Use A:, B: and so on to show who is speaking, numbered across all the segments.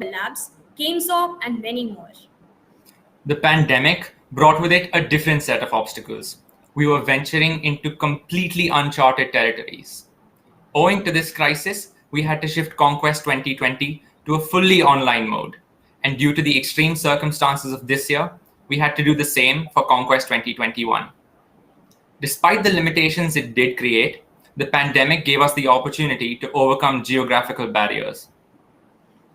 A: labs, GameSop, and many more.
B: The pandemic brought with it a different set of obstacles. We were venturing into completely uncharted territories. Owing to this crisis, we had to shift Conquest 2020 to a fully online mode. And due to the extreme circumstances of this year, we had to do the same for Conquest 2021. Despite the limitations it did create, the pandemic gave us the opportunity to overcome geographical barriers.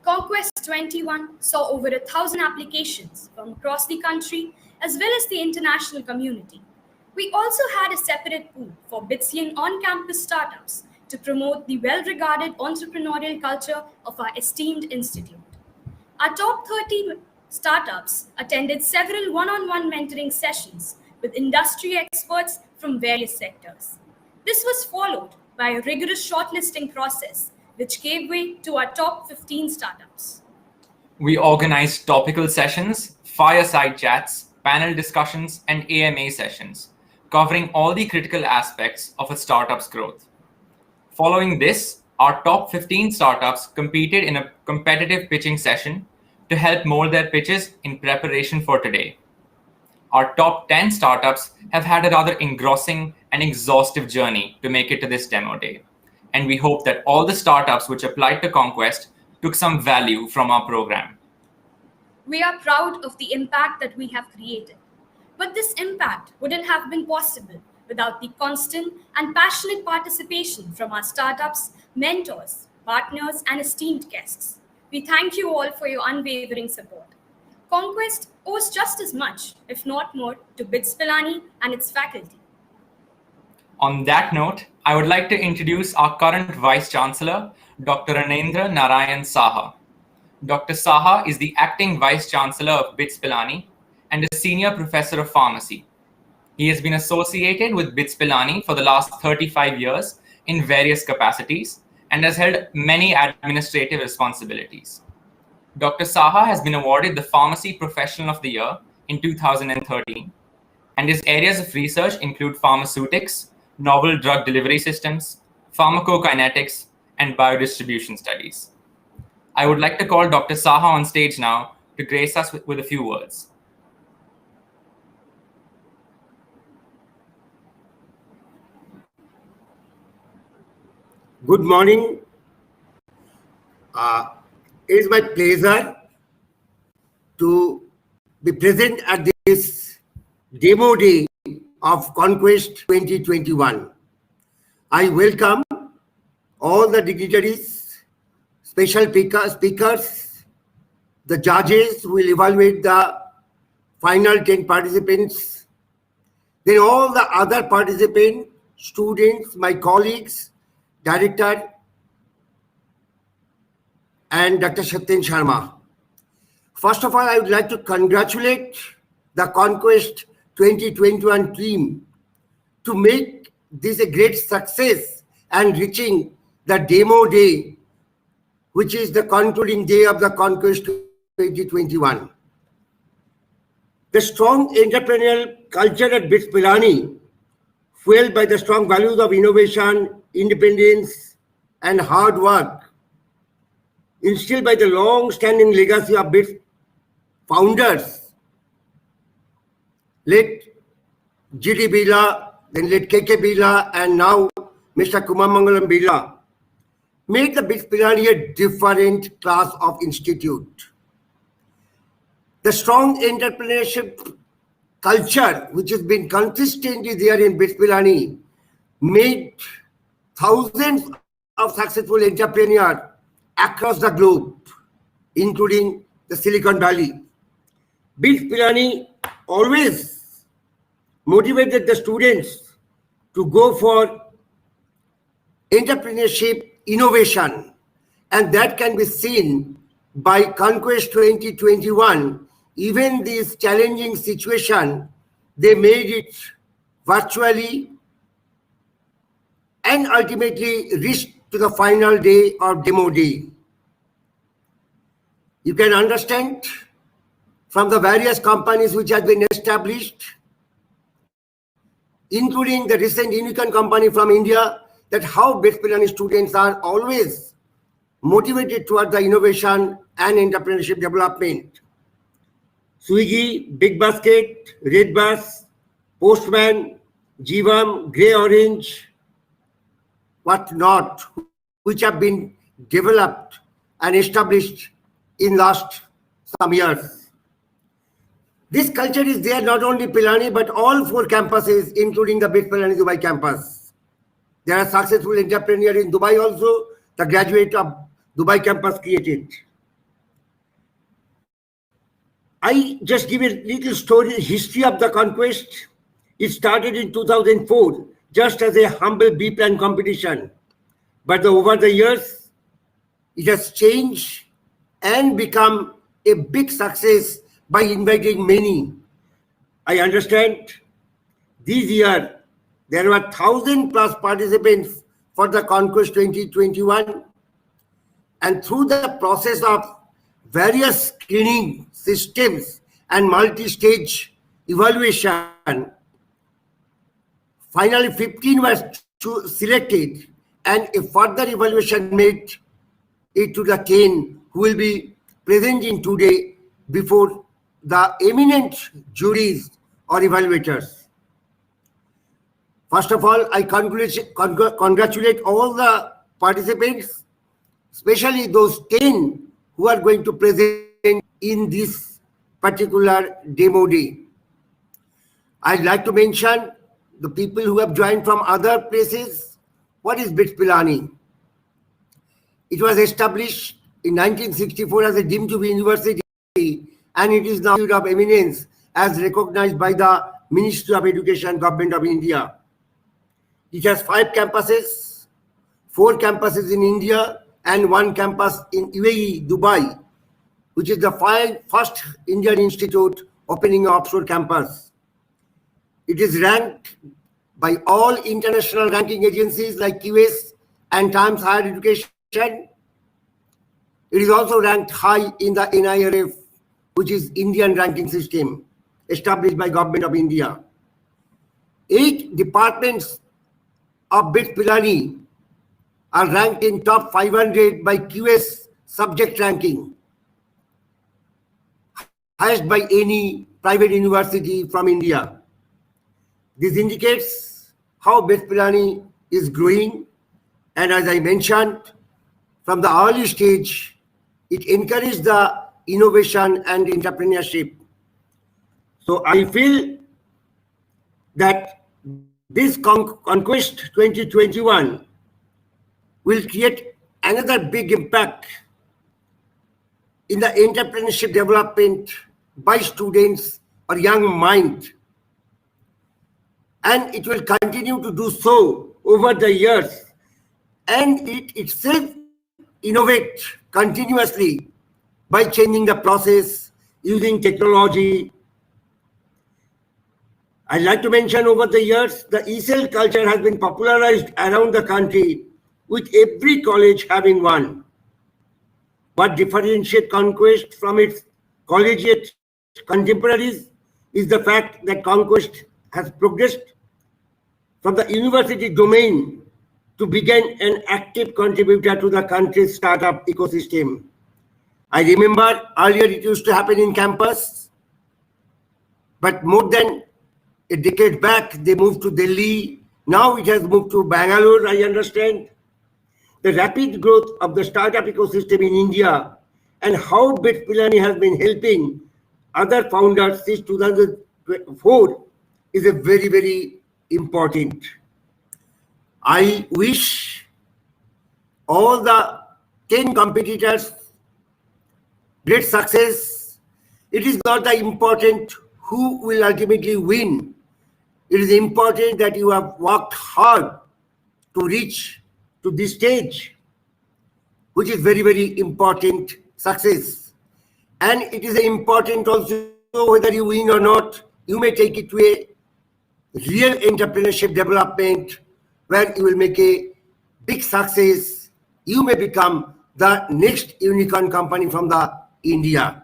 A: Conquest 21 saw over 1,000 applications from across the country as well as the international community. We also had a separate pool for Bitsian on-campus startups to promote the well-regarded entrepreneurial culture of our esteemed institute. Our top 30 startups attended several one-on-one mentoring sessions with industry experts from various sectors. This was followed by a rigorous shortlisting process, which gave way to our top 15 startups.
B: We organized topical sessions, fireside chats, panel discussions, and AMA sessions, covering all the critical aspects of a startup's growth. Following this, our top 15 startups competed in a competitive pitching session to help mold their pitches in preparation for today. Our top 10 startups have had a rather engrossing and exhaustive journey to make it to this demo day. And we hope that all the startups which applied to Conquest took some value from our program.
A: We are proud of the impact that we have created. But this impact wouldn't have been possible without the constant and passionate participation from our startups, mentors, partners, and esteemed guests. We thank you all for your unwavering support. Conquest owes just as much, if not more, to BITS Pilani and its faculty.
B: On that note, I would like to introduce our current Vice Chancellor, Dr. Ranendra Narayan Saha. Dr. Saha is the acting Vice Chancellor of BITS Pilani and a Senior Professor of Pharmacy. He has been associated with BITS Pilani for the last 35 years in various capacities and has held many administrative responsibilities. Dr. Saha has been awarded the Pharmacy Professional of the Year in 2013, and his areas of research include pharmaceutics, novel drug delivery systems, pharmacokinetics, and biodistribution studies. I would like to call Dr. Saha on stage now to grace us with a few words.
C: Good morning. It is my pleasure to be present at this demo day of Conquest 2021. I welcome all the dignitaries, special speakers, the judges who will evaluate the final 10 participants, then all the other participants, students, my colleagues, Director, and Dr. Satyen Sharma. First of all, I would like to congratulate the Conquest 2021 team to make this a great success and reaching the demo day, which is the concluding day of the Conquest 2021. The strong entrepreneurial culture at BITS Pilani, fueled by the strong values of innovation, independence, and hard work, instilled by the long-standing legacy of BITS founders, late G.D. Birla, then late K.K. Birla, and now Mr. Kumar Mangalam Birla, made the BITS Pilani a different class of institute. The strong entrepreneurship culture, which has been consistently there in BITS Pilani, made thousands of successful entrepreneurs across the globe, including the Silicon Valley. BITS Pilani always motivated the students to go for entrepreneurship innovation, and that can be seen by Conquest 2021. Even this challenging situation, they made it virtually and ultimately reached to the final day or demo day. You can understand from the various companies which have been established, including the recent unicorn company from India, that how BITS Pilani students are always motivated toward the innovation and entrepreneurship development. Swiggy, Big Basket, Red Bus, Postman, Jivam, Grey Orange, what not, which have been developed and established in last some years. This culture is there not only Pilani but all 4 campuses, including the BITS Pilani Dubai campus. There are successful entrepreneurs in Dubai also. The graduate of Dubai campus created. I just give a little story, history of the Conquest. It started in 2004, just as a humble B-plan competition. But over the years, it has changed and become a big success by inviting many. I understand this year there were 1,000+ participants for the Conquest 2021, and through the process of various screening systems and multi-stage evaluation, finally 15 were selected, and a further evaluation made it to the 10 who will be presenting today before the eminent juries or evaluators. First of all, I congratulate all the participants, especially those 10 who are going to present in this particular demo day. I'd like to mention the people who have joined from other places. What is BITS Pilani? It was established in 1964 as a deemed to be university, and it is now of eminence as recognized by the Ministry of Education, Government of India. It has 5 campuses, 4 campuses in India and 1 campus in UAE, Dubai, which is the first Indian institute opening an offshore campus. It is ranked by all international ranking agencies like QS and Times Higher Education. It is also ranked high in the NIRF, which is Indian ranking system established by Government of India. 8 departments of BITS Pilani are ranked in top 500 by QS subject ranking, highest by any private university from India. This indicates how BITS Pilani is growing, and as I mentioned, from the early stage, it encouraged the innovation and entrepreneurship. So I feel that this Conquest 2021 will create another big impact in the entrepreneurship development by students or young mind. And it will continue to do so over the years. And it itself innovate continuously by changing the process, using technology. I'd like to mention over the years, the ESL culture has been popularized around the country, with every college having one. What differentiates Conquest from its collegiate contemporaries is the fact that Conquest has progressed from the university domain to become an active contributor to the country's startup ecosystem. I remember earlier it used to happen in campus, but more than a decade back, they moved to Delhi. Now it has moved to Bangalore, I understand. The rapid growth of the startup ecosystem in India and how BITS Pilani has been helping other founders since 2004 is a very, very important. I wish all the 10 competitors great success. It is not the important who will ultimately win. It is important that you have worked hard to reach to this stage, which is very, very important success. And it is important also whether you win or not, you may take it to a real entrepreneurship development where you will make a big success. You may become the next unicorn company from the India.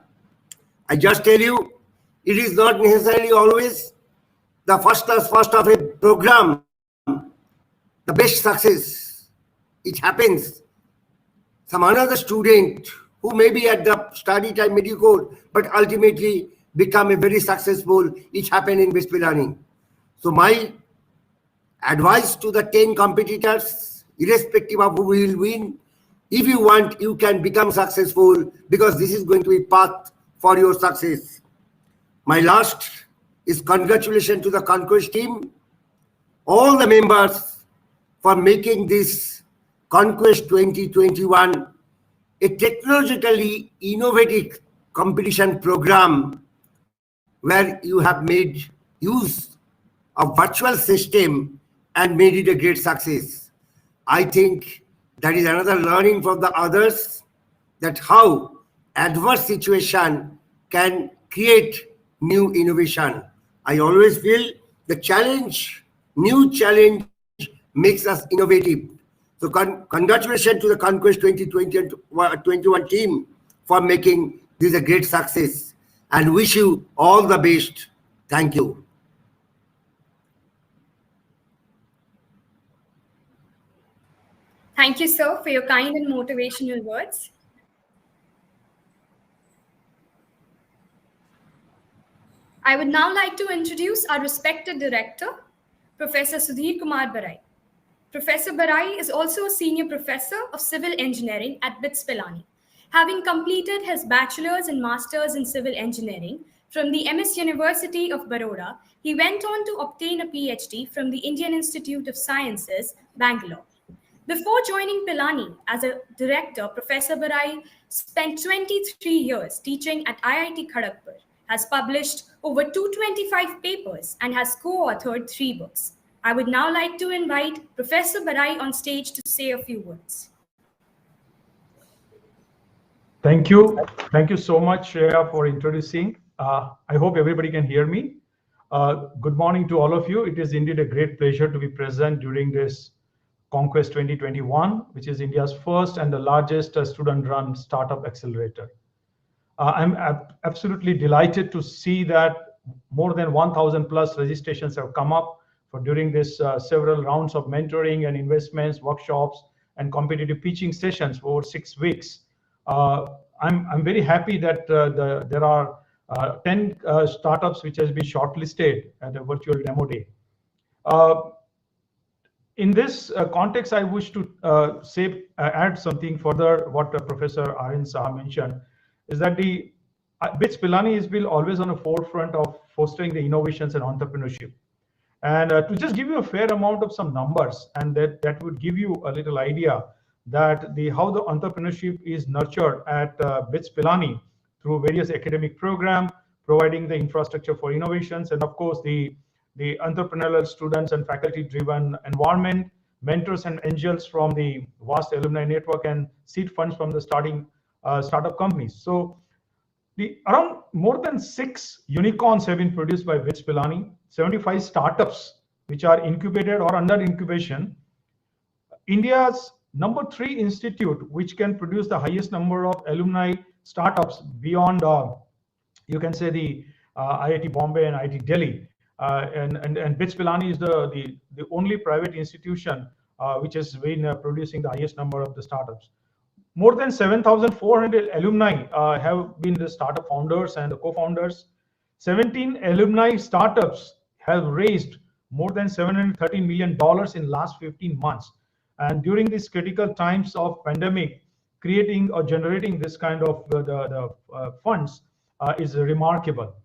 C: I just tell you, it is not necessarily always the first of a program, the best success. It happens some another student who may be at the study time mediocre, but ultimately become a very successful. It happened in BITS Pilani. So my advice to the 10 competitors, irrespective of who will win, if you want, you can become successful, because this is going to be path for your success. My last is congratulations to the Conquest team, all the members, for making this Conquest 2021 a technologically innovative competition program where you have made use of virtual system and made it a great success. I think that is another learning from the others, that how adverse situation can create new innovation. I always feel the challenge, new challenge makes us innovative. So congratulations to the Conquest 2020 and 21 team for making this a great success, and wish you all the best. Thank you.
A: Thank you, sir, for your kind and motivational words. I would now like to introduce our respected director, Professor Sudhir Kumar Barai. Professor Barai is also a senior professor of civil engineering at BITS Pilani. Having completed his bachelor's and master's in civil engineering from the MS University of Baroda, he went on to obtain a PhD from the Indian Institute of Sciences, Bangalore. Before joining Pilani as a director, Professor Barai spent 23 years teaching at IIT Kharagpur, has published over 225 papers, and has co-authored 3 books. I would now like to invite Professor Barai on stage to say a few words.
D: Thank you. Thank you so much, Shreya, for introducing. I hope everybody can hear me. Good morning to all of you. It is indeed a great pleasure to be present during this Conquest 2021, which is India's first and the largest student-run startup accelerator. I'm absolutely delighted to see that more than 1,000 plus registrations have come up for during this several rounds of mentoring and investments, workshops, and competitive pitching sessions for over 6 weeks. I'm very happy that there are 10 startups which has been shortlisted at a virtual demo day. In this context, I wish to add something further. What Professor Arvind Saha mentioned is that the BITS Pilani has been always on the forefront of fostering the innovations and entrepreneurship. And to just give you a fair amount of some numbers, and that would give you a little idea that how the entrepreneurship is nurtured at BITS Pilani through various academic programs, providing the infrastructure for innovations, and of course the entrepreneurial students and faculty-driven environment, mentors and angels from the vast alumni network, and seed funds from the startup companies. So around more than 6 unicorns have been produced by BITS Pilani, 75 startups which are incubated or under incubation. India's number 3 institute which can produce the highest number of alumni startups beyond, you can say, the IIT Bombay and IIT Delhi. And BITS Pilani is the only private institution which has been producing the highest number of the startups. More than 7,400 alumni have been the startup founders and the co-founders. 17 alumni startups have raised more than $713 million in last 15 months. And during these critical times of pandemic, creating or generating this kind of funds is remarkable.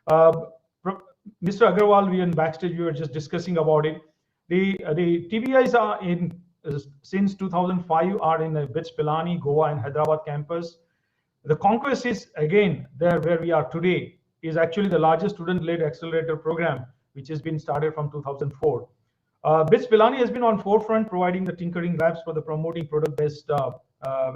D: Mr. Agarwal, we in backstage, we were just discussing about it. The TBIs are in since 2005 are in the BITS Pilani, Goa, and Hyderabad campus. The Conquest is again there where we are today, is actually the largest student-led accelerator program which has been started from 2004. BITS Pilani has been on forefront providing the tinkering labs for the promoting product-based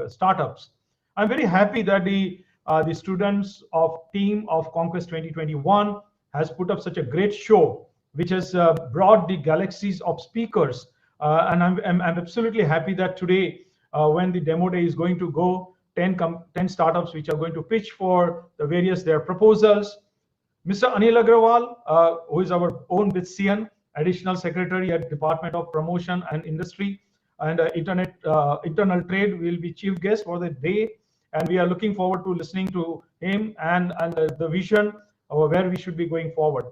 D: startups. I'm very happy that the students of team of Conquest 2021 has put up such a great show, which has brought the galaxies of speakers. And I'm absolutely happy that today, when the demo day is going to go, 10 startups which are going to pitch for their proposals. Mr. Anil Agrawal, who is our own BITSian, Additional Secretary at Department of Promotion and Industry, and internal trade will be chief guest for the day, and we are looking forward to listening to him and the vision of where we should be going forward.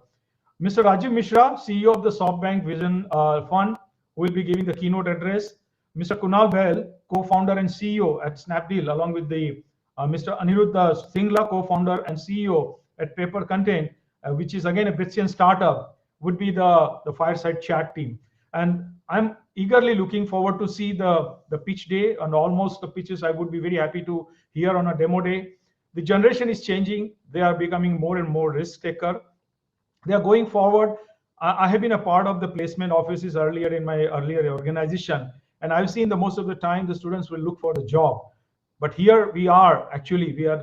D: Mr. Rajiv Mishra, CEO of the SoftBank Vision Fund, will be giving the keynote address. Mr. Kunal Bahl, co-founder and CEO at Snapdeal, along with the Mr. Aniruddha Singla, co-founder and CEO at Paper Content, which is again a Bitcoin startup, would be the fireside chat team. And I'm eagerly looking forward to see the pitch day, and almost the pitches I would be very happy to hear on a demo day. The generation is changing. They are becoming more and more risk taker. They are going forward. I have been a part of the placement offices earlier in my earlier organization, and I've seen the most of the time the students will look for the job. But here we are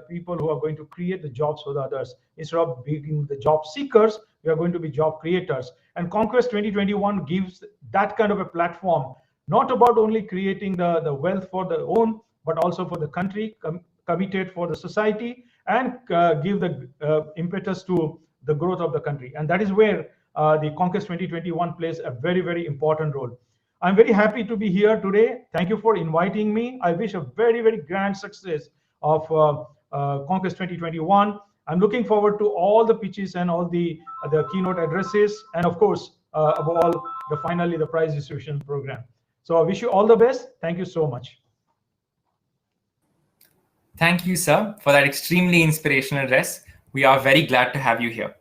D: people who are going to create the jobs for the others. Instead of being the job seekers, we are going to be job creators. And Conquest 2021 gives that kind of a platform, not about only creating the wealth for their own, but also for the country, committed for the society, and give the impetus to the growth of the country. And that is where the Conquest 2021 plays a very, very important role. I'm very happy to be here today. Thank you for inviting me. I wish a very, very grand success of Conquest 2021. I'm looking forward to all the pitches and all the keynote addresses, and of course, above all, finally the prize distribution program. So I wish you all the best. Thank you so much.
B: Thank you, sir, for that extremely inspirational address. We are very glad to have you here.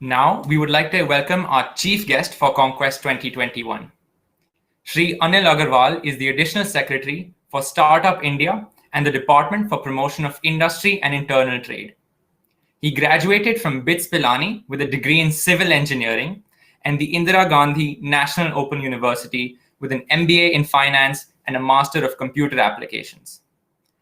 B: Now, we would like to welcome our chief guest for Conquest 2021. Shri Anil Agarwal is the Additional Secretary for Startup India and the Department for Promotion of Industry and Internal Trade. He graduated from BITS Pilani with a degree in Civil Engineering and the Indira Gandhi National Open University with an MBA in Finance and a Master of Computer Applications.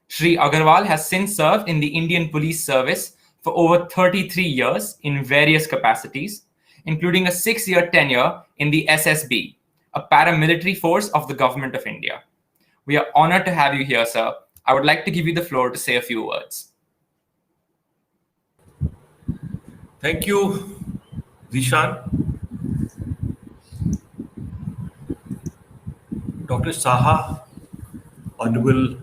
B: Shri Agarwal has since served in the Indian Police Service for over 33 years in various capacities, including a 6-year tenure in the SSB, a paramilitary force of the Government of India. We are honored to have you here, sir. I would like to give you the floor to say a few words.
E: Thank you, Zishan. Dr. Saha, Honorable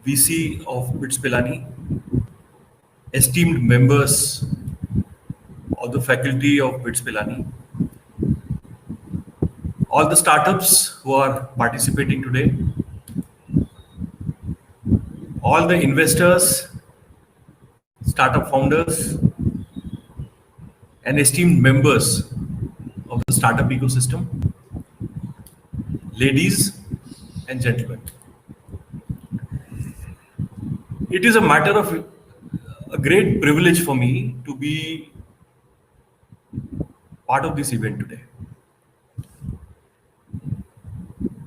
E: VC of BITS Pilani, esteemed members of the faculty of BITS Pilani, all the startups who are participating today, all the investors, startup founders, and esteemed members of the startup ecosystem, ladies and gentlemen. It is a matter of a great privilege for me to be part of this event today.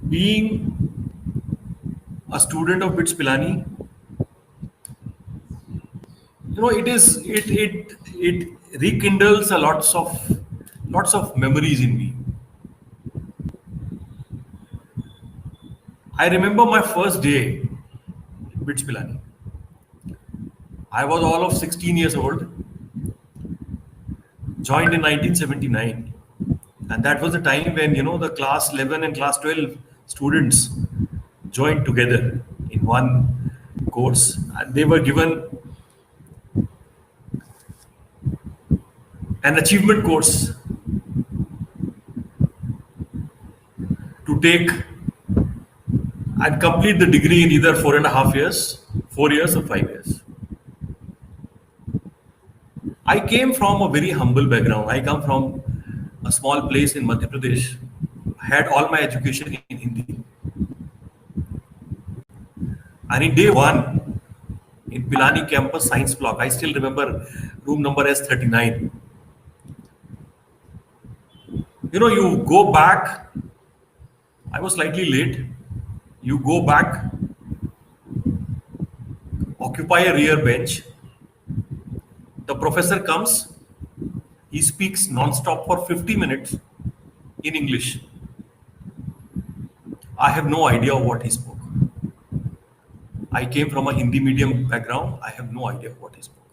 E: Being a student of BITS Pilani, it rekindles a lots of memories in me. I remember my first day at BITS Pilani. I was all of 16 years old, joined in 1979, and that was the time when the class 11 and class 12 students joined together in one course, and they were given an achievement course to take and complete the degree in either 4.5 years, 4 years, or 5 years. I came from a very humble background. I come from a small place in Madhya Pradesh. I had all my education in Hindi. And in day one, in Pilani campus science block, I still remember room number S39. You go back, I was slightly late. You go back, occupy a rear bench. The professor comes, he speaks non-stop for 50 minutes in English. I have no idea what he spoke. I came from a Hindi medium background. I have no idea what he spoke.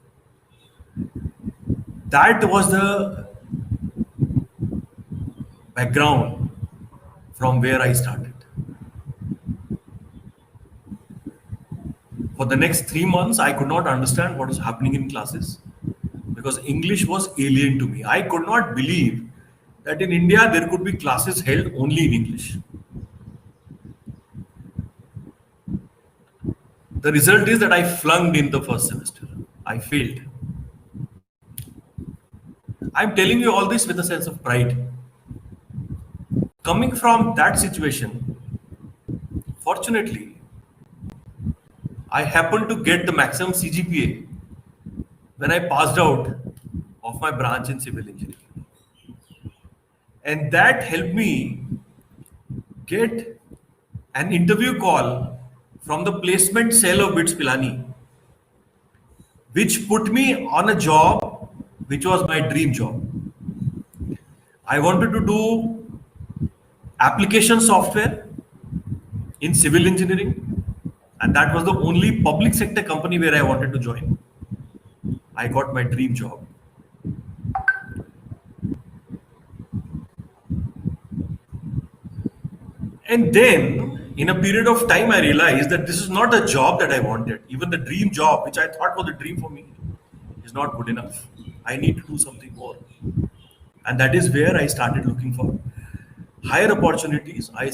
E: That was the background from where I started. For the next 3 months, I could not understand what was happening in classes because English was alien to me. I could not believe that in India there could be classes held only in English. The result is that I flunked in the first semester. I failed. I'm telling you all this with a sense of pride. Coming from that situation, fortunately, I happened to get the maximum CGPA when I passed out of my branch in civil engineering. And that helped me get an interview call from the placement cell of BITS Pilani, which put me on a job which was my dream job. I wanted to do application software in civil engineering, and that was the only public sector company where I wanted to join. I got my dream job. And then, in a period of time, I realized that this is not a job that I wanted. Even the dream job, which I thought was a dream for me, is not good enough. I need to do something more. And that is where I started looking for higher opportunities. I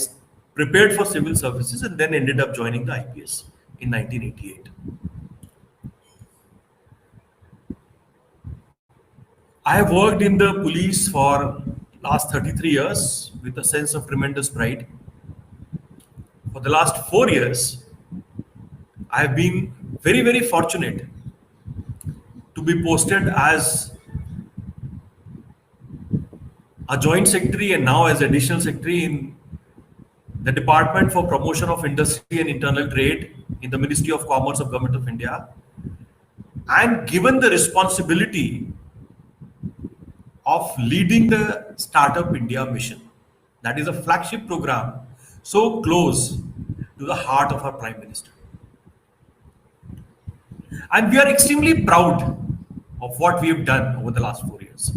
E: prepared for civil services and then ended up joining the IPS in 1988. I have worked in the police for last 33 years with a sense of tremendous pride. For the last 4 years, I have been very, very fortunate to be posted as a joint secretary and now as additional secretary in the Department for Promotion of Industry and Internal Trade in the Ministry of Commerce of Government of India, and given the responsibility of leading the Startup India mission. That is a flagship program so close to the heart of our Prime Minister. And we are extremely proud of what we have done over the last 4 years.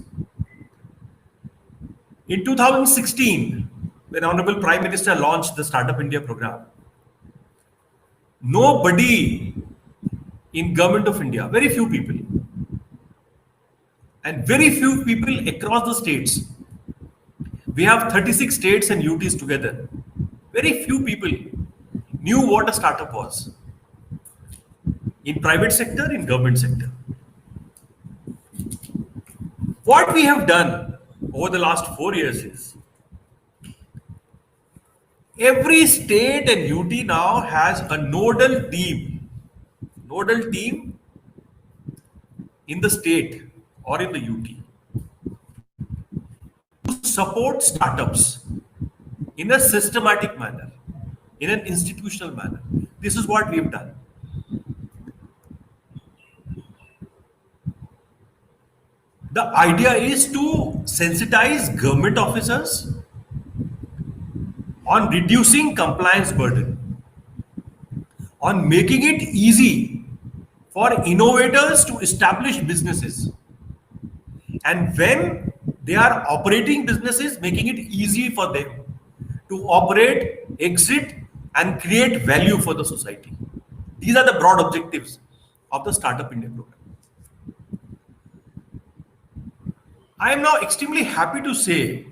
E: In 2016, when Honorable Prime Minister launched the Startup India program, nobody in Government of India, very few people, and very few people across the states, we have 36 states and UTs together, very few people knew what a startup was in private sector, in government sector. What we have done over the last 4 years is every state and UT now has a nodal team in the state or in the UT to support startups in a systematic manner, in an institutional manner. This is what we have done. The idea is to sensitize government officers on reducing compliance burden, on making it easy for innovators to establish businesses, and when they are operating businesses, making it easy for them to operate, exit, and create value for the society. These are the broad objectives of the Startup India program. I am now extremely happy to say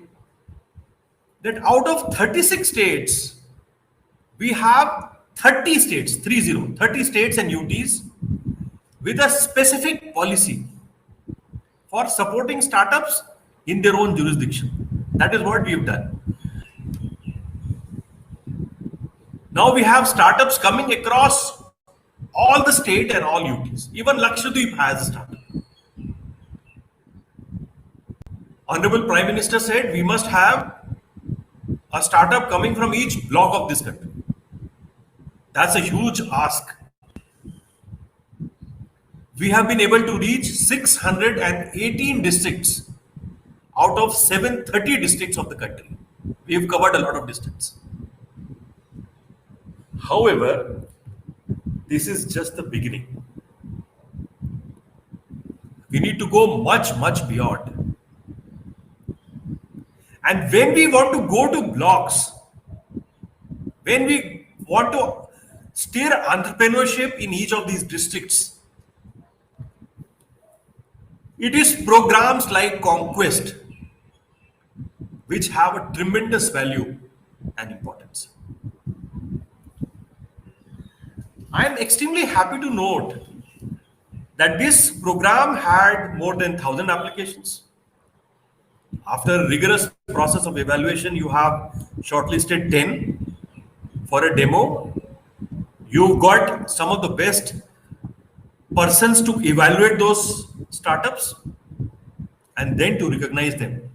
E: that out of 36 states, we have 30 states, 30 states and UTs with a specific policy for supporting startups in their own jurisdiction. That is what we have done. Now we have startups coming across all the state and all UTs. Even Lakshadweep has a startup. Honorable Prime Minister said we must have a startup coming from each block of this country. That's a huge ask. We have been able to reach 618 districts out of 730 districts of the country. We have covered a lot of distance. However, this is just the beginning. We need to go much, much beyond. And when we want to go to blocks, when we want to steer entrepreneurship in each of these districts, it is programs like Conquest which have a tremendous value and importance. I am extremely happy to note that this program had more than 1,000 applications. After a rigorous process of evaluation, you have shortlisted 10 for a demo. You got some of the best persons to evaluate those startups and then to recognize them.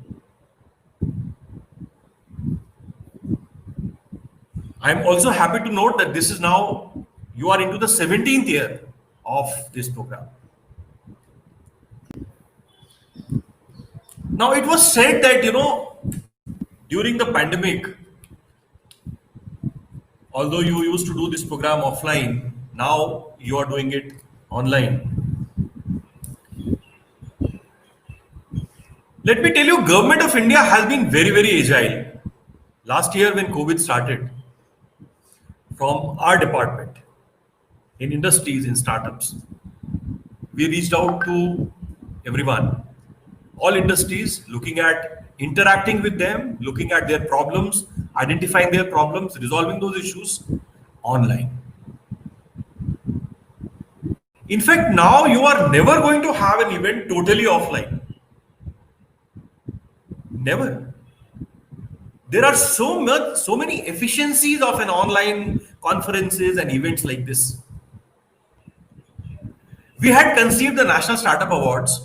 E: I am also happy to note that this is now, you are into the 17th year of this program. Now, it was said that, during the pandemic, although you used to do this program offline, now you are doing it online. Let me tell you, Government of India has been very, very agile. Last year when COVID started, from our department, in industries, in startups, we reached out to everyone, all industries, looking at interacting with them, looking at their problems, identifying their problems, resolving those issues online. In fact, now you are never going to have an event totally offline. Never. There are so many efficiencies of an online conferences and events like this. We had conceived the National Startup Awards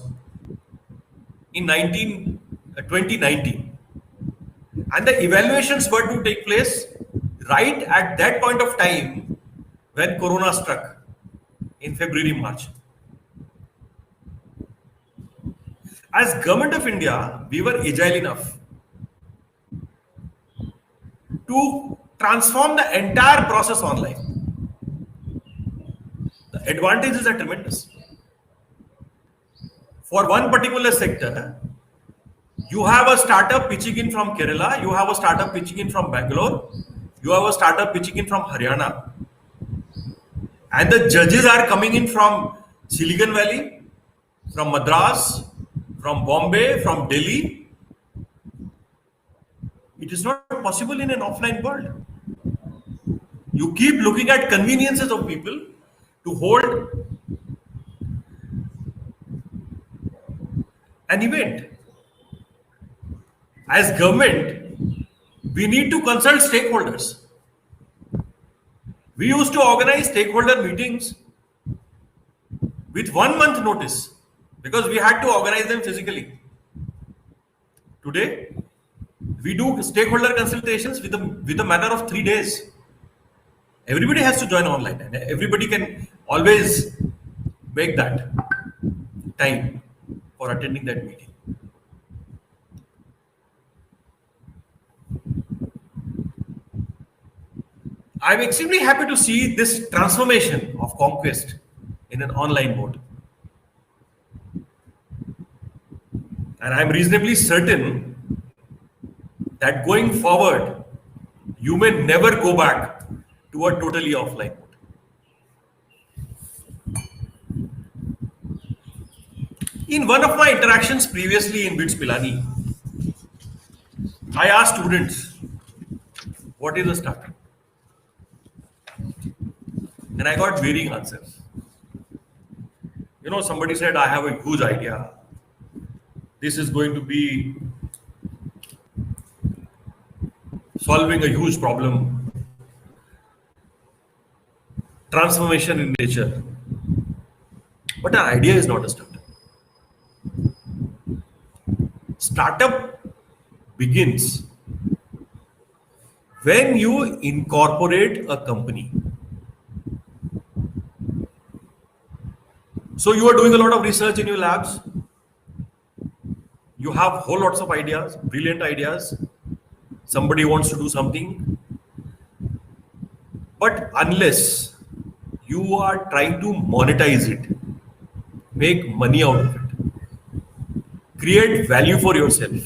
E: in 2019, and the evaluations were to take place right at that point of time when Corona struck in February, March. As Government of India, we were agile enough to transform the entire process online. The advantages are tremendous. For one particular sector, you have a startup pitching in from Kerala, you have a startup pitching in from Bangalore, you have a startup pitching in from Haryana, and the judges are coming in from Silicon Valley, from Madras, from Bombay, from Delhi. It is not possible in an offline world. You keep looking at conveniences of people to hold an event. As government, we need to consult stakeholders. We used to organize stakeholder meetings with 1 month notice because we had to organize them physically. Today, we do stakeholder consultations with a matter of 3 days. Everybody has to join online and everybody can always make that time for attending that meeting. I'm extremely happy to see this transformation of Conquest in an online mode. And I'm reasonably certain that going forward, you may never go back to a totally offline mode. In one of my interactions previously in BITS Pilani, I asked students, what is a startup? And I got varying answers. Somebody said, I have a huge idea. This is going to be solving a huge problem. Transformation in nature. But an idea is not a startup. Startup begins when you incorporate a company. So you are doing a lot of research in your labs. You have whole lots of ideas, brilliant ideas. Somebody wants to do something. But unless you are trying to monetize it, make money out of it, create value for yourself,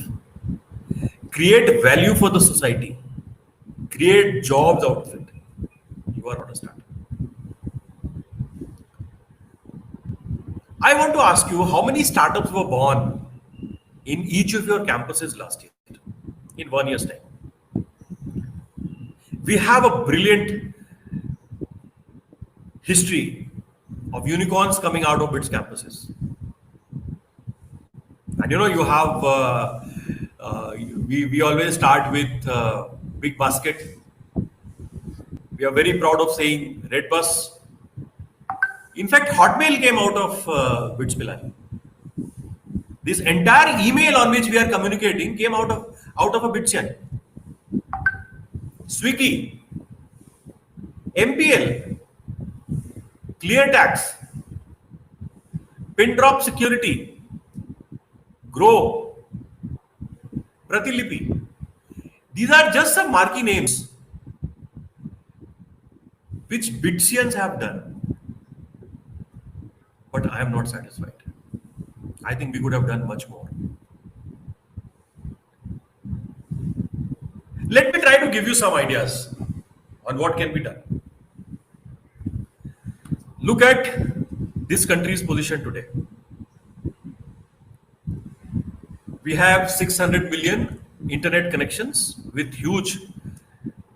E: create value for the society, create jobs out of it. You are not a startup. I want to ask you, how many startups were born in each of your campuses last year, in 1 year's time? We have a brilliant history of unicorns coming out of BITS campuses. And you have, we always start with big basket. We are very proud of saying red bus. In fact, Hotmail came out of BITS Pilani. This entire email on which we are communicating came out of a BITSian. Swiggy, MPL, ClearTax, Pindrop Security, Grow, Pratilipi. These are just some marquee names which BITSians have done. But I am not satisfied. I think we could have done much more. Let me try to give you some ideas on what can be done. Look at this country's position today. We have 600 million internet connections with huge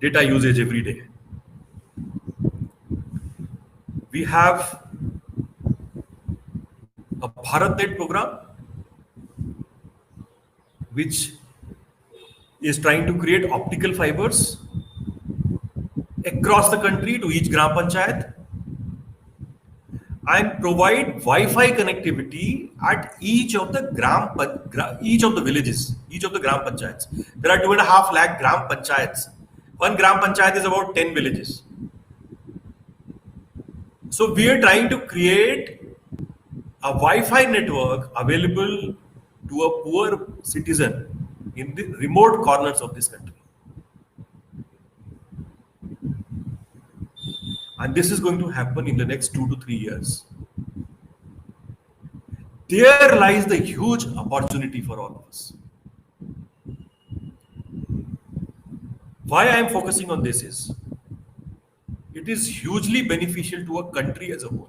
E: data usage every day. We have a BharatNet program which is trying to create optical fibers across the country to each gram panchayat and provide Wi-Fi connectivity at each of the villages, each of the gram panchayats. There are 2.5 lakh gram panchayats. One gram panchayat is about 10 villages. So we are trying to create a Wi-Fi network available to a poor citizen in the remote corners of this country. And this is going to happen in the next 2 to 3 years. There lies the huge opportunity for all of us. Why I am focusing on this is, it is hugely beneficial to a country as a whole.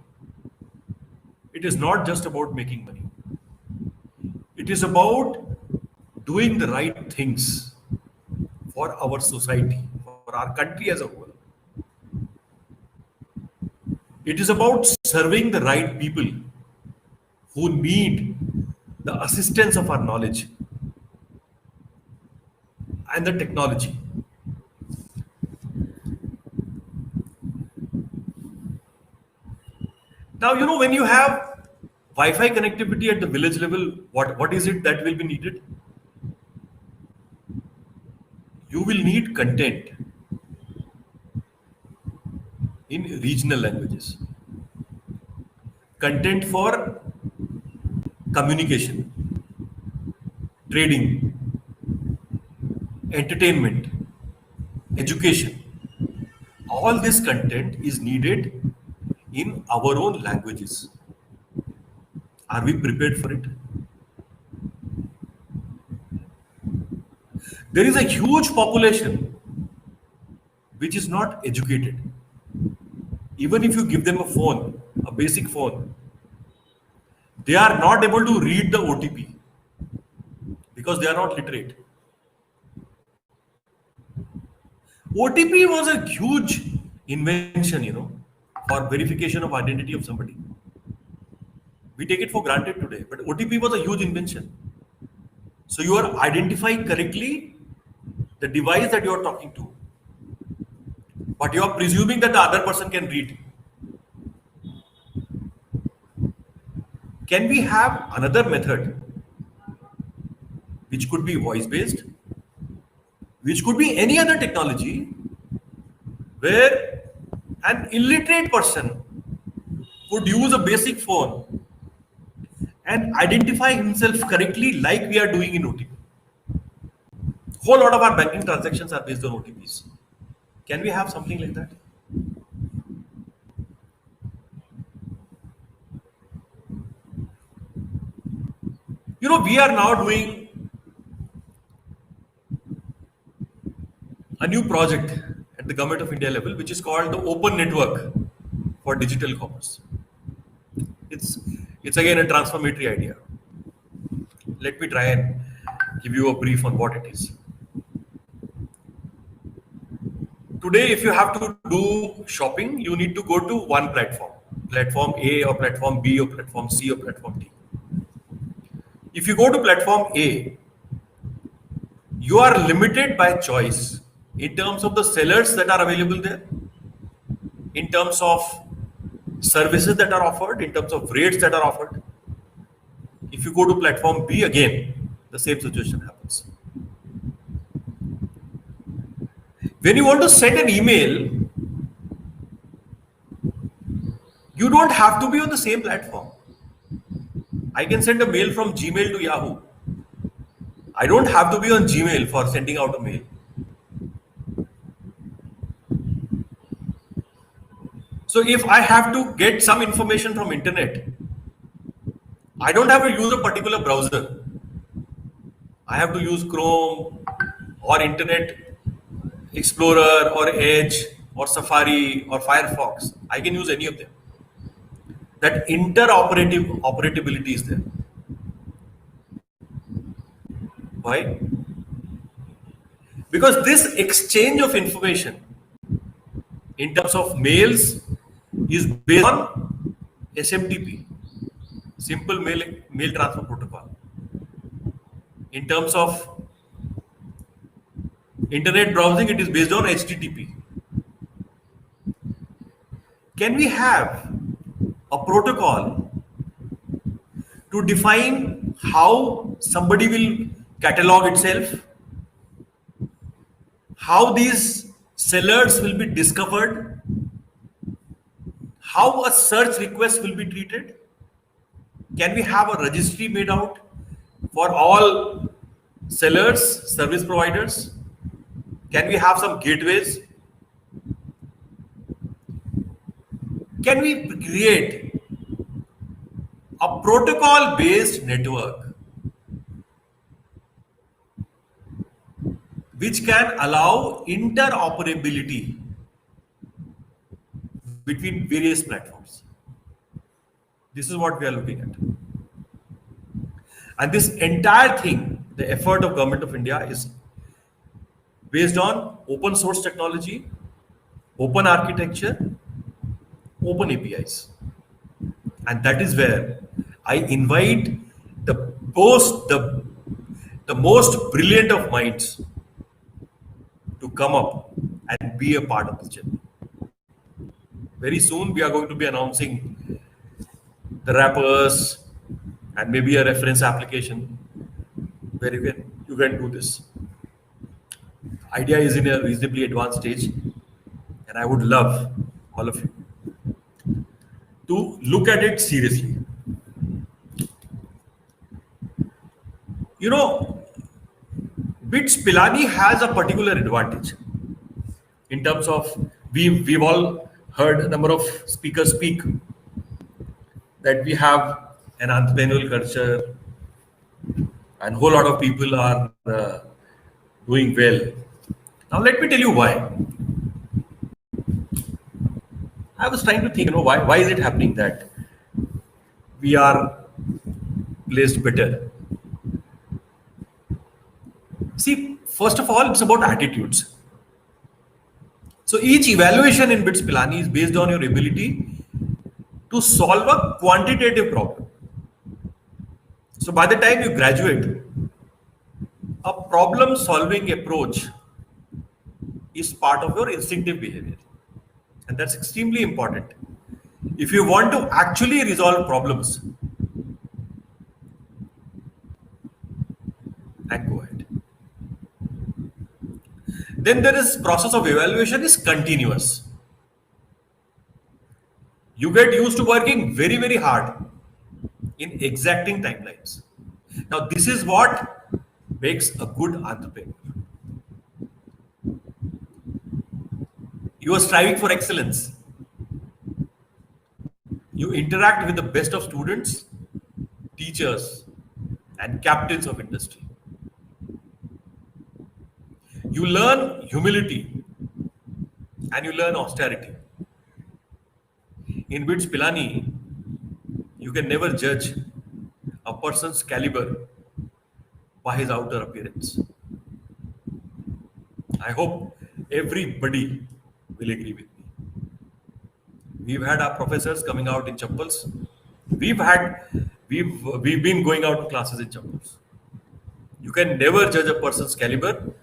E: It is not just about making money. It is about doing the right things for our society, for our country as a whole. It is about serving the right people who need the assistance of our knowledge and the technology. Now, when you have Wi-Fi connectivity at the village level, what is it that will be needed? You will need content in regional languages, content for communication, trading, entertainment, education. All this content is needed in our own languages. Are we prepared for it? There is a huge population which is not educated. Even if you give them a phone, a basic phone, they are not able to read the OTP because they are not literate. OTP was a huge invention, for verification of identity of somebody. We take it for granted today, but OTP was a huge invention. So you are identifying correctly the device that you are talking to, but you are presuming that the other person can read. Can we have another method which could be voice based, which could be any other technology, where an illiterate person could use a basic phone and identify himself correctly like we are doing in OTP? Whole lot of our banking transactions are based on OTPs. Can we have something like that? We are now doing a new project at the Government of India level, which is called the Open Network for Digital Commerce. It's again a transformatory idea. Let me try and give you a brief on what it is. Today, if you have to do shopping, you need to go to one platform, platform A or platform B or platform C or platform D. If you go to platform A, you are limited by choice in terms of the sellers that are available there, in terms of services that are offered, in terms of rates that are offered. If you go to platform B, again, the same situation happens. When you want to send an email, you don't have to be on the same platform. I can send a mail from Gmail to Yahoo. I don't have to be on Gmail for sending out a mail. So if I have to get some information from internet, I don't have to use a particular browser. I have to use Chrome or Internet Explorer or Edge or Safari or Firefox. I can use any of them. That operability is there. Why? Because this exchange of information in terms of mails is based on SMTP, Simple Mail Transfer Protocol. In terms of internet browsing, it is based on HTTP. Can we have a protocol to define how somebody will catalog itself, how these sellers will be discovered, how a search request will be treated? Can we have a registry made out for all sellers, service providers? Can we have some gateways? Can we create a protocol-based network which can allow interoperability between various platforms? This is what we are looking at. And this entire thing, the effort of Government of India is based on open source technology, open architecture, open APIs. And that is where I invite the most brilliant of minds to come up and be a part of this journey. Very soon we are going to be announcing the wrappers and maybe a reference application where you can do this. Idea is in a reasonably advanced stage, and I would love all of you to look at it seriously. BITS Pilani has a particular advantage in terms of we've all heard a number of speakers speak that we have an entrepreneurial culture and a whole lot of people are doing well. Now let me tell you why. I was trying to think, why is it happening that we are placed better? See, first of all, it's about attitudes. So each evaluation in BITS Pilani is based on your ability to solve a quantitative problem. So by the time you graduate, a problem-solving approach is part of your instinctive behavior. And that's extremely important. If you want to actually resolve problems, and go ahead. Then there is process of evaluation is continuous. You get used to working very, very hard in exacting timelines. Now, this is what makes a good entrepreneur. You are striving for excellence. You interact with the best of students, teachers, and captains of industry. You learn humility and you learn austerity. In BITS Pilani, you can never judge a person's caliber by his outer appearance. I hope everybody will agree with me. We've had our professors coming out in chappals. We've been going out to classes in chappals. You can never judge a person's caliber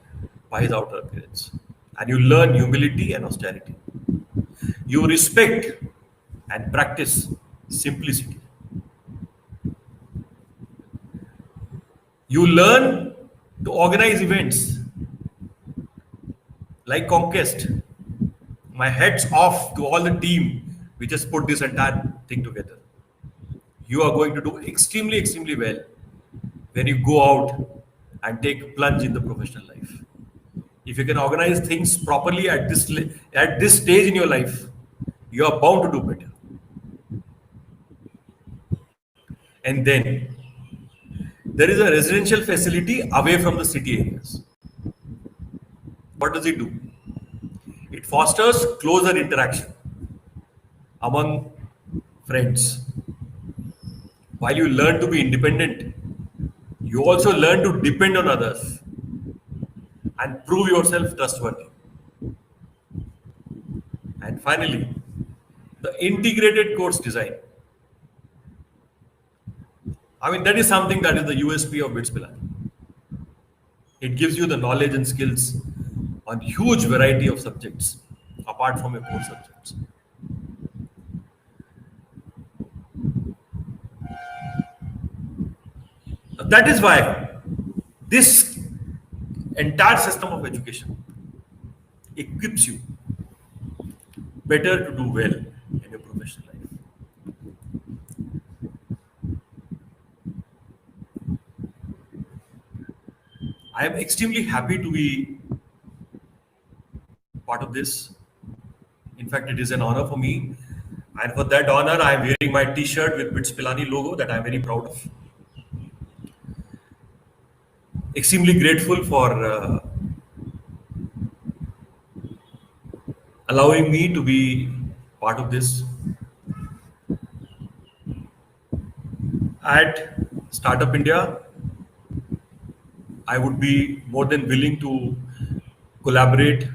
E: by his outer appearance. And you learn humility and austerity. You respect and practice simplicity. You learn to organize events like Conquest. My head's off to all the team which has put this entire thing together. You are going to do extremely, extremely well when you go out and take a plunge in the professional life. If you can organize things properly at this stage in your life, you are bound to do better. And then there is a residential facility away from the city areas. What does it do? It fosters closer interaction among friends. While you learn to be independent, you also learn to depend on others and prove yourself trustworthy. And finally, the integrated course design. I mean, that is something that is the USP of BITS Pilani. It gives you the knowledge and skills on huge variety of subjects apart from your core subjects. That is why this entire system of education equips you better to do well in your professional life. I am extremely happy to be part of this. In fact, it is an honor for me. And for that honor, I am wearing my t-shirt with BITS Pilani logo that I am very proud of. Extremely grateful for allowing me to be part of this. At Startup India, I would be more than willing to collaborate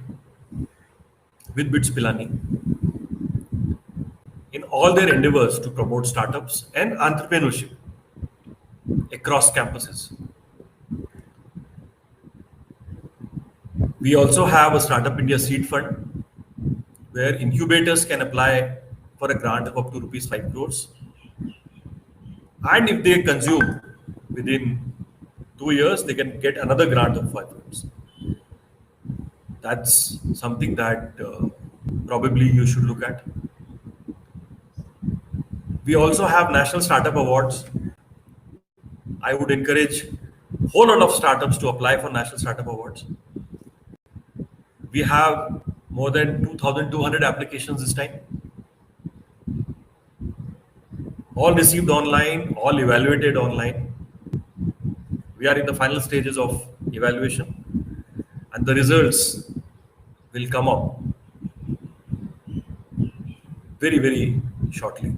E: with BITS Pilani in all their endeavors to promote startups and entrepreneurship across campuses. We also have a Startup India seed fund where incubators can apply for a grant of up to rupees 5 crores. And if they consume within 2 years, they can get another grant of 5 crores. That's something that probably you should look at. We also have National Startup Awards. I would encourage a whole lot of startups to apply for National Startup Awards. We have more than 2,200 applications this time. All received online, all evaluated online. We are in the final stages of evaluation and the results will come up very, very shortly.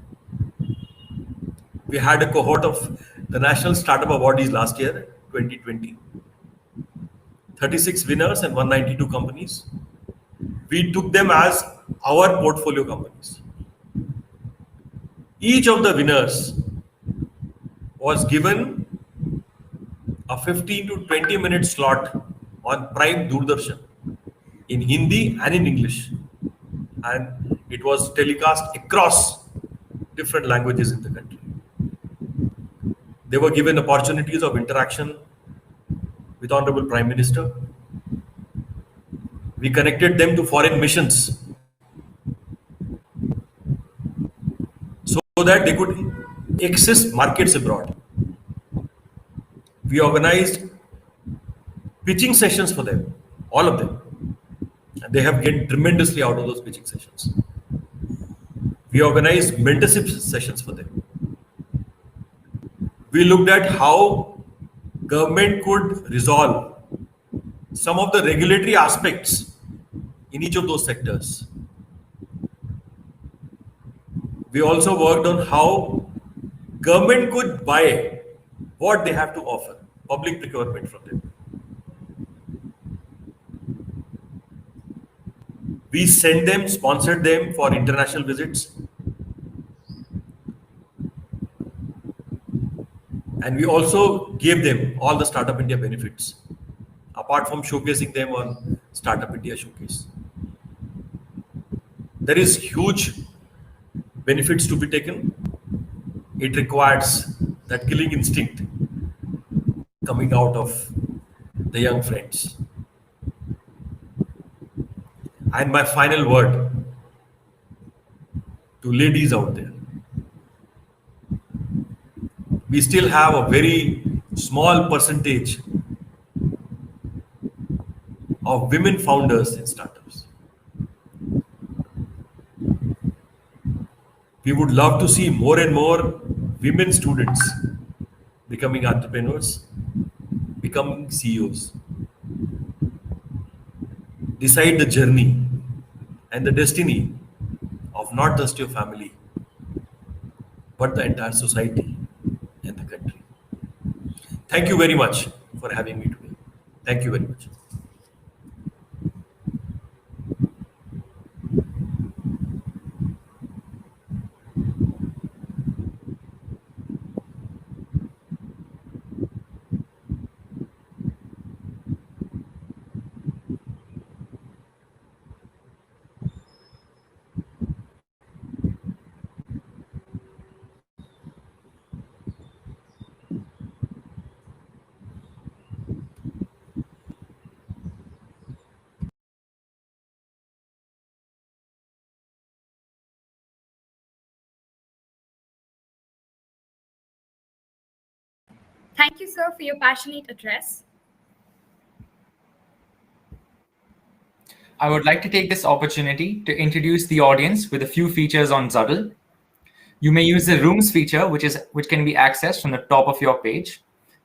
E: We had a cohort of the National Startup Awardees last year, 2020. 36 winners and 192 companies. We took them as our portfolio companies. Each of the winners was given a 15 to 20 minute slot on Prime Doordarshan in Hindi and in English. And it was telecast across different languages in the country. They were given opportunities of interaction with Honorable Prime Minister. We connected them to foreign missions so that they could access markets abroad. We organized pitching sessions for them, all of them. And they have gained tremendously out of those pitching sessions. We organized mentorship sessions for them. We looked at how government could resolve some of the regulatory aspects in each of those sectors. We also worked on how government could buy what they have to offer, public procurement from them. We sent them, sponsored them for international visits. And we also gave them all the Startup India benefits, apart from showcasing them on Startup India Showcase. There is huge benefits to be taken. It requires that killing instinct coming out of the young friends. And my final word to ladies out there. We still have a very small percentage of women founders in startups. We would love to see more and more women students becoming entrepreneurs, becoming CEOs. Decide the journey and the destiny of not just your family, but the entire society and the country. Thank you very much for having me today. Thank you very much.
A: Thank you, sir, for your passionate address.
B: I would like to take this opportunity to introduce the audience with a few features on Zuddle. You may use the Rooms feature, which can be accessed from the top of your page.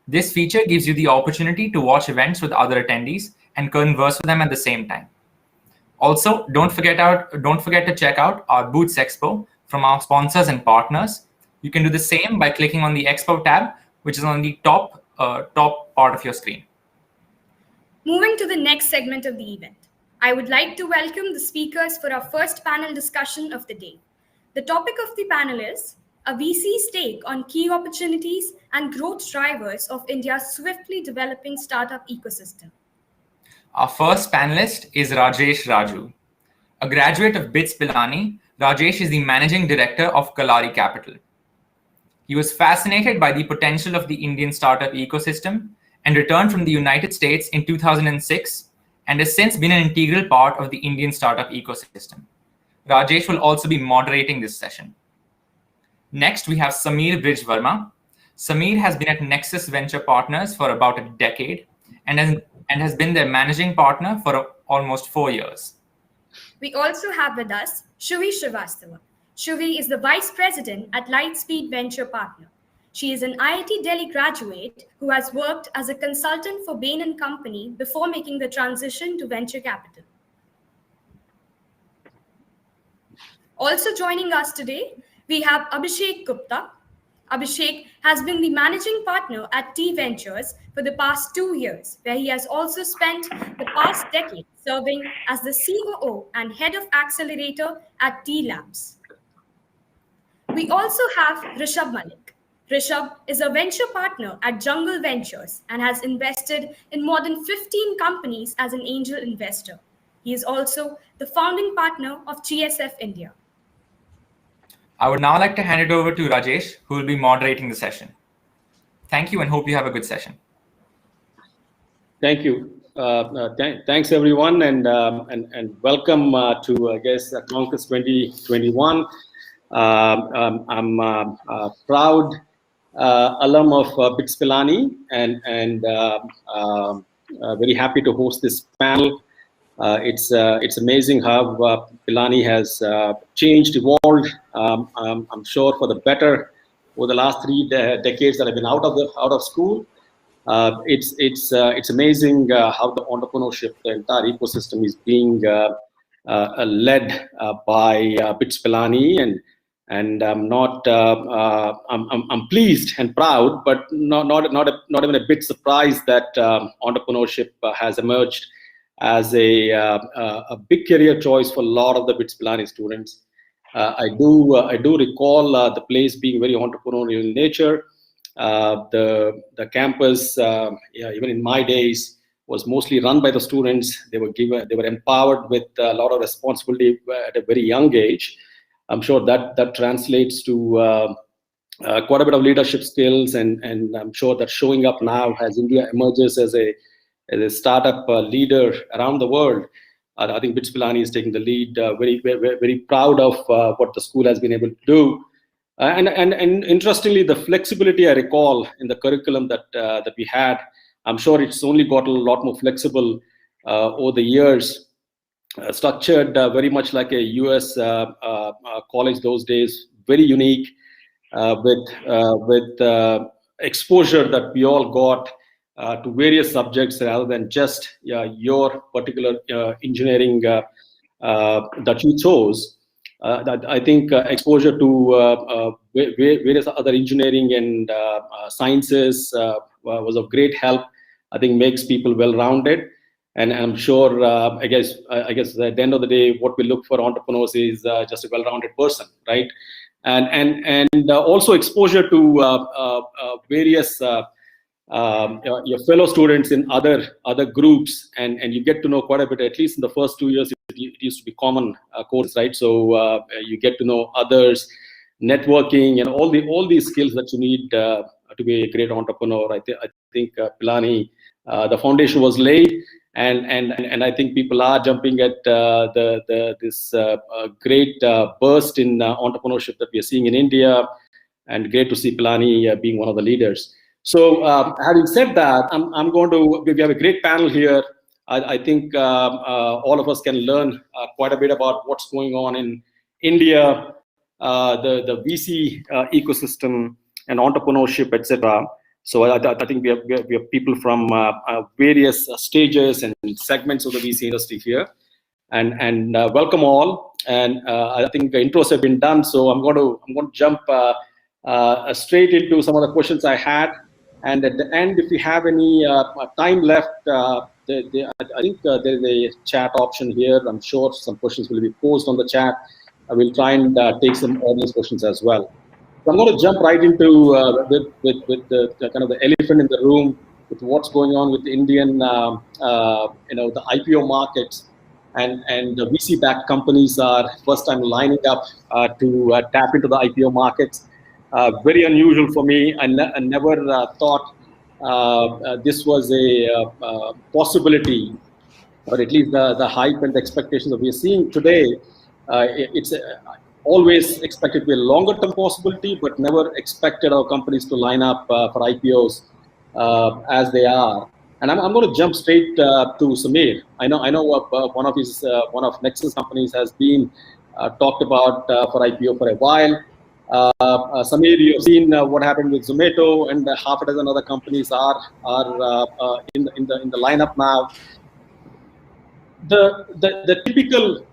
B: This feature gives you the opportunity to watch events with other attendees and converse with them at the same time. Also, don't forget to check out our Booths Expo from our sponsors and partners. You can do the same by clicking on the Expo tab, which is on the top part of your screen.
A: Moving to the next segment of the event, I would like to welcome the speakers for our first panel discussion of the day. The topic of the panel is a VC's take on key opportunities and growth drivers of India's swiftly developing startup ecosystem.
B: Our first panelist is Rajesh Raju. A graduate of BITS Pilani, Rajesh is the managing director of Kalari Capital. He was fascinated by the potential of the Indian startup ecosystem and returned from the United States in 2006 and has since been an integral part of the Indian startup ecosystem. Rajesh will also be moderating this session. Next, we have Samir Bridge Verma. Samir has been at Nexus Venture Partners for about a decade and has been their managing partner for almost 4 years.
A: We also have with us Shuvi Srivastava. Shuvi is the Vice President at Lightspeed Venture Partner. She is an IIT Delhi graduate who has worked as a consultant for Bain & Company before making the transition to venture capital. Also joining us today, we have Abhishek Gupta. Abhishek has been the managing partner at T Ventures for the past 2 years, where he has also spent the past decade serving as the COO and head of accelerator at T Labs. We also have Rishabh Malik. Rishabh is a venture partner at Jungle Ventures and has invested in more than 15 companies as an angel investor. He is also the founding partner of GSF India.
B: I would now like to hand it over to Rajesh, who will be moderating the session. Thank you and hope you have a good session.
F: Thank you. Thanks everyone, and welcome to I guess Conquest 2021. I'm a proud alum of BITS Pilani and very happy to host this panel. It's amazing how Pilani has changed, evolved. I'm sure for the better over the last 3 decades that I've been out of school. It's amazing how the entrepreneurship, the entire ecosystem is being led by BITS Pilani, and I'm pleased and proud, but not even a bit surprised that entrepreneurship has emerged as a big career choice for a lot of the BITS Pilani students. I do recall the place being very entrepreneurial in nature. The campus, even in my days, was mostly run by the students. They were empowered with a lot of responsibility at a very young age. I'm sure that translates to quite a bit of leadership skills, and I'm sure that showing up now as India emerges as a startup leader around the world. I think BITS Pilani is taking the lead. Very proud of what the school has been able to do. And interestingly, the flexibility I recall in the curriculum that we had, I'm sure it's only got a lot more flexible over the years. Structured very much like a US college those days, very unique, with exposure that we all got to various subjects rather than just your particular engineering that you chose. That I think exposure to various other engineering and sciences was of great help. I think makes people well-rounded, and I'm sure I guess at the end of the day, what we look for entrepreneurs is just a well-rounded person, right? And also exposure to various your fellow students in other groups, and you get to know quite a bit. At least in the first 2 years, it used to be common course, right? So you get to know others, networking, and all these skills that you need to be a great entrepreneur. I think Pilani, the foundation was laid, and I think people are jumping at this great burst in entrepreneurship that we are seeing in India, and great to see Pilani being one of the leaders. So having said that, we have a great panel here. I think all of us can learn quite a bit about what's going on in India, the VC ecosystem and entrepreneurship, etc. So I think we have people from various stages and segments of the VC industry here, and welcome all. And I think the intros have been done, so I'm going to jump straight into some of the questions I had. And at the end, if we have any time left, I think there's a chat option here. I'm sure some questions will be posed on the chat. I will try and take some audience questions as well. So I'm going to jump right into with the kind of the elephant in the room, with what's going on with the Indian, the IPO markets, and the VC-backed companies are first time lining up to tap into the IPO markets. Very unusual for me. I never thought this was a possibility, or at least the hype and the expectations that we are seeing today. It's always expected to be a longer term possibility, but never expected our companies to line up for IPOs as they are. And I'm going to jump straight to Samir. I know one of Nexus companies has been talked about for IPO for a while. Samir, you've seen what happened with Zomato, and half a dozen other companies are in the lineup now. The typical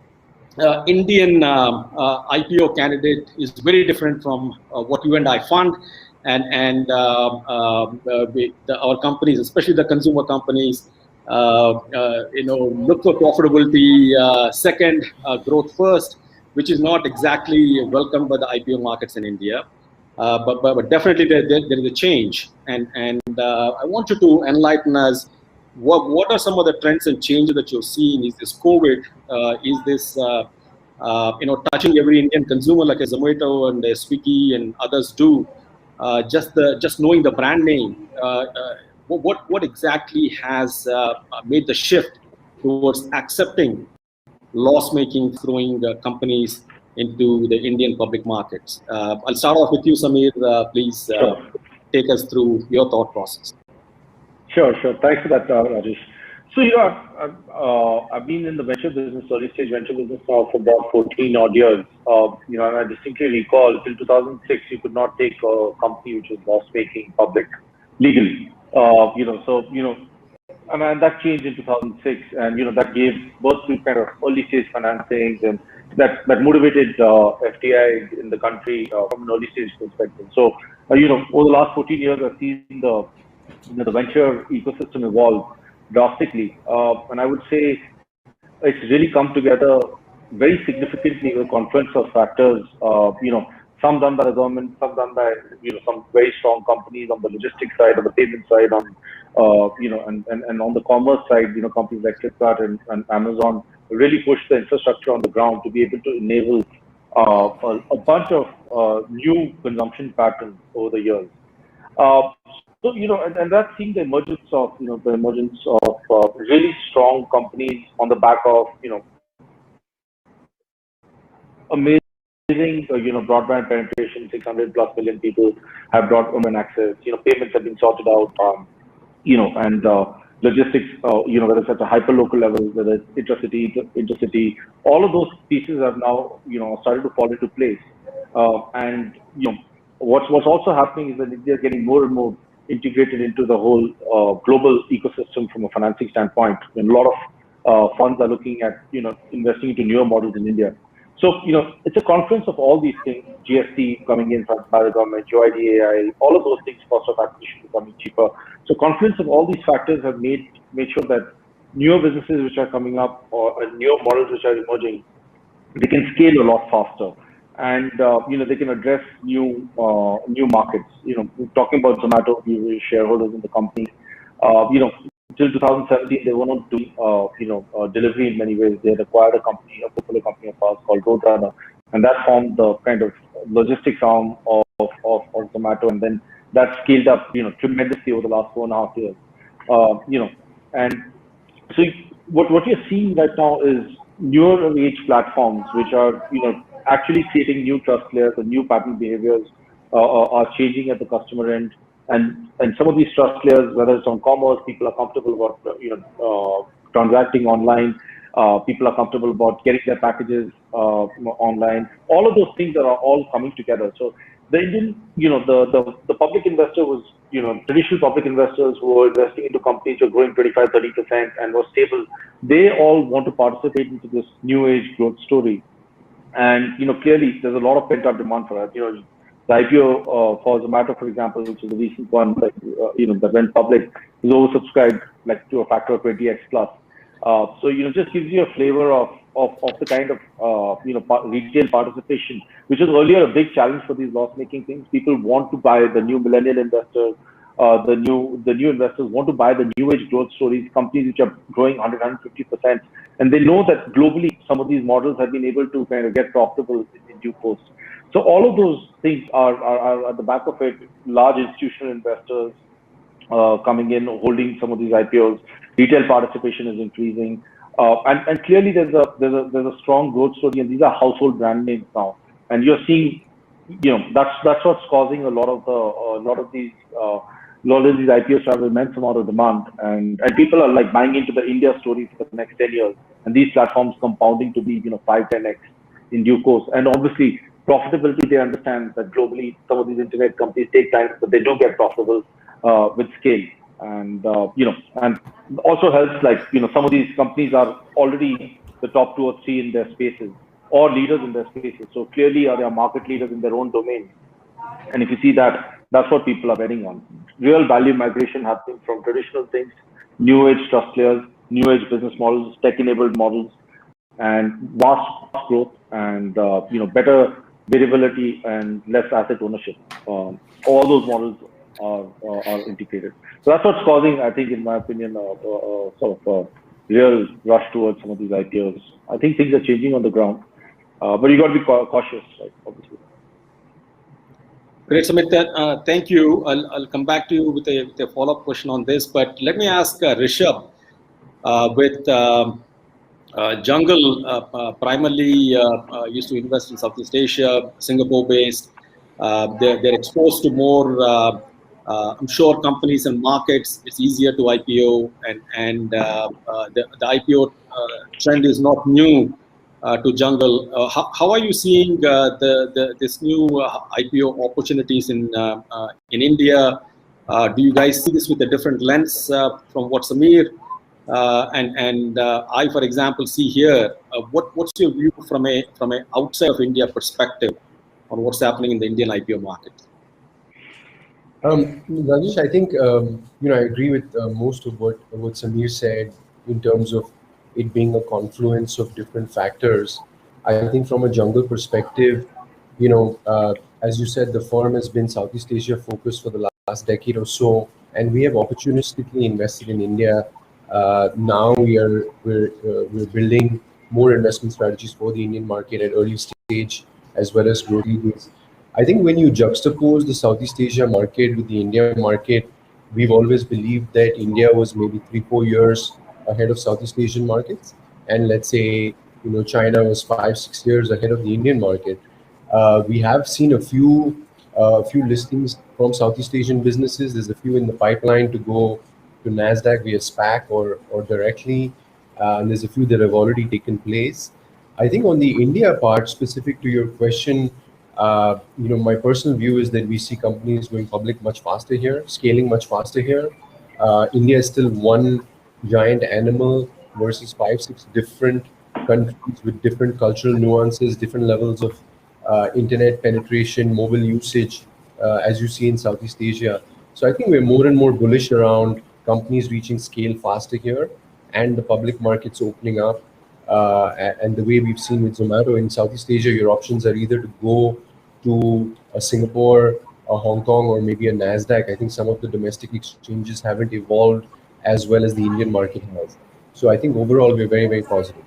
F: Indian IPO candidate is very different from what you and I fund, and our companies, especially the consumer companies, look for profitability second, growth first, which is not exactly welcomed by the IPO markets in India. But definitely there is a change, and I want you to enlighten us. What are some of the trends and changes that you're seeing? Is this COVID? Is this touching every Indian consumer like a Zomato and a Swiggy and others do? Just knowing the brand name. What exactly has made the shift towards accepting loss-making, throwing companies into the Indian public markets? I'll start off with you, Samir. Please take us through your thought process.
G: Sure. Thanks for that, Rajesh. So, I've been in the venture business, early stage venture business now for about 14 odd years. And I distinctly recall till 2006, you could not take a company which was loss making public legally. And that changed in 2006, and that gave birth to kind of early stage financings, and that motivated FDI in the country from an early stage perspective. So over the last 14 years, I've seen the venture ecosystem evolve drastically, and I would say it's really come together very significantly with a confluence of factors. Some done by the government, some done by some very strong companies on the logistics side, on the payment side, on and on the commerce side, companies like Flipkart and Amazon really push the infrastructure on the ground to be able to enable a bunch of new consumption patterns over the years. And that's seeing the emergence of really strong companies on the back of amazing broadband penetration. 600 plus million people have broadband access. Payments have been sorted out. And logistics. Whether it's at a hyper local level, whether it's intercity, all of those pieces have now started to fall into place. And what's also happening is that India is getting more and more integrated into the whole global ecosystem from a financing standpoint. And a lot of funds are looking at investing into newer models in India. So it's a confluence of all these things: GST coming in from by the government, UID, AI, all of those things, cost of acquisition becoming cheaper. So confluence of all these factors have made sure that newer businesses which are coming up or newer models which are emerging, they can scale a lot faster, and they can address new markets. We're talking about Zomato, we were shareholders in the company. Till 2017, they were not doing delivery in many ways. They had acquired a portfolio company of ours called Roadrunner, and that formed the kind of logistics arm of Zomato, and then that scaled up tremendously over the last 4.5 years. And so what you're seeing right now is newer age platforms which are actually creating new trust layers and new pattern behaviors are changing at the customer end. And some of these trust layers, whether it's on commerce, people are comfortable about transacting online. People are comfortable about getting their packages online. All of those things are all coming together. So the Indian, the public investor was, traditional public investors who were investing into companies who are growing 25-30% and were stable. They all want to participate into this new age growth story. And clearly, there's a lot of pent-up demand for that. The IPO for Zomato, for example, which is a recent one, that went public, is oversubscribed to a factor of 20x plus. So just gives you a flavor of the kind of retail participation, which was earlier a big challenge for these loss-making things. People want to buy the new millennial investors. The new investors want to buy the new age growth stories, companies which are growing 150%, and they know that globally some of these models have been able to kind of get profitable in due course. So all of those things are at the back of it. Large institutional investors coming in, holding some of these IPOs. Retail participation is increasing, and clearly there's a strong growth story, and these are household brand names now. And you're seeing, that's what's causing a lot of these IPOs to have an immense amount of demand, and people are buying into the India story for the next 10 years, and these platforms compounding to be 5-10x in due course. And obviously profitability, they understand that globally some of these internet companies take time, but they do get profitable with scale. And and also helps some of these companies are already the top 2 or 3 in their spaces or leaders in their spaces. So clearly they are market leaders in their own domain. And if you see that, that's what people are betting on. Real value migration happening from traditional things, new age trust layers, new age business models, tech-enabled models, and vast growth, and better variability and less asset ownership. All those models are integrated. So that's what's causing, I think, in my opinion, sort of a real rush towards some of these IPOs. I think things are changing on the ground, but you got to be cautious, right? Obviously.
F: Great, Sumit. Thank you. I'll come back to you with a follow-up question on this, but let me ask Rishabh with Jungle primarily used to invest in Southeast Asia, Singapore-based. They're exposed to more, I'm sure, companies and markets. It's easier to IPO, and the IPO trend is not new to Jungle. How are you seeing this new IPO opportunities in India? Do you guys see this with a different lens from what Samir and I, for example, see here? What's your view from a outside of India perspective on what's happening in the Indian IPO market?
H: Rajesh, I think I agree with most of what Samir said in terms of it being a confluence of different factors. I think from a jungle perspective, as you said, the firm has been Southeast Asia focused for the last decade or so, and we have opportunistically invested in India. Now we're building more investment strategies for the Indian market at early stage as well as growth stages. I think when you juxtapose the Southeast Asia market with the India market, we've always believed that India was maybe 3-4 years ahead of Southeast Asian markets, and let's say China was 5-6 years ahead of the Indian market. We have seen a few listings from Southeast Asian businesses. There's a few in the pipeline to go to Nasdaq via SPAC or directly, and there's a few that have already taken place. I think on the India part, specific to your question, my personal view is that we see companies going public much faster here, scaling much faster here. India is still one giant animal versus 5-6 different countries with different cultural nuances, different levels of internet penetration, mobile usage, as you see in Southeast Asia. So I think we're more and more bullish around companies reaching scale faster here and the public markets opening up. And the way we've seen with Zomato in Southeast Asia, your options are either to go to a Singapore, a Hong Kong, or maybe a Nasdaq. I think some of the domestic exchanges haven't evolved as well as the Indian market has. So I think overall we're very, very positive.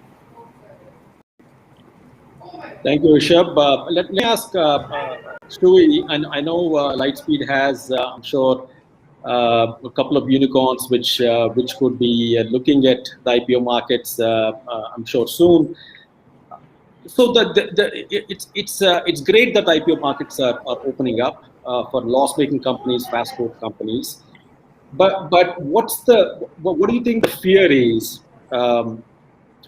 F: Thank you, Rishabh. Let me ask Stewie, and I know Lightspeed has, I'm sure, a couple of unicorns which could be looking at the IPO markets, I'm sure soon. So it's great that IPO markets are opening up for loss-making companies, fast growth companies. But what do you think the fear is?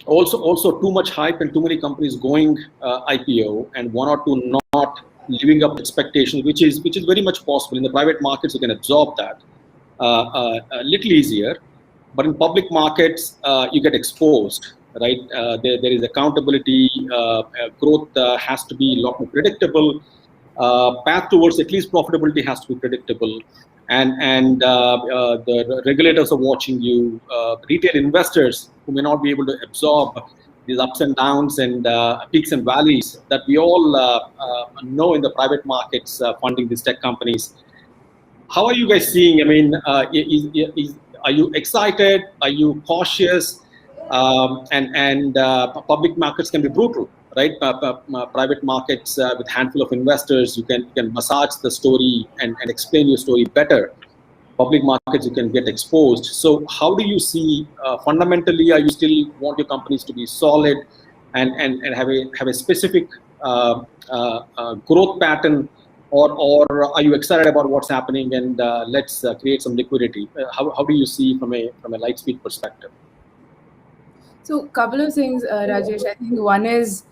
F: Also too much hype and too many companies going IPO and one or two not living up to expectations, which is very much possible. In the private markets, you can absorb that a little easier, but in public markets, you get exposed, right? There is accountability, growth has to be a lot more predictable, path towards at least profitability has to be predictable, and the regulators are watching you, retail investors who may not be able to absorb these ups and downs and peaks and valleys that we all know in the private markets funding these tech companies. How are you guys seeing? I mean, are you excited? Are you cautious? And public markets can be brutal, right? Private markets with handful of investors, you can massage the story and explain your story better. Public markets, you can get exposed. So how do you see fundamentally? Are you still want your companies to be solid and have a specific growth pattern, or are you excited about what's happening and let's create some liquidity? How do you see from a Lightspeed perspective?
I: So, a couple of things, Rajesh. I think one is,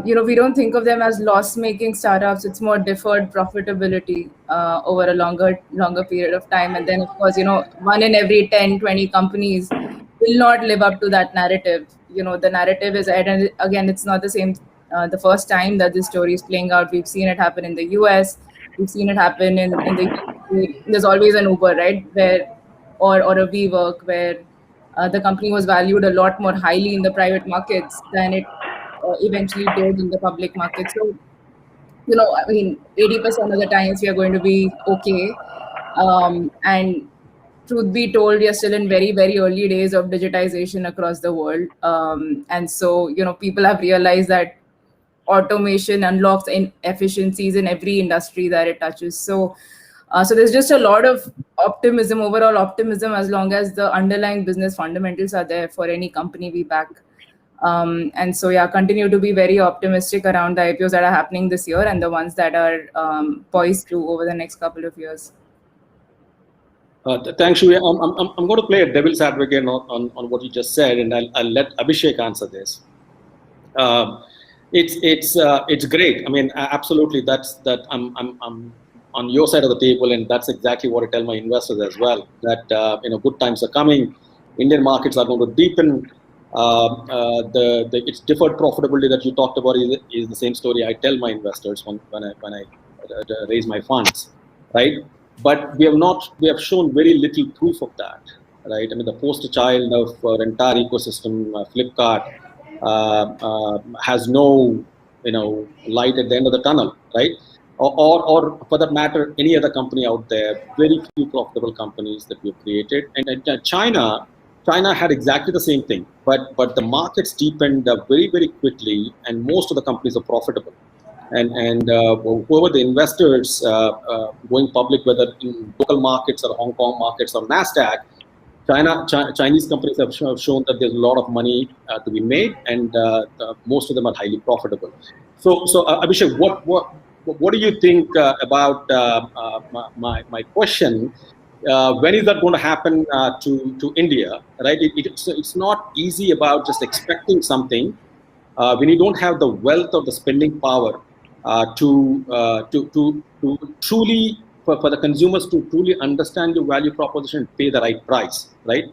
I: we don't think of them as loss-making startups. It's more deferred profitability over a longer period of time. And then, of course, 1 in every 10, 20 companies will not live up to that narrative. The narrative is, and again, it's not the same. The first time that this story is playing out, we've seen it happen in the US. We've seen it happen in the UK. There's always an Uber, right? Or a WeWork where the company was valued a lot more highly in the private markets than it eventually did in the public market. So, 80% of the times we are going to be okay. And truth be told, we are still in very, very early days of digitization across the world. And so, people have realized that automation unlocks efficiencies in every industry that it touches. So there's just a lot of optimism, overall optimism, as long as the underlying business fundamentals are there for any company we back. And so, continue to be very optimistic around the IPOs that are happening this year and the ones that are poised to over the next couple of years.
F: Thanks, Shuya. I'm going to play a devil's advocate on what you just said, and I'll let Abhishek answer this. It's great. I mean, absolutely. I'm on your side of the table, and that's exactly what I tell my investors as well, that good times are coming. Indian markets are going to deepen. It's deferred profitability that you talked about is the same story I tell my investors when I raise my funds, right? But we have shown very little proof of that, right? I mean, the poster child of our entire ecosystem, Flipkart, has no light at the end of the tunnel, right? Or for that matter, any other company out there. Very few profitable companies that we've created, and China had exactly the same thing, but the markets deepened very, very quickly, and most of the companies are profitable. And whoever the investors going public, whether in local markets or Hong Kong markets or NASDAQ, Chinese companies have shown that there's a lot of money to be made, and most of them are highly profitable. So Abhishek, what do you think about my question? When is that going to happen to India? Right? It's not easy about just expecting something when you don't have the wealth or the spending power to truly for the consumers to truly understand your value proposition and pay the right price, right?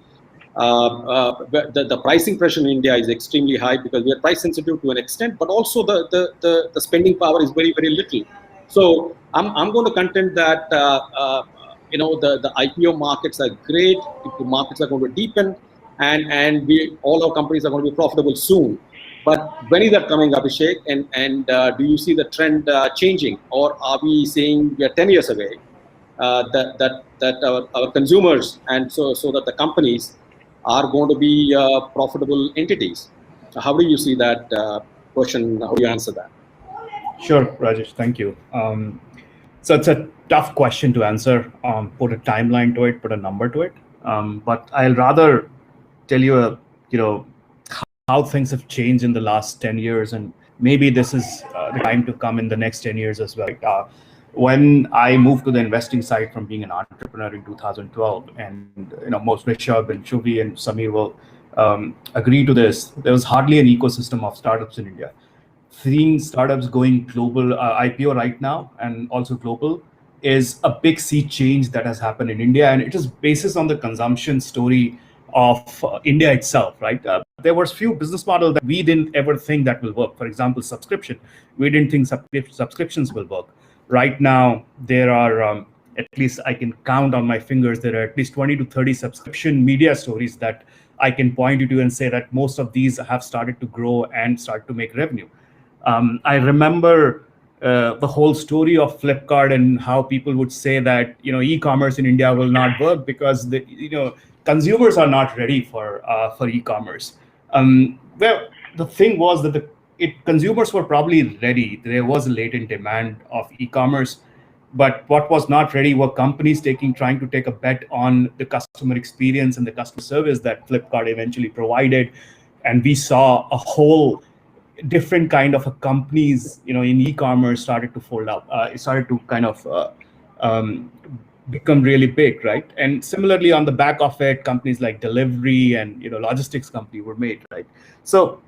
F: The pricing pressure in India is extremely high because we are price sensitive to an extent, but also the spending power is very, very little. So I'm going to contend that the IPO markets are great. The markets are going to deepen, and all our companies are going to be profitable soon. But when is that coming, Abhishek? And do you see the trend changing, or are we saying we are 10 years away? That our consumers and so that the companies are going to be profitable entities. How do you see that question? How do you answer that?
J: Sure, Rajesh. Thank you. So it's a tough question to answer. Put a timeline to it, put a number to it. But I'll rather tell you, how things have changed in the last 10 years, and maybe this is the time to come in the next 10 years as well. When I moved to the investing side from being an entrepreneur in 2012, and most Rishabh and Shuvi and Samir will agree to this, there was hardly an ecosystem of startups in India. Seeing startups going global, IPO right now, and also global, is a big sea change that has happened in India, and it is based on the consumption story of India itself, right? There was few business models that we didn't ever think that will work. For example, subscription. We didn't think subscriptions will work. Right now, there are, at least I can count on my fingers, there are at least 20 to 30 subscription media stories that I can point you to and say that most of these have started to grow and start to make revenue. I remember the whole story of Flipkart and how people would say that e-commerce in India will not work because consumers are not ready for e-commerce. Well, the thing was that consumers were probably ready. There was a latent demand of e-commerce, but what was not ready were companies trying to take a bet on the customer experience and the customer service that Flipkart eventually provided, and we saw a whole different kind of companies, in e-commerce started to fold up. It started to kind of become really big, right? And similarly, on the back of it, companies like delivery and logistics company were made, right? So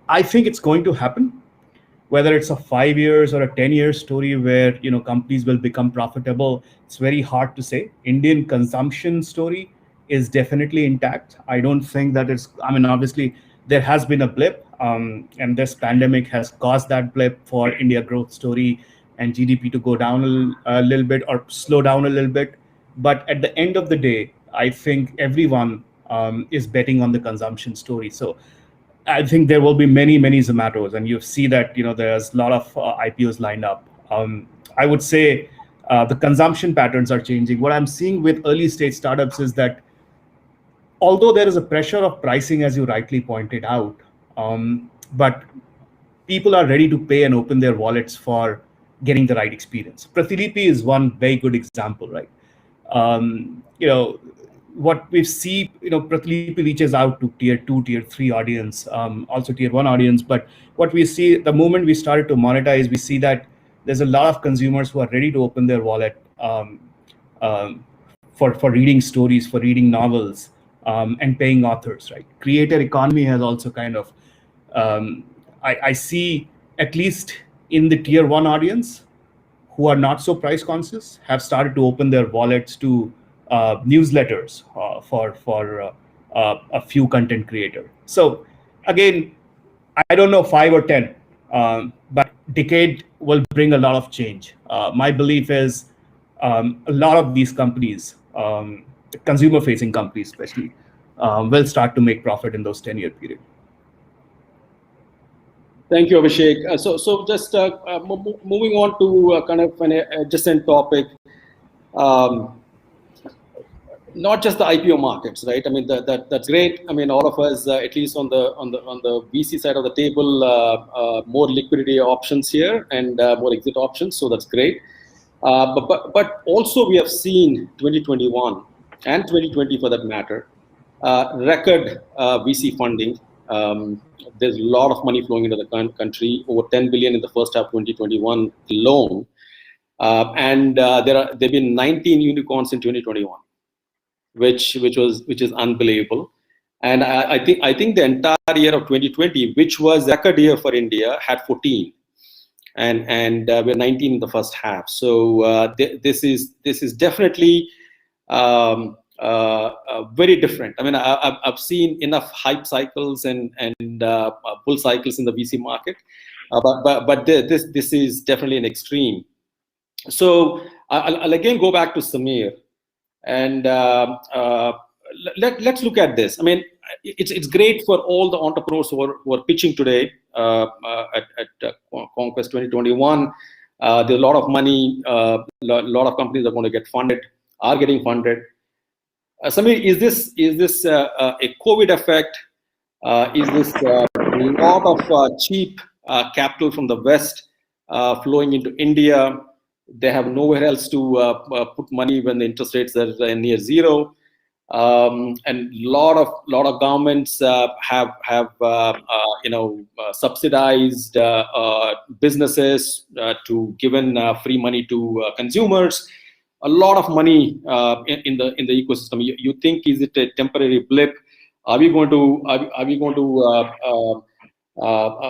J: I think it's going to happen. Whether it's a 5 years or a 10-year story where companies will become profitable, it's very hard to say. Indian consumption story is definitely intact. I don't think that obviously there has been a blip, and this pandemic has caused that blip for India growth story and GDP to go down a little bit or slow down a little bit. But at the end of the day, I think everyone is betting on the consumption story. So I think there will be many, many Zomatos, and you see that there's a lot of IPOs lined up. I would say the consumption patterns are changing. What I'm seeing with early stage startups is that although there is a pressure of pricing, as you rightly pointed out, but people are ready to pay and open their wallets for getting the right experience. Pratilipi is one very good example, right? What we see, Pratilipi reaches out to tier 2, tier 3 audience, also tier 1 audience. But what we see, the moment we started to monetize, we see that there's a lot of consumers who are ready to open their wallet for reading stories, for reading novels, and paying authors, right? Creator economy has also kind of, I see at least in the tier 1 audience, who are not so price conscious have started to open their wallets to newsletters for a few content creator. So again, I don't know 5 or 10, but decade will bring a lot of change. My belief is a lot of these companies, consumer-facing companies especially, will start to make profit in those 10-year period.
F: Thank you, Abhishek. So just moving on to kind of an adjacent topic. Not just the IPO markets, right? I mean that's great. I mean all of us, at least on the VC side of the table, more liquidity options here and more exit options. So that's great. But also we have seen 2021 and 2020 for that matter, record VC funding. There's a lot of money flowing into the country, over 10 billion in the first half 2021 alone, and there've been 19 unicorns in 2021. Which is unbelievable, and I think the entire year of 2020, which was a record year for India, had 14, and we're 19 in the first half. So this is definitely very different. I mean, I've seen enough hype cycles and bull cycles in the VC market, but this is definitely an extreme. So I'll again go back to Samir. And let's look at this. I mean, it's great for all the entrepreneurs who are pitching today at Conquest 2021. There's a lot of money. A lot of companies are going to get funded, are getting funded. Samir, is this a COVID effect? Is this a lot of cheap capital from the West flowing into India? They have nowhere else to put money when the interest rates are near zero, and lot of governments have subsidized businesses to given free money to consumers. A lot of money in the ecosystem. You think, is it a temporary blip? Are we going to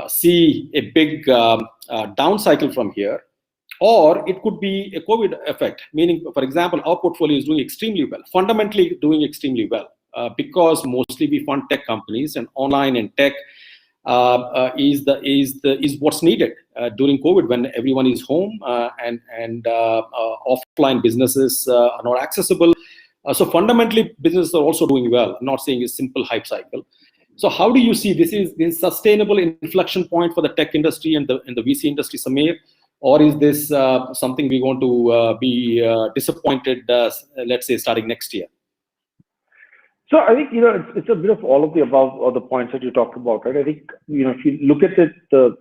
F: see a big down cycle from here? Or it could be a COVID effect, meaning, for example, our portfolio is doing extremely well, fundamentally doing extremely well, because mostly we fund tech companies, and online and tech is what's needed during COVID, when everyone is home and offline businesses are not accessible. So fundamentally, businesses are also doing well. I'm not saying a simple hype cycle. So how do you see this sustainable inflection point for the tech industry and the VC industry, Samir? Or is this something we're going to be disappointed, let's say, starting next year?
G: So I think, it's a bit of all of the above, or the points that you talked about, right? I think, if you look at it, the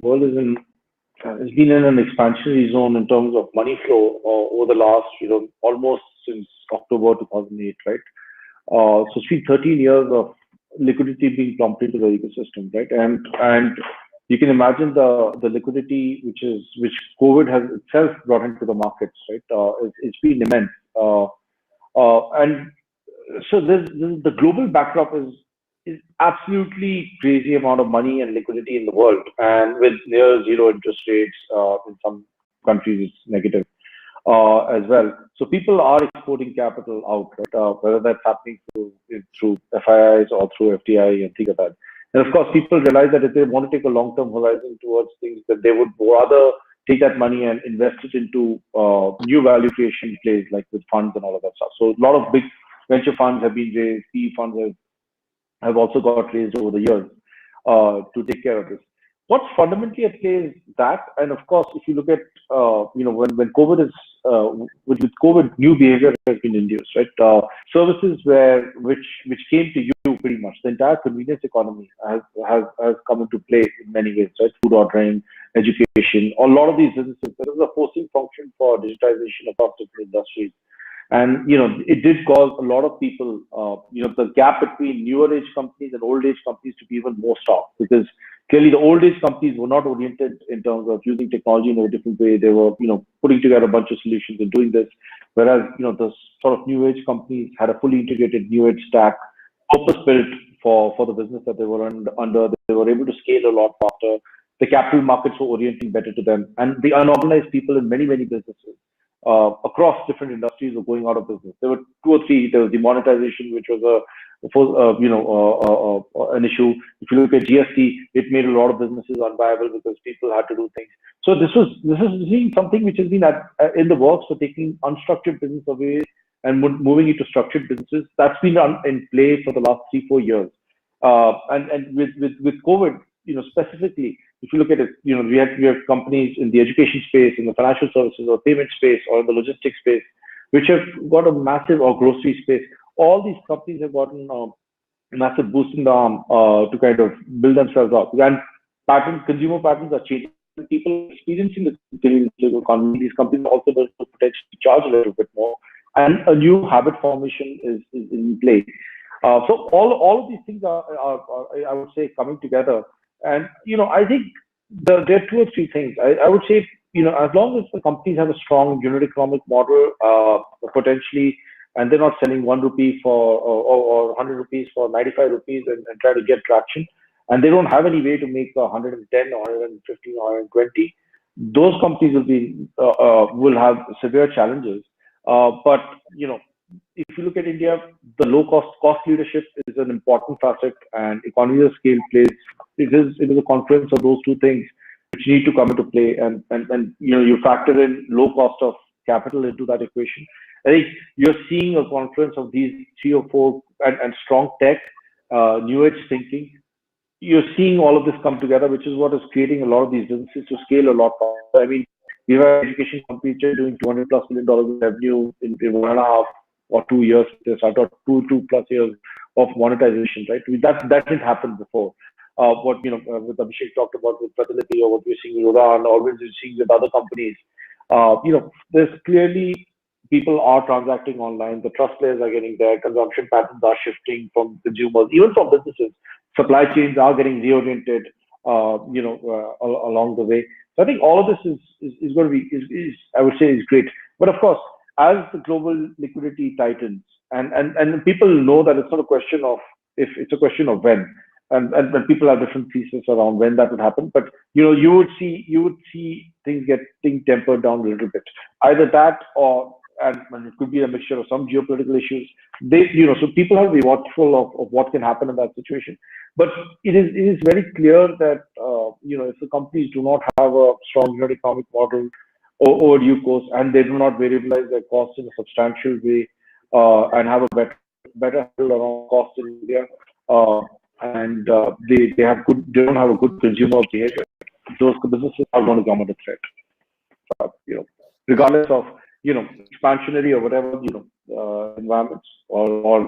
G: world has been in an expansionary zone in terms of money flow over the last, almost since October 2008, right? So it's been 13 years of liquidity being pumped into the ecosystem, right? And you can imagine the liquidity which COVID has itself brought into the markets, right? It's been immense, and so the global backdrop is absolutely crazy amount of money and liquidity in the world, and with near zero interest rates, in some countries it's negative as well. So people are exporting capital out, right? Whether that's happening through FIIs or through FDI and things like that. And of course, people realize that if they want to take a long-term horizon towards things, that they would rather take that money and invest it into new value creation plays, like with funds and all of that stuff. So a lot of big venture funds have been raised, PE funds have also got raised over the years to take care of this. What's fundamentally at play is that, and of course, if you look at when COVID is with COVID, new behavior has been induced, right? Services which came to you pretty much. The entire convenience economy has come into play in many ways, right? Food ordering, education, a lot of these businesses. There is a forcing function for digitization across different industries. And it did cause a lot of people, the gap between newer age companies and old age companies to be even more stark, because clearly the old age companies were not oriented in terms of using technology in a different way. They were, putting together a bunch of solutions and doing this, whereas the sort of new age companies had a fully integrated new age stack, purpose built for the business that they were under. They were able to scale a lot faster. The capital markets were orienting better to them, and the unorganized people in many businesses across different industries were going out of business. There were two or three. There was demonetization, which was an issue. If you look at GST, it made a lot of businesses unviable because people had to do things. So this is something which has been in the works for taking unstructured business away and moving into structured businesses. That's been in play for the last 3-4 years. And with COVID, specifically, if you look at it, we have companies in the education space, in the financial services or payment space, or in the logistics space, which have got a massive, or grocery space. All these companies have gotten a massive boost in the arm to kind of build themselves up. And consumer patterns are changing. People are experiencing the economy. These companies also will potentially charge a little bit more, and a new habit formation is in play. So all of these things are I would say, coming together. And I think there are two or three things. I would say, as long as the companies have a strong unit economic model, potentially, and they're not selling 1 rupee or 100 rupees for 95 rupees and try to get traction, and they don't have any way to make 110 or 115 or 120, those companies will have severe challenges. But if you look at India, the low cost leadership is an important facet, and economies of scale plays. It is a confluence of those two things which need to come into play, and you factor in low cost of capital into that equation. I think you're seeing a confluence of these 3 or 4 and strong tech, new age thinking. You're seeing all of this come together, which is what is creating a lot of these businesses to scale a lot faster. I mean, we have an education company doing $200+ million of revenue in 1.5 or 2 years. They started 2+ years of monetization, right? That didn't happen before. What with Abhishek talked about with Fertility, or what we're seeing with Udan, or what we're seeing with other companies. There's clearly people are transacting online. The trust players are getting there. Consumption patterns are shifting from consumers, even from businesses. Supply chains are getting reoriented, along the way. So I think all of this is going to be, I would say, is great. But of course, as the global liquidity tightens, and people know that it's not a question of if, it's a question of when. And people have different theses around when that would happen. But you would see things getting tempered down a little bit. Either that, or and it could be a mixture of some geopolitical issues. So people have to be watchful of what can happen in that situation. But it is very clear that if the companies do not have a strong unit economic model over due course, and they do not variabilize their costs in a substantial way, and have a better handle around costs in India, and they don't have a good consumer behavior, those businesses are going to come under threat. Regardless of expansionary or whatever environments or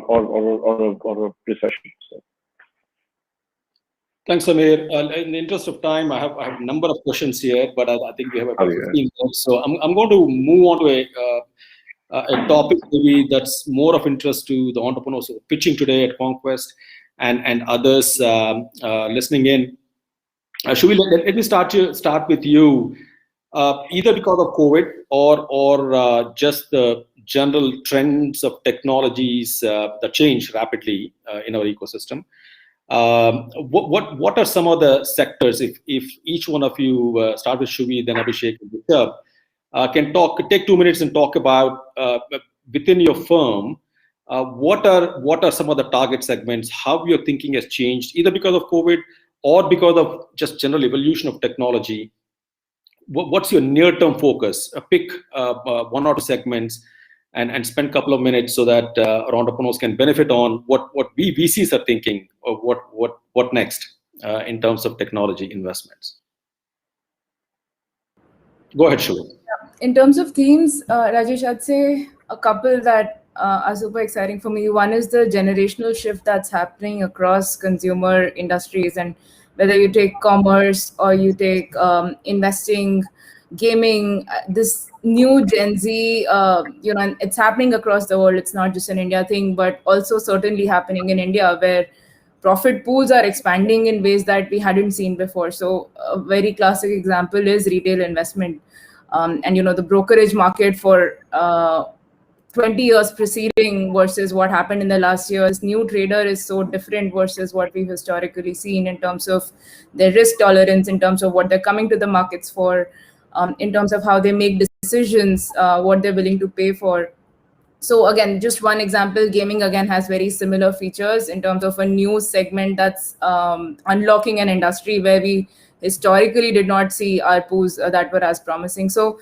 G: a recession. So.
F: Thanks, Samir. In the interest of time, I have a number of questions here, but I think we have about 15 minutes. So I'm going to move on to a topic maybe that's more of interest to the entrepreneurs who are pitching today at Conquest and others listening in. Let me start with you. Either because of COVID or just the general trends of technologies that change rapidly in our ecosystem. What are some of the sectors, if each one of you, start with Shuvi, then Abhishek and Vishal, can take 2 minutes and talk about within your firm, what are some of the target segments, how your thinking has changed, either because of COVID or because of just general evolution of technology. What's your near-term focus? Pick 1 or 2 segments and spend a couple of minutes so that our entrepreneurs can benefit on what we VCs are thinking of what next in terms of technology investments. Go ahead, Shuvi.
I: In terms of themes, Rajesh, I'd say a couple that are super exciting for me. One is the generational shift that's happening across consumer industries, and whether you take commerce or you take investing, gaming, this new Gen Z, and it's happening across the world. It's not just an India thing, but also certainly happening in India, where profit pools are expanding in ways that we hadn't seen before. So a very classic example is retail investment. And the brokerage market for 20 years preceding versus what happened in the last year. This new trader is so different versus what we've historically seen in terms of their risk tolerance, in terms of what they're coming to the markets for, in terms of how they make decisions, what they're willing to pay for. So again, just one example, gaming again has very similar features in terms of a new segment that's unlocking an industry where we historically did not see ARPUs that were as promising. So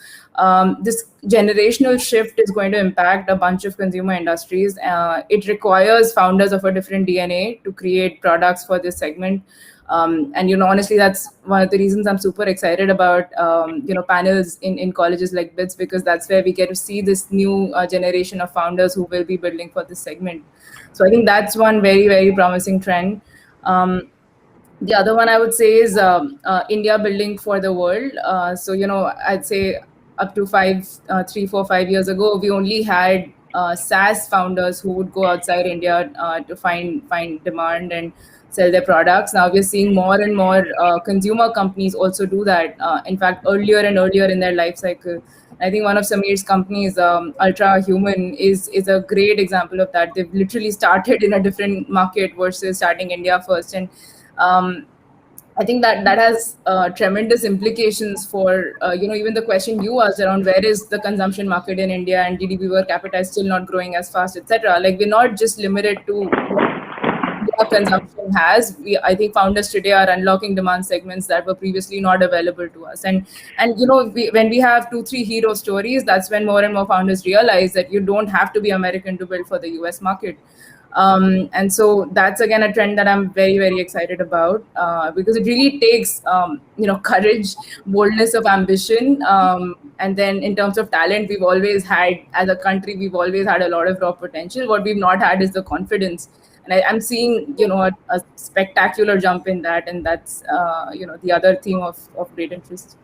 I: this generational shift is going to impact a bunch of consumer industries. It requires founders of a different DNA to create products for this segment. And honestly, that's one of the reasons I'm super excited about panels in colleges like BITS, because that's where we get to see this new generation of founders who will be building for this segment. So I think that's one very, very promising trend. The other one I would say is India building for the world. So I'd say up to 3, 4, 5 years ago, we only had SaaS founders who would go outside India to find demand and sell their products. Now we're seeing more and more consumer companies also do that. In fact, earlier and earlier in their life cycle. I think one of Sameer's companies, Ultra Human, is a great example of that. They've literally started in a different market versus starting India first. And I think that has tremendous implications for even the question you asked around where is the consumption market in India, and GDP per capita is still not growing as fast, etc. Like, we're not just limited to what consumption has. I think founders today are unlocking demand segments that were previously not available to us. And when we have 2-3 hero stories, that's when more and more founders realize that you don't have to be American to build for the US market. And so that's again a trend that I'm very, very excited about, because it really takes courage, boldness of ambition, and then in terms of talent, we've always had, as a country, we've always had a lot of raw potential. What we've not had is the confidence, and I'm seeing a spectacular jump in that, and that's the other theme of great interest.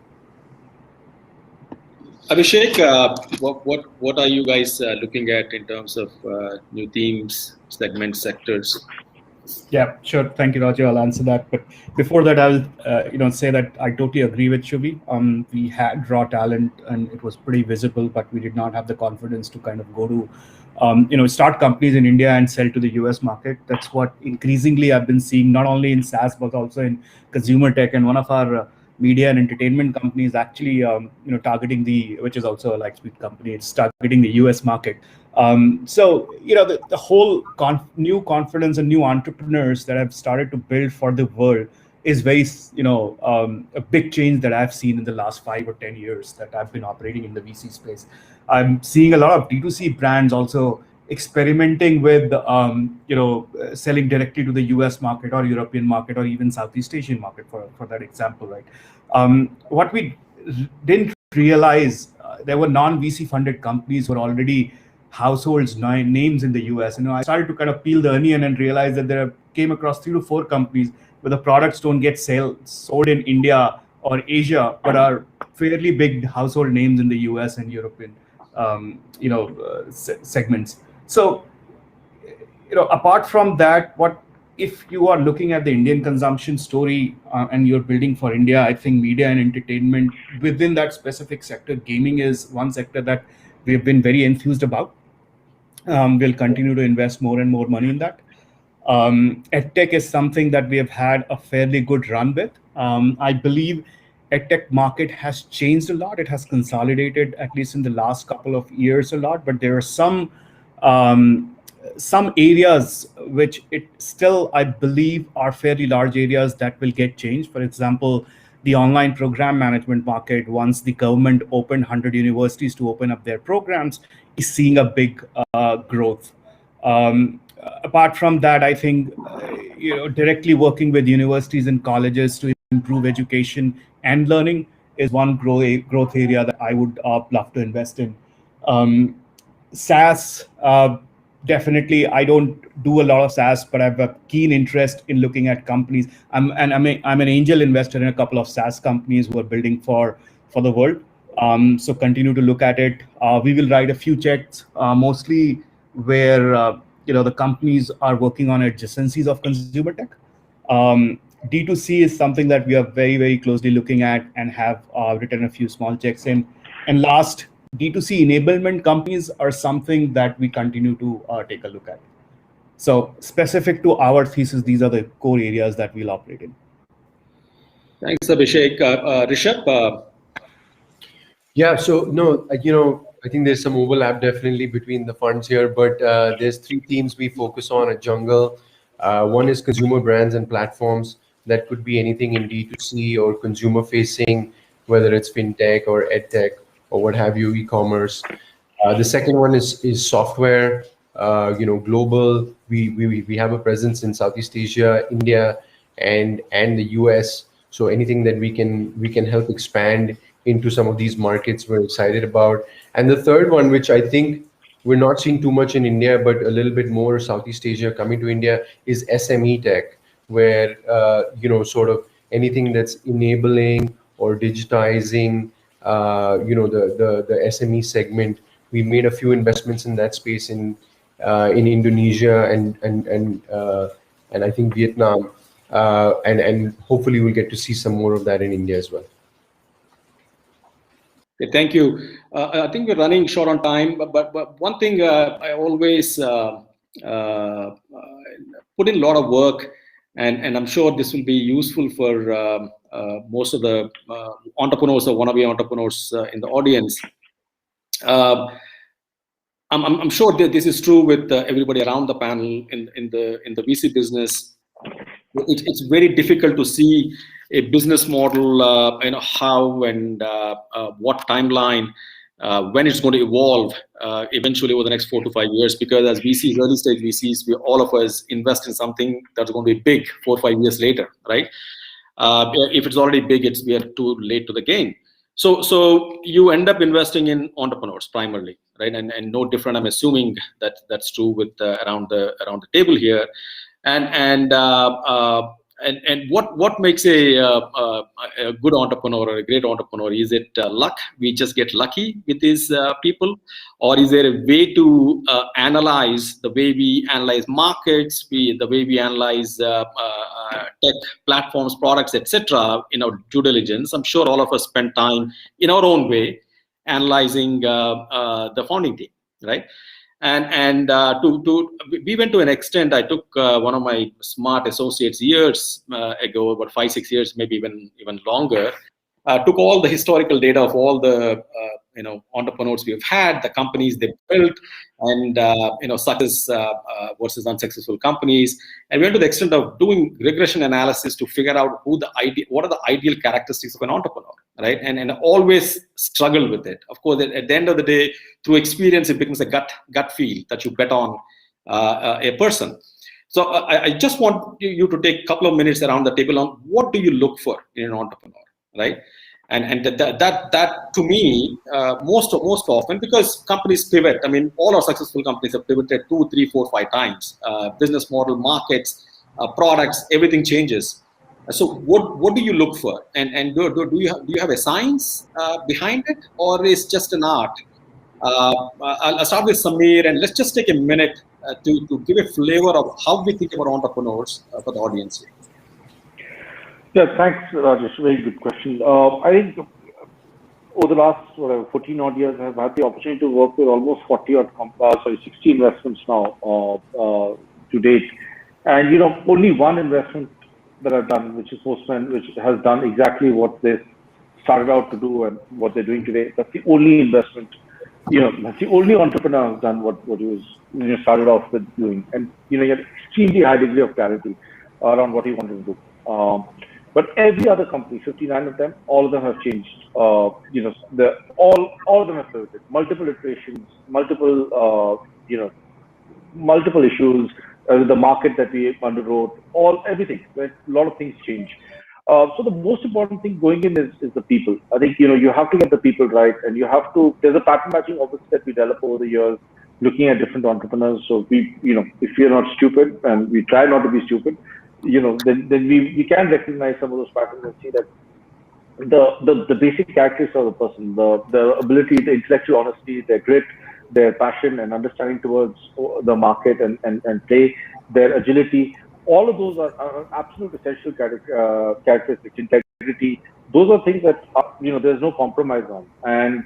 F: Abhishek, what are you guys looking at in terms of new themes, segments, sectors?
J: Yeah, sure. Thank you, Roger. I'll answer that. But before that, I'll say that I totally agree with Shubhi. We had raw talent and it was pretty visible, but we did not have the confidence to kind of go to, start companies in India and sell to the US market. That's what increasingly I've been seeing, not only in SaaS, but also in consumer tech. And one of our media and entertainment companies actually, targeting which is also a Lightspeed company, it's targeting the US market. So the whole new confidence and new entrepreneurs that have started to build for the world is very, a big change that I've seen in the last 5 or 10 years that I've been operating in the VC space. I'm seeing a lot of D2C brands also experimenting with, selling directly to the US market or European market or even Southeast Asian market for that example, right? What we didn't realize, there were non-VC funded companies who were already households names in the US. I started to kind of peel the onion and realize that came across 3 to 4 companies where the products don't get sold in India or Asia, but are fairly big household names in the US and European segments. So, apart from that, if you are looking at the Indian consumption story and you're building for India, I think media and entertainment within that specific sector, gaming is one sector that we've been very enthused about. We'll continue to invest more and more money in that. EdTech is something that we have had a fairly good run with. I believe EdTech market has changed a lot. It has consolidated, at least in the last couple of years, a lot. But there are some areas which it still, I believe, are fairly large areas that will get changed. For example, the online program management market, once the government opened 100 universities to open up their programs, is seeing a big growth. Apart from that, I think directly working with universities and colleges to improve education and learning is one growth area that I would love to invest in. SaaS, definitely, I don't do a lot of SaaS, but I have a keen interest in looking at companies. I'm an angel investor in a couple of SaaS companies who are building for the world. So continue to look at it. We will write a few checks, mostly where the companies are working on adjacencies of consumer tech. D2C is something that we are very, very closely looking at and have written a few small checks in. And last D2C enablement companies are something that we continue to take a look at. So specific to our thesis, these are the core areas that we'll operate in.
F: Thanks, Abhishek. Rishabh?
H: Yeah, so no, I think there's some overlap definitely between the funds here, but there's three themes we focus on at Jungle. One is consumer brands and platforms. That could be anything in D2C or consumer facing, whether it's fintech or edtech or what have you, e-commerce. The second one is software. Global. We have a presence in Southeast Asia, India, and the US. So anything that we can help expand into some of these markets, we're excited about. And the third one, which I think we're not seeing too much in India, but a little bit more Southeast Asia coming to India, is SME tech, where sort of anything that's enabling or digitizing the SME segment. We made a few investments in that space in Indonesia and I think Vietnam, and hopefully we'll get to see some more of that in India as well.
F: Okay, thank you. I think we're running short on time, but one thing I always put in a lot of work, and I'm sure this will be useful for most of the entrepreneurs or wannabe entrepreneurs in the audience. I'm sure that this is true with everybody around the panel in the VC business. It's very difficult to see a business model, how and what timeline, when it's going to evolve eventually over the next 4 to 5 years. Because as VCs, early stage VCs, all of us invest in something that's going to be big 4 or 5 years later, right? If it's already big, we are too late to the game. So you end up investing in entrepreneurs primarily, right? And no different. I'm assuming that that's true with around the table here. And what makes a good entrepreneur or a great entrepreneur? Is it luck? We just get lucky with these people, or is there a way to analyze the way we analyze markets, the way we analyze tech platforms, products, etc. in our due diligence? I'm sure all of us spend time in our own way analyzing the founding team, right? And we went to an extent. I took one of my smart associates years ago, about 5-6 years, maybe even longer. Took all the historical data of all the entrepreneurs we've had, the companies they built, and success versus unsuccessful companies, and we went to the extent of doing regression analysis to figure out what are the ideal characteristics of an entrepreneur, right? And always struggle with it. Of course, at the end of the day, through experience, it becomes a gut feel that you bet on a person. So I just want you to take a couple of minutes around the table on what do you look for in an entrepreneur, right? And that to me, most often, because companies pivot. I mean, all our successful companies have pivoted 2, 3, 4, 5 times. Business model, markets, products, everything changes. So what do you look for? And do you have a science behind it, or is just an art? I'll start with Samir, and let's just take a minute to give a flavor of how we think about entrepreneurs for the audience here.
G: Yeah, thanks, Rajesh. Very good question. I think over the last 14 odd years, I've had the opportunity to work with almost 60 investments now to date, and only one investment that I've done, which is Postman, which has done exactly what they started out to do and what they're doing today. That's the only investment. That's the only entrepreneur who's done what he was started off with doing, and he had extremely high degree of clarity around what he wanted to do. But every other company, 59 of them, all of them have changed. All of them have pivoted. Multiple iterations, multiple issues, the market that we underwrote, everything. Right? A lot of things change. So the most important thing going in is the people. I think you have to get the people right, and you have to. There's a pattern matching office that we develop over the years, looking at different entrepreneurs. So if you're not stupid, and we try not to be stupid, then we can recognize some of those patterns and see that the basic characteristics of the person, the ability, the intellectual honesty, their grit, their passion and understanding towards the market and play, their agility, all of those are absolute essential characteristics. Integrity, those are things that there's no compromise on. And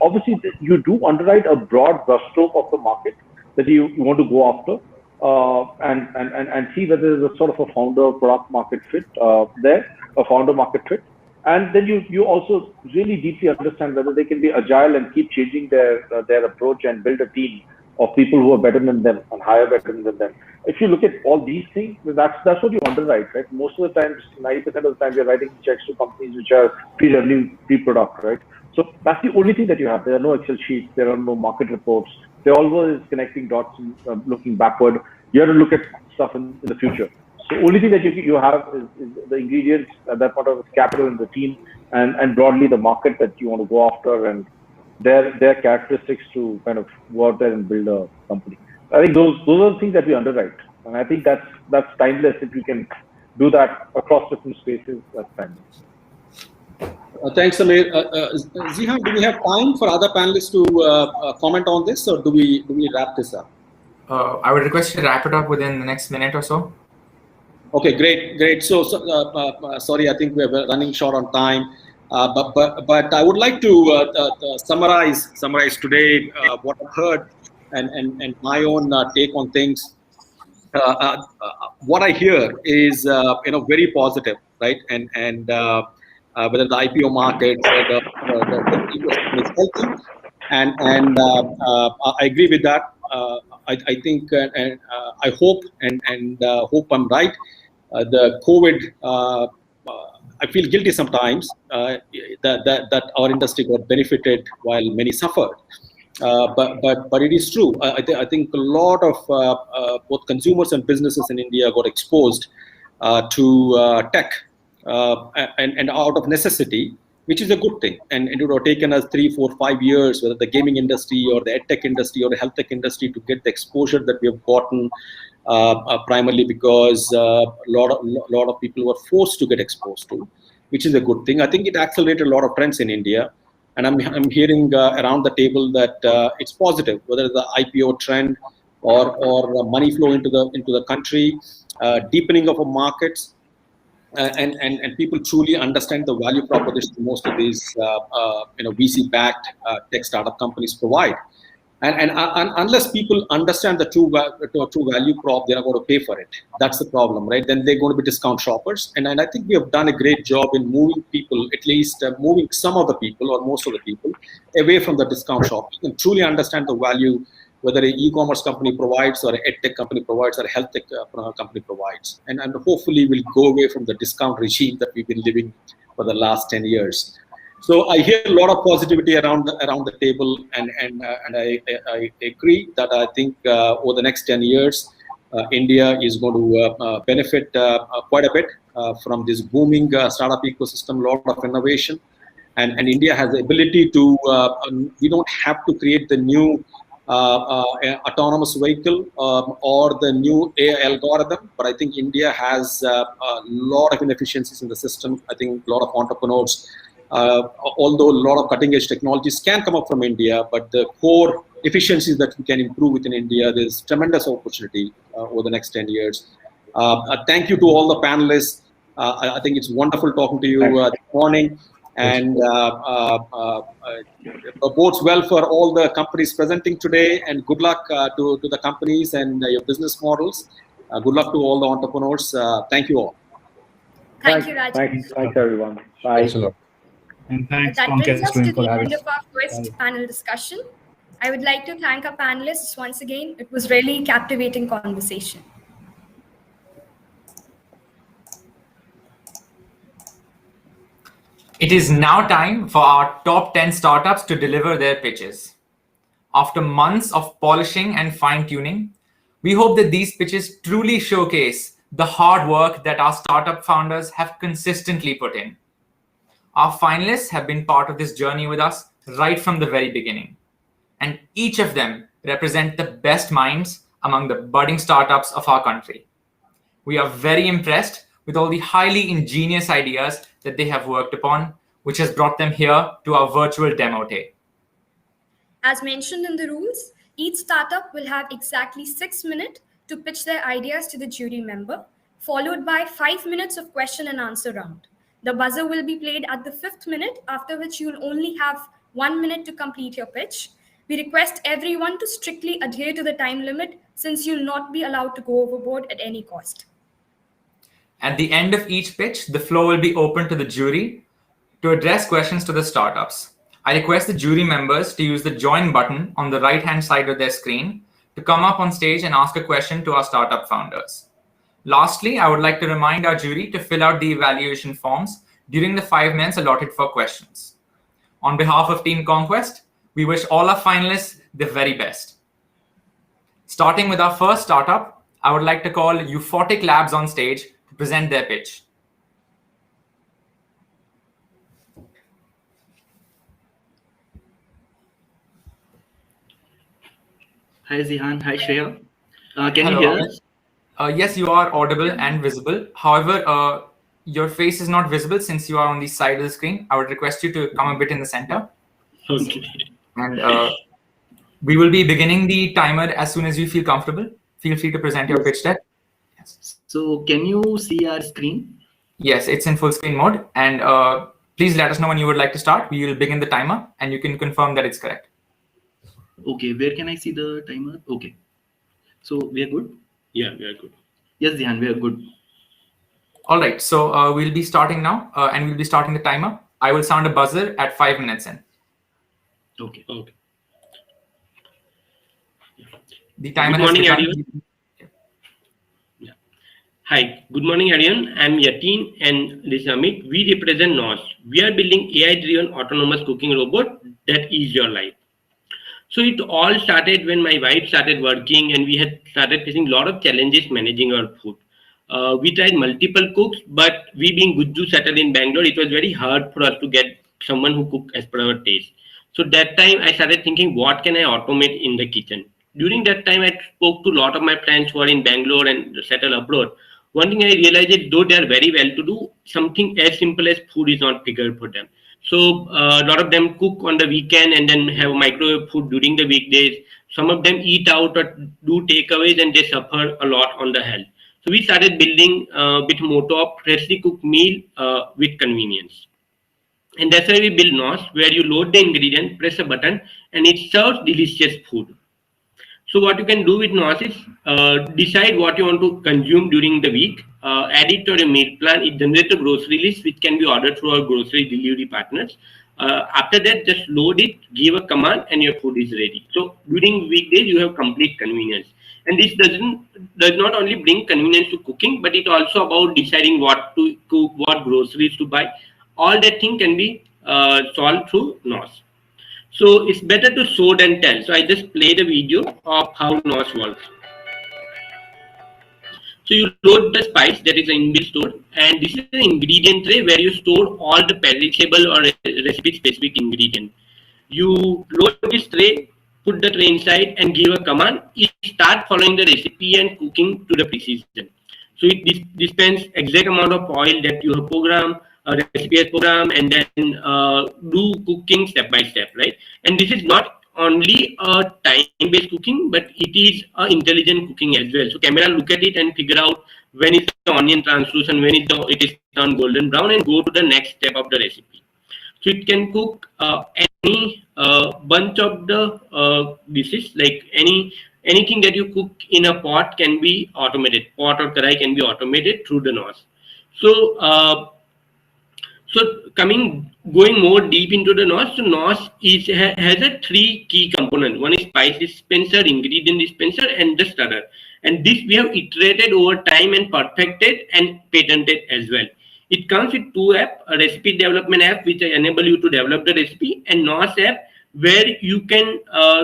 G: obviously you do underwrite a broad brushstroke of the market that you want to go after, and see whether there's a sort of a founder product market fit there, a founder market fit. And then you also really deeply understand whether they can be agile and keep changing their approach and build a team of people who are better than them and hire better than them. If you look at all these things, that's what you underwrite, right? Most of the times, 90% of the time, you're writing checks to companies which are pre-revenue, pre-product, right? So that's the only thing that you have. There are no Excel sheets, there are no market reports. They're always connecting dots and looking backward. You have to look at stuff in the future. So only thing that you have is the ingredients at that point of capital in the team, and broadly the market that you want to go after, and their characteristics to kind of go out there and build a company. I think those are the things that we underwrite, and I think that's timeless. If we can do that across different spaces, that's timeless.
F: Thanks, Samir. Zihan, do we have time for other panelists to comment on this, or do we wrap this up?
B: I would request you to wrap it up within the next minute or so.
F: Okay, great. So sorry, I think we're running short on time. But I would like to summarize today what I've heard and my own take on things. What I hear is very positive, right? And whether the IPO market or the ecosystem is healthy, and I agree with that. I think and I hope and hope I'm right. The COVID. I feel guilty sometimes that our industry got benefited while many suffered. But it is true. I think a lot of both consumers and businesses in India got exposed to tech and out of necessity, which is a good thing. And it would have taken us 3, 4, 5 years, whether the gaming industry or the edtech industry or the health tech industry, to get the exposure that we have gotten. Primarily because a lot of people were forced to get exposed to, which is a good thing. I think it accelerated a lot of trends in India, and I'm hearing around the table that it's positive, whether the IPO trend or money flow into the country, deepening of our markets, and people truly understand the value proposition most of these VC-backed tech startup companies provide. And unless people understand the true value prop, they're not going to pay for it. That's the problem, right? Then they're going to be discount shoppers. And I think we have done a great job in moving people, at least moving some of the people or most of the people away from the discount shopping and truly understand the value, whether an e-commerce company provides or an edtech company provides or a health tech company provides. And hopefully we'll go away from the discount regime that we've been living for the last 10 years. So I hear a lot of positivity around the table, and I agree that I think over the next 10 years, India is going to benefit quite a bit from this booming startup ecosystem, a lot of innovation, and India has the ability to. We don't have to create the new autonomous vehicle or the new AI algorithm, but I think India has a lot of inefficiencies in the system. I think a lot of entrepreneurs. Although a lot of cutting-edge technologies can come up from India, but the core efficiencies that we can improve within India, there's tremendous opportunity over the next 10 years. Thank you to all the panelists. I think it's wonderful talking to you this morning, and bodes well for all the companies presenting today, and good luck to the companies and your business models. Good luck to all the entrepreneurs. Thank you all.
A: Thank you, Raj.
G: Thanks everyone. Bye.
H: Thanks a lot.
J: And thanks,
A: That brings us
J: Conquest,
A: to
J: for
A: the
J: having
A: end of our first panel discussion. I would like to thank our panelists once again. It was really captivating conversation.
B: It is now time for our top 10 startups to deliver their pitches. After months of polishing and fine-tuning, we hope that these pitches truly showcase the hard work that our startup founders have consistently put in. Our finalists have been part of this journey with us right from the very beginning, and each of them represent the best minds among the budding startups of our country. We are very impressed with all the highly ingenious ideas that they have worked upon, which has brought them here to our virtual demo day.
A: As mentioned in the rules, each startup will have exactly 6 minutes to pitch their ideas to the jury member, followed by 5 minutes of question and answer round. The buzzer will be played at the 5th minute, after which you'll only have 1 minute to complete your pitch. We request everyone to strictly adhere to the time limit, since you'll not be allowed to go overboard at any cost.
B: At the end of each pitch, the floor will be open to the jury to address questions to the startups. I request the jury members to use the join button on the right-hand side of their screen to come up on stage and ask a question to our startup founders. Lastly, I would like to remind our jury to fill out the evaluation forms during the 5 minutes allotted for questions. On behalf of Team Conquest, we wish all our finalists the very best. Starting with our first startup, I would like to call Euphotic Labs on stage to present their pitch.
K: Hi Zihan, hi Shreya. Can
B: Hello,
K: you hear
B: Amit.
K: us?
B: Yes, you are audible and visible. However, your face is not visible since you are on the side of the screen. I would request you to come a bit in the center.
K: Okay.
B: And we will be beginning the timer as soon as you feel comfortable. Feel free to present your pitch deck. Yes.
K: So can you see our screen?
B: Yes, it's in full screen mode. And please let us know when you would like to start. We will begin the timer and you can confirm that it's correct.
K: Okay, where can I see the timer? Okay. So we are good?
F: Yeah, we are good.
K: Yes, Zihan, we are good.
B: All right, so we'll be starting now and we'll be starting the timer. I will sound a buzzer at 5 minutes in.
K: Okay.
F: Okay.
B: The timer
L: Good morning,
B: has
L: everyone.
B: begun.
L: Hi, good morning, everyone. I'm Yatin and this is Amit. We represent NOS. We are building AI-driven autonomous cooking robot that is your life. So it all started when my wife started working and we had started facing a lot of challenges managing our food. We tried multiple cooks, but we being Gujju settled in Bangalore, it was very hard for us to get someone who cook as per our taste. So that time I started thinking, what can I automate in the kitchen? During that time, I spoke to a lot of my friends who are in Bangalore and settled abroad. One thing I realized is though they are very well to do, something as simple as food is not figured for them. So a lot of them cook on the weekend and then have microwave food during the weekdays. Some of them eat out or do takeaways and they suffer a lot on the health. So we started building with motto of freshly cooked meal with convenience. And that's why we build NOS, where you load the ingredient, press a button, and it serves delicious food. So what you can do with NOS is decide what you want to consume during the week, add it to your meal plan. It generates a grocery list which can be ordered through our grocery delivery partners. After that, just load it, give a command, and your food is ready. So during weekdays, you have complete convenience. And this does not only bring convenience to cooking, but it also about deciding what to cook, what groceries to buy. All that thing can be solved through NOS. So it's better to show than tell. So I just played a video of how NOS works. So you load the spice that is in inbuilt store, and this is an ingredient tray where you store all the perishable or recipe specific ingredient. You load this tray, put the tray inside, and give a command. It start following the recipe and cooking to the precision. So it dispense exact amount of oil that you have programmed, recipe has programmed, and then do cooking step by step, right? And this is not only a time-based cooking, but it is a intelligent cooking as well. So camera look at it and figure out when is the onion translucent, when it is turned golden brown, and go to the next step of the recipe. So it can cook any bunch of the dishes, like anything that you cook in a pot can be automated. Pot or karai can be automated through the NOS. So going more deep into the NOS, so NOS has a three key components. One is spice dispenser, ingredient dispenser, and the stirrer. And this we have iterated over time and perfected and patented as well. It comes with two apps, a recipe development app which enable you to develop the recipe, and NOS app where you can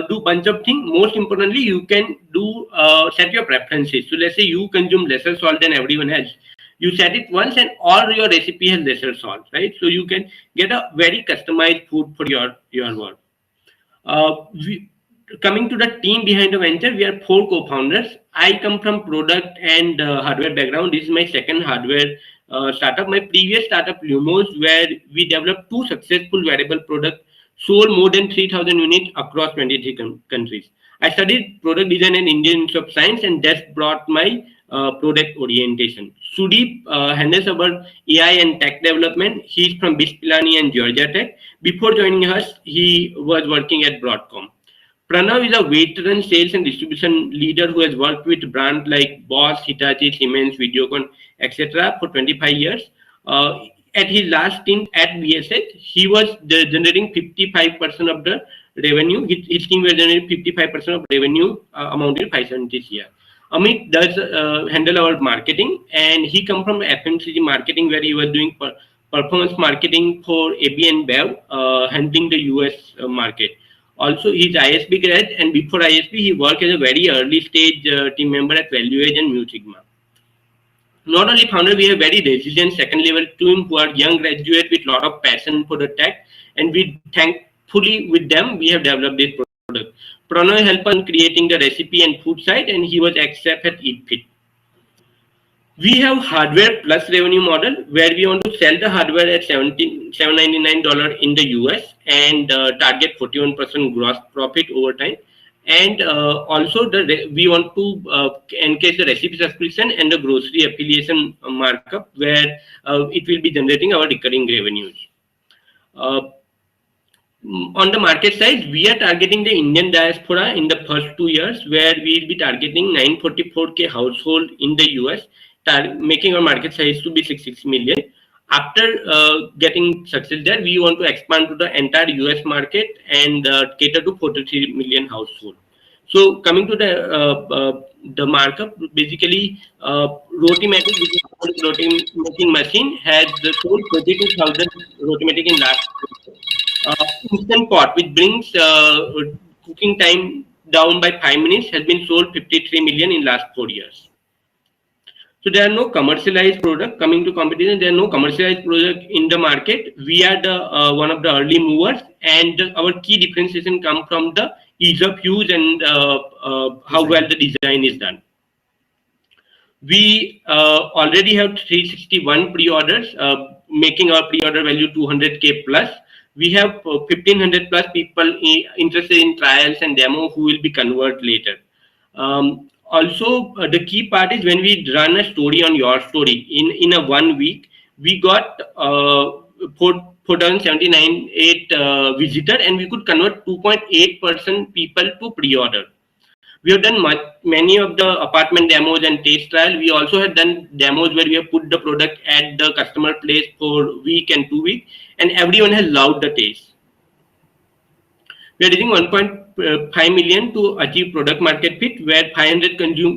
L: do bunch of things. Most importantly, you can do set your preferences. So let's say you consume lesser salt than everyone else. You set it once and all your recipe has lesser salt, right? So you can get a very customized food for your work. Coming to the team behind the venture, we are 4 co-founders. I come from product and hardware background. This is my second hardware startup. My previous startup, Lumos, where we developed 2 successful wearable products, sold more than 3,000 units across 23 countries. I studied product design and Indian Institute of Science, and that's brought my product orientation. Sudeep handles our AI and tech development. He's from BITS Pilani and Georgia Tech. Before joining us, he was working at Broadcom. Pranav is a veteran sales and distribution leader who has worked with brands like Bosch, Hitachi, Siemens, Videocon, etc. for 25 years. At his last stint at BSH, he was generating 55% of the revenue. His team was generating 55% of revenue amounted to 570 CR. Amit does handle our marketing, and he come from FMCG marketing where he was doing performance marketing for AB and Bev, handling the US market. Also, he's ISB grad, and before ISB, he worked as a very early stage team member at ValueAge and Mu Sigma. Not only founder, we have very resilient second level team who are young graduates with a lot of passion for the tech, and we thankfully with them we have developed this product. Pranav helped us in creating the recipe and food side, and he was accepted at EatFit. We have hardware plus revenue model where we want to sell the hardware at $799 in the US and target 41% gross profit over time. And also we want to engage the recipe subscription and the grocery affiliation markup where it will be generating our recurring revenues. On the market side, we are targeting the Indian diaspora in the first 2 years, where we will be targeting 944K household in the US, making our market size to be 66 million. After getting success there, we want to expand to the entire US market and cater to 43 million household. So coming to the markup, basically Rotimatic, which is a roti making machine, has sold 32,000 Rotimatic in last year. Instant Pot, which brings cooking time down by 5 minutes, has been sold 53 million in last 4 years. So there are no commercialized product. Coming to competition, there are no commercialized product in the market. We are the one of the early movers, and our key differentiation come from the ease of use and how well the design is done. We already have 361 pre-orders, making our pre-order value 200K plus. We have 1,500 plus people interested in trials and demo who will be converted later. Also, the key part is when we run a story on your story in a 1 week, we got 4,078 visitor, and we could convert 2.8% people to pre-order. We have done many of the apartment demos and taste trial. We also have done demos where we have put the product at the customer place for week and 2 weeks, and everyone has loved the taste. We are using 1.5 million to achieve product market fit, where we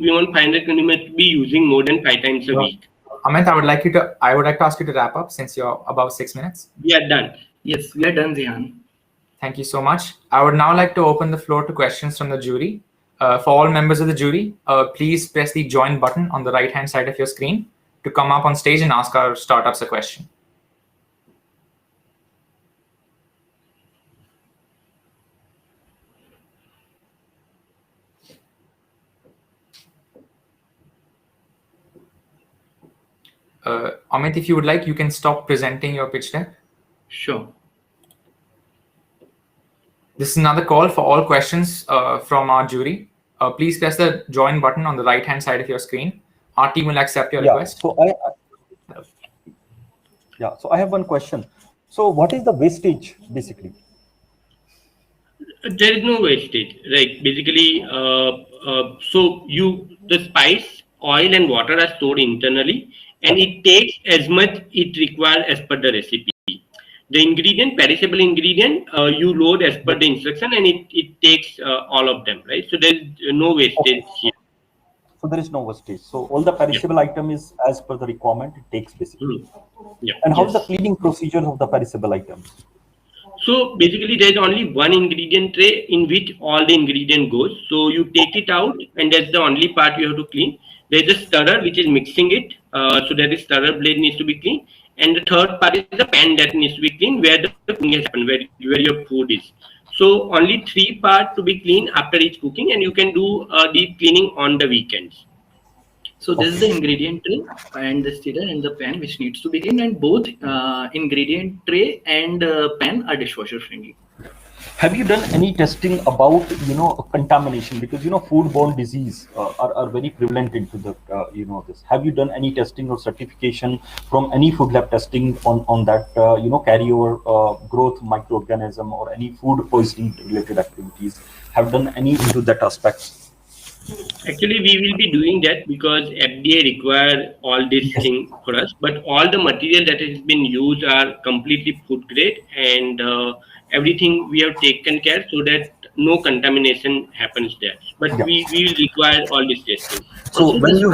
L: want 500 consumers to be using more than 5 times a week.
B: Amit, I would like to ask you to wrap up since you're about 6 minutes.
K: We are done. Yes, we are done, Zihan.
B: Thank you so much. I would now like to open the floor to questions from the jury. For all members of the jury, please press the join button on the right-hand side of your screen to come up on stage and ask our startups a question. Amit, if you would like, you can stop presenting your pitch deck.
K: Sure.
B: This is another call for all questions from our jury. Please press the join button on the right-hand side of your screen. Our team will accept your request.
M: So I have one question. So what is the wastage basically?
L: There is no wastage. Right. Basically, so the spice, oil, and water are stored internally, and it takes as much it requires as per the recipe. The ingredient, perishable ingredient, you load as per the instruction, and it takes all of them, right? So there is no wastage here.
M: So there is no wastage. So all the perishable item is as per the requirement it takes basically.
L: Yeah.
M: And how is the cleaning procedure of the perishable items?
L: So basically, there is only one ingredient tray in which all the ingredient goes. So you take it out, and that's the only part you have to clean. There is a stirrer which is mixing it. So that is stirrer blade needs to be cleaned. And the third part is the pan that needs to be cleaned, where the cooking has happened, where your food is. So only 3 parts to be cleaned after each cooking, and you can do deep cleaning on the weekends.
K: So this is the ingredient tray and the stirrer and the pan which needs to be cleaned, and both ingredient tray and pan are dishwasher friendly.
M: Have you done any testing about contamination, because foodborne disease are very prevalent into the this? Have you done any testing or certification from any food lab testing on that carryover growth microorganism or any food poisoning related activities? Have done any into that aspect?
L: Actually, we will be doing that because FDA require all these things for us. But all the material that has been used are completely food grade, and everything we have taken care so that no contamination happens there. But
M: Yeah.
L: we will require all this testing.
M: So
K: Also,
M: when
K: this
M: you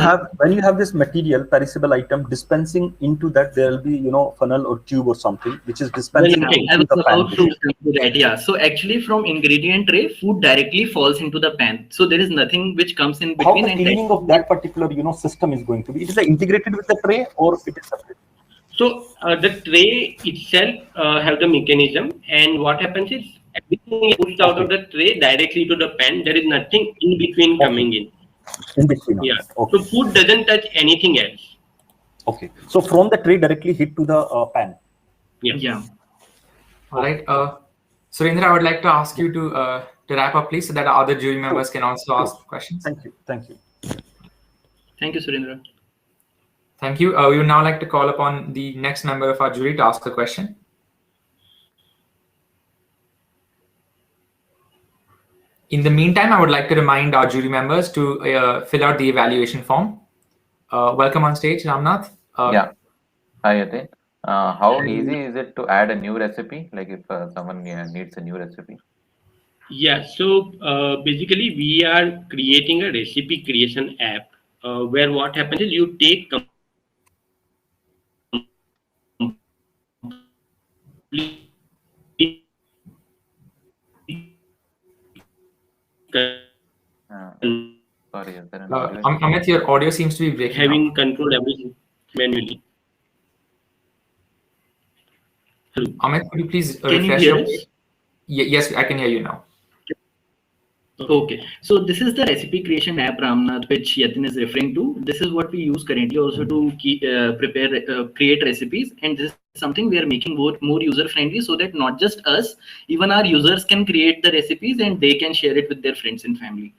M: have this material perishable item dispensing into that, there will be funnel or tube or something which is dispensing
L: Nothing.
K: I
M: into
K: was
M: the pan.
K: about to come to that. Yeah. So actually, from ingredient tray, food directly falls into the pan. So there is nothing which comes in
M: How
K: between.
M: the
K: And
M: cleaning of that particular system is going to be? It is integrated with the tray or it is separate?
L: So the tray itself have the mechanism, and what happens is everything is pushed out of the tray directly to the pan. There is nothing in between coming in.
M: In between.
L: Yeah.
M: Okay.
L: So food doesn't touch anything else.
M: Okay. So from the tray directly hit to the pan.
K: Yeah.
B: All right. Surendra, I would like to ask you to wrap up, please, so that our other jury members can also ask questions.
M: Thank you. Thank you.
K: Thank you, Surendra.
B: Thank you. We would now like to call upon the next member of our jury to ask a question. In the meantime, I would like to remind our jury members to fill out the evaluation form. Welcome on stage, Ramnath.
N: Yeah. Hi, Yatin. How easy is it to add a new recipe? Like if someone needs a new recipe?
L: Yeah. So basically, we are creating a recipe creation app where what happens is you take
N: Sorry, is there an audio?
B: Amit, your audio seems to be breaking.
L: Having control everything manually. Hello.
B: Amit, could you please
K: Can you
B: refresh
K: hear
B: your
K: us?
B: page? Yes, I can hear you now.
K: Okay, so this is the recipe creation app, Ramnath, which Yatin is referring to. This is what we use currently also to create recipes, and this is something we are making more user friendly so that not just us, even our users can create the recipes and they can share it with their friends and family.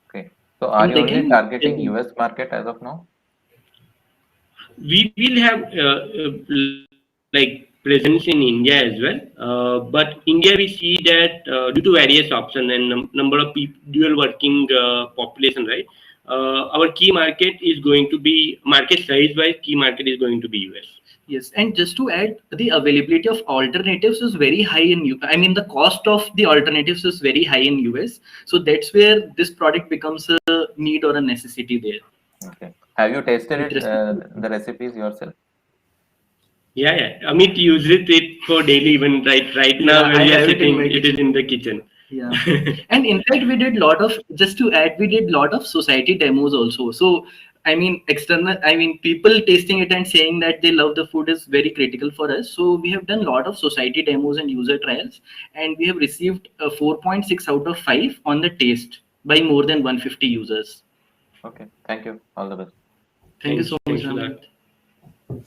N: Okay. So are
K: And
N: you
K: they
N: only
K: can-
N: targeting US market as of now?
L: We will have like presence in India as well, but India we see that due to various options and number of people, dual working population, right? Our key market is going to be market size wise. Key market is going to be US.
K: Yes, and just to add, the availability of alternatives is very high in I mean, the cost of the alternatives is very high in US. So that's where this product becomes a need or a necessity there.
N: Okay. Have you tasted
K: With
N: it,
K: respect
N: the recipes yourself?
L: Yeah. Amit uses it for daily even right now
K: Yeah,
L: when
K: I
L: we are
K: have it in
L: sitting,
K: my
L: it is in the kitchen.
K: Yeah, and in fact, we did just to add, we did lot of society demos also. So, I mean, people tasting it and saying that they love the food is very critical for us. So we have done lot of society demos and user trials, and we have received a 4.6 out of 5 on the taste by more than 150 users.
N: Okay. Thank you. All the best.
K: Thank you so much,
L: Thanks for that.
K: Ramnath.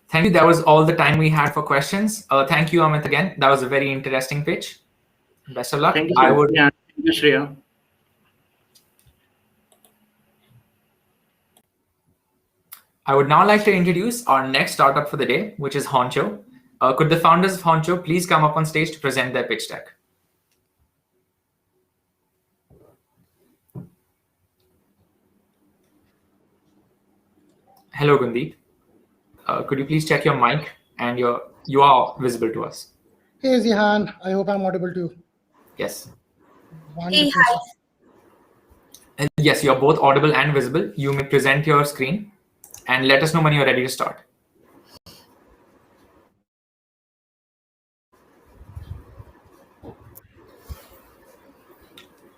B: Thank you. That was all the time we had for questions. Thank you, Amit, again. That was a very interesting pitch. Best of luck.
K: Thank you so much. Yeah, thank you, Shreya.
B: I would now like to introduce our next startup for the day, which is Honcho. Could the founders of Honcho please come up on stage to present their pitch deck? Hello, Gundeep. Could you please check your mic and you are visible to us?
O: Hey Zihan, I hope I'm audible too.
B: Yes.
O: Wonderful.
B: Yes, you're both audible and visible. You may present your screen and let us know when you're ready to start.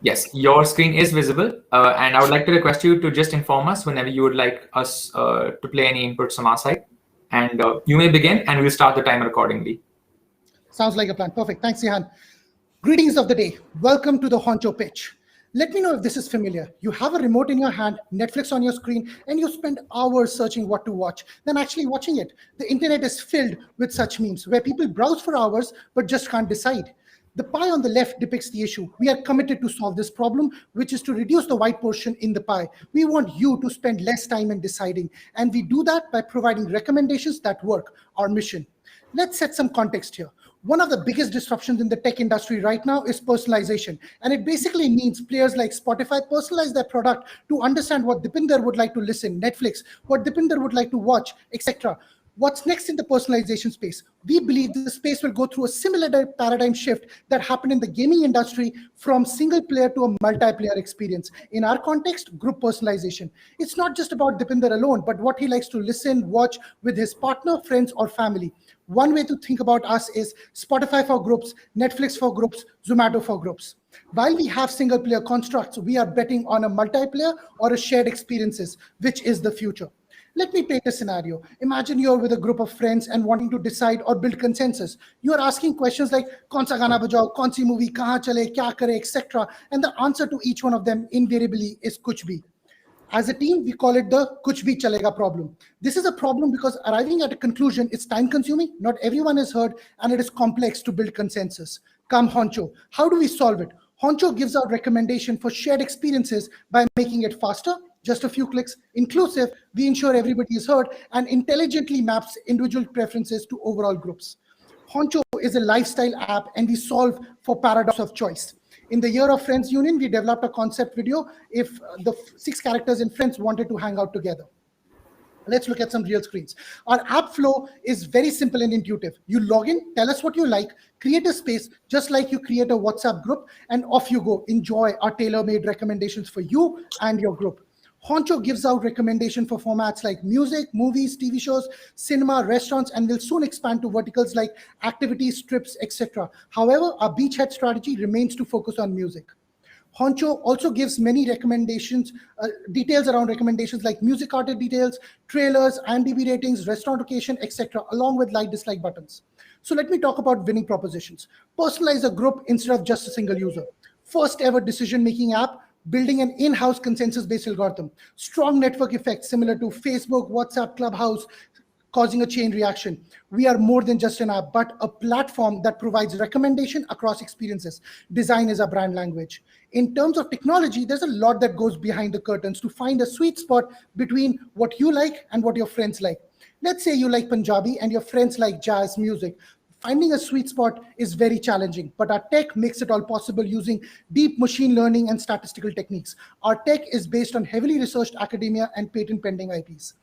B: Yes, your screen is visible, and I would like to request you to just inform us whenever you would like us to play any inputs from our side. And you may begin, and we'll start the timer accordingly.
O: Sounds like a plan. Perfect. Thanks, Zihan. Greetings of the day. Welcome to the Honcho pitch. Let me know if this is familiar. You have a remote in your hand, Netflix on your screen, and you spend hours searching what to watch, then actually watching it. The internet is filled with such memes where people browse for hours but just can't decide. The pie on the left depicts the issue. We are committed to solve this problem, which is to reduce the white portion in the pie. We want you to spend less time in deciding, and we do that by providing recommendations that work, our mission. Let's set some context here. One of the biggest disruptions in the tech industry right now is personalization. And it basically means players like Spotify personalize their product to understand what Dipinder would like to listen, Netflix, what Dipinder would like to watch, etc. What's next in the personalization space? We believe the space will go through a similar paradigm shift that happened in the gaming industry from single player to a multiplayer experience. In our context, group personalization. It's not just about Dipinder alone, but what he likes to listen, watch with his partner, friends, or family. One way to think about us is Spotify for groups, Netflix for groups, Zomato for groups. While we have single player constructs, we are betting on a multiplayer or a shared experiences, which is the future. Let me paint a scenario. Imagine you're with a group of friends and wanting to decide or build consensus. You're asking questions like, "Kaun sa gana bajao, kaun si movie, kahan chale, kya kare," etc. And the answer to each one of them invariably is kuch bhi. As a team, we call it the kuch bhi chalega problem. This is a problem because arriving at a conclusion is time consuming, not everyone is heard, and it is complex to build consensus. Come Honcho, how do we solve it? Honcho gives out recommendation for shared experiences by making it faster, just a few clicks, inclusive, we ensure everybody is heard, and intelligently maps individual preferences to overall groups. Honcho is a lifestyle app, and we solve for paradox of choice. In the year of Friends Union, we developed a concept video if the 6 characters in Friends wanted to hang out together. Let's look at some real screens. Our app flow is very simple and intuitive. You log in, tell us what you like, create a space, just like you create a WhatsApp group, and off you go. Enjoy our tailor-made recommendations for you and your group. Honcho gives out recommendation for formats like music, movies, TV shows, cinema, restaurants, and will soon expand to verticals like activities, trips, etc. However, our beachhead strategy remains to focus on music. Honcho also gives many recommendations, details around recommendations like music artist details, trailers, IMDb ratings, restaurant location, etc., along with like dislike buttons. So let me talk about winning propositions. Personalize a group instead of just a single user. First ever decision-making app, building an in-house consensus-based algorithm. Strong network effects similar to Facebook, WhatsApp, Clubhouse, causing a chain reaction. We are more than just an app, but a platform that provides recommendation across experiences. Design is our brand language. In terms of technology, there's a lot that goes behind the curtains to find a sweet spot between what you like and what your friends like. Let's say you like Punjabi and your friends like jazz music. Finding a sweet spot is very challenging, but our tech makes it all possible using deep machine learning and statistical techniques. Our tech is based on heavily researched academia and patent pending IPs.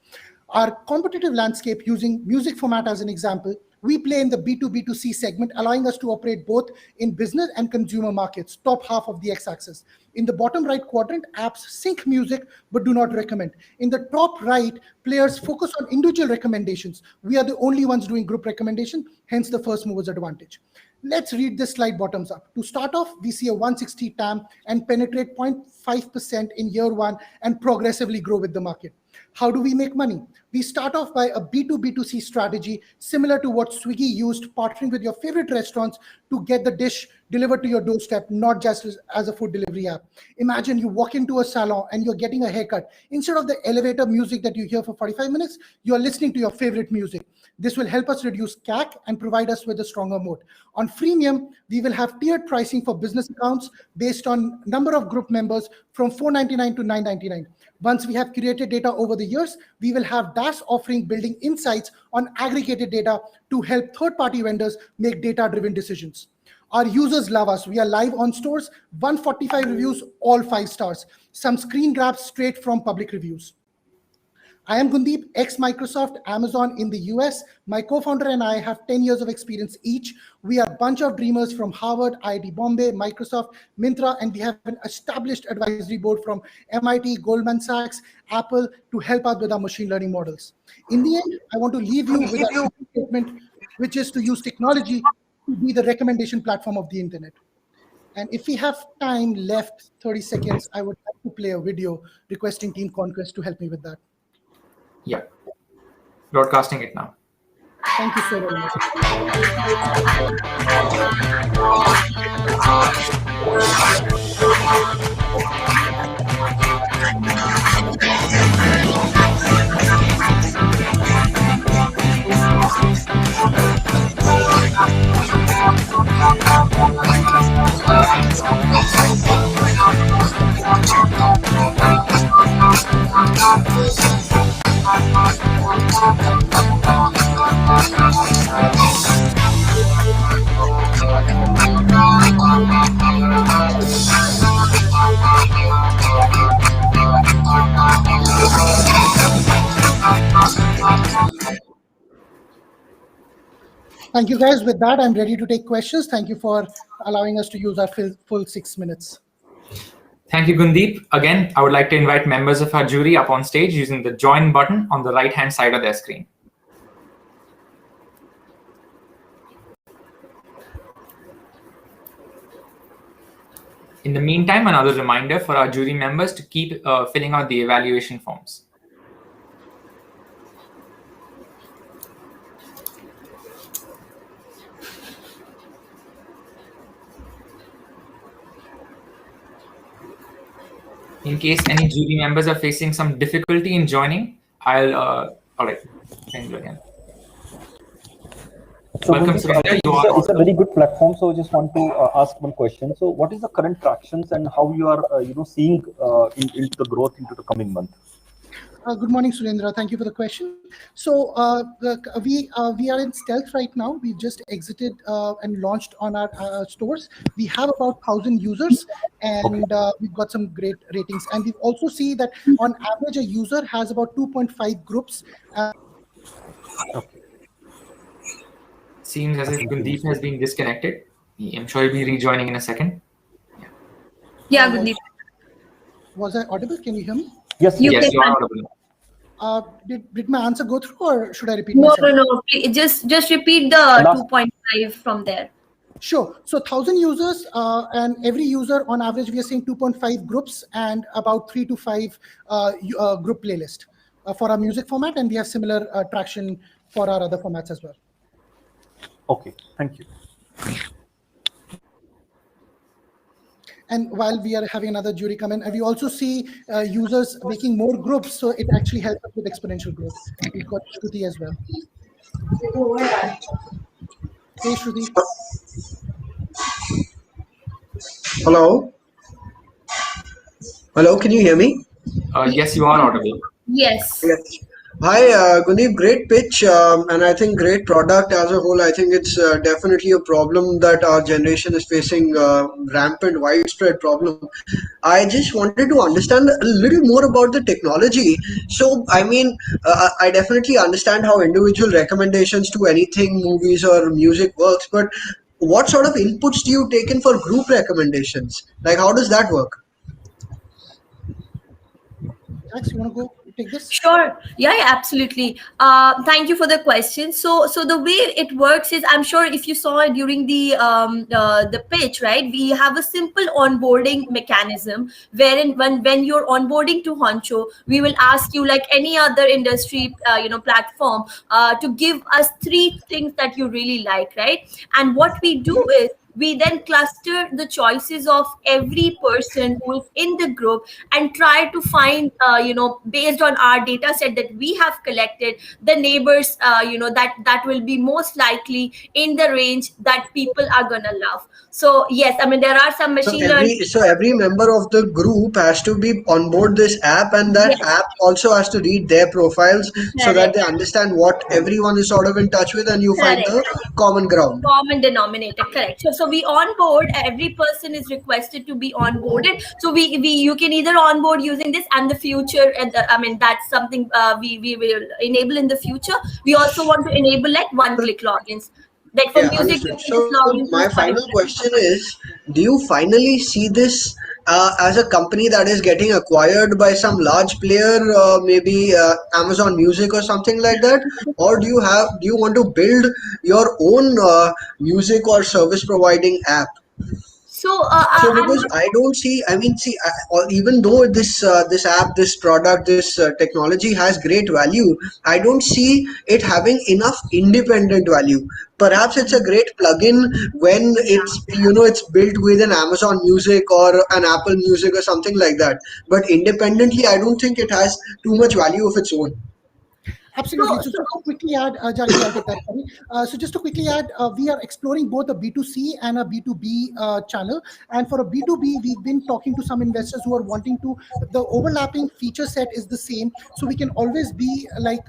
O: Our competitive landscape, using music format as an example, we play in the B2B2C segment, allowing us to operate both in business and consumer markets, top half of the x-axis. In the bottom right quadrant, apps sync music but do not recommend. In the top right, players focus on individual recommendations. We are the only ones doing group recommendation, hence the first mover's advantage. Let's read this slide bottoms up. To start off, we see a 160 TAM and penetrate 0.5% in year 1 and progressively grow with the market. How do we make money? We start off by a B2B2C strategy similar to what Swiggy used, partnering with your favorite restaurants to get the dish delivered to your doorstep, not just as a food delivery app. Imagine you walk into a salon and you're getting a haircut. Instead of the elevator music that you hear for 45 minutes, you're listening to your favorite music. This will help us reduce CAC and provide us with a stronger moat. On freemium, we will have tiered pricing for business accounts based on number of group members from $4.99 to $9.99. Once we have curated data over the years, we will have DaaS offering building insights on aggregated data to help third-party vendors make data-driven decisions. Our users love us. We are live on stores, 145 reviews, all 5 stars. Some screen grabs straight from public reviews. I am Gundeep, ex-Microsoft, Amazon in the US. My co-founder and I have 10 years of experience each. We are a bunch of dreamers from Harvard, IIT Bombay, Microsoft, Myntra, and we have an established advisory board from MIT, Goldman Sachs, Apple to help us with our machine learning models. In the end, I want to leave you with a statement, which is to use technology to be the recommendation platform of the internet. And if we have time left, 30 seconds, I would like to play a video requesting Team Conquest to help me with that.
B: Yeah. Broadcasting it now.
O: Thank you so very much. Thank you, guys. With that, I'm ready to take questions. Thank you for allowing us to use our full 6 minutes.
B: Thank you, Gundeep. Again, I would like to invite members of our jury up on stage using the join button on the right-hand side of their screen. In the meantime, another reminder for our jury members to keep filling out the evaluation forms. In case any jury members are facing some difficulty in joining, all right, thank you again.
M: So
B: Welcome,
M: Gundeep, it's a very good platform. So I just want to ask one question. So what is the current tractions and how you are, seeing into the growth into the coming month?
O: Good morning, Surendra. Thank you for the question. So we are in stealth right now. We've just exited and launched on our stores. We have about 1,000 users, and we've got some great ratings. And we also see that on average, a user has about 2.5 groups.
B: Seems as if Gundeep has been disconnected. I'm sure he'll be rejoining in a second.
P: Yeah, Gundeep.
O: Was I audible? Can you hear me?
M: Yes,
B: you are audible.
O: Did my answer go through, or should I repeat
P: No,
O: myself?
P: no. Just repeat the 2.5 from there.
O: Sure. So 1,000 users, and every user on average, we are seeing 2.5 groups and about 3 to 5 group playlist for our music format, and we have similar traction for our other formats as well.
M: Okay, thank you.
O: And while we are having another jury come in, we also see users making more groups, so it actually helps us with exponential growth. We've got Shruti as well. Hey, Shruti.
Q: Hello? Hello, can you hear me?
B: Yes, you are audible.
P: Yes.
Q: Hi, Gundeep, great pitch, and I think great product as a whole. I think it's definitely a problem that our generation is facing, rampant, widespread problem. I just wanted to understand a little more about the technology. So, I mean, I definitely understand how individual recommendations to anything, movies or music works, but what sort of inputs do you take in for group recommendations? Like, how does that work?
O: Jax, you want to go take this?
P: Sure. Yeah, absolutely. Thank you for the question. So the way it works is, I'm sure if you saw it during the pitch, right? We have a simple onboarding mechanism wherein when you're onboarding to Honcho, we will ask you, like any other industry, platform, to give us 3 things that you really like, right? And what we do is, we then cluster the choices of every person who is in the group and try to find, based on our data set that we have collected, the neighbors, that will be most likely in the range that people are gonna love. So yes, I mean, there are some machine learning.
Q: So every member of the group has to be on board this app, and that app also has to read their profiles so that they understand what everyone is sort of in touch with, and you find the common ground.
P: Common denominator, correct. So we onboard, every person is requested to be onboarded. So you can either onboard using this, and the future, that's something we will enable in the future. We also want to enable like one-click logins. Like for music,
Q: understood. So my final question is, do you finally see this as a company that is getting acquired by some large player, maybe Amazon Music or something like that, or do you want to build your own music or service providing app?
P: So
Q: Because I don't see, I mean, see, even though this app, this product, this technology has great value, I don't see it having enough independent value. Perhaps it's a great plugin when it's built with an Amazon Music or an Apple Music or something like that. But independently, I don't think it has too much value of its own.
O: Absolutely. So just to quickly add, Jackie, I'll take that. So just to quickly add, we are exploring both a B2C and a B2B channel. And for a B2B, we've been talking to some investors who are wanting to, the overlapping feature set is the same. So we can always be like,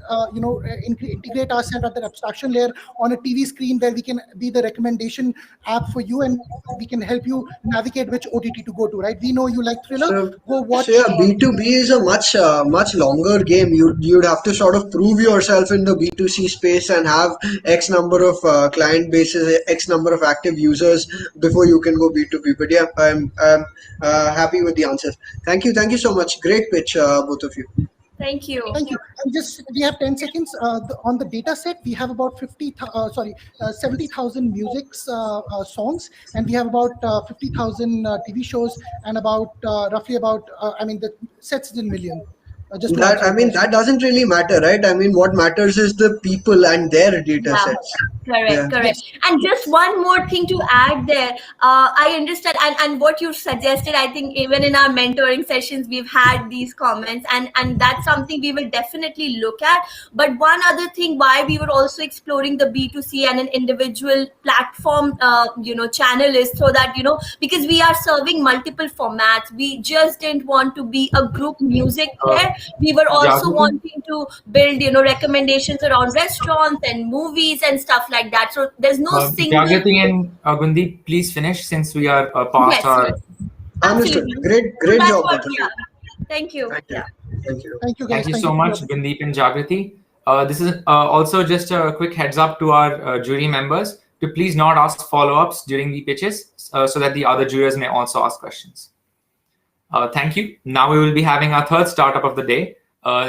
O: integrate ourselves at the abstraction layer on a TV screen where we can be the recommendation app for you, and we can help you navigate which OTT to go to, right? We know you like thriller, go watch.
Q: So yeah, B2B is a much longer game. You'd have to sort of prove prove yourself in the B2C space and have X number of client bases, X number of active users before you can go B2B. But yeah, I'm happy with the answers. Thank you so much. Great pitch, both of you.
P: Thank you.
O: Thank you. And just we have 10 seconds. On the data set, we have about 70,000 musics songs, and we have about 50,000 TV shows, and about roughly about the sets in million. Just to
Q: That
O: answer your question.
Q: that doesn't really matter, right? I mean, what matters is the people and their data
P: Yeah,
Q: sets.
P: correct.
O: Yes.
P: And just one more thing to add there. I understand, and what you suggested, I think even in our mentoring sessions, we've had these comments, and that's something we will definitely look at. But one other thing, why we were also exploring the B2C and an individual platform, channel is so that, because we are serving multiple formats, we just didn't want to be a group music there. We were also
B: Jagrati?
P: wanting to build, recommendations around restaurants and movies and stuff like that. So there's no single.
B: Jagrati and Gundeep, please finish since we are past
P: Yes,
B: our.
P: yes,
Q: Understood.
P: absolutely.
Q: Great
P: That's
Q: job,
P: what,
Q: both of
P: yeah.
Q: you.
P: Thank you.
Q: Thank you.
P: Yeah.
Q: Thank you.
O: Thank you, guys.
B: Thank you
O: Thank
B: so
O: you.
B: much, Gundeep and Jagrati. This is also just a quick heads up to our jury members to please not ask follow-ups during the pitches so that the other jurors may also ask questions. Thank you. Now we will be having our third startup of the day,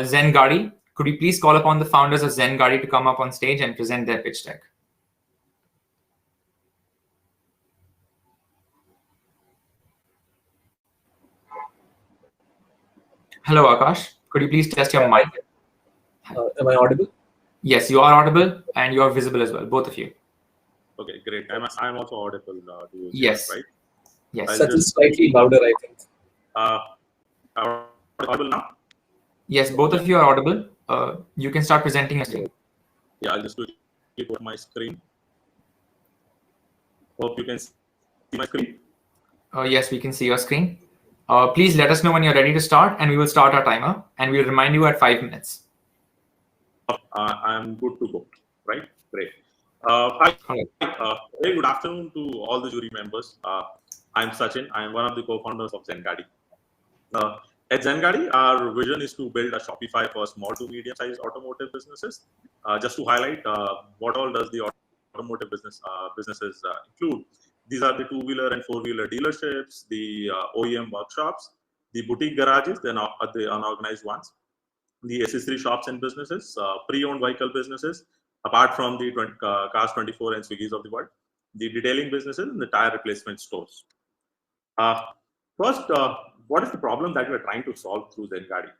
B: Zen Gadi. Could you please call upon the founders of Zen Gadi to come up on stage and present their pitch deck? Hello, Akash. Could you please test your mic?
R: Am I audible?
B: Yes, you are audible and you are visible as well, both of you.
R: Okay, great. I'm also audible to you,
B: Yes.
R: right?
B: Yes.
R: I'll
H: Such is
R: just,
H: slightly louder, I think.
R: am I audible now?
B: Yes, both of you are audible. You can start presenting your screen.
R: Yeah, I'll just quickly put my screen. Hope you can see my screen.
B: Yes, we can see your screen. Please let us know when you're ready to start, and we will start our timer, and we'll remind you at 5 minutes.
R: I'm good to go, right? Great. Very good afternoon to all the jury members. I'm Sachin. I'm one of the co-founders of Zengadi. At Zengadi, our vision is to build a Shopify for small to medium-sized automotive businesses. Just to highlight, what all does the automotive businesses include? These are the two-wheeler and four-wheeler dealerships, the OEM workshops, the boutique garages, the unorganized ones, the accessory shops and businesses, pre-owned vehicle businesses, apart from the Cars 24 and Swiggies of the world, the detailing businesses, and the tire replacement stores. First, what is the problem that we're trying to solve through Zengadi?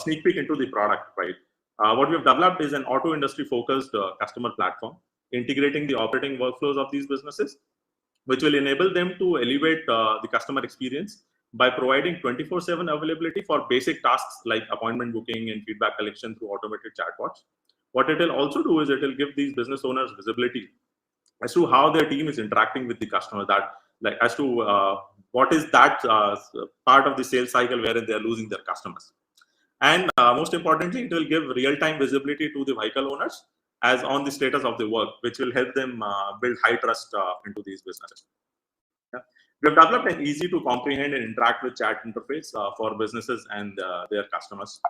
R: sneak peek into the product, right? What we've developed is an auto industry focused customer platform, integrating the operating workflows of these businesses, which will enable them to elevate the customer experience by providing 24/7 availability for basic tasks like appointment booking and feedback collection through automated chatbots. What it will also do is it will give these business owners visibility as to how their team is interacting with the customer, that like as to what is that part of the sales cycle wherein they are losing their customers. And most importantly, it will give real-time visibility to the vehicle owners as on the status of the work, which will help them build high trust into these businesses. Yeah. We have developed an easy to comprehend and interact with chat interface for businesses and their customers.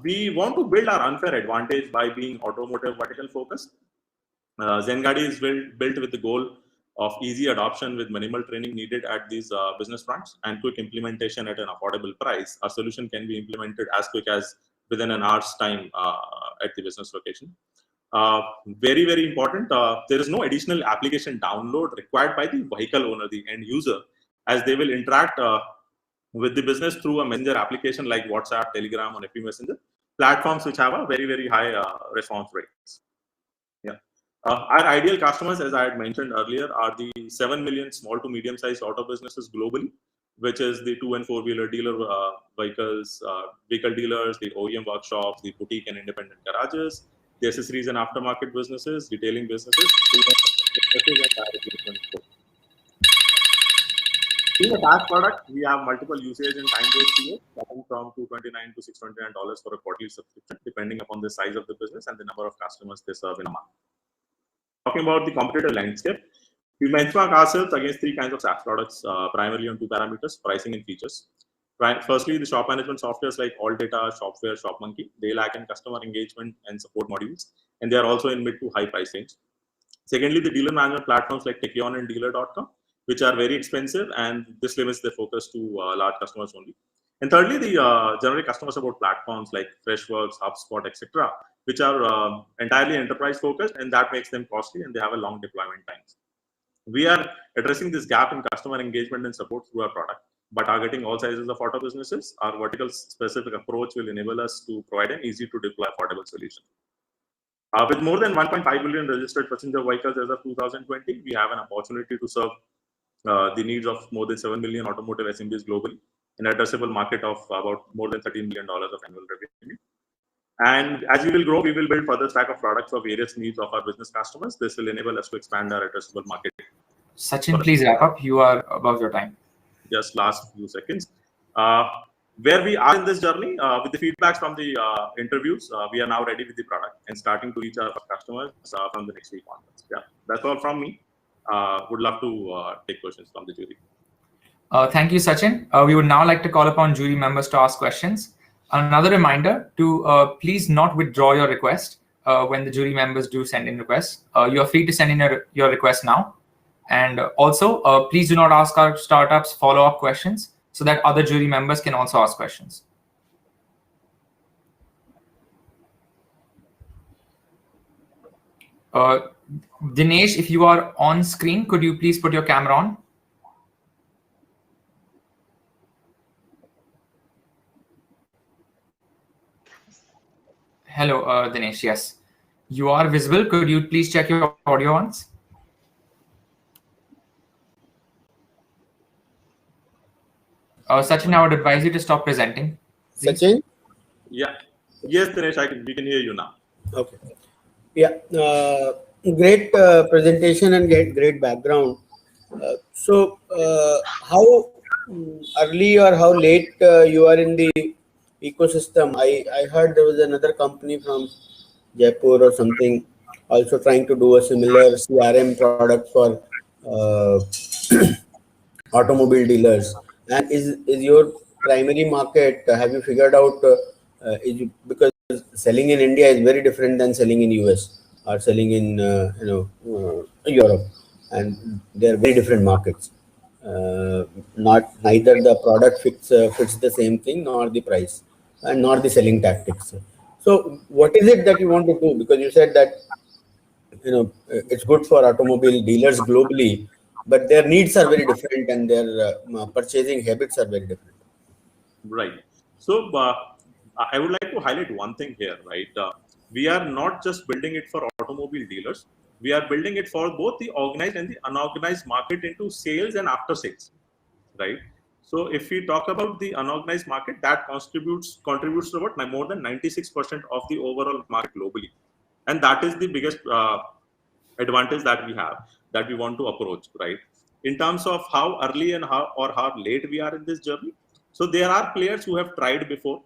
R: We want to build our unfair advantage by being automotive vertical focused. Zengardi is built with the goal of easy adoption with minimal training needed at these business fronts and quick implementation at an affordable price. Our solution can be implemented as quick as within an hour's time at the business location. Very, very important. There is no additional application download required by the vehicle owner, the end user, as they will interact with the business through a messenger application like WhatsApp, Telegram, or FP Messenger, platforms which have a very, very high response rates. Yeah. Our ideal customers, as I had mentioned earlier, are the 7 million small to medium-sized auto businesses globally, which is the 2- and 4-wheeler dealer vehicles, vehicle dealers, the OEM workshops, the boutique and independent garages, the accessories and aftermarket businesses, detailing businesses, in a SaaS product, we have multiple usage and time-based tiers, starting from $229 to $629 for a quarterly subscription, depending upon the size of the business and the number of customers they serve in a month. Talking about the competitive landscape, we benchmark ourselves against 3 kinds of SaaS products, primarily on 2 parameters: pricing and features. Firstly, the shop management softwares like AllData, Shopware, ShopMonkey, they lack in customer engagement and support modules, and they are also in mid to high price range. Secondly, the dealer management platforms like Techion and Dealer.com, which are very expensive, and this limits their focus to large customers only. And thirdly, the generic customer support platforms like Freshworks, HubSpot, etc., which are entirely enterprise focused, and that makes them costly and they have a long deployment times. We are addressing this gap in customer engagement and support through our product by targeting all sizes of auto businesses. Our vertical specific approach will enable us to provide an easy to deploy affordable solution. With more than 1.5 million registered passenger vehicles as of 2020, we have an opportunity to serve the needs of more than 7 million automotive SMBs globally, an addressable market of about more than $13 million of annual revenue. And as we will grow, we will build further stack of products for various needs of our business customers. This will enable us to expand our addressable market.
B: Sachin, please wrap up. You are above your time.
R: Just last few seconds. Where we are in this journey, with the feedbacks from the interviews, we are now ready with the product and starting to reach our customers from the next week onwards. Yeah, that's all from me. Would love to take questions from the jury.
B: Thank you, Sachin. We would now like to call upon jury members to ask questions. Another reminder to please not withdraw your request when the jury members do send in requests. You are free to send in your request now. And also, please do not ask our startups follow-up questions so that other jury members can also ask questions. Dinesh, if you are on screen, could you please put your camera on? Hello, Dinesh. Yes, you are visible. Could you please check your audio once? Sachin, I would advise you to stop presenting. Please.
S: Sachin?
R: Yeah. Yes, Dinesh, we can hear you now.
S: Okay. Yeah. Great presentation and great background. So, how early or how late you are in the ecosystem? I heard there was another company from Jaipur or something also trying to do a similar CRM product for automobile dealers. And is your primary market? Have you figured out? Because selling in India is very different than selling in US or selling in Europe, and they are very different markets. Neither the product fits the same thing, nor the price, and nor the selling tactics. So, what is it that you want to do? Because you said that it's good for automobile dealers globally. but their needs are very different and their purchasing habits are very different.
R: Right. So I would like to highlight one thing here, right? We are not just building it for automobile dealers. We are building it for both the organized and the unorganized market into sales and after sales, right? So if we talk about the unorganized market, that contributes to about more than 96% of the overall market globally, and that is the biggest advantage that we have, that we want to approach, right? In terms of how early and how late we are in this journey. So there are players who have tried before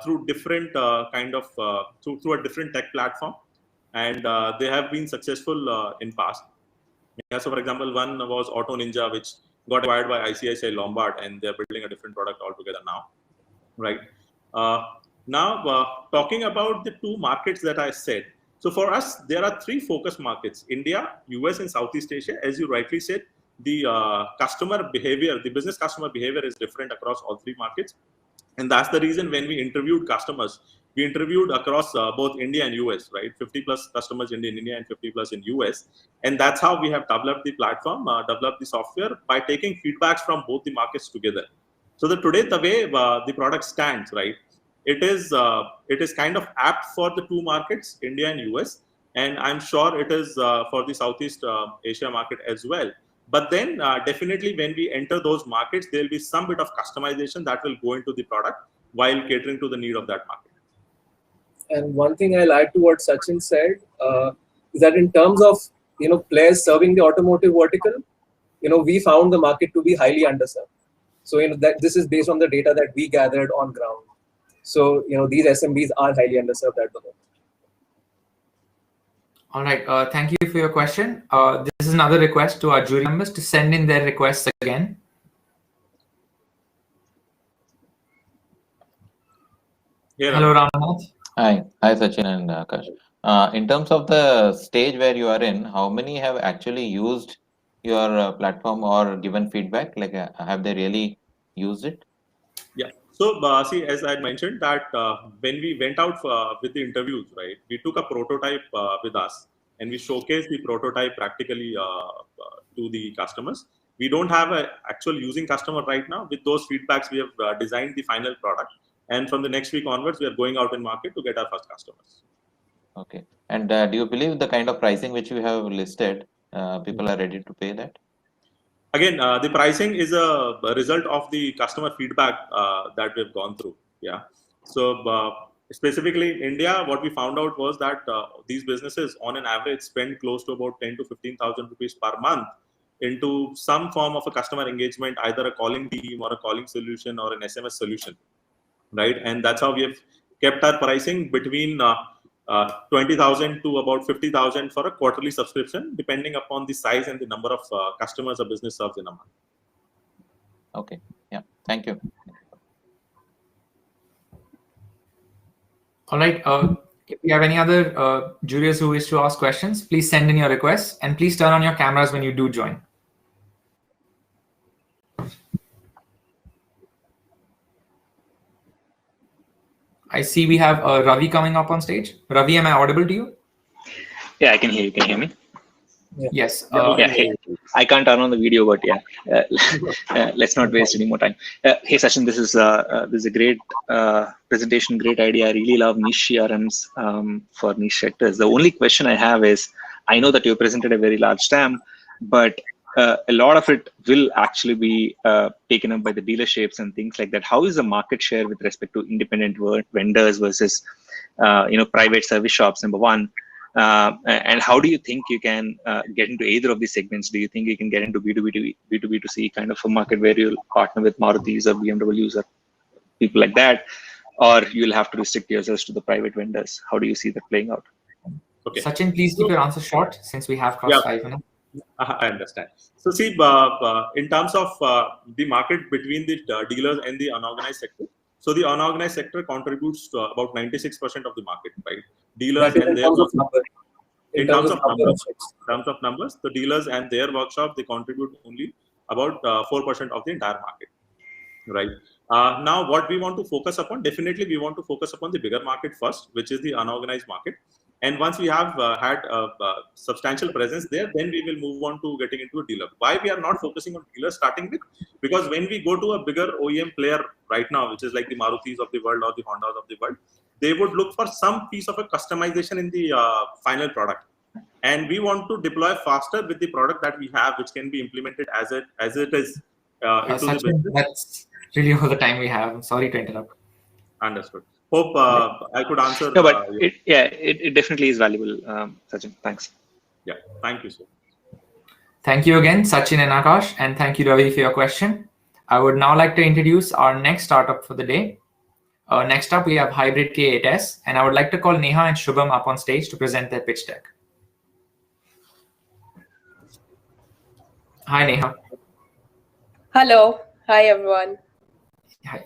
R: through different through a different tech platform, and they have been successful in past. Yeah, so for example, one was Auto Ninja, which got acquired by ICICI Lombard, and they're building a different product altogether now, right? Talking about the two markets that I said. So for us, there are three focus markets: India, US, and Southeast Asia. As you rightly said, the customer behavior, the business customer behavior is different across all three markets. And that's the reason when we interviewed customers, we interviewed across both India and US, right? 50 plus customers in India and 50 plus in US. And that's how we have developed the platform, developed the software by taking feedbacks from both the markets together. So that today, the way the product stands, right, it is kind of apt for the two markets, India and US, and I'm sure it is for the Southeast Asia market as well. But then definitely when we enter those markets, there will be some bit of customization that will go into the product while catering to the need of that market.
T: And one thing I'll add to what Sachin said is that in terms of players serving the automotive vertical, we found the market to be highly underserved. So that this is based on the data that we gathered on ground. So these SMBs are highly underserved at the moment.
B: All right. Thank you for your question. This is another request to our jury members to send in their requests again.
R: Yeah.
B: Hello, Ramnath.
N: Hi, Sachin and Akash. In terms of the stage where you are in, how many have actually used your platform or given feedback? Like, have they really used it?
R: Yeah. So, see, as I mentioned that when we went out with the interviews, right, we took a prototype with us and we showcased the prototype practically to the customers. We don't have an actual using customer right now. With those feedbacks, we have designed the final product. And from the next week onwards, we are going out in market to get our first customers.
N: Okay. And do you believe the kind of pricing which you have listed, people are ready to pay that?
R: Again, the pricing is a result of the customer feedback that we've gone through. Yeah. So specifically in India, what we found out was that these businesses on an average spend close to about 10 to 15,000 rupees per month into some form of a customer engagement, either a calling team or a calling solution or an SMS solution, right? And that's how we have kept our pricing between 20,000 to about 50,000 for a quarterly subscription, depending upon the size and the number of customers a business serves in a month.
N: Okay. Yeah. Thank you.
B: All right. If you have any other jurors who wish to ask questions, please send in your requests and please turn on your cameras when you do join. I see we have Ravi coming up on stage. Ravi, am I audible to you?
U: Yeah, I can hear you. Can you hear me?
B: Yes.
U: Hey, I can't turn on the video, but yeah, let's not waste any more time. Hey, Sachin, this is a great presentation, great idea. I really love niche CRMs for niche sectors. The only question I have is, I know that you presented a very large TAM, but a lot of it will actually be taken up by the dealerships and things like that. How is the market share with respect to independent vendors versus private service shops, number one? And how do you think you can get into either of these segments? Do you think you can get into B2B2C kind of a market where you'll partner with Maruti's or BMW's or people like that, or you'll have to restrict yourselves to the private vendors? How do you see that playing out?
R: Okay.
B: Sachin, please keep your answer short since we have crossed 5 minutes.
R: I understand. So see, in terms of the market between the dealers and the unorganized sector, so the unorganized sector contributes to about 96% of the market, right? Dealers and their in terms of numbers, the dealers and their workshop, they contribute only about 4% of the entire market, right? Now, what we want to focus upon, definitely we want to focus upon the bigger market first, which is the unorganized market. And once we have had a substantial presence there, then we will move on to getting into a dealer. Why we are not focusing on dealers starting with? Because when we go to a bigger OEM player right now, which is like the Marutis of the world or the Hondas of the world, they would look for some piece of a customization in the final product. And we want to deploy faster with the product that we have, which can be implemented as it is into the
B: Sachin,
R: business.
B: that's really all the time we have. I'm sorry to interrupt.
R: Understood. Hope I could answer.
U: No, but it definitely is valuable, Sachin. Thanks.
R: Yeah, thank you, sir.
B: Thank you again, Sachin and Akash, and thank you, Ravi, for your question. I would now like to introduce our next startup for the day. Next up, we have Hybrid K8S, and I would like to call Neha and Shubham up on stage to present their pitch deck. Hi, Neha.
C: Hello. Hi, everyone.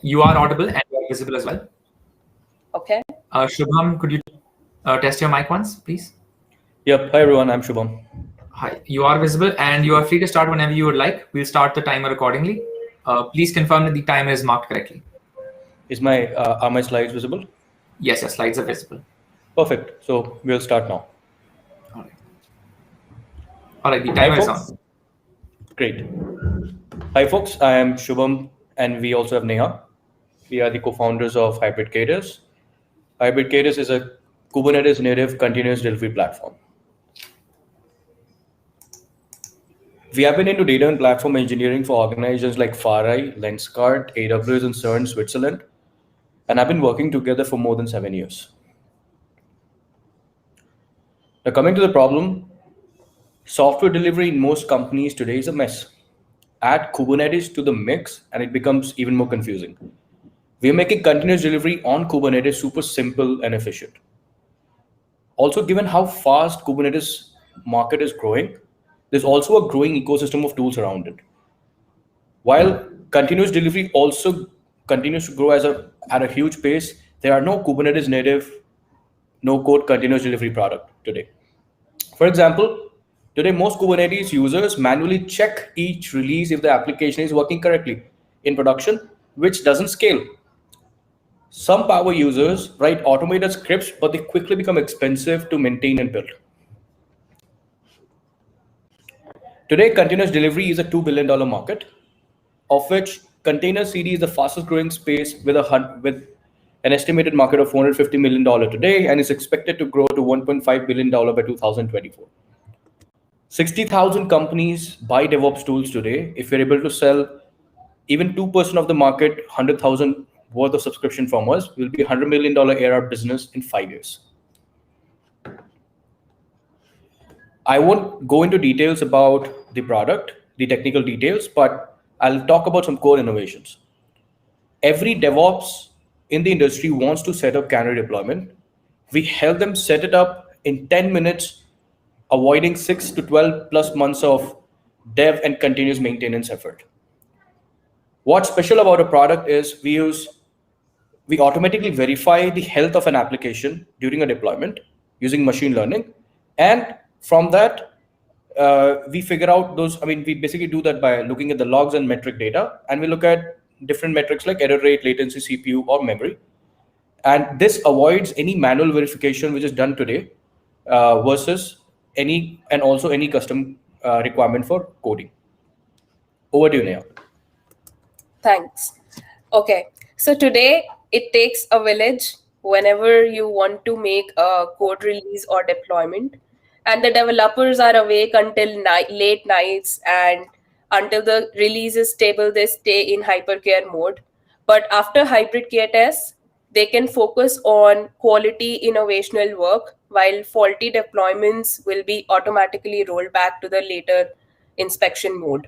B: You are audible and you are visible as well.
C: Okay.
B: Shubham, could you test your mic once, please?
V: Yep. Hi, everyone. I'm Shubham.
B: Hi. You are visible and you are free to start whenever you would like. We'll start the timer accordingly. Please confirm that the timer is marked correctly.
V: Are my slides visible?
B: Yes, your slides are visible.
V: Perfect. So we'll start now.
B: All right, the timer is on.
V: Great. Hi, folks. I am Shubham, and we also have Neha. We are the co-founders of Hybrid K8S. Hybrid K8S is a Kubernetes native continuous delivery platform. We have been into data and platform engineering for organizations like FARI, Lenskart, AWS, and CERN, Switzerland, and have been working together for more than 7 years. Now, coming to the problem, software delivery in most companies today is a mess. Add Kubernetes to the mix, and it becomes even more confusing. We're making continuous delivery on Kubernetes super simple and efficient. Also, given how fast Kubernetes market is growing, there's also a growing ecosystem of tools around it. While continuous delivery also continues to grow at a huge pace, there are no Kubernetes native, no-code continuous delivery product today. For example, today most Kubernetes users manually check each release if the application is working correctly in production, which doesn't scale. Some power users write automated scripts, but they quickly become expensive to maintain and build. Today, continuous delivery is a $2 billion market, of which container CD is the fastest growing space with an estimated market of $450 million today, and is expected to grow to $1.5 billion by 2024. 60,000 companies buy DevOps tools today. If we're able to sell even 2% of the market, 100,000 worth of subscription from us, will be a $100 million ARR business in 5 years. I won't go into details about the product, the technical details, but I'll talk about some core innovations. Every DevOps in the industry wants to set up canary deployment. We help them set it up in 10 minutes, avoiding 6 to 12 plus months of dev and continuous maintenance effort. What's special about a product is we automatically verify the health of an application during a deployment using machine learning. And from that, we figure out we basically do that by looking at the logs and metric data. And we look at different metrics like error rate, latency, CPU, or memory. And this avoids any manual verification which is done today versus any custom requirement for coding. Over to you, Neha.
C: Thanks. Okay. So today it takes a village whenever you want to make a code release or deployment, and the developers are awake until late nights, and until the release is stable, they stay in hypercare mode. But after Hybrid K8S, they can focus on quality innovational work, while faulty deployments will be automatically rolled back to the later inspection mode,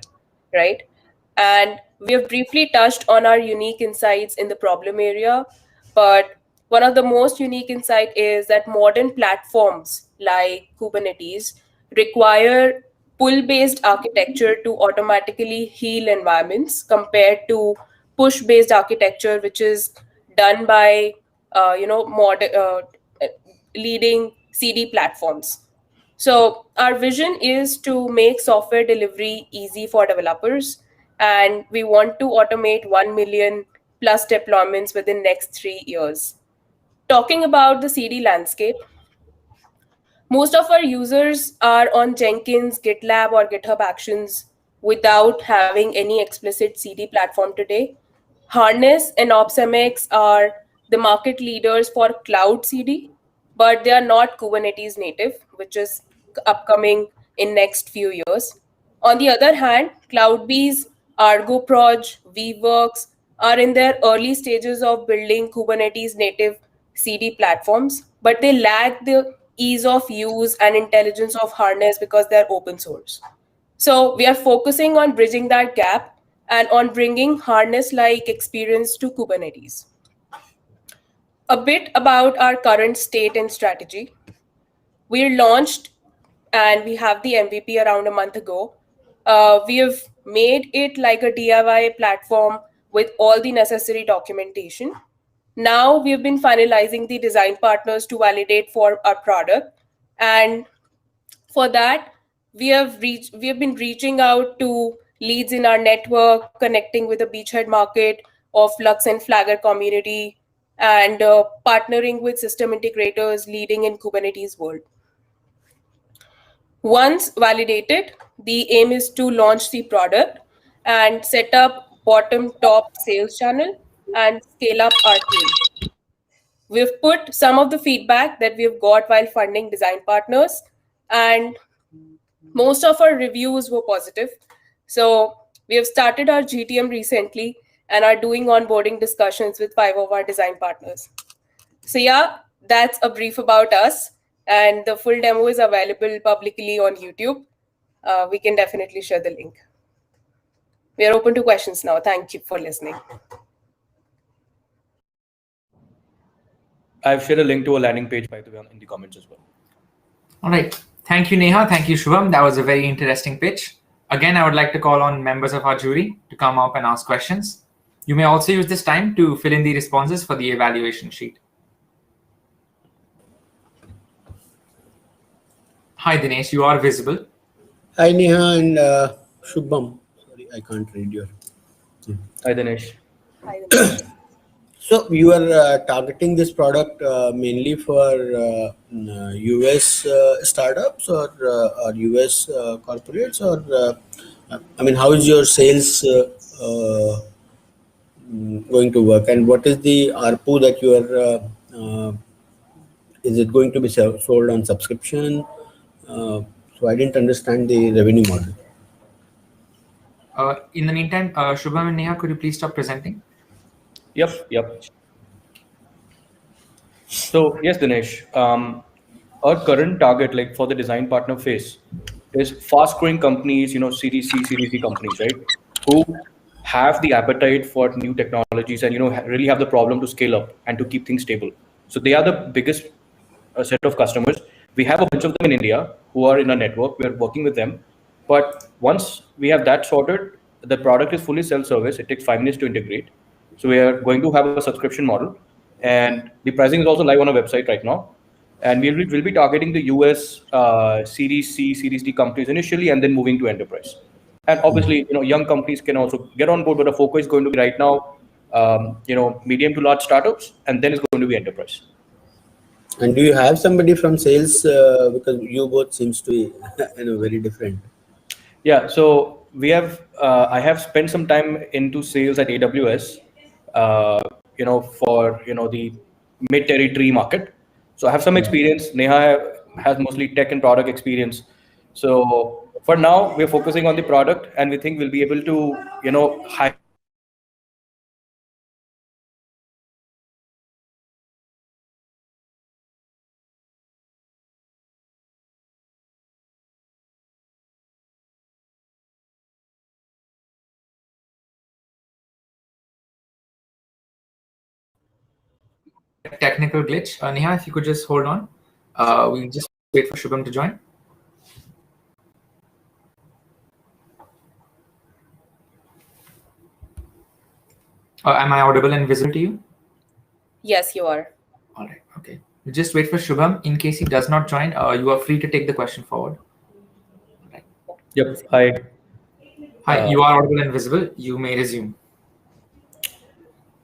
C: right? And we have briefly touched on our unique insights in the problem area, but one of the most unique insight is that modern platforms like Kubernetes require pull-based architecture to automatically heal environments compared to push-based architecture, which is done by leading CD platforms. So our vision is to make software delivery easy for developers, and we want to automate 1 million plus deployments within next 3 years. Talking about the CD landscape, Most of our users are on Jenkins, GitLab, or GitHub Actions without having any explicit CD platform today. Harness and OpsMX are the market leaders for cloud CD, but they are not Kubernetes native, which is upcoming in next few years. On the other hand, CloudBees, ArgoProj, Weaveworks are in their early stages of building Kubernetes native CD platforms, but they lack the ease of use and intelligence of Harness because they're open source. So we are focusing on bridging that gap and on bringing harness-like experience to Kubernetes. A bit about our current state and strategy. We launched and we have the MVP around a month ago. We have made it like a DIY platform with all the necessary documentation. Now we have been finalizing the design partners to validate for our product, and for that we have been reaching out to leads in our network, connecting with the beachhead market of Lux and Flagger community, and partnering with system integrators leading in Kubernetes world. Once validated, the aim is to launch the product and set up bottom top sales channel and scale up our team. We've put some of the feedback that we've got while funding design partners, and most of our reviews were positive. So we have started our GTM recently and are doing onboarding discussions with 5 of our design partners. So yeah, that's a brief about us, and the full demo is available publicly on YouTube. We can definitely share the link. We are open to questions now. Thank you for listening.
V: I've shared a link to a landing page, by the way, in the comments as well.
B: All right. Thank you, Neha. Thank you, Shubham. That was a very interesting pitch. Again, I would like to call on members of our jury to come up and ask questions. You may also use this time to fill in the responses for the evaluation sheet. Hi, Dinesh. You are visible.
S: Hi, Neha and Shubham. Sorry, I can't read your.
V: Hi, Dinesh.
C: Hi, Dinesh.
S: So you are targeting this product mainly for US startups or US corporates, or I mean, how is your sales going to work, and what is the ARPU that you are? Is it going to be sold on subscription? So I didn't understand the revenue model.
B: In the meantime, Shubham and Neha, could you please stop presenting?
V: Yep. So yes, Dinesh, our current target, like for the design partner phase, is fast-growing companies, Series C, Series D companies, right? Who have the appetite for new technologies and really have the problem to scale up and to keep things stable. So they are the biggest set of customers. We have a bunch of them in India who are in our network. We are working with them, but once we have that sorted, the product is fully self-service. It takes 5 minutes to integrate. So we are going to have a subscription model, and the pricing is also live on our website right now. And we'll be targeting the US Series C, Series D companies initially, and then moving to enterprise. And obviously, young companies can also get on board, but the focus is going to be right now, medium to large startups, and then it's going to be enterprise.
S: And do you have somebody from sales, because you both seems to be very different?
V: Yeah, so we have. I have spent some time into sales at AWS. For the mid territory market. So I have some experience. Neha has mostly tech and product experience. So for now, we're focusing on the product, and we think we'll be able to hire
B: Technical glitch. Neha, if you could just hold on. We'll just wait for Shubham to join. Am I audible and visible to you?
C: Yes, you are.
B: All right. Okay. We'll just wait for Shubham. In case he does not join, you are free to take the question forward. Right.
V: Yep. Hi.
B: Hi. You are audible and visible. You may resume.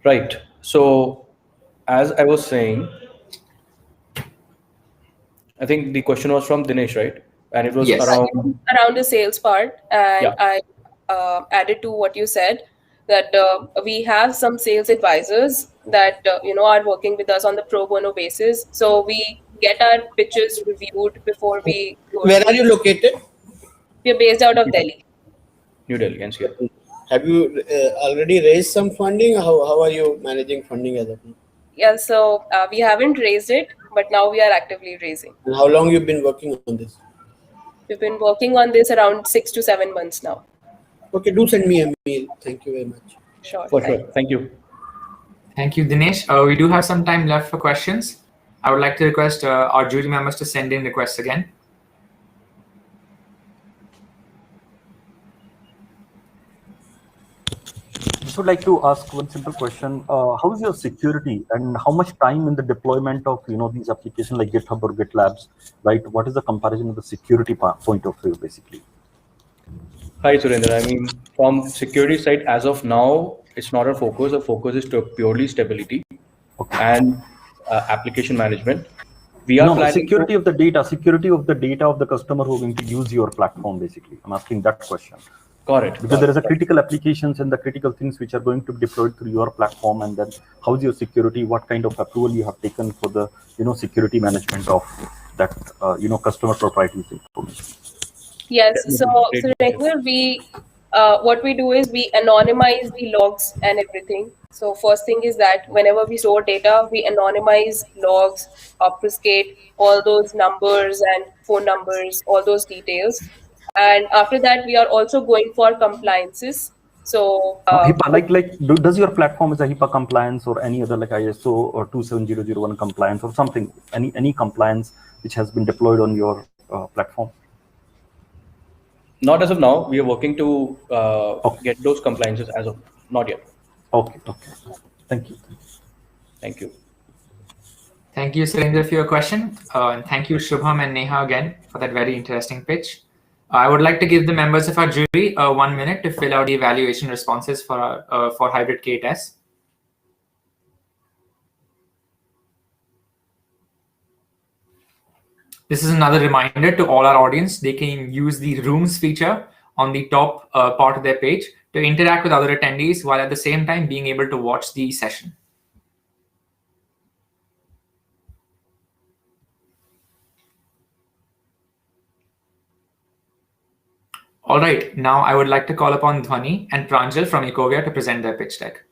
V: Right. So, as I was saying, I think the question was from Dinesh, right? And it was
B: Yes.
C: Around the sales part, and
V: Yeah.
C: I added to what you said that we have some sales advisors that are working with us on the pro bono basis. So we get our pitches reviewed before we go
S: Where
C: to.
S: are you located?
C: We are based out of Delhi.
V: New Delhi, NCR.
S: Have you already raised some funding? How are you managing funding as of now?
C: Yeah, so we haven't raised it, but now we are actively raising.
S: And how long you've been working on this?
C: We've been working on this around 6 to 7 months now.
S: Okay, do send me a mail. Thank you very much.
C: Sure.
V: For sure. Thank you.
B: Thank you, Dinesh. We do have some time left for questions. I would like to request our jury members to send in requests again.
M: Just would like to ask one simple question. How is your security and how much time in the deployment of these applications like GitHub or GitLabs, right? What is the comparison of the security point of view, basically?
V: Hi, Surendra. I mean, from security side, as of now, it's not our focus. The focus is to purely stability and application management. We are planning
M: security of the data of the customer who are going to use your platform, basically. I'm asking that question.
V: Correct.
M: Because there is a critical applications and the critical things which are going to be deployed through your platform, and then how's your security? What kind of approval you have taken for the security management of that customer proprietary information?
C: Yes. So regular we what we do is we anonymize the logs and everything. So first thing is that whenever we store data, we anonymize logs, obfuscate all those numbers and phone numbers, all those details. And after that, we are also going for compliances. So
M: HIPAA, does your platform is a HIPAA compliance or any other like ISO or 27001 compliance or something? Any compliance which has been deployed on your platform?
V: Not as of now. We are working to get those compliances as of not yet.
M: Okay. Thank you.
V: Thank you.
B: Thank you, Surendra, for your question. And thank you, Shubham and Neha, again, for that very interesting pitch. I would like to give the members of our jury 1 minute to fill out the evaluation responses for hybrid K-test. This is another reminder to all our audience. They can use the rooms feature on the top part of their page to interact with other attendees while at the same time being able to watch the session. All right, now I would like to call upon Dhwani and Pranjal from Ecovia to present their pitch deck.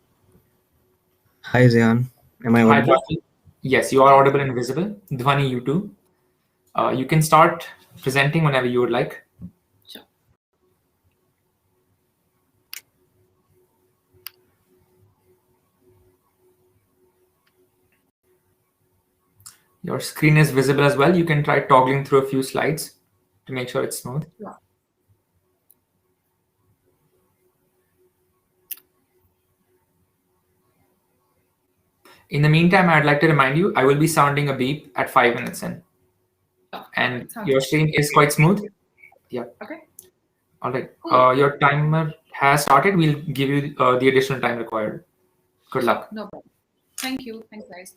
D: Hi, Zian. Am I audible?
B: Hi, yes, you are audible and visible. Dhwani, you too. You can start presenting whenever you would like.
D: Sure.
B: Your screen is visible as well. You can try toggling through a few slides to make sure it's smooth.
D: Yeah.
B: In the meantime, I'd like to remind you, I will be sounding a beep at 5 minutes in. And your stream is quite smooth. Yeah.
D: Okay.
B: All right. Your timer has started. We'll give you the additional time required. Good luck.
D: No problem. Thank you. Thanks, guys.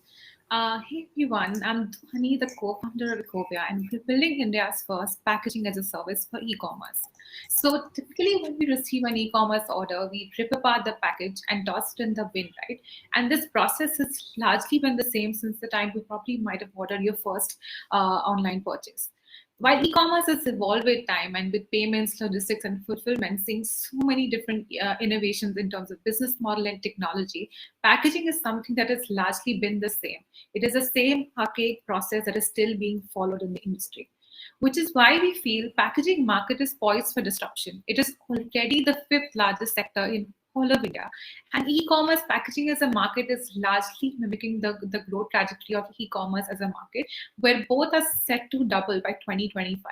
D: Hey, everyone. I'm Dhwani, the co-founder of Ecovia, and we're building India's first packaging as a service for e-commerce. So typically when we receive an e-commerce order, we rip apart the package and toss it in the bin, right? And this process has largely been the same since the time you probably might have ordered your first online purchase. While e-commerce has evolved with time and with payments, logistics, and fulfillment, seeing so many different innovations in terms of business model and technology, packaging is something that has largely been the same. It is the same archaic process that is still being followed in the industry, which is why we feel packaging market is poised for disruption. It is already the 5th largest sector in all of India. And e-commerce packaging as a market is largely mimicking the growth trajectory of e-commerce as a market, where both are set to double by 2025.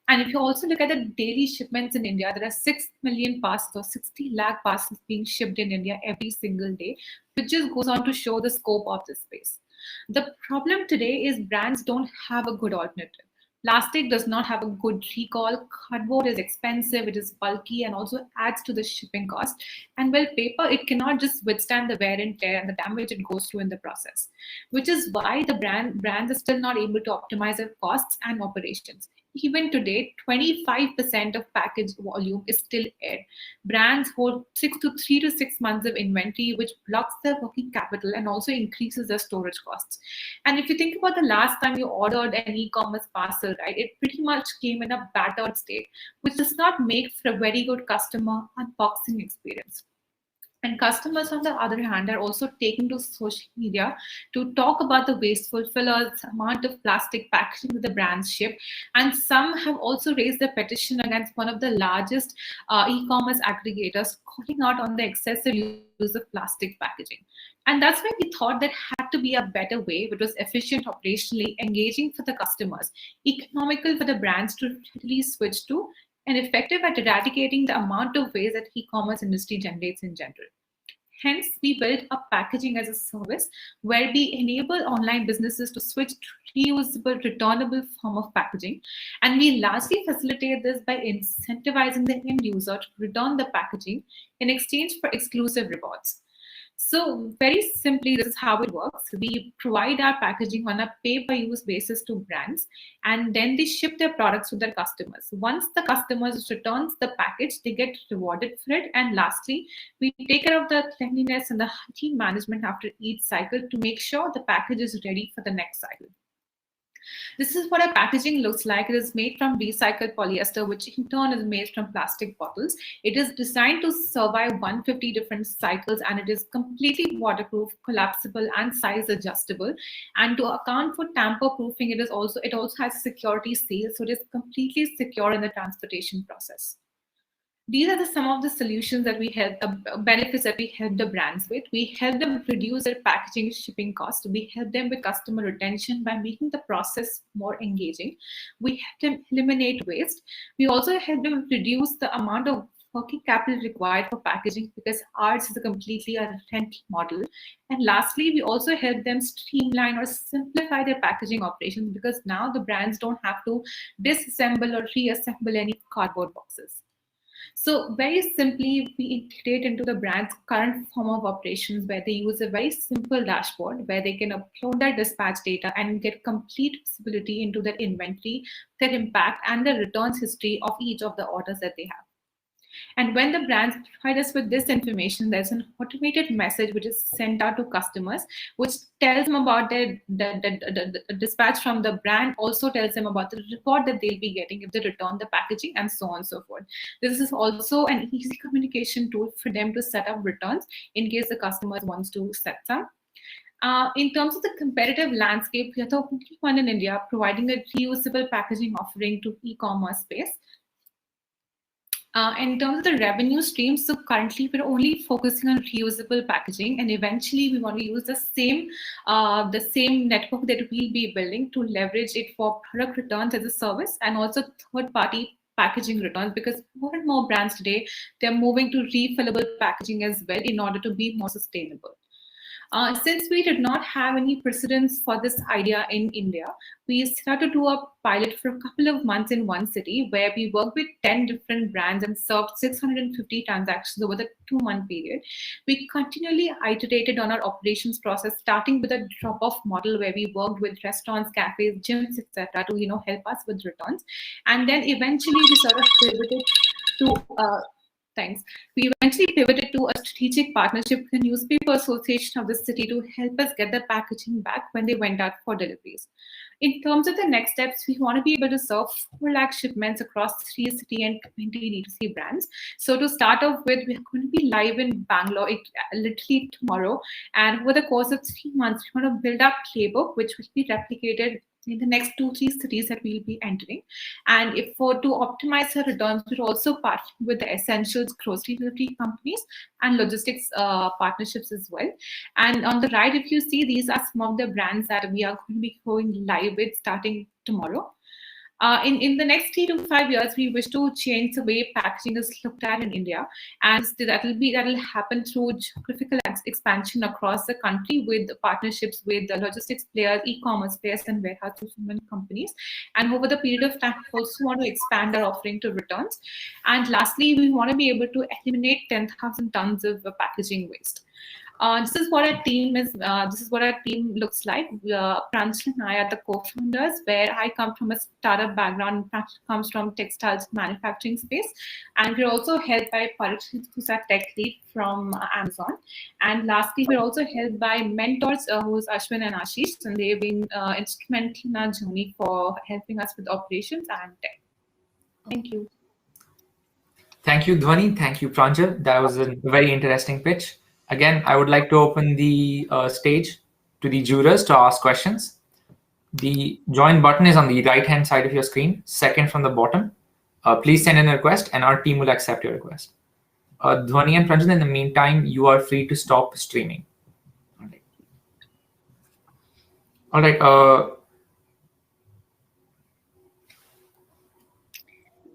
D: And if you also look at the daily shipments in India, there are 6 million parcels or 60 lakh parcels being shipped in India every single day, which just goes on to show the scope of this space. The problem today is brands don't have a good alternative. Plastic does not have a good recall. Cardboard is expensive, it is bulky, and also adds to the shipping cost. And while paper, it cannot just withstand the wear and tear and the damage it goes through in the process, which is why the brands are still not able to optimize their costs and operations. Even today, 25% of package volume is still air. Brands hold 3 to 6 months of inventory, which blocks their working capital and also increases their storage costs. And if you think about the last time you ordered an e-commerce parcel, right, it pretty much came in a battered state, which does not make for a very good customer unboxing experience. And customers, on the other hand, are also taking to social media to talk about the wasteful fillers, amount of plastic packaging that the brands ship. And some have also raised a petition against one of the largest e-commerce aggregators, calling out on the excessive use of plastic packaging. And that's why we thought there had to be a better way, which was efficient operationally, engaging for the customers, economical for the brands to really switch to, and effective at eradicating the amount of waste that e-commerce industry generates in general. Hence, we built a packaging as a service where we enable online businesses to switch to reusable, returnable form of packaging. And we largely facilitate this by incentivizing the end user to return the packaging in exchange for exclusive rewards. So very simply, this is how it works. We provide our packaging on a pay-per-use basis to brands, and then they ship their products to their customers. Once the customers returns the package, they get rewarded for it. And lastly, we take care of the cleanliness and the hygiene management after each cycle to make sure the package is ready for the next cycle. This is what our packaging looks like. It is made from recycled polyester, which in turn is made from plastic bottles. It is designed to survive 150 different cycles, and it is completely waterproof, collapsible, and size adjustable. And to account for tamper proofing, it also has a security seal, so it is completely secure in the transportation process. These are some of the solutions that we help, benefits that we help the brands with. We help them reduce their packaging shipping costs. We help them with customer retention by making the process more engaging. We help them eliminate waste. We also help them reduce the amount of working capital required for packaging, because ours is a completely a rent model. And lastly, we also help them streamline or simplify their packaging operations, because now the brands don't have to disassemble or reassemble any cardboard boxes. So very simply, we integrate into the brand's current form of operations, where they use a very simple dashboard where they can upload their dispatch data and get complete visibility into their inventory, their impact, and the returns history of each of the orders that they have. And when the brands provide us with this information, there's an automated message which is sent out to customers, which tells them about the dispatch from the brand, also tells them about the report that they'll be getting if they return the packaging, and so on and so forth. This is also an easy communication tool for them to set up returns in case the customers wants to set some. In terms of the competitive landscape, we are the only one in India providing a reusable packaging offering to e-commerce space. In terms of the revenue streams, so currently we're only focusing on reusable packaging, and eventually we want to use the same network that we'll be building to leverage it for product returns as a service, and also third-party packaging returns, because more and more brands today, they're moving to refillable packaging as well in order to be more sustainable. Since we did not have any precedence for this idea in India, we started to do a pilot for a couple of months in one city, where we worked with 10 different brands and served 650 transactions over the 2-month period. We continually iterated on our operations process, starting with a drop-off model where we worked with restaurants, cafes, gyms, etc., to help us with returns. And then eventually we sort of pivoted to Thanks. We eventually pivoted to a strategic partnership with the Newspaper Association of the city to help us get the packaging back when they went out for deliveries. In terms of the next steps, we want to be able to serve 4 lakh shipments across 3 city and 20 D2C brands. So to start off with, we're going to be live in Bangalore literally tomorrow. And over the course of 3 months, we want to build up playbook, which will be replicated in the next 2-3 cities that we'll be entering. And to optimize our returns, we're also partnering with the essentials grocery delivery companies and logistics partnerships as well. And on the right, if you see, these are some of the brands that we are going to be going live with starting tomorrow. In the next 3 to 5 years, we wish to change the way packaging is looked at in India, and that'll happen through geographical expansion across the country with partnerships with the logistics players, e-commerce players, and warehouse fulfillment companies. And over the period of time, we also want to expand our offering to returns. And lastly, we want to be able to eliminate 10,000 tons of packaging waste. This is what our team is. This is what our team looks like. Pranjal and I are the co-founders. Where I come from a startup background, Pranjal comes from textiles manufacturing space, and we're also helped by Parikshit, who's our tech lead from Amazon. And lastly, we're also helped by mentors, who's Ashwin and Ashish, and they've been instrumental in our journey for helping us with operations and tech. Thank you.
B: Thank you, Dhwani. Thank you, Pranjal. That was a very interesting pitch. Again, I would like to open the stage to the jurors to ask questions. The join button is on the right-hand side of your screen, second from the bottom. Please send in a request, and our team will accept your request. Dhwani and Pranjal, in the meantime, you are free to stop streaming. All right.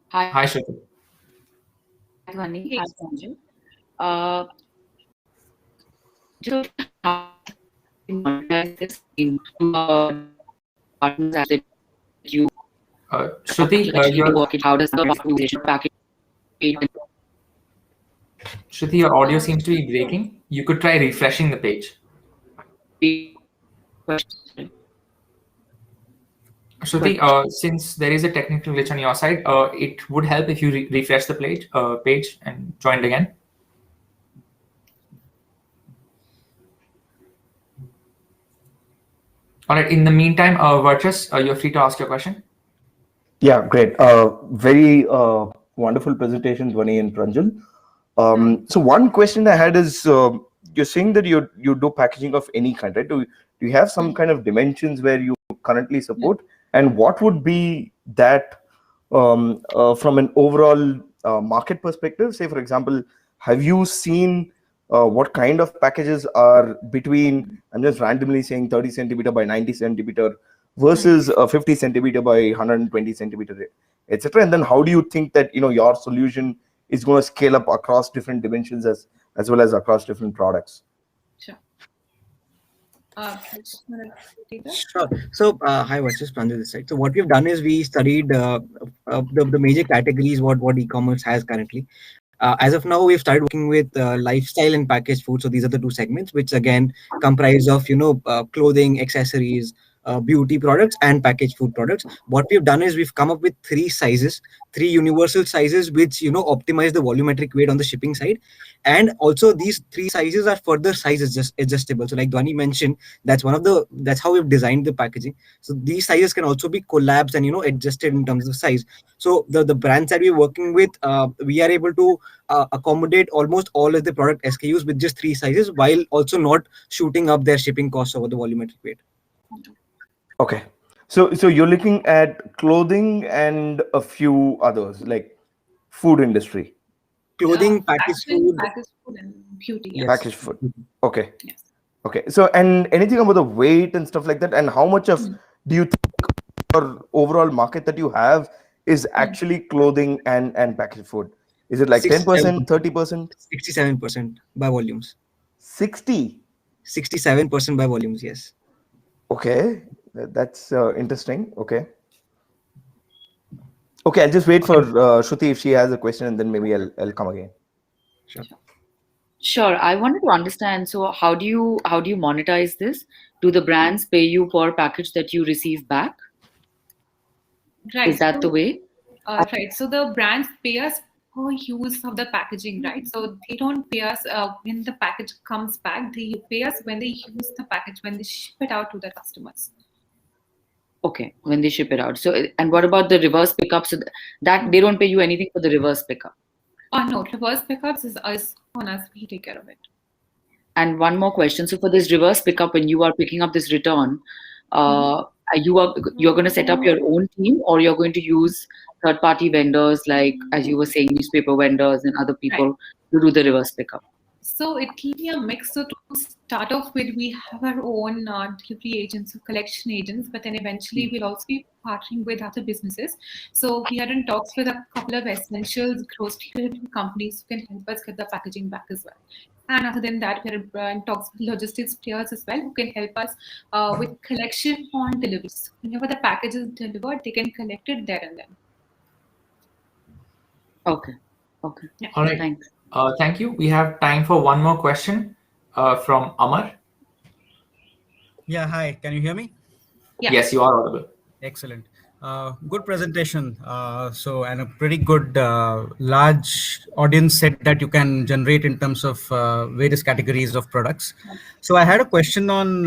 B: Hi, Shruti.
E: Dhwani. Hi, Pranjal. Just how monetize this in partners as you
B: Shruti,
E: how does the organization package?
B: Shruti, your audio seems to be breaking. You could try refreshing the page. Shruti, since there is a technical glitch on your side, it would help if you refresh the page and join again. All right. In the meantime, Virtus, you're free to ask your question.
I: Yeah, great. Very wonderful presentation, Dhwani and Pranjal. So one question I had is, you're saying that you do packaging of any kind, right? Do you have some kind of dimensions where you currently support? And what would be that from an overall market perspective? Say, for example, have you seen what kind of packages are between, I'm just randomly saying 30 centimeter by 90 centimeter versus 50 centimeter by 120 centimeter, etc. And then how do you think that your solution is going to scale up across different dimensions as well as across different products?
D: Sure.
W: Sure. So, hi, Virtus, Pranjal this side. So, what we've done is we studied the major categories what e-commerce has currently. As of now, we've started working with lifestyle and packaged food. So these are the two segments, which again comprise of clothing, accessories, beauty products, and packaged food products. What we've done is we've come up with three universal sizes, which optimize the volumetric weight on the shipping side, and also these three sizes are further sizes just adjustable. So like Dhwani mentioned, that's how we've designed the packaging. So these sizes can also be collapsed and adjusted in terms of size. So the brands that we're working with, we are able to accommodate almost all of the product SKUs with just three sizes, while also not shooting up their shipping costs over the volumetric weight.
I: Okay, so you're looking at clothing and a few others like food industry.
W: Clothing, packaged food,
D: and beauty.
W: Yes.
I: Packaged food. Okay. Yes. Okay. So, and anything about the weight and stuff like that, and how much of do you think your overall market that you have is actually clothing and packaged food? Is it like 10%, 30%?
W: 67% by volumes.
I: 67%
W: by volumes, yes.
I: Okay, that's interesting. Okay, I'll just wait for Shruti if she has a question, and then maybe I'll come again.
E: Sure. I wanted to understand. So, how do you monetize this? Do the brands pay you per package that you receive back?
D: Right.
E: Is that the way?
D: Right. So the brands pay us per use of the packaging, right? So they don't pay us when the package comes back. They pay us when they use the package, when they ship it out to the customers.
E: Okay, when they ship it out. So, and what about the reverse pickup? So that they don't pay you anything for the reverse pickup?
D: No, reverse pickups is on us. We take care of it.
E: And one more question. So for this reverse pickup, when you are picking up this return, you're going to set up your own team, or you're going to use third-party vendors like, as you were saying, newspaper vendors and other people to do the reverse pickup?
D: So it will be a mix. So to start off with, we have our own delivery agents or collection agents, but then eventually we'll also be partnering with other businesses. So we are in talks with a couple of essentials grocery delivery companies who can help us get the packaging back as well. And other than that, we're in talks with logistics players as well who can help us with collection on deliveries. Whenever the package is delivered, they can collect it there and then.
E: Okay. Okay.
D: Yeah.
B: All right.
E: Thanks.
B: Thank you. We have time for one more question from Amar.
A: Yeah, hi. Can you hear me?
D: Yeah.
B: Yes, you are audible.
A: Excellent. Good presentation. And a pretty good large audience set that you can generate in terms of various categories of products. So I had a question on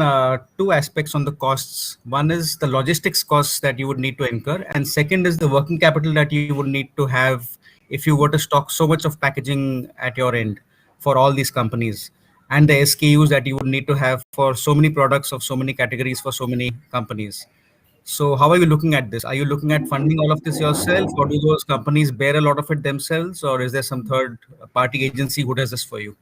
A: two aspects on the costs. One is the logistics costs that you would need to incur, and second is the working capital that you would need to have if you were to stock so much of packaging at your end for all these companies, and the SKUs that you would need to have for so many products of so many categories for so many companies. So how are you looking at this? Are you looking at funding all of this yourself, or do those companies bear a lot of it themselves, or is there some third party agency who does this for you?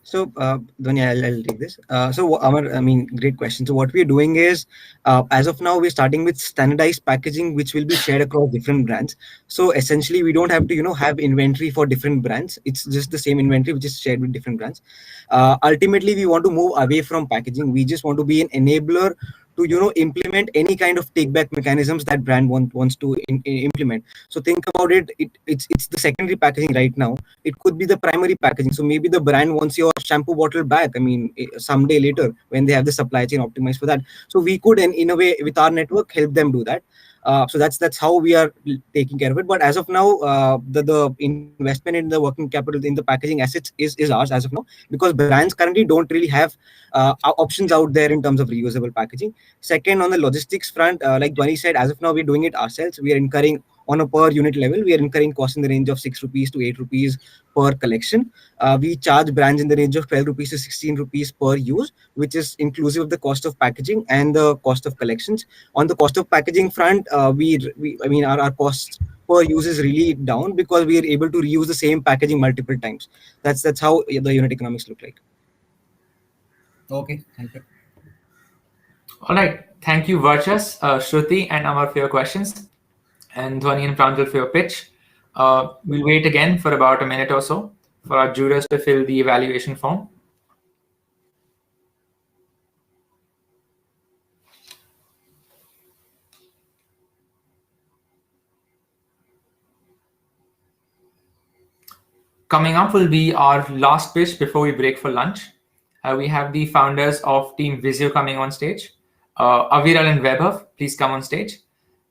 W: So, Dhwani, I'll take this. Amar, I mean, great question. So, what we're doing is, as of now, we're starting with standardized packaging, which will be shared across different brands. So, essentially, we don't have to, have inventory for different brands. It's just the same inventory, which is shared with different brands. Ultimately, we want to move away from packaging. We just want to be an enabler to implement any kind of take back mechanisms that brand wants to implement. So think about it's the secondary packaging right now. It could be the primary packaging. So maybe the brand wants your shampoo bottle back, I mean, someday later when they have the supply chain optimized for that. So we could in a way with our network help them do that. So that's how we are taking care of it. But as of now, the investment in the working capital in the packaging assets is ours as of now, because brands currently don't really have options out there in terms of reusable packaging. Second, on the logistics front, like Dhwani said, as of now we're doing it ourselves. We are incurring on a per unit level, we are incurring costs in the range of 6 rupees to 8 rupees per collection. We charge brands in the range of 12 rupees to 16 rupees per use, which is inclusive of the cost of packaging and the cost of collections. On the cost of packaging front, our costs per use is really down because we are able to reuse the same packaging multiple times. That's how the unit economics look like.
A: Okay, thank you.
B: All right. Thank you, Varchas, Shruti, and Amar for your questions, and Dhwani and Pranjal for your pitch. We'll wait again for about a minute or so for our jurors to fill the evaluation form. Coming up will be our last pitch before we break for lunch. We have the founders of Team Visio coming on stage. Aviral and Vaibhav, please come on stage.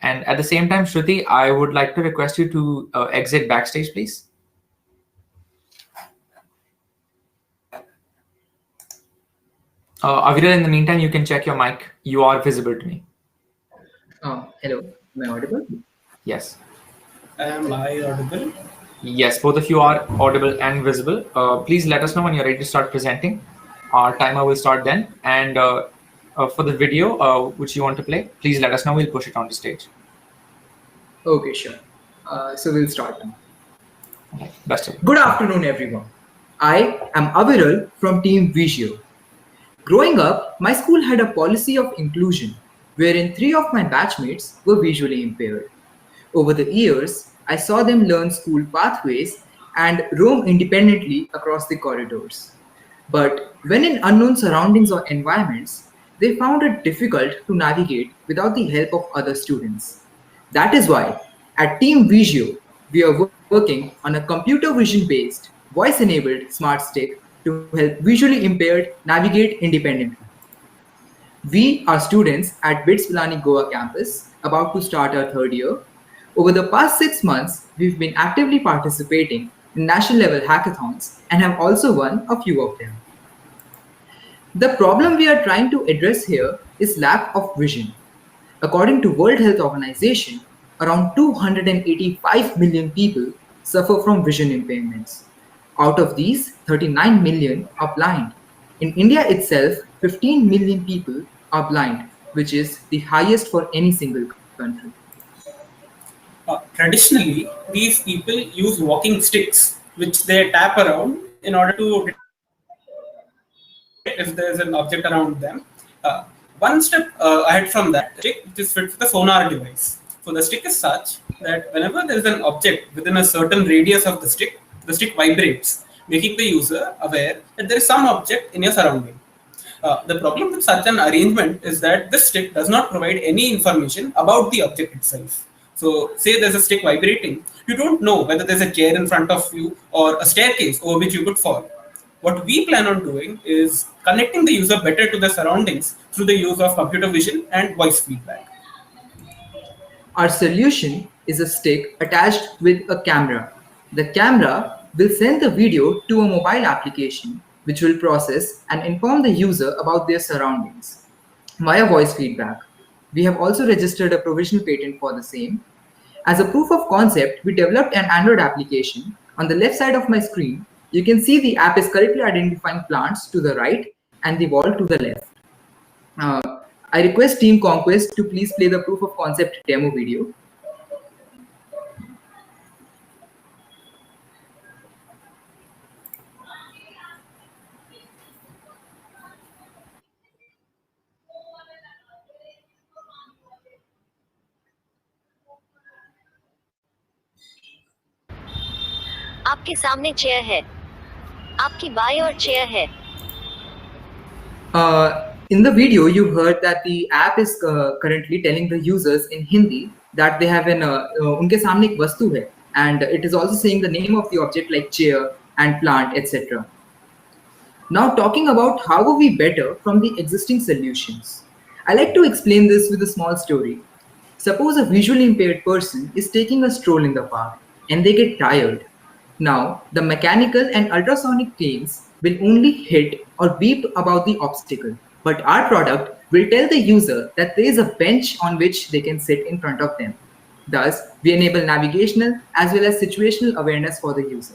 B: And at the same time, Shruti, I would like to request you to exit backstage, please. Aviral, in the meantime, you can check your mic. You are visible to me.
G: Hello, am I audible?
B: Yes.
G: Am I audible?
B: Yes, both of you are audible and visible. Please let us know when you're ready to start presenting. Our timer will start then. And for the video which you want to play, please let us know. We'll push it on the stage.
G: Okay, sure. So we'll start now.
B: Best of luck.
G: Good afternoon, everyone. I am Aviral from Team Visio. Growing up, my school had a policy of inclusion, wherein 3 of my batchmates were visually impaired. Over the years, I saw them learn school pathways and roam independently across the corridors. But when in unknown surroundings or environments, they found it difficult to navigate without the help of other students. That is why, at Team Visio, we are working on a computer vision based, voice enabled smart stick to help visually impaired navigate independently. We are students at BITS Pilani Goa campus, about to start our 3rd year. Over the past 6 months, we've been actively participating in national level hackathons and have also won a few of them. The problem we are trying to address here is lack of vision. According to World Health Organization, around 285 million people suffer from vision impairments. Out of these, 39 million are blind. In India itself, 15 million people are blind, which is the highest for any single country.
J: Traditionally, these people use walking sticks, which they tap around
F: in order to detect if there is an object around them. One step ahead from that, stick which is fit for the sonar device. So the stick is such that whenever there is an object within a certain radius of the stick vibrates, making the user aware that there is some object in your surrounding. The problem with such an arrangement is that this stick does not provide any information about the object itself. So, say there's a stick vibrating, you don't know whether there's a chair in front of you or a staircase over which you could fall. What we plan on doing is connecting the user better to the surroundings through the use of computer vision and voice feedback.
G: Our solution is a stick attached with a camera. The camera will send the video to a mobile application which will process and inform the user about their surroundings via voice feedback. We have also registered a provisional patent for the same. As a proof of concept, we developed an Android application. On the left side of my screen, you can see the app is correctly identifying plants to the right and the wall to the left. I request Team Conquest to please play the proof of concept demo video.
J: आपके सामने chair है, आपकी बाएं ओर chair है.
G: In the video, you heard that the app is currently telling the users in Hindi that they have an unke samne ek vastu hai, and it is also saying the name of the object like chair and plant, etc. Now, talking about how are we better from the existing solutions, I like to explain this with a small story. Suppose a visually impaired person is taking a stroll in the park and they get tired. Now, the mechanical and ultrasonic planes will only hit or beep about the obstacle, but our product will tell the user that there is a bench on which they can sit in front of them. Thus, we enable navigational as well as situational awareness for the user.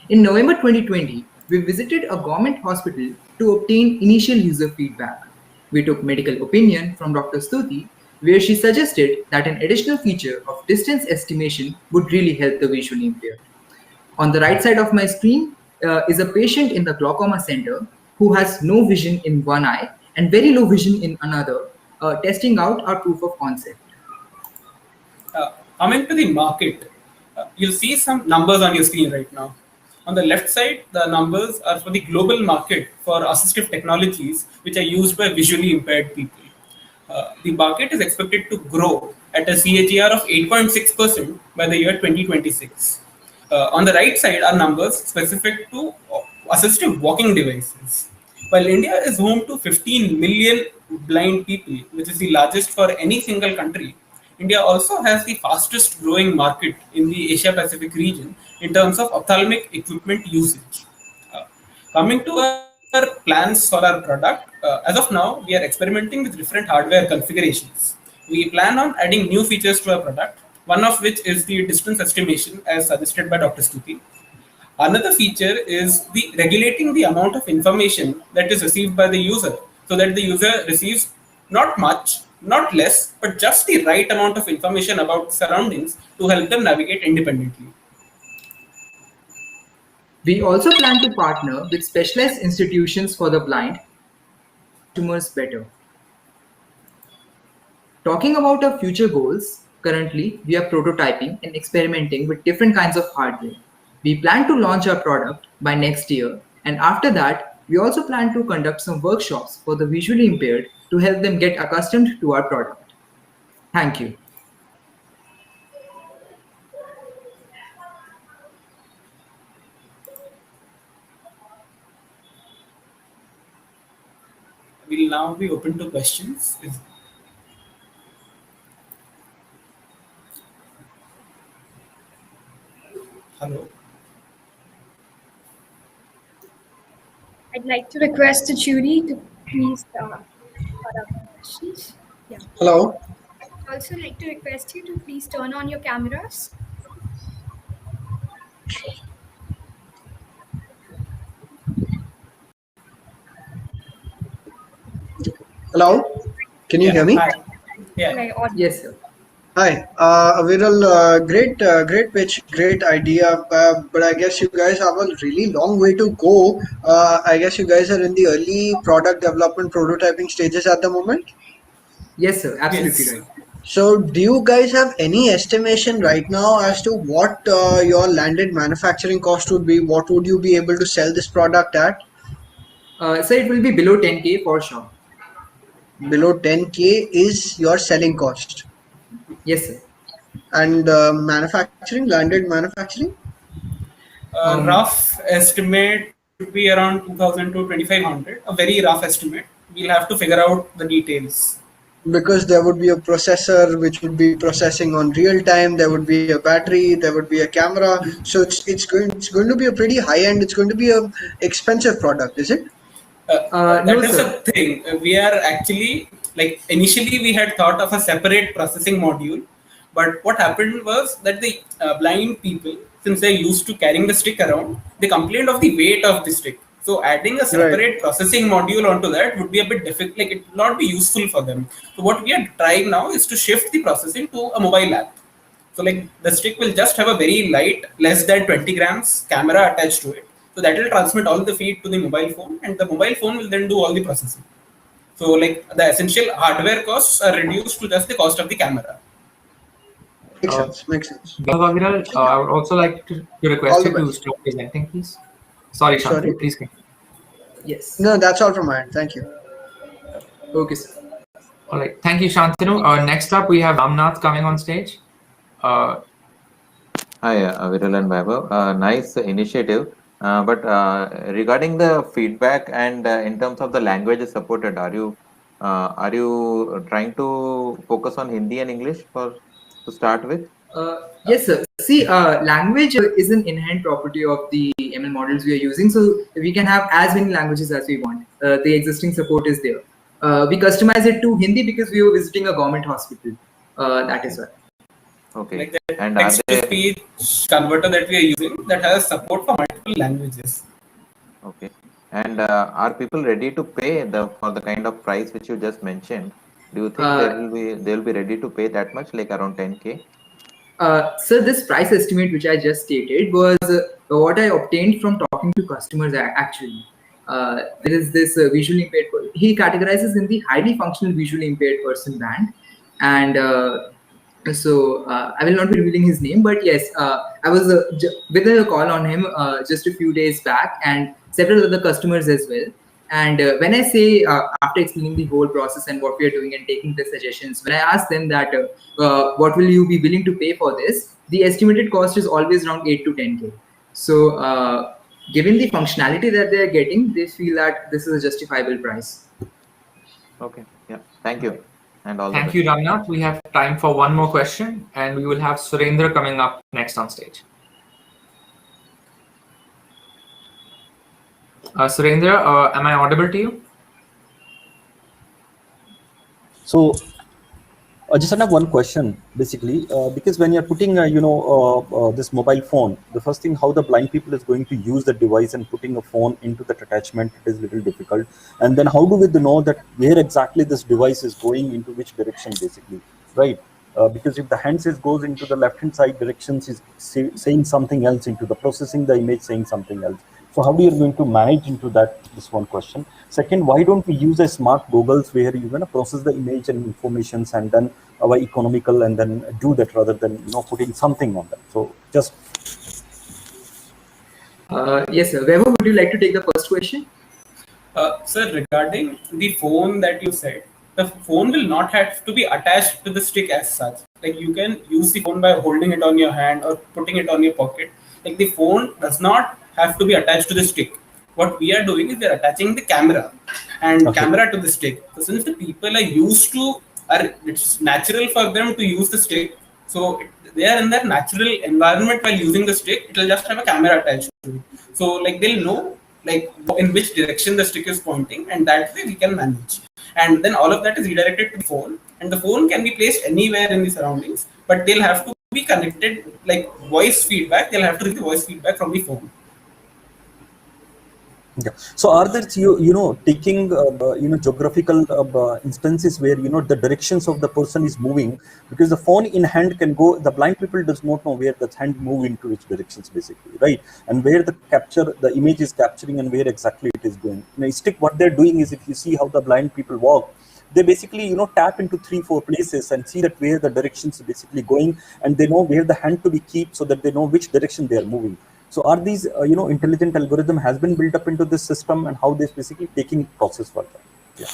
G: In November 2020, we visited a government hospital to obtain initial user feedback. We took medical opinion from Dr. Stuti, where she suggested that an additional feature of distance estimation would really help the visually impaired. On the right side of my screen is a patient in the glaucoma center who has no vision in one eye and very low vision in another, testing out our proof of concept.
F: Coming to the market, you'll see some numbers on your screen right now. On the left side, the numbers are for the global market for assistive technologies which are used by visually impaired people. The market is expected to grow at a CAGR of 8.6% by the year 2026. On the right side are numbers specific to assistive walking devices. While India is home to 15 million blind people, which is the largest for any single country, India also has the fastest growing market in the Asia Pacific region in terms of ophthalmic equipment usage. Coming to our plans for our product, as of now, we are experimenting with different hardware configurations. We plan on adding new features to our product, one of which is the distance estimation as suggested by Dr. Stuti. Another feature is the regulating the amount of information that is received by the user so that the user receives not much, not less, but just the right amount of information about surroundings to help them navigate independently.
G: We also plan to partner with specialized institutions for the blind customers better. Talking about our future goals, currently we are prototyping and experimenting with different kinds of hardware. We plan to launch our product by next year, and after that, we also plan to conduct some workshops for the visually impaired to help them get accustomed to our product. Thank you.
F: We'll now be open to questions. Hello.
L: I'd like to request the jury to please start up questions. Yeah.
Q: Hello.
L: I'd also like to request you to please turn on your cameras.
Q: Hello. Can you hear me?
F: Hi. Yeah.
G: Yes, sir.
Q: Hi, Aviral. Great pitch, great idea. But I guess you guys have a really long way to go. I guess you guys are in the early product development, prototyping stages at the moment.
G: Yes, sir. Absolutely
F: Yes.
G: right.
Q: So, do you guys have any estimation right now as to what your landed manufacturing cost would be? What would you be able to sell this product at?
G: So it will be below 10K for sure.
Q: Below 10K is your selling cost.
G: Yes, sir.
Q: And manufacturing, landed manufacturing?
F: Rough estimate should be around 2000 to 2500. A very rough estimate. We'll have to figure out the details.
Q: Because there would be a processor which would be processing on real time, there would be a battery, there would be a camera, so it's going to be a pretty high end, it's going to be a expensive product, is it?
F: That
G: No,
F: is
G: sir.
F: the thing. We are actually, like, initially we had thought of a separate processing module, but what happened was that the blind people, since they're used to carrying the stick around, they complained of the weight of the stick. So adding a
Q: Right.
F: separate processing module onto that would be a bit difficult. Like, it would not be useful for them. So what we are trying now is to shift the processing to a mobile app. So like the stick will just have a very light, less than 20 grams camera attached to it. So that will transmit all the feed to the mobile phone, and the mobile phone will then do all the processing. So like the essential hardware costs are reduced to just the cost of the camera.
Q: Makes sense, makes sense.
B: Viral, I would also like to request
Q: All the
B: you to
Q: best.
B: stop presenting, please. Sorry,
Q: Sorry?
B: Shantanu, please continue.
G: Yes.
Q: No, that's all from my end, thank you.
G: Okay, sir.
B: All right, thank you, Shantanu. Next up, we have Ramnath coming on stage.
N: Hi, Viral and Vaibhav. Nice initiative. But regarding the feedback and in terms of the languages supported, are you trying to focus on Hindi and English for to start with?
G: Yes, sir. See, language is an inherent property of the ML models we are using. So we can have as many languages as we want. The existing support is there. We customize it to Hindi because we were visiting a government hospital. That is why.
N: Okay.
F: Like the
N: And are
F: text to
N: they
F: speech converter that we are using that has support for multiple languages.
N: okay? And are people ready to pay for the kind of price which you just mentioned? Do you think they'll be ready to pay that much, like around 10K?
G: So this price estimate which I just stated was what I obtained from talking to customers actually. There is this visually impaired, he categorizes in the highly functional visually impaired person band. And so I will not be revealing his name, but yes, I was with a call on him just a few days back and several other customers as well. And when I say, after explaining the whole process and what we are doing and taking the suggestions, when I ask them that what will you be willing to pay for this, the estimated cost is always around 8 to 10K. So given the functionality that they are getting, they feel that this is a justifiable price.
N: Okay. Yeah. Thank you. And all the
B: Thank
N: best.
B: you, Ramnath. We have time for one more question, and we will have Surendra coming up next on stage. Surendra, am I audible to you?
M: So I just have one question, basically, because when you're putting, this mobile phone, the first thing, how the blind people is going to use the device and putting a phone into that attachment is a little difficult. And then how do we know that where exactly this device is going into which direction, basically, right? Because if the hand goes into the left-hand side directions, is saying something else, into the processing the image saying something else. So how do you going to manage into that? This one question. Second, why don't we use a smart goggles where you're going to process the image and informations and then our economical and then do that rather than putting something on that. So just
G: Yes, sir. Weber, would you like to take the first question?
F: Sir, regarding the phone that you said, the phone will not have to be attached to the stick as such. Like, you can use the phone by holding it on your hand or putting it on your pocket. Like, the phone does not have to be attached to the stick. What we are doing is we are attaching the camera and camera to the stick. So since the people are used to, it's natural for them to use the stick. So they are in that natural environment while using the stick. It will just have a camera attached to it. So like they'll know like in which direction the stick is pointing, and that way we can manage. And then all of that is redirected to the phone, and the phone can be placed anywhere in the surroundings, but they'll have to be connected, like voice feedback. They'll have to receive voice feedback from the phone.
M: Yeah. So are there taking geographical instances where the directions of the person is moving, because the phone in hand can go, the blind people does not know where the hand move into which directions basically, right? And where the image is capturing and where exactly it is going. Stick what they're doing is, if you see how the blind people walk, they basically tap into 3-4 places and see that where the directions are basically going, and they know where the hand to be keep, so that they know which direction they are moving. So are these intelligent algorithm has been built up into this system, and how they're basically taking process further? Yeah.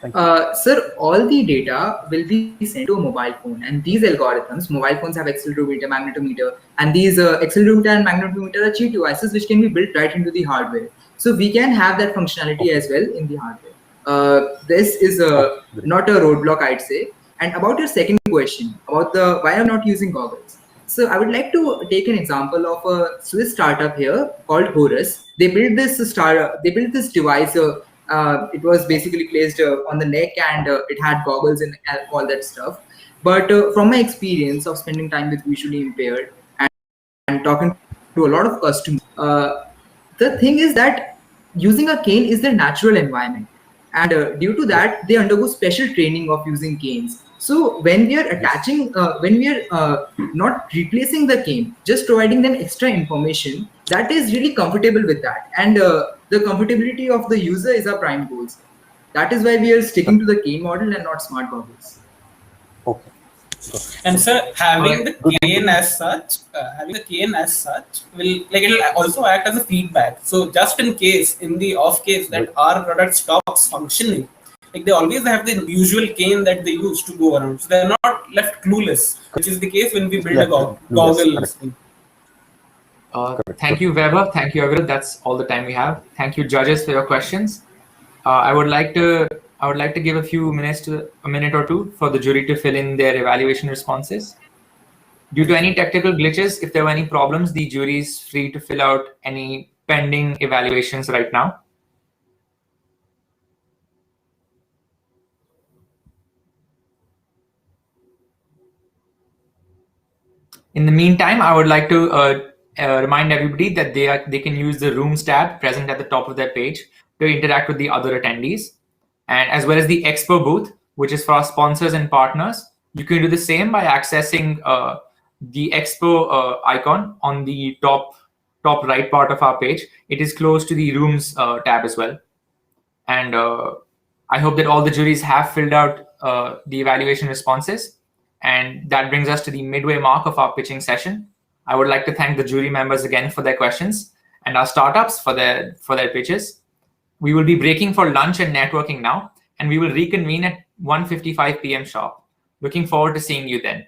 M: Thank you.
G: Sir, all the data will be sent to a mobile phone, and these algorithms, mobile phones have accelerometer, magnetometer, and these accelerometer and magnetometer are cheap devices which can be built right into the hardware. So we can have that functionality as well in the hardware. This is not a roadblock, I'd say. And about your second question about the why I'm not using goggles. So I would like to take an example of a Swiss startup here called Horus. They built this device. It was basically placed on the neck, and it had goggles and all that stuff. But from my experience of spending time with visually impaired and talking to a lot of customers, the thing is that using a cane is their natural environment, and due to that they undergo special training of using canes. So when we are attaching when we are not replacing the cane, just providing them extra information, that is really comfortable with that, and the comfortability of the user is our prime goal. That is why we are sticking to the cane model and not smart goggles.
M: Okay.
F: And sir, having the cane as such will, like, it'll also act as a feedback. So just in case, in the off case that our product stops functioning, like, they always have the usual cane that they use to go around. So they're not left clueless, which is the case when we build a goggles.
B: Thank you, Weber. Thank you, Aviral. That's all the time we have. Thank you, judges, for your questions. I would like to give a minute or two for the jury to fill in their evaluation responses. Due to any technical glitches, if there were any problems, the jury is free to fill out any pending evaluations right now. In the meantime, I would like to remind everybody that they can use the Rooms tab present at the top of their page to interact with the other attendees, and as well as the Expo booth, which is for our sponsors and partners. You can do the same by accessing the Expo icon on the top right part of our page. It is close to the Rooms tab as well. And I hope that all the juries have filled out the evaluation responses. And that brings us to the midway mark of our pitching session. I would like to thank the jury members again for their questions and our startups for their pitches. We will be breaking for lunch and networking now, and we will reconvene at 1:55 p.m. sharp. Looking forward to seeing you then.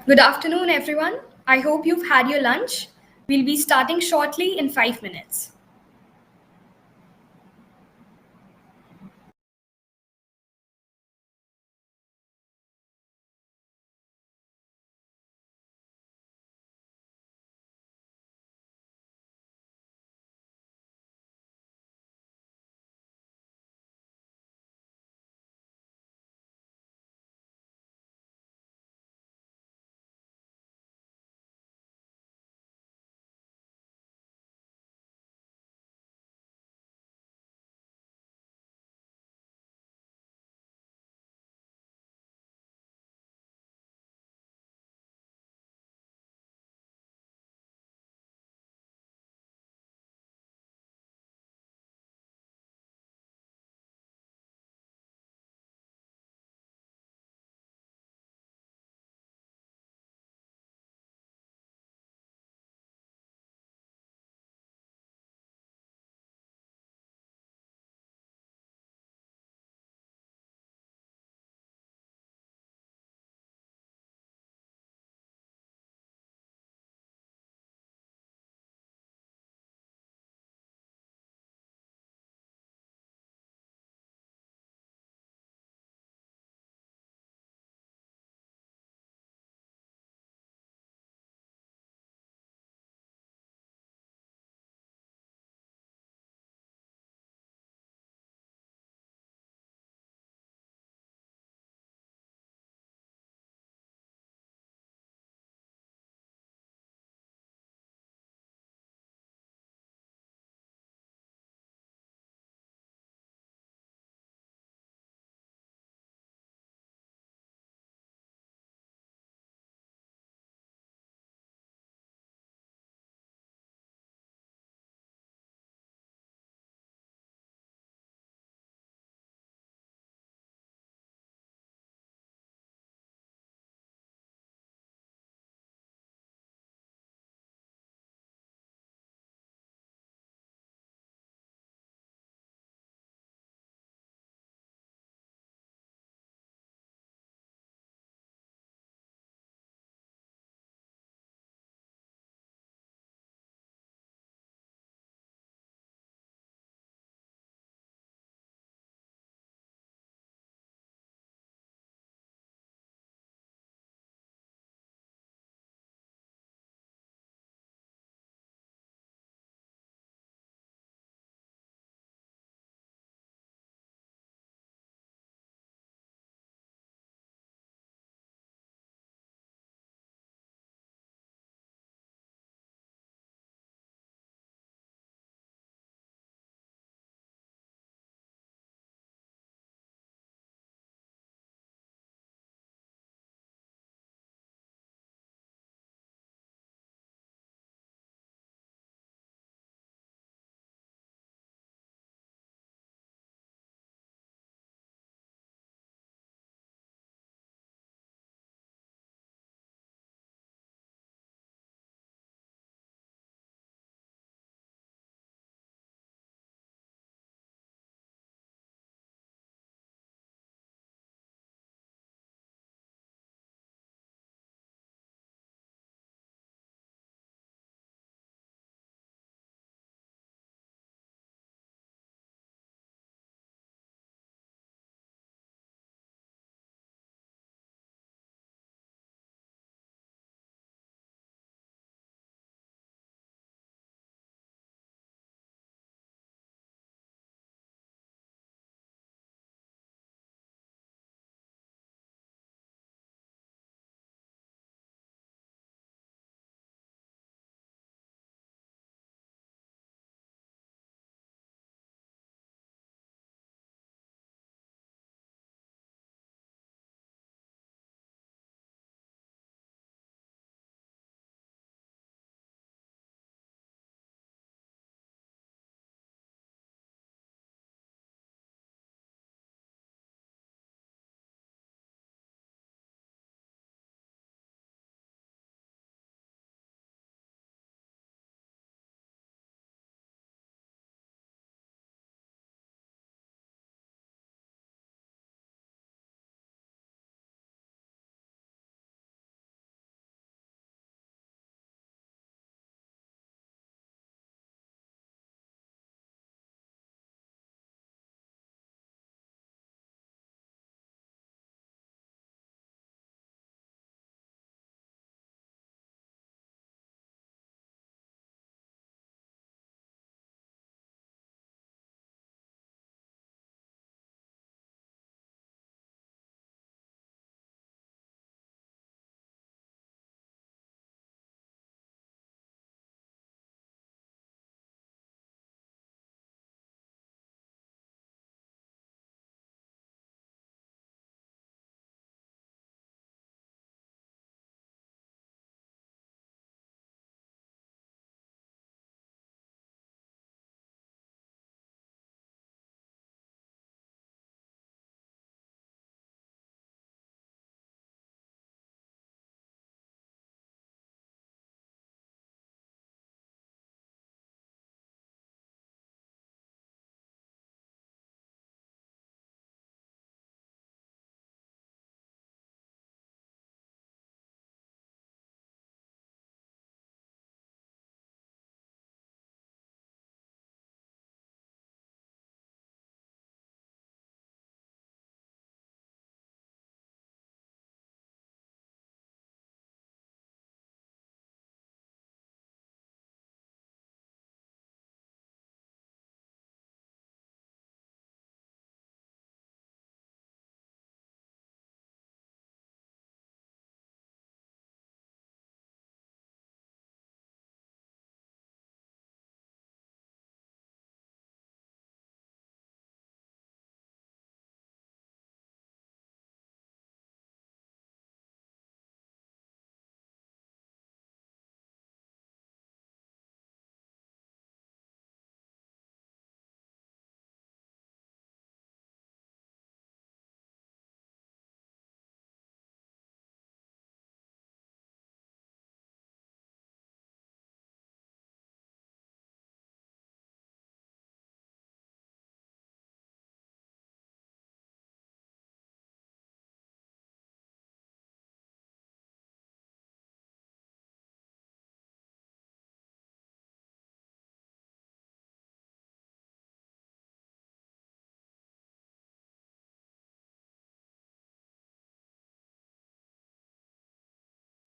L: Good afternoon, everyone. I hope you've had your lunch. We'll be starting shortly in 5 minutes.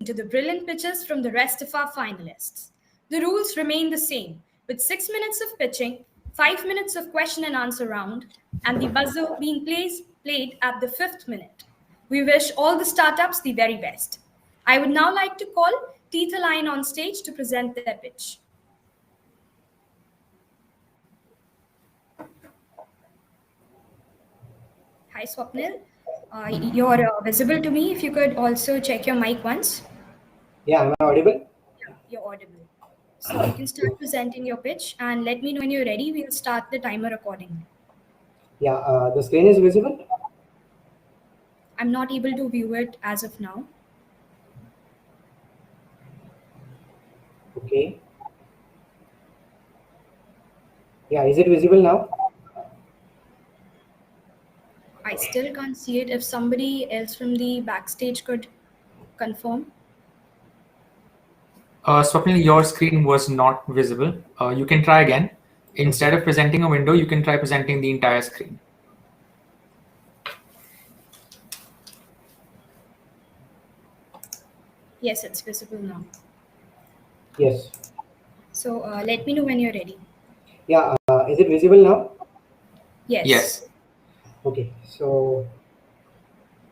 K: to the brilliant pitches from the rest of our finalists. The rules remain the same, with 6 minutes of pitching, 5 minutes of question and answer round, and the buzzer being played at the 5th minute. We wish all the startups the very best. I would now like to call Teeth Align on stage to present their pitch. Hi, Swapnil. You're visible to me. If you could also check your mic once.
O: Yeah, am I audible?
K: Yeah, you're audible. So you can start presenting your pitch and let me know when you're ready. We'll start the timer accordingly.
O: Yeah, the screen is visible?
K: I'm not able to view it as of now.
O: Okay. Yeah, is it visible now?
K: I still can't see it. If somebody else from the backstage could confirm.
B: Swapnil, your screen was not visible. You can try again. Instead of presenting a window, you can try presenting the entire screen.
K: Yes, it's visible now.
O: Yes.
K: So let me know when you're ready.
O: Yeah, is it visible now?
K: Yes.
B: Yes.
O: Okay, so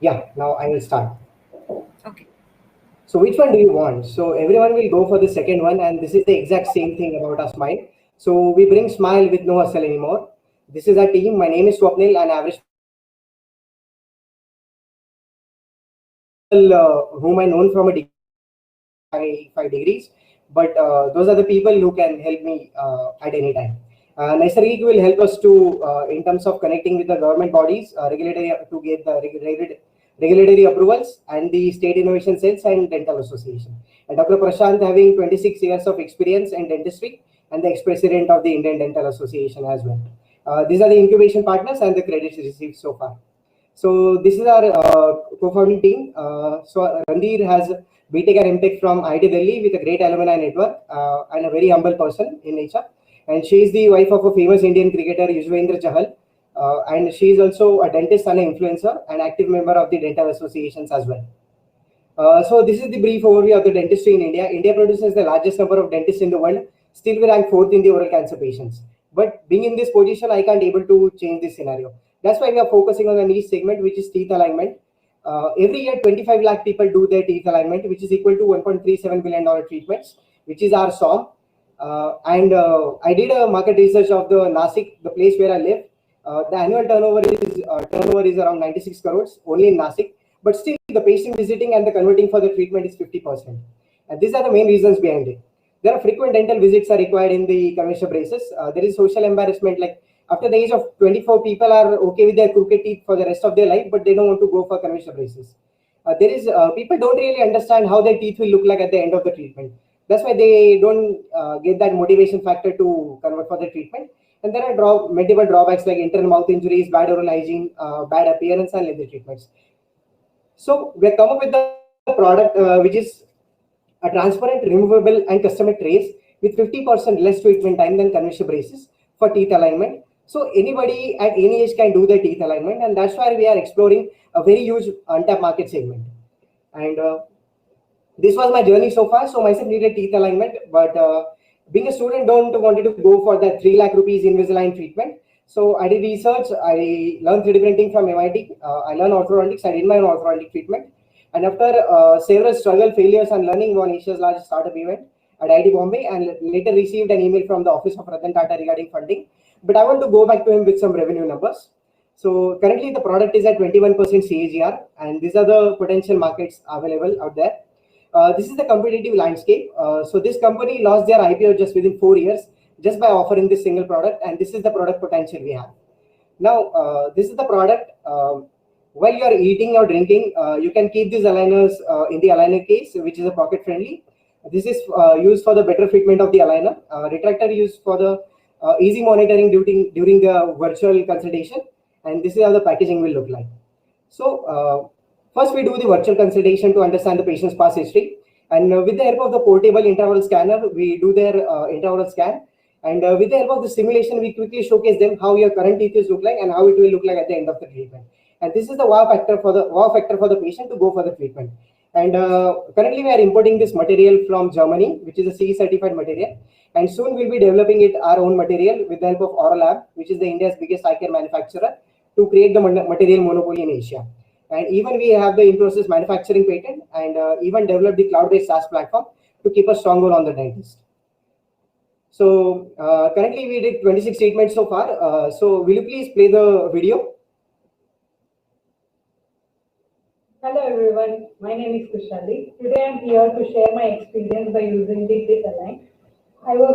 O: yeah, now I will start.
K: Okay.
O: So which one do you want? So everyone will go for the second one, and this is the exact same thing about our smile. So we bring smile with no hustle anymore. This is our team. My name is Swapnil, an average whom I known from a degree, 5 degrees, but those are the people who can help me at any time. Naisargik will help us to in terms of connecting with the government bodies, regulatory to get the regulatory approvals, and the state innovation cells and dental association. And Dr. Prashant having 26 years of experience in dentistry and the ex-president of the Indian Dental Association as well. These are the incubation partners and the credits received so far. So this is our co-founding team. So Randhir has BTech and MTech from IIT Delhi with a great alumni network and a very humble person in nature. And she is the wife of a famous Indian cricketer, Yuzvendra Chahal. And she is also a dentist and an influencer and active member of the dental associations as well. So this is the brief overview of the dentistry in India. India produces the largest number of dentists in the world. Still we rank 4th in the oral cancer patients. But being in this position, I can't able to change this scenario. That's why we are focusing on a niche segment, which is teeth alignment. Every year, 25 lakh people do their teeth alignment, which is equal to $1.37 billion treatments, which is our SOM. I did a market research of the Nasik, the place where I live. The annual turnover is around 96 crores only in Nasik. But still, the patient visiting and the converting for the treatment is 50%. And these are the main reasons behind it. There are frequent dental visits are required in the conventional braces. There is social embarrassment, like after the age of 24, people are okay with their crooked teeth for the rest of their life, but they don't want to go for conventional braces. People don't really understand how their teeth will look like at the end of the treatment. That's why they don't get that motivation factor to convert for the treatment. And there are multiple drawbacks like internal mouth injuries, bad oral hygiene, bad appearance, and lengthy treatments. So we have come up with the product which is a transparent, removable, and customer trace with 50% less treatment time than conventional braces for teeth alignment. So anybody at any age can do their teeth alignment, and that's why we are exploring a very huge untapped market segment. And this was my journey so far. So myself needed teeth alignment, but being a student, don't wanted to go for that 3 lakh rupees Invisalign treatment. So I did research. I learned 3D printing from MIT. I learned orthodontics. I did my own orthodontic treatment. And after several struggle, failures, and learning, won Asia's largest startup event at IIT Bombay, and later received an email from the office of Ratan Tata regarding funding. But I want to go back to him with some revenue numbers. So currently the product is at 21% CAGR, and these are the potential markets available out there. This is the competitive landscape. So this company lost their IPO just within 4 years, just by offering this single product, and this is the product potential we have. Now, this is the product. While you are eating or drinking, you can keep these aligners in the aligner case, which is a pocket friendly. This is used for the better fitment of the aligner. Retractor used for the easy monitoring during the virtual consultation, and this is how the packaging will look like. So first we do the virtual consultation to understand the patient's past history, and with the help of the portable intraoral scanner, we do their intraoral scan. And with the help of the simulation, we quickly showcase them how your current teeth look like and how it will look like at the end of the treatment. And this is the wow factor for the patient to go for the treatment. And currently we are importing this material from Germany, which is a CE certified material. And soon we'll be developing it our own material with the help of Aura Lab, which is the India's biggest eye care manufacturer, to create the material monopoly in Asia. And even we have the in-process manufacturing patent, and even developed the cloud-based SaaS platform to keep a stronghold on the dentist. So currently we did 26 treatments so far. So will you please play the video?
H: Hello everyone, my name is Kushali. Today I'm here to share my experience by using the Grit Align. It was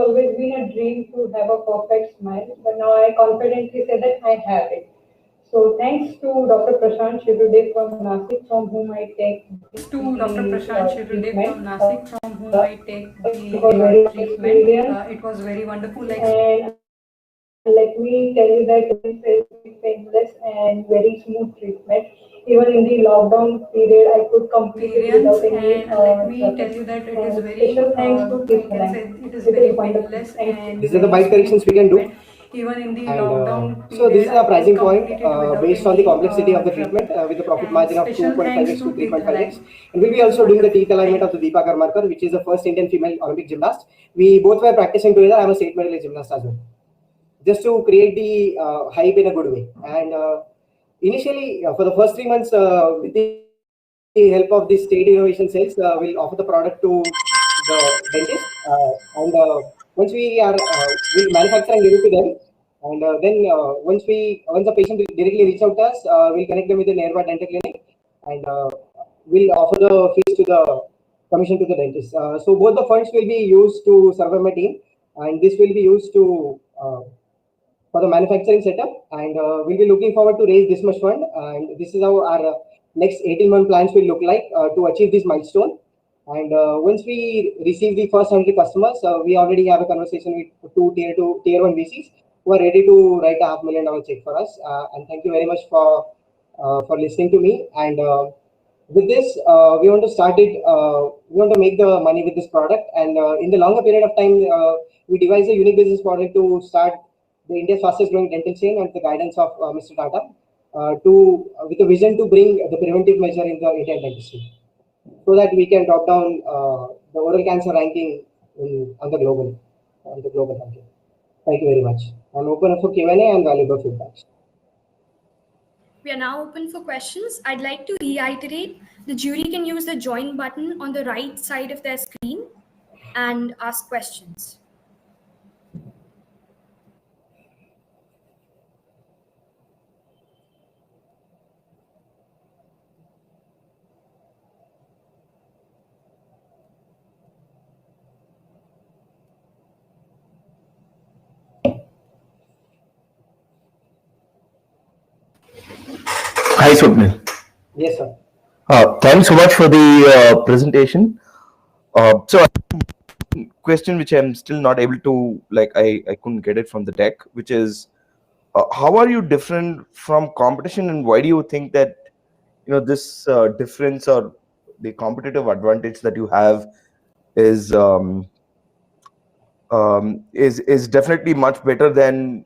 H: always been a dream to have a perfect smile, but now I confidently say that I have it. So thanks to Dr. Prashant Shirude from Nasik, from whom I take it was very wonderful experience. And let me tell you that it is painless and very smooth treatment. Even in the lockdown period, I could complete it without any special thanks to Chris Malan. It is wonderful. Thank you.
O: These are the bite corrections we can do. And so this is our pricing point based on the complexity of the treatment with a profit margin of 2.5x to 3.5x. And we'll be also doing the teeth alignment of the Deepa Karmarkar, which is the first Indian female Olympic gymnast. We both were practicing together. I'm a state medal gymnast as well, just to create the hype in a good way. And initially, for the first 3 months, with the help of the state innovation cells, we'll offer the product to the dentist. And once we are, we'll manufacture and give it to them. And then once the patient directly reach out to us, we'll connect them with the nearby dental clinic, and we'll offer the fees to the commission to the dentist. So both the funds will be used to serve my team, and this will be used to for the manufacturing setup, and we'll be looking forward to raise this much fund, and this is how our next 18-month plans will look like to achieve this milestone. And once we receive the first 100 customers, we already have a conversation with two tier 1 VCs who are ready to write a $500,000 check for us. And thank you very much for listening to me. And with this, we want to start it. We want to make the money with this product, and in the longer period of time, we devised a unique business model to start the India's fastest growing dental chain under the guidance of Mr. Tata, with a vision to bring the preventive measure in the Indian dentistry, so that we can drop down the oral cancer ranking on the global ranking. Thank you very much. I'm open for Q&A and valuable feedback.
K: We are now open for questions. I'd like to reiterate, the jury can use the join button on the right side of their screen and ask questions.
I: Hi, Swapnil.
O: Yes, sir.
I: Thanks so much for the presentation. So, question which I'm still not able to, like, I couldn't get it from the deck, which is, how are you different from competition, and why do you think that, this difference or the competitive advantage that you have is definitely much better than,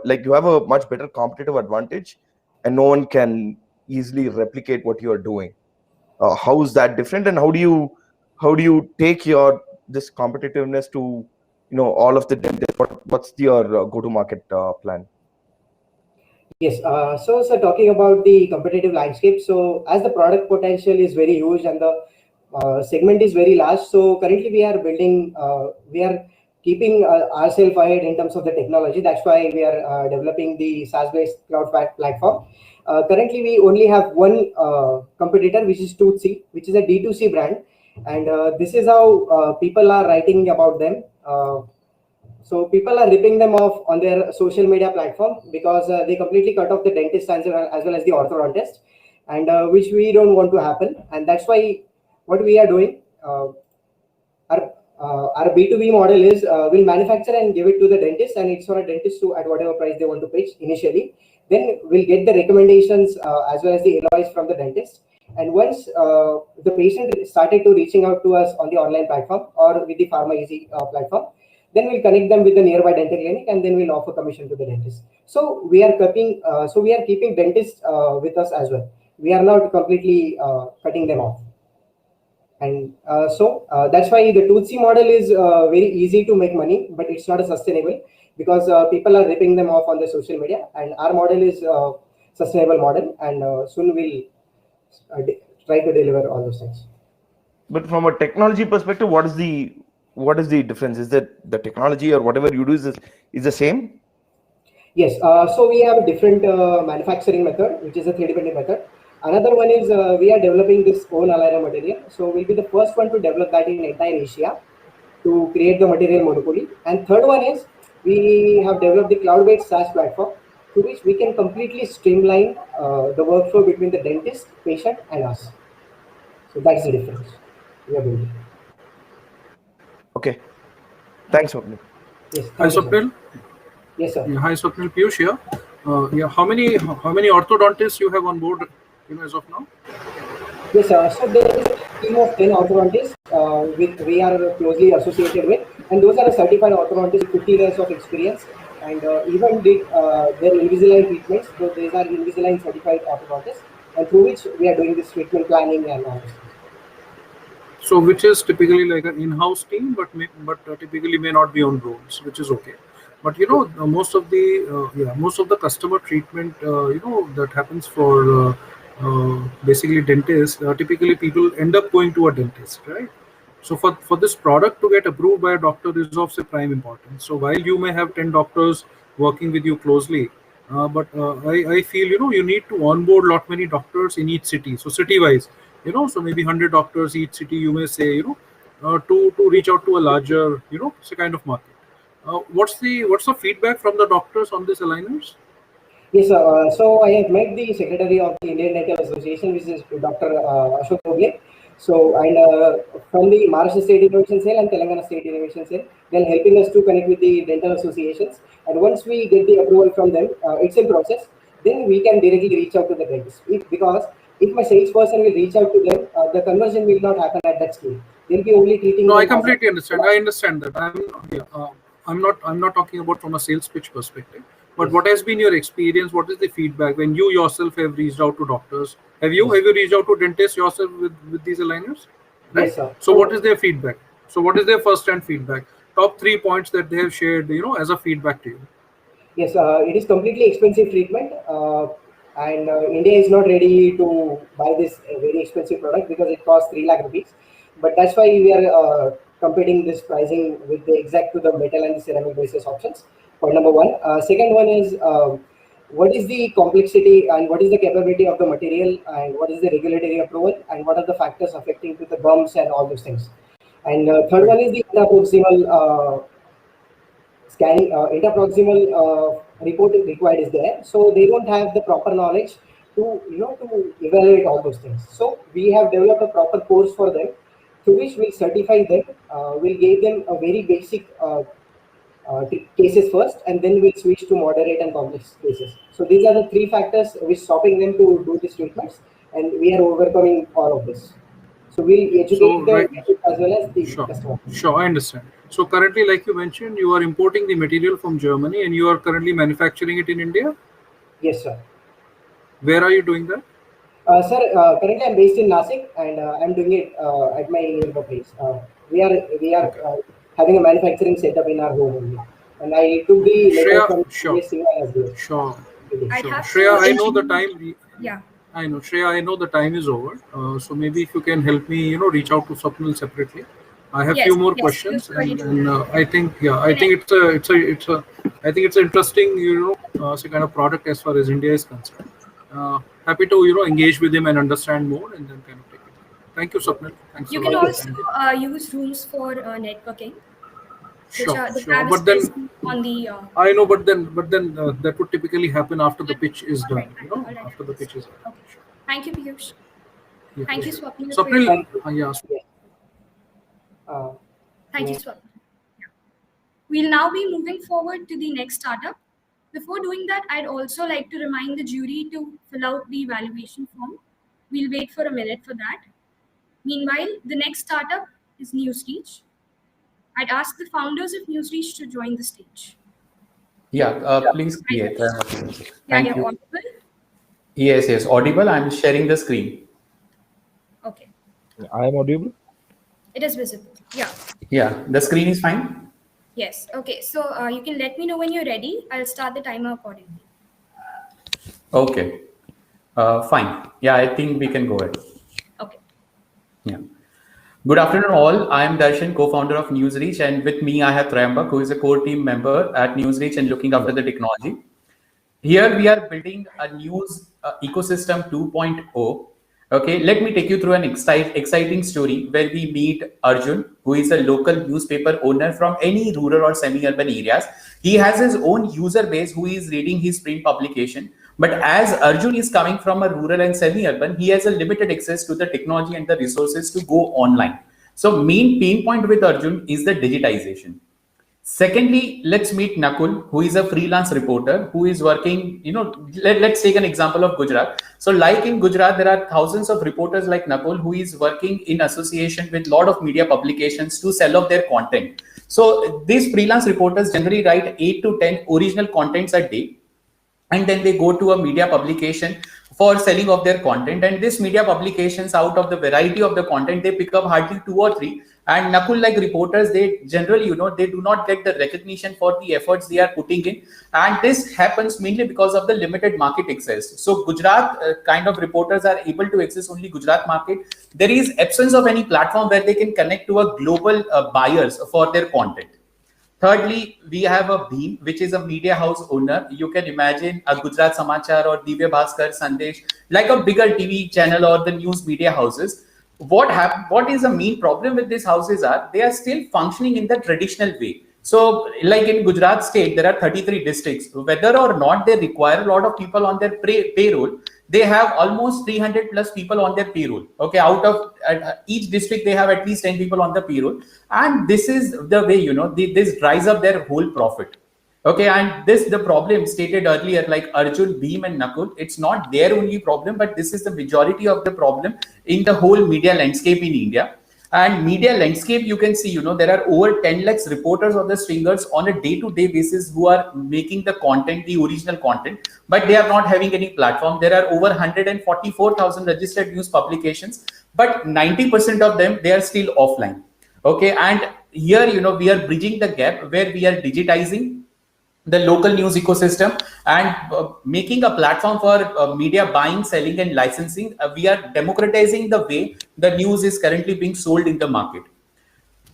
I: like, you have a much better competitive advantage, and no one can easily replicate what you are doing. How is that different, and how do you take this competitiveness to all of the dentists? What's your go-to-market plan?
O: Yes. So talking about the competitive landscape, so as the product potential is very huge and the segment is very large, so currently we are building, we are keeping ourselves ahead in terms of the technology. That's why we are developing the SaaS-based cloud platform. Currently, we only have one competitor, which is Toothsy, which is a D2C brand, and this is how people are writing about them. So people are ripping them off on their social media platform because they completely cut off the dentist as well as the orthodontist, and which we don't want to happen. And that's why what we are doing, our B2B model is we'll manufacture and give it to the dentist, and it's for a dentist to at whatever price they want to pitch initially. Then we'll get the recommendations as well as the advice from the dentist. And once the patient started to reaching out to us on the online platform or with the Pharma Easy platform, then we'll connect them with the nearby dental clinic, and then we'll offer commission to the dentist. So we are keeping dentists with us as well. we are not completely cutting them off. And that's why the 2C model is very easy to make money, but it's not a sustainable, because people are ripping them off on the social media. And our model is sustainable model, and soon we'll try to deliver all those things.
I: But from a technology perspective, what is the difference? Is that the technology or whatever you do is the same?
O: Yes, so we have a different manufacturing method, which is a 3D printing method. Another one is we are developing this own aligner material. So we'll be the first one to develop that in entire Asia to create the material monopoly. And third one is we have developed the cloud-based SaaS platform through which we can completely streamline the workflow between the dentist, patient, and us. So that's the difference we are building.
I: Okay. Thanks, Swapnil.
O: Yes,
P: Hi,
O: thank you, sir.
P: Swapnil.
O: Yes, sir.
P: Yeah, hi, Swapnil. Piyush here. Yeah, how many orthodontists you have on board, as of now?
O: Yes, so there is a team of 10 orthodontists with we are closely associated with, and those are certified orthodontists with 50 years of experience, and even did their Invisalign treatments. So these are Invisalign certified orthodontists, and through which we are doing this treatment planning and all this.
P: So, which is typically like an in-house team, but typically may not be on rolls, which is okay. But most of the customer treatment that happens for basically dentists. Typically, people end up going to a dentist, right? So for this product to get approved by a doctor is of say prime importance. So while you may have 10 doctors working with you closely, but I feel you need to onboard lot many doctors in each city. So city wise, so maybe 100 doctors each city. You may say to reach out to a larger say kind of market. What's the feedback from the doctors on these aligners?
O: Yes, sir. So I have met the secretary of the Indian Dental Association, which is Dr. Ashok Bogle. So, and from the Maharashtra State Innovation Cell and Telangana State Innovation Cell, they're helping us to connect with the dental associations. And once we get the approval from them, it's in process. Then we can directly reach out to the dentist. Because if my salesperson will reach out to them, the conversion will not happen at that scale. They'll be only treating
P: No, I
O: them as
P: completely understand. I understand that. I'm not talking about from a sales pitch perspective. But what has been your experience? What is the feedback when you yourself have reached out to doctors? Have you reached out to dentists yourself with these aligners? Right.
O: Yes, sir.
P: So what is their feedback? So what is their first-hand feedback? Top 3 points that they have shared, as a feedback to you.
O: Yes, it is completely expensive treatment, and India is not ready to buy this very expensive product because it costs 3 lakh rupees. But that's why we are competing this pricing with the exact to the metal and the ceramic basis options. Point number one. Second one is what is the complexity and what is the capability of the material and what is the regulatory approval and what are the factors affecting to the gums and all those things. And third one is the interproximal scanning interproximal report is required is there, so they don't have the proper knowledge to to evaluate all those things. So we have developed a proper course for them through which we certify them. We'll give them a very basic cases first, and then we'll switch to moderate and complex cases. So these are the 3 factors which stopping them to do these treatments, and we are overcoming all of this. So we'll educate the dentist as well as the customer.
P: Sure, I understand. So currently, like you mentioned, you are importing the material from Germany and you are currently manufacturing it in India.
O: Yes, sir.
P: Where are you doing that?
O: Sir, currently I'm based in Nasik, and I'm doing it at my nearby place. We are having a manufacturing setup in our home only, and I took the letter from CSCI as well.
P: Sure.
K: I'd have
P: Shreya,
K: to
P: I know the time.
K: Yeah.
P: I know, Shreya. I know the time is over. So maybe if you can help me, reach out to Swapnil separately. I have few more questions, and I think, I think I think it's an interesting, so kind of product as far as India is concerned. Happy to, engage with him and understand more, and then kind of take it. Thank you, Swapnil. Thanks
K: You
P: a
K: can
P: lot.
K: also use rooms for networking, which
P: Sure,
K: are the
P: sure.
K: tab
P: But then
K: is on the.
P: I know, but then that would typically happen after the pitch is done. After the pitch is done.
K: Okay. Thank you, Piyush.
P: Yeah.
K: Thank you, Swapnil.
P: Swapnil, yeah.
K: Thank you, Swapnil. We'll now be moving forward to the next startup. Before doing that, I'd also like to remind the jury to fill out the evaluation form. We'll wait for a minute for that. Meanwhile, the next startup is Newsreach. I'd ask the founders of Newsreach to join the stage.
T: Yeah, please create.
K: Yeah,
T: Thank
K: you're
T: you.
K: audible.
R: Yes, yes, audible. I'm sharing the screen.
K: Okay,
I: I am audible.
K: it is visible. Yeah.
R: Yeah, the screen is fine.
K: Yes. Okay. So you can let me know when you're ready. I'll start the timer accordingly.
R: Okay, fine. Yeah, I think we can go ahead.
K: Okay.
R: Yeah. Good afternoon, all. I am Darshan, co-founder of NewsReach, and with me I have Trayambak, who is a core team member at NewsReach and looking after the technology. Here we are building a news ecosystem 2.0. Okay, let me take you through an exciting story where we meet Arjun, who is a local newspaper owner from any rural or semi-urban areas. He has his own user base who is reading his print publication. But as Arjun is coming from a rural and semi-urban, he has a limited access to the technology and the resources to go online. So main pain point with Arjun is the digitization. Secondly, let's meet Nakul, who is a freelance reporter who is working, let's take an example of Gujarat. So like in Gujarat, there are thousands of reporters like Nakul who is working in association with a lot of media publications to sell off their content. So these freelance reporters generally write 8 to 10 original contents a day, and then they go to a media publication for selling of their content, and this media publications, out of the variety of the content, they pick up hardly 2 or 3. And Nakul, like reporters, they generally they do not get the recognition for the efforts they are putting in, and this happens mainly because of the limited market access. So Gujarat kind of reporters are able to access only Gujarat market. There is absence of any platform where they can connect to a global buyers for their content. Thirdly, we have a Beam, which is a media house owner. You can imagine a Gujarat Samachar or Divya Bhaskar, Sandesh, like a bigger TV channel or the news media houses. What is the main problem with these houses are they are still functioning in the traditional way. So like in Gujarat state, there are 33 districts. Whether or not they require a lot of people on their payroll, they have almost 300 plus people on their payroll. Okay, out of each district, they have at least 10 people on the payroll. And this is the way, this dries up their whole profit. Okay, and this the problem stated earlier, like Arjun, Beam, and Nakul. It's not their only problem, but this is the majority of the problem in the whole media landscape in India. And media landscape, you can see, there are over 10 lakhs reporters or the stringers on a day-to-day basis who are making the content, the original content, but they are not having any platform. There are over 144,000 registered news publications, but 90% of them, they are still offline. Okay, and here, we are bridging the gap where we are digitizing the local news ecosystem and making a platform for media buying, selling, and licensing. We are democratizing the way the news is currently being sold in the market.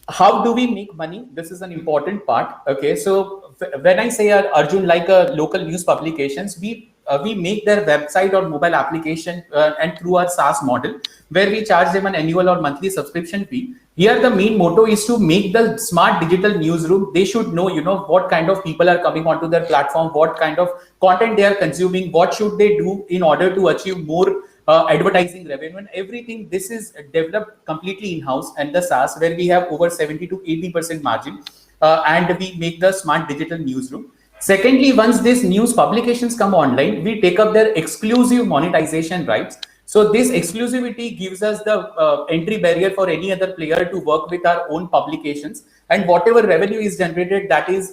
R: How do we make money? This is an important part. Okay, so when I say Arjun, like a local news publications, we make their website or mobile application and through our SaaS model, where we charge them an annual or monthly subscription fee. Here the main motto is to make the smart digital newsroom. They should know what kind of people are coming onto their platform, what kind of content they are consuming, what should they do in order to achieve more advertising revenue, and everything. This is developed completely in-house, and the SaaS, where we have over 70 to 80% margin, and we make the smart digital newsroom. Secondly, once these news publications come online, we take up their exclusive monetization rights. So this exclusivity gives us the entry barrier for any other player to work with our own publications, and whatever revenue is generated, that is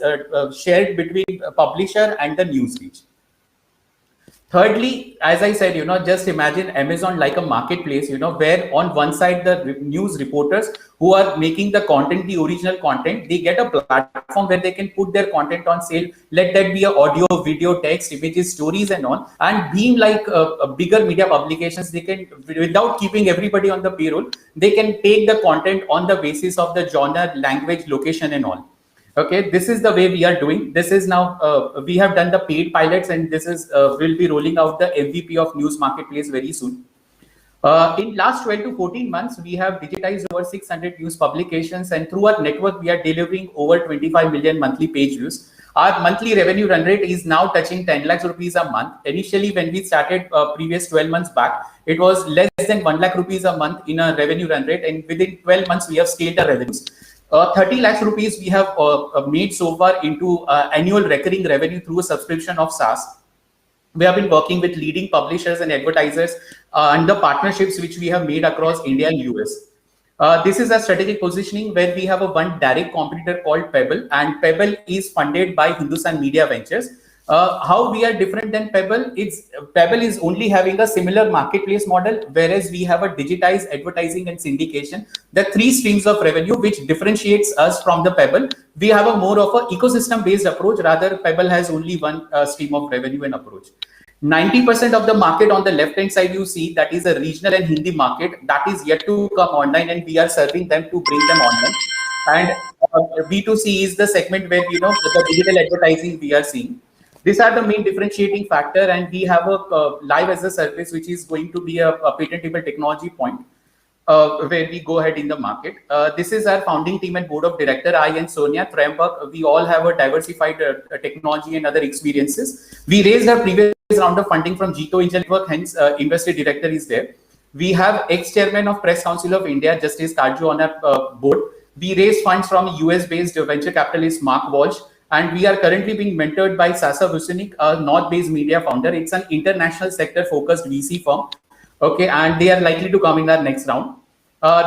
R: shared between publisher and the news reach. Thirdly, as I said, just imagine Amazon like a marketplace, where on one side the news reporters who are making the content, the original content, they get a platform where they can put their content on sale. Let that be a audio, video, text, images, stories, and all. And being like a bigger media publications, they can, without keeping everybody on the payroll, they can take the content on the basis of the genre, language, location, and all. Okay, this is the way we are doing. This is now we have done the paid pilots, and this is will be rolling out the MVP of news marketplace very soon. In last 12 to 14 months, we have digitized over 600 news publications, and through our network, we are delivering over 25 million monthly page views. Our monthly revenue run rate is now touching 10 lakhs rupees a month. Initially, when we started previous 12 months back, it was less than 1 lakh rupees a month in a revenue run rate, and within 12 months, we have scaled our revenues. 30 lakhs rupees we have made so far into annual recurring revenue through a subscription of SaaS. We have been working with leading publishers and advertisers and the partnerships which we have made across India and US. This is a strategic positioning where we have one direct competitor called Pebble, and Pebble is funded by Hindustan Media Ventures. How we are different than Pebble? Pebble is only having a similar marketplace model, whereas we have a digitized advertising and syndication. The three streams of revenue which differentiates us from the Pebble. We have a more of an ecosystem-based approach. Rather, Pebble has only one stream of revenue and approach. 90% of the market on the left-hand side you see, that is a regional and Hindi market that is yet to come online, and we are serving them to bring them online. And B2C is the segment where the digital advertising we are seeing. These are the main differentiating factor, and we have a live as a service, which is going to be a patentable technology point where we go ahead in the market. This is our founding team and board of director. I and Sonia Trembak, we all have a diversified technology and other experiences. We raised our previous round of funding from Jito Angel Network, hence investor director is there. We have ex-chairman of Press Council of India, Justice Karju, on our board. We raised funds from US-based venture capitalist Mark Walsh, and we are currently being mentored by Sasa Vucinic, a North-based media founder. It's an international sector-focused VC firm. Okay, and they are likely to come in our next round.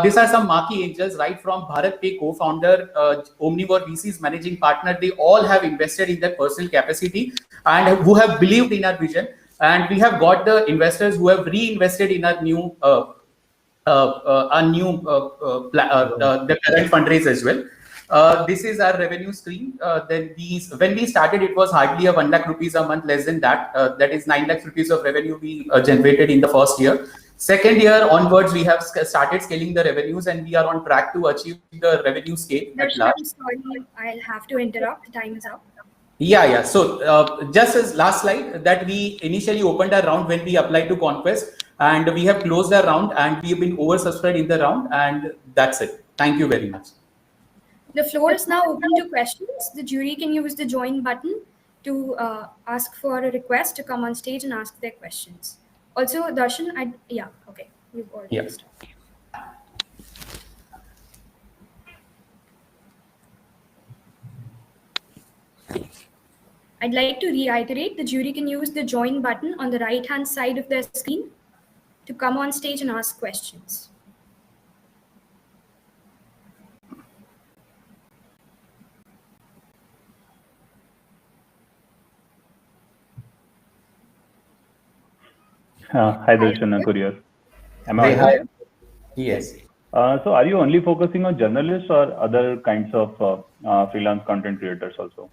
R: These are some marquee angels, right from Bharat Pay co-founder, Omnivore VC's managing partner. They all have invested in their personal capacity and who have believed in our vision. And we have got the investors who have reinvested in our new the current fundraise as well. This is our revenue stream. When we started, it was hardly a 1 lakh rupees a month, less than that. That is 9 lakhs rupees of revenue we generated in the first year. Second year onwards, we have started scaling the revenues, and we are on track to achieve the revenue scale at large.
K: I'm sorry, I'll have to interrupt. The time is up.
R: Yeah. So just as last slide, that we initially opened our round when we applied to Conquest, and we have closed our round, and we have been oversubscribed in the round, and that's it. Thank you very much.
K: The floor is now open to questions. The jury can use the join button to ask for a request to come on stage and ask their questions. Also, Darshan, okay, you've already asked. I'd like to reiterate, the jury can use the join button on the right-hand side of their screen to come on stage and ask questions.
S: Hi, Darshan and Courier. Am I
R: Hi.
S: audible?
R: Yes.
S: So are you only focusing on journalists or other kinds of freelance content creators also?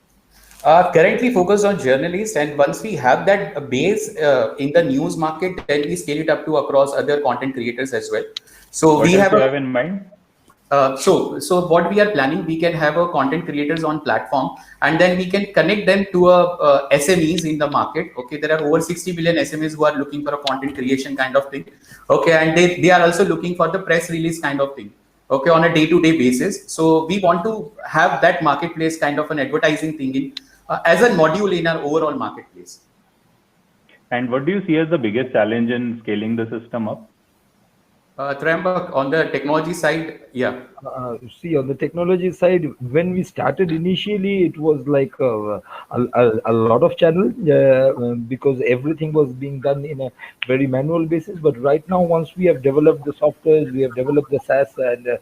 R: Currently focused on journalists, and once we have that base in the news market, then we scale it up to across other content creators as well. So
S: What else you have in mind?
R: So what we are planning, we can have a content creators on platform, and then we can connect them to a SMEs in the market. Okay, there are over 60 million SMEs who are looking for a content creation kind of thing. Okay, and they are also looking for the press release kind of thing. Okay, on a day-to-day basis. So we want to have that marketplace kind of an advertising thing in as a module in our overall marketplace.
S: And what do you see as the biggest challenge in scaling the system up?
R: Trembak, on the technology side, yeah.
T: See, on the technology side, when we started initially, it was like a lot of channel because everything was being done in a very manual basis. But right now, once we have developed the software, we have developed the SaaS, and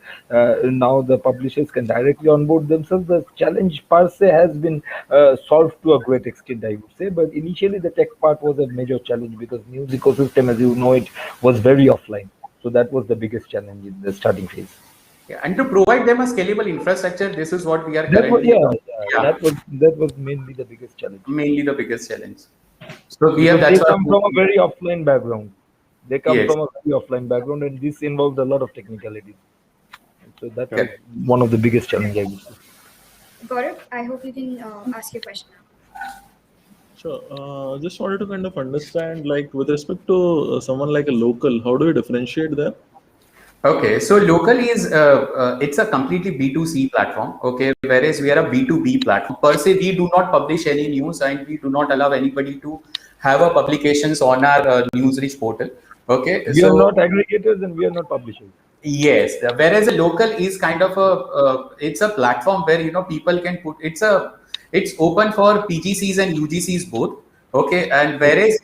T: now the publishers can directly onboard themselves. The challenge per se has been solved to a great extent, I would say. But initially, the tech part was a major challenge because news ecosystem, as you know, it was very offline. So that was the biggest challenge in the starting phase.
R: Yeah, and to provide them a scalable infrastructure, this is what we are
T: That was,
R: currently.
T: that was mainly the biggest challenge.
R: Mainly the biggest challenge. So
T: they come from a very offline background. They come
R: Yes.
T: from a very offline background, and this involved a lot of technicalities. So that was one of the biggest challenges, I would say.
K: Gaurav, I hope you can ask your question now.
U: Sure. Just wanted to kind of understand, like, with respect to someone like a local, how do you differentiate them?
R: Okay, so local is it's a completely B2C platform. Okay, whereas we are a B2B platform. Per se, we do not publish any news, and we do not allow anybody to have a publications on our NewsReach portal. Okay,
T: We are not aggregators and we are not publishers.
R: Yes, whereas a local is kind of a it's a platform where people can put it's open for PGCs and UGCs both. Okay, and whereas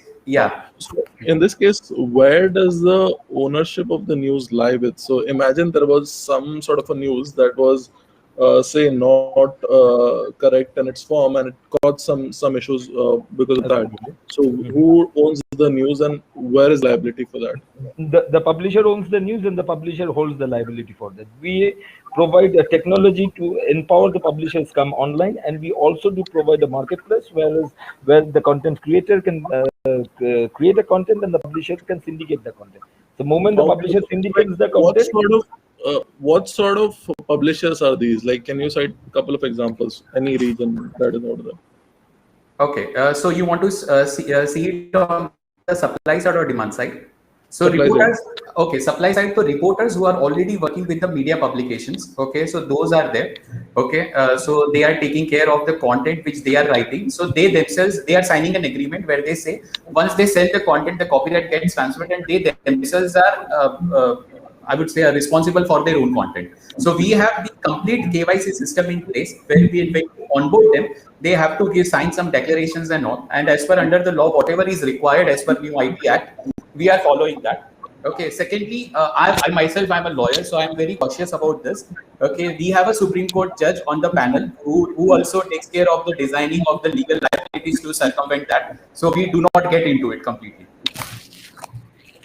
U: So in this case, where does the ownership of the news lie with? So imagine there was some sort of a news that was say not correct in its form, and it caused some issues because of that.
T: Absolutely.
U: So who owns the news, and where is liability for that?
T: The publisher owns the news and the publisher holds the liability for that. We provide a technology to empower the publishers come online, and we also do provide a marketplace where the content creator can create a content and the publisher can syndicate the content. The moment the
U: Okay,
T: publisher
U: so, like,
T: syndicates the content,
U: what sort of publishers are these? Like, can you cite a couple of examples? Any region that is out there?
R: Okay, so you want to see it on the supply side or demand side? So
U: Supply
R: reporters,
U: side.
R: okay, supply side. So reporters who are already working with the media publications, okay, so those are there, okay. So they are taking care of the content which they are writing. So they themselves, they are signing an agreement where they say once they sell the content, the copyright gets transferred, and they themselves are, I would say, are responsible for their own content. So we have the complete KYC system in place where when we onboard them, they have to sign some declarations and all. And as per under the law, whatever is required as per new IP Act, we are following that. Okay. Secondly, I myself, I'm a lawyer, so I'm very cautious about this. Okay. We have a Supreme Court judge on the panel who also takes care of the designing of the legal liabilities to circumvent that. So we do not get into it completely.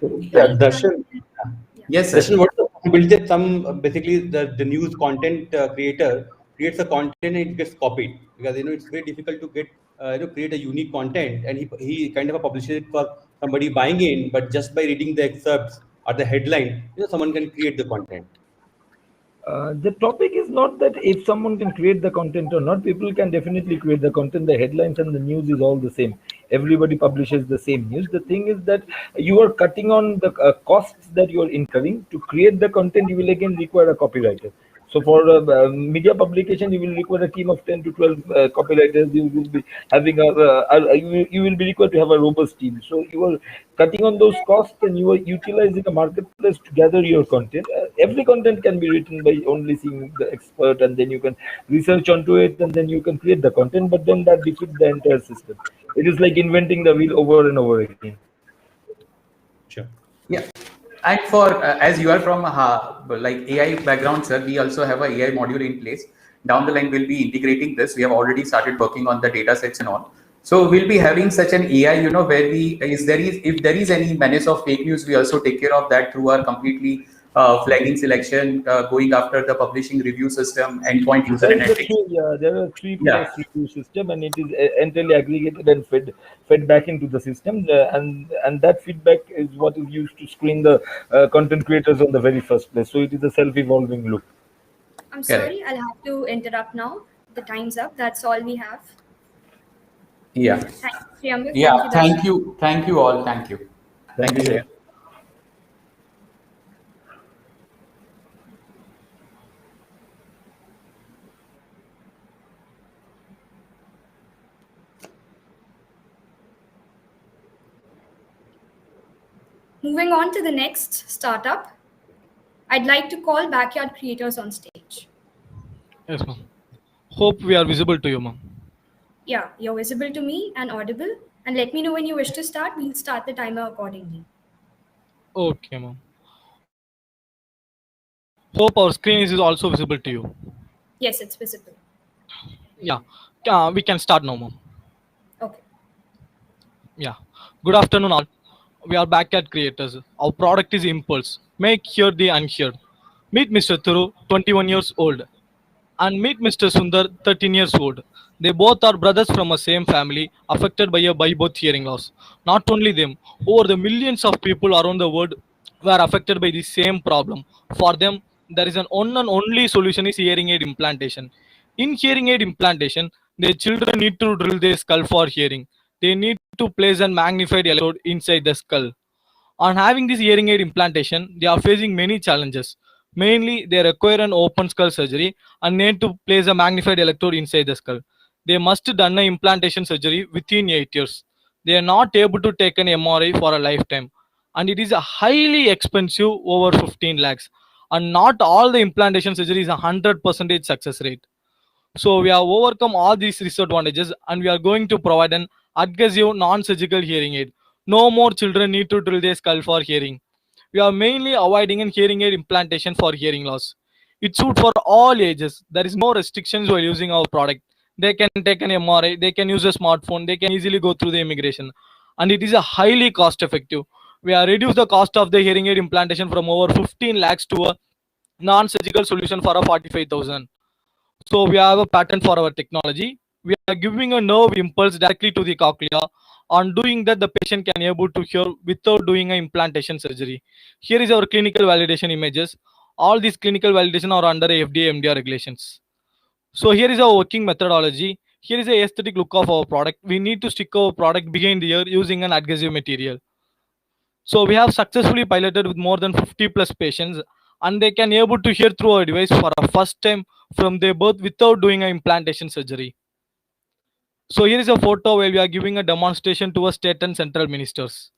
C: Yeah, Darshan.
R: Yes, sir.
C: Darshan, what's the possibility that basically the news content creator creates a content and it gets copied? Because it's very difficult to get create a unique content, and he kind of publishes it for somebody buying in, but just by reading the excerpts or the headline, someone can create the content.
T: The topic is not that if someone can create the content or not. People can definitely create the content. The headlines and the news is all the same. Everybody publishes the same news. The thing is that you are cutting on the costs that you are incurring. To create the content, you will again require a copywriter. So for media publication, you will require a team of 10 to 12 copywriters. You will be having you will be required to have a robust team. So you are cutting on those costs, and you are utilizing a marketplace to gather your content. Every content can be written by only seeing the expert, and then you can research onto it, and then you can create the content. But then that defeats the entire system. It is like inventing the wheel over and over again.
C: Sure.
R: Yeah. And for as you are from like AI background, sir, we also have a AI module in place. Down the line, we'll be integrating this. We have already started working on the data sets and all. So we'll be having such an AI, where if there is any menace of fake news, we also take care of that through our completely flagging selection, going after the publishing review system, endpoint user analytics.
T: There are 3+ review system, and it is entirely aggregated and fed back into the system, and that feedback is what is used to screen the content creators on the very first place. So it is a self-evolving loop.
K: I'm sorry, I'll have to interrupt now. The time's up. That's all we have.
R: Yeah.
K: Thank you, Priyanka.
R: Yeah.
K: Thank
R: Thank you all. Thank you.
T: Thank you.
K: Moving on to the next startup, I'd like to call Backyard Creators on stage.
E: Yes, ma'am. Hope we are visible to you, ma'am.
K: Yeah, you're visible to me and audible. And let me know when you wish to start. We'll start the timer accordingly.
E: Okay, ma'am. Hope our screen is also visible to you.
K: Yes, it's visible.
E: Yeah. We can start now, ma'am.
K: Okay.
E: Yeah. Good afternoon, all. We are Backyard Creators. Our product is Impulse. Make hear the unheard. Meet Mr. Thuru, 21 years old, and meet Mr. Sundar, 13 years old. They both are brothers from a same family, affected by both hearing loss. Not only them, over the millions of people around the world were affected by the same problem. For them, there is an one and only solution is hearing aid implantation. In hearing aid implantation, their children need to drill their skull for hearing. They need to place a magnified electrode inside the skull. On having this hearing aid implantation, they are facing many challenges. Mainly, they require an open skull surgery and need to place a magnified electrode inside the skull. They must done an implantation surgery within 8 years. They are not able to take an MRI for a lifetime, and it is a highly expensive, over 15 lakhs. And not all the implantation surgery is a 100% success rate. So we have overcome all these disadvantages, and we are going to provide an adhesive non-surgical hearing aid. No more children need to drill their skull for hearing. We are mainly avoiding an hearing aid implantation for hearing loss. It's suit for all ages. There is no restrictions while using our product. They can take an MRI, they can use a smartphone, they can easily go through the immigration, and it is a highly cost effective. We have reduced the cost of the hearing aid implantation from over 15 lakhs to a non-surgical solution for a 45,000. So we have a patent for our technology. We are giving a nerve impulse directly to the cochlea. On doing that, the patient can able to hear without doing an implantation surgery. Here is our clinical validation images. All these clinical validation are under FDA MDR regulations. So here is our working methodology. Here is a aesthetic look of our product. We need to stick our product behind the ear using an adhesive material. So we have successfully piloted with more than 50 plus patients, and they can able to hear through our device for a first time from their birth without doing an implantation surgery. So here is a photo where we are giving a demonstration to our state and central ministers.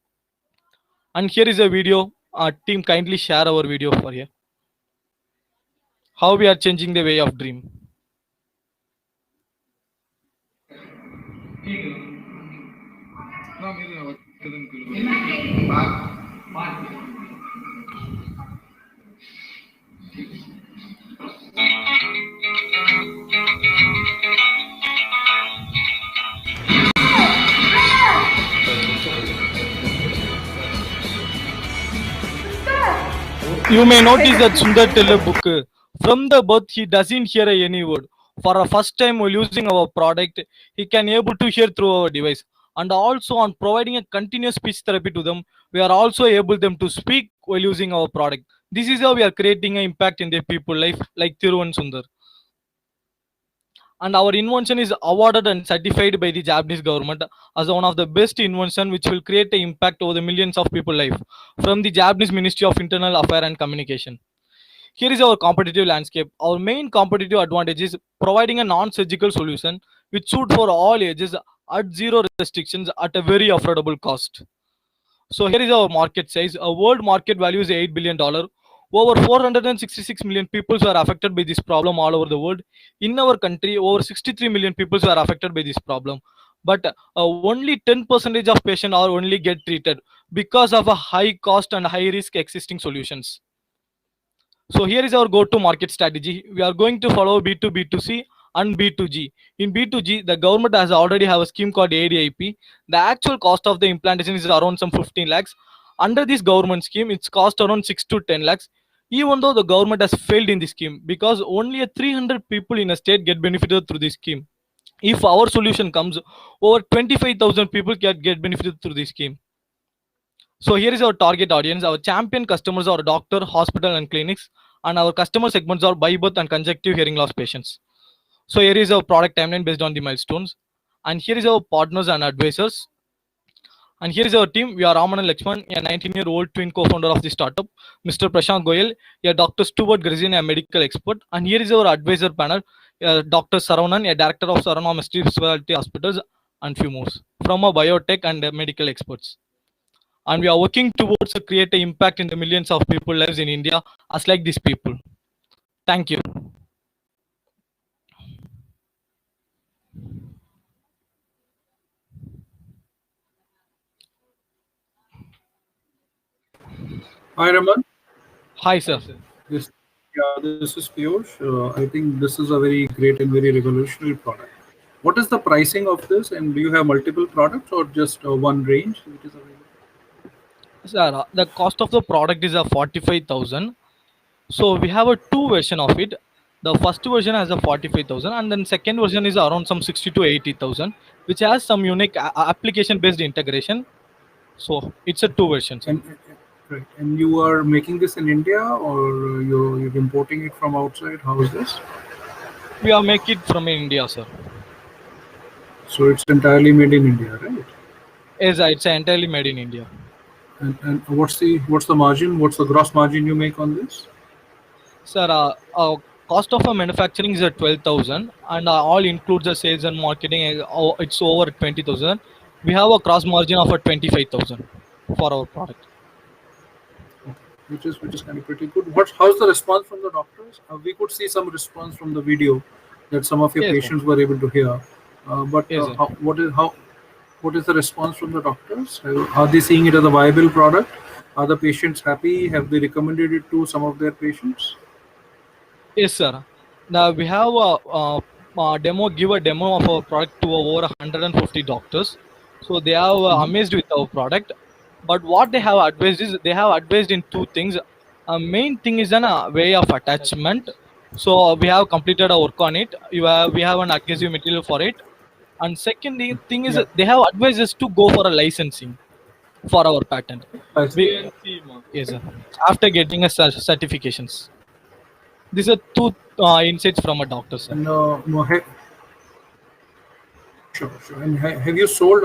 E: And here is a video. Our team kindly share our video for here. How we are changing the way of dream. You may notice that Sundar tell a book. From the birth, he doesn't hear any word. For a first time while using our product, he can able to hear through our device. And also on providing a continuous speech therapy to them, we are also able them to speak while using our product. This is how we are creating an impact in their people life, like Thiru and Sundar. And our invention is awarded and certified by the Japanese government as one of the best invention which will create an impact over the millions of people life from the Japanese Ministry of Internal Affairs and Communication. Here is our competitive landscape. Our main competitive advantage is providing a non-surgical solution which suit for all ages at zero restrictions at a very affordable cost. So here is our market size. Our world market value is $8 billion. Over 466 million people are affected by this problem all over the world. In our country, over 63 million people are affected by this problem. But only 10% of patients are only get treated because of a high cost and high risk existing solutions. So here is our go-to-market strategy. We are going to follow B2B2C and B2G. In B2G, the government has already have a scheme called ADIP. The actual cost of the implantation is around some 15 lakhs. Under this government scheme, it's cost around 6 to 10 lakhs. Even though the government has failed in this scheme, because only 300 people in a state get benefited through this scheme. If our solution comes, over 25,000 people can get benefited through this scheme. So here is our target audience. Our champion customers are doctor, hospital and clinics, and our customer segments are by birth and conjunctive hearing loss patients. So here is our product timeline based on the milestones. And here is our partners and advisors. And here is our team. We are Raman and Lakshman, a 19-year-old twin co-founder of the startup. Mr. Prashant Goyal, a Dr. Stuart Grzin, a medical expert. And here is our advisor panel, Dr. Saravanan, a director of Sarana Specialty Hospitals, and few more from a biotech and medical experts. And we are working towards to create an impact in the millions of people lives in India as like these people. Thank you.
P: Hi, Raman.
E: Hi, sir.
P: This is Piyush. I think this is a very great and very revolutionary product. What is the pricing of this, and do you have multiple products or just one range which is available?
E: Sir, the cost of the product is a 45,000. So we have a two version of it. The first version has a 45,000, and then second version is around some 60 to 80,000, which has some unique application based integration. So it's a two versions.
P: Right. And you are making this in India, or you're importing it from outside? How is this?
E: We are making it from India, sir.
P: So it's entirely made in India, right?
E: Yes, it's entirely made in India.
P: And what's the margin? What's the gross margin you make on this?
E: Sir, cost of manufacturing is at 12,000, and all includes the sales and marketing. It's over 20,000. We have a cross margin of 25,000 for our product.
P: Which is kind of pretty good. How's the response from the doctors? We could see some response from the video that some of your patients were able to hear. What is the response from the doctors? Are they seeing it as a viable product? Are the patients happy? Have they recommended it to some of their patients?
E: Yes, sir. Now we have give a demo of our product to over 150 doctors. So they are amazed with our product. But what they have advised is they have advised in two things. Main thing is an way of attachment. So we have completed our work on it. We have an adhesive material for it. And thing is
P: Yeah.
E: they have advised us to go for a licensing for our patent.
P: I see.
E: Yes, sir. After getting a certifications. These are two insights from a doctor, sir.
P: And sure, sure. And have you sold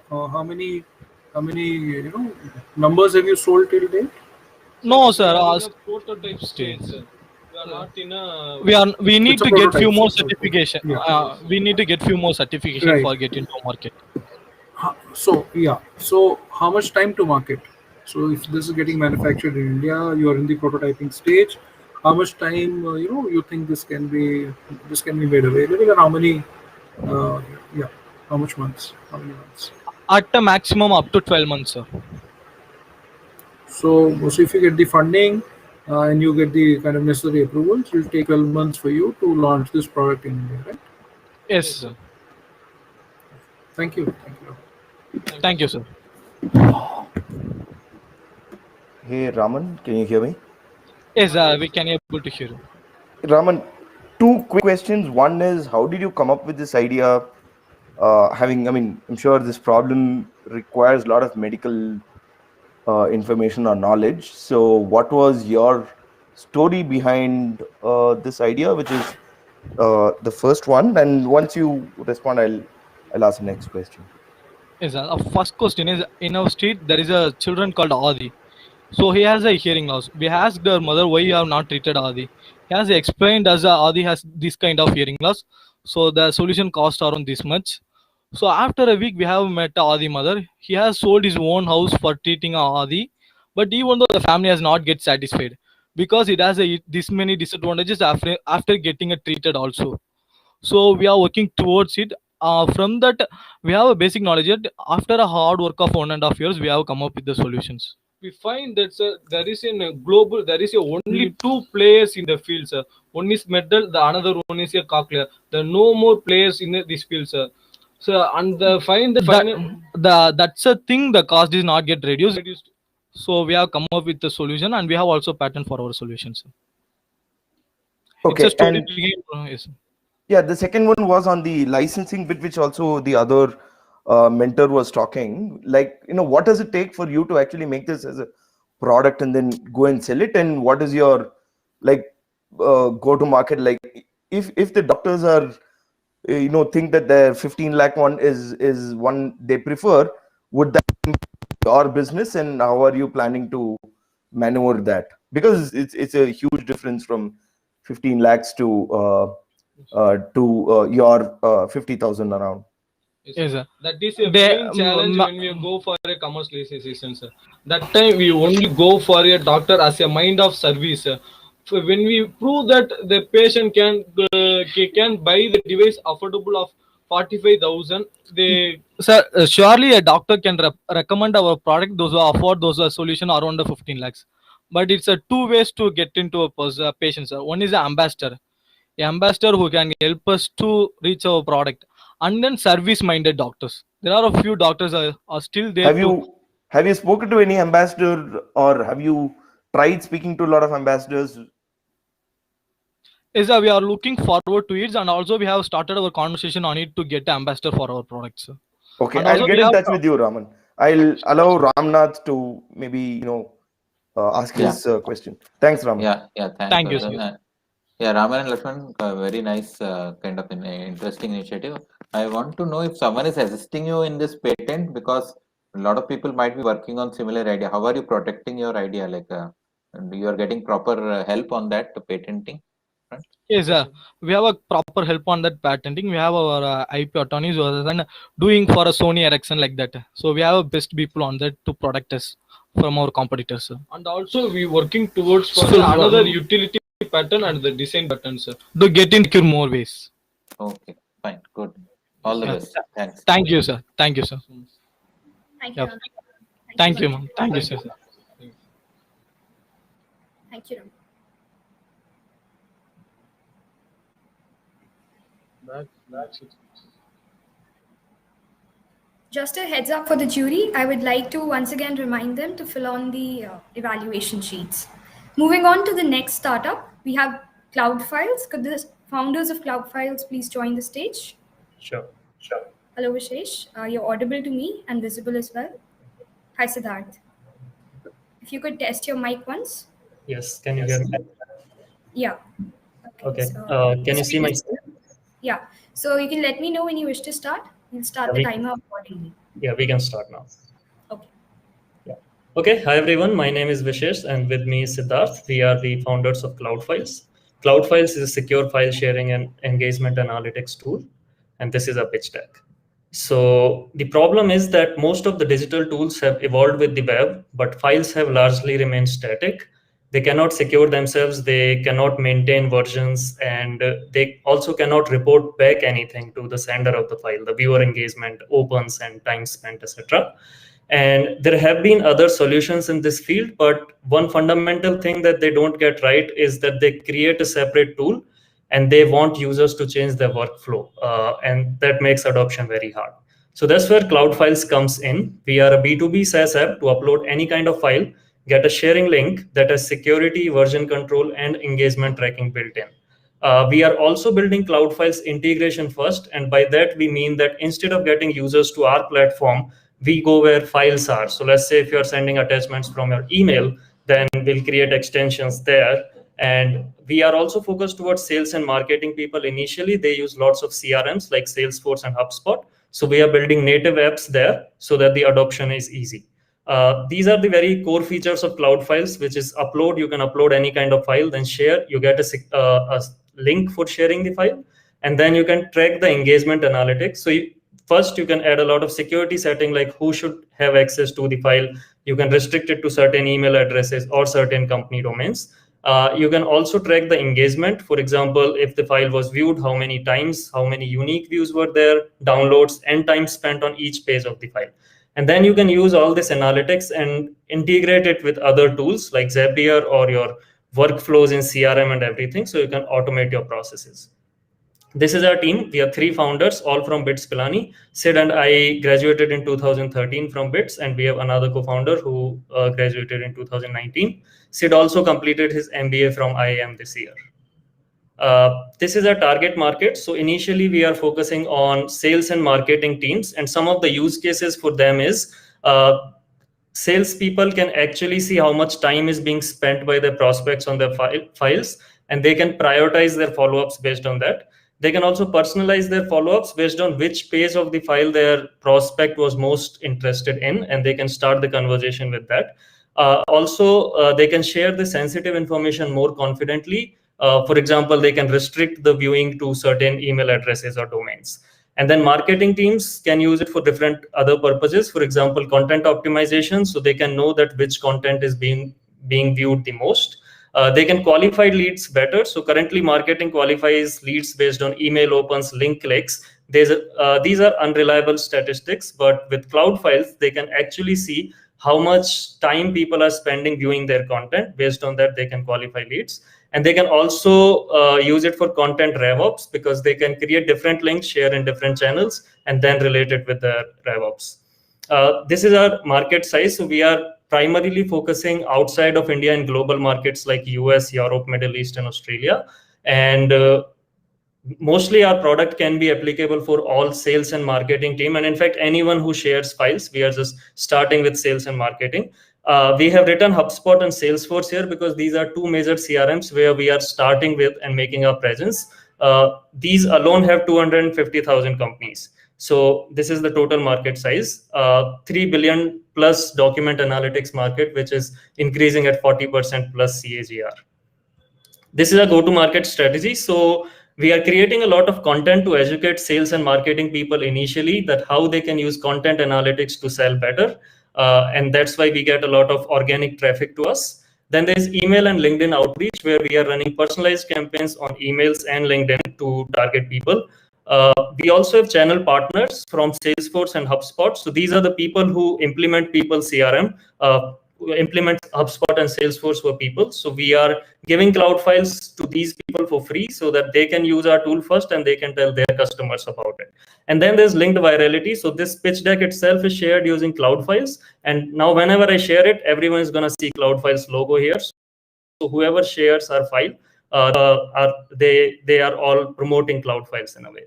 P: how many numbers have you sold till date?
E: No, sir. Prototype stage. We are not in a. We need
P: It's a
E: to get few
P: prototype
E: more
P: stage. Okay.
E: certification.
P: Yeah.
E: We need to get few more certification
P: Right.
E: for getting to market.
P: So yeah. So how much time to market? So if this is getting manufactured in India, you are in the prototyping stage. How much time you think this can be made available, and how many? Yeah. How much months? How many months?
E: At a maximum up to 12 months, sir.
P: So if you get the funding and you get the kind of necessary approvals, it will take 12 months for you to launch this product in India, right?
E: Yes, sir.
P: Thank you. Thank you.
E: Thank you, sir.
I: Hey, Raman, can you hear me?
E: Yes, we can able to hear you.
I: Raman, two quick questions. One is, how did you come up with this idea? I'm sure this problem requires a lot of medical information or knowledge. So, what was your story behind this idea, which is the first one? And once you respond, I'll ask the next question.
E: Yes, sir. First question is in our street there is a children called Adi. So he has a hearing loss. We asked her mother why you have not treated Adi. He has explained as Adi has this kind of hearing loss. So the solution cost around this much. So after a week we have met Adi mother. He has sold his own house for treating Adi, but even though the family has not get satisfied because it has this many disadvantages after getting it treated also. So we are working towards it. From that we have a basic knowledge that after a hard work of 1.5 years we have come up with the solutions. We find that there is in a global there is only two players in the field, sir. One is metal, the another one is a cochlear. There are no more players in this field, sir. So and the find the that's a thing, the cost is not get reduced. So we have come up with the solution and we have also patent for our solutions.
I: Okay,
E: It's a story
I: and
E: begin, yes.
I: yeah, the second one was on the licensing bit, which also the other mentor was talking. Like, what does it take for you to actually make this as a product and then go and sell it? And what is your like go to market? Like, if the doctors are think that the 15 lakh one is one they prefer, would that be your business, and how are you planning to maneuver that? Because it's a huge difference from 15 lakhs to your 50,000 around.
E: Yes, sir. That is a main challenge when we go for a commercialization, sir. That time we only go for a doctor as a mind of service, sir. So when we prove that the patient can buy the device affordable of 45,000, they sir surely a doctor can recommend our product. Those who afford those solution around the 15 lakhs. But it's a two ways to get into a patient, sir. One is an ambassador. Ambassador who can help us to reach our product, and then service minded doctors. There are a few doctors are still there
I: Have you spoken to any ambassador, or have you tried speaking to a lot of ambassadors?
E: is that we are looking forward to it, and also we have started our conversation on it to get ambassador for our products.
I: Okay,
E: And
I: I'll
E: also
I: get
E: we
I: in
E: have
I: touch with you, Raman. I'll allow Ramnath to maybe ask
N: Yeah.
I: his question. Thanks, Raman.
N: Yeah, thanks.
E: Thank you,
N: Rajan.
E: sir.
N: Yeah, Raman and Lakshman, very nice kind of an interesting initiative. I want to know if someone is assisting you in this patent, because a lot of people might be working on similar idea. How are you protecting your idea? Like, you are getting proper help on that patenting front?
E: Yes, we have a proper help on that patenting. We have our IP attorneys rather than doing for a Sony Ericsson like that. So we have best people on that to protect us from our competitors. And also we working towards for another utility pattern and the design patterns to get into more ways.
N: Okay, fine, good. All the best. Thanks.
E: Thank you, sir. Thank you, sir.
L: Thank you,
E: Yep.
L: Ram.
E: Thank you, ma'am. Thank you, sir.
L: Thank you, Ram.
K: Just a heads up for the jury, I would like to once again remind them to fill on the evaluation sheets. Moving on to the next startup, we have Cloud Files. Could the founders of Cloud Files please join the stage?
D: Sure.
K: Hello, Vishesh. You're audible to me and visible as well. Hi, Siddharth. If you could test your mic once.
D: Yes, can you hear me?
K: Yeah.
D: Okay.
K: So,
D: Can you see my screen?
K: Yeah. So you can let me know when you wish to start. We'll start the timer accordingly.
D: Yeah, we can start now.
K: Okay.
D: Yeah. Okay. Hi, everyone. My name is Vishesh, and with me is Siddharth. We are the founders of Cloud Files. Cloud Files is a secure file sharing and engagement analytics tool, and this is a pitch deck. So the problem is that most of the digital tools have evolved with the web, but files have largely remained static. They cannot secure themselves, they cannot maintain versions, and they also cannot report back anything to the sender of the file, the viewer engagement, opens and time spent, etc. And there have been other solutions in this field, but one fundamental thing that they don't get right is that they create a separate tool and they want users to change their workflow, and that makes adoption very hard. So that's where Cloud Files comes in. We are a B2B SaaS app to upload any kind of file, get a sharing link that has security, version control, and engagement tracking built in. We are also building Cloud Files integration first, and by that we mean that instead of getting users to our platform, we go where files are. So let's say if you're sending attachments from your email, then we'll create extensions there. And we are also focused towards sales and marketing people. Initially, they use lots of CRMs like Salesforce and HubSpot. So we are building native apps there so that the adoption is easy. These are the very core features of Cloud Files, which is upload. You can upload any kind of file, then share. You get a link for sharing the file, and then you can track the engagement analytics. So first, you can add a lot of security setting, like who should have access to the file. You can restrict it to certain email addresses or certain company domains. You can also track the engagement. For example, if the file was viewed, how many times, how many unique views were there, downloads, and time spent on each page of the file. And then you can use all this analytics and integrate it with other tools like Zapier or your workflows in CRM and everything, so you can automate your processes. This is our team. We are 3 founders, all from BITS Pilani. Sid and I graduated in 2013 from BITS, and we have another co-founder who graduated in 2019. Sid also completed his MBA from IIM this year. This is our target market. So initially, we are focusing on sales and marketing teams, and some of the use cases for them is salespeople can actually see how much time is being spent by their prospects on their files, and they can prioritize their follow-ups based on that. They can also personalize their follow-ups based on which page of the file their prospect was most interested in, and they can start the conversation with that. Also, they can share the sensitive information more confidently. For example, they can restrict the viewing to certain email addresses or domains. And then marketing teams can use it for different other purposes. For example, content optimization, so they can know that which content is being viewed the most. They can qualify leads better. So currently, marketing qualifies leads based on email opens, link clicks. These are unreliable statistics, but with Cloud Files, they can actually see how much time people are spending viewing their content. Based on that, they can qualify leads. And they can also use it for content RevOps, because they can create different links, share in different channels, and then relate it with the RevOps. This is our market size. So we are primarily focusing outside of India in global markets like US, Europe, Middle East, and Australia. And mostly our product can be applicable for all sales and marketing team. And in fact, anyone who shares files, we are just starting with sales and marketing. We have written HubSpot and Salesforce here because these are 2 major CRMs where we are starting with and making our presence. These alone have 250,000 companies. So this is the total market size, 3 billion plus document analytics market, which is increasing at 40% plus CAGR. This is a go-to-market strategy. So we are creating a lot of content to educate sales and marketing people initially that how they can use content analytics to sell better. And that's why we get a lot of organic traffic to us. Then there's email and LinkedIn outreach, where we are running personalized campaigns on emails and LinkedIn to target people. We also have channel partners from Salesforce and HubSpot. So these are the people who implement people's CRM, implement HubSpot and Salesforce for people. So we are giving cloud files to these people for free so that they can use our tool first and they can tell their customers about it. And then there's linked virality. So this pitch deck itself is shared using cloud files. And now whenever I share it, everyone is going to see cloud files logo here. So whoever shares our file, they are all promoting cloud files in a way.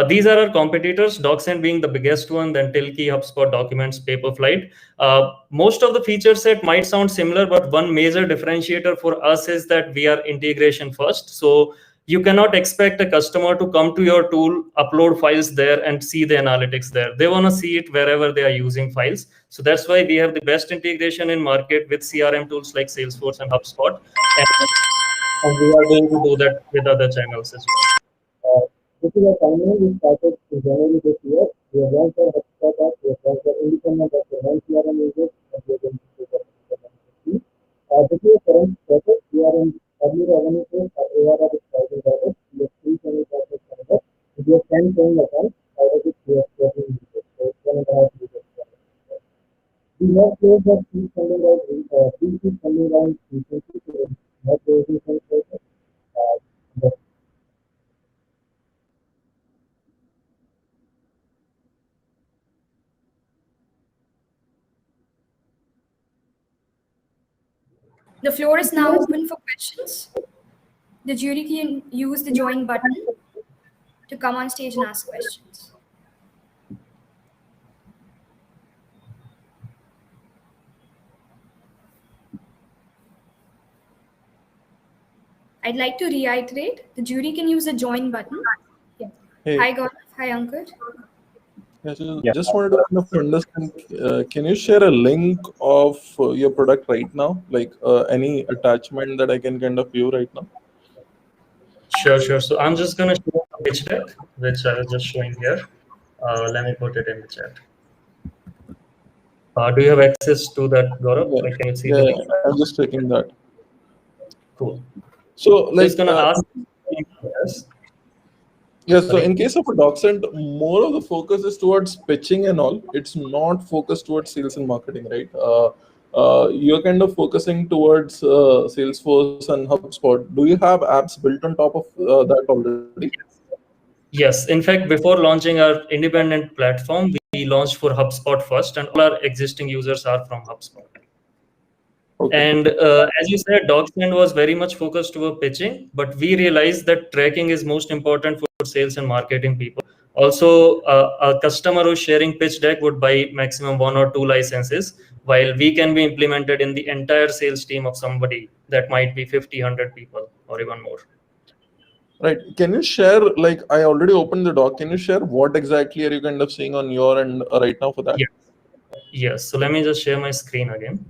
D: These are our competitors, DocSend being the biggest one, then Tilkey, HubSpot, Documents, Paperflight. Most of the feature set might sound similar, but one major differentiator for us is that we are integration first. So you cannot expect a customer to come to your tool, upload files there, and see the analytics there. They want to see it wherever they are using files. So that's why we have the best integration in market with CRM tools like Salesforce and HubSpot. And we are going to do that with other channels as well.
A: This is a timeline we started in January this year. We have launched our HubSpot app. We have launched our independent of the non-CRM users, and we are going to do that. This is a current status. We are in early revenue phase. Our ARR is $1,000. We have 3 channel partners coming up. We have 10 paying accounts, out of which we have 14 users. So 1.5 users. We have closed our seed funding round, seed funding round recently. So not raising funds right now.
K: The floor is now open for questions. The jury can use the join button to come on stage and ask questions. I'd like to reiterate, the jury can use the join button. Yeah.
U: Hey.
K: Hi, Gaurav. Hi, Ankur.
U: Just wanted to kind of understand, can you share a link of your product right now? Like any attachment that I can kind of view right now?
D: Sure. So I'm just going to show a pitch deck, which I was just showing here. Let me put it in the chat. Do you have access to that, Gaurav?
U: Yeah,
D: Like, can you see the link?
U: I'm just checking that.
D: Cool.
U: So, like,
D: it's going to ask. Yes.
U: Yeah, so in case of a DocSend, more of the focus is towards pitching and all. It's not focused towards sales and marketing, right? You're kind of focusing towards Salesforce and HubSpot. Do you have apps built on top of that already?
D: Yes. In fact, before launching our independent platform, we launched for HubSpot first, and all our existing users are from HubSpot. Okay. And as you said, DocSend was very much focused toward pitching, but we realized that tracking is most important for sales and marketing people. Also, a customer who's sharing pitch deck would buy maximum 1 or 2 licenses, while we can be implemented in the entire sales team of somebody that might be 50, 100 people or even more.
U: Right. Can you share, like, I already opened the doc. Can you share what exactly are you kind of seeing on your end right now for that?
D: Yes. So let me just share my screen again.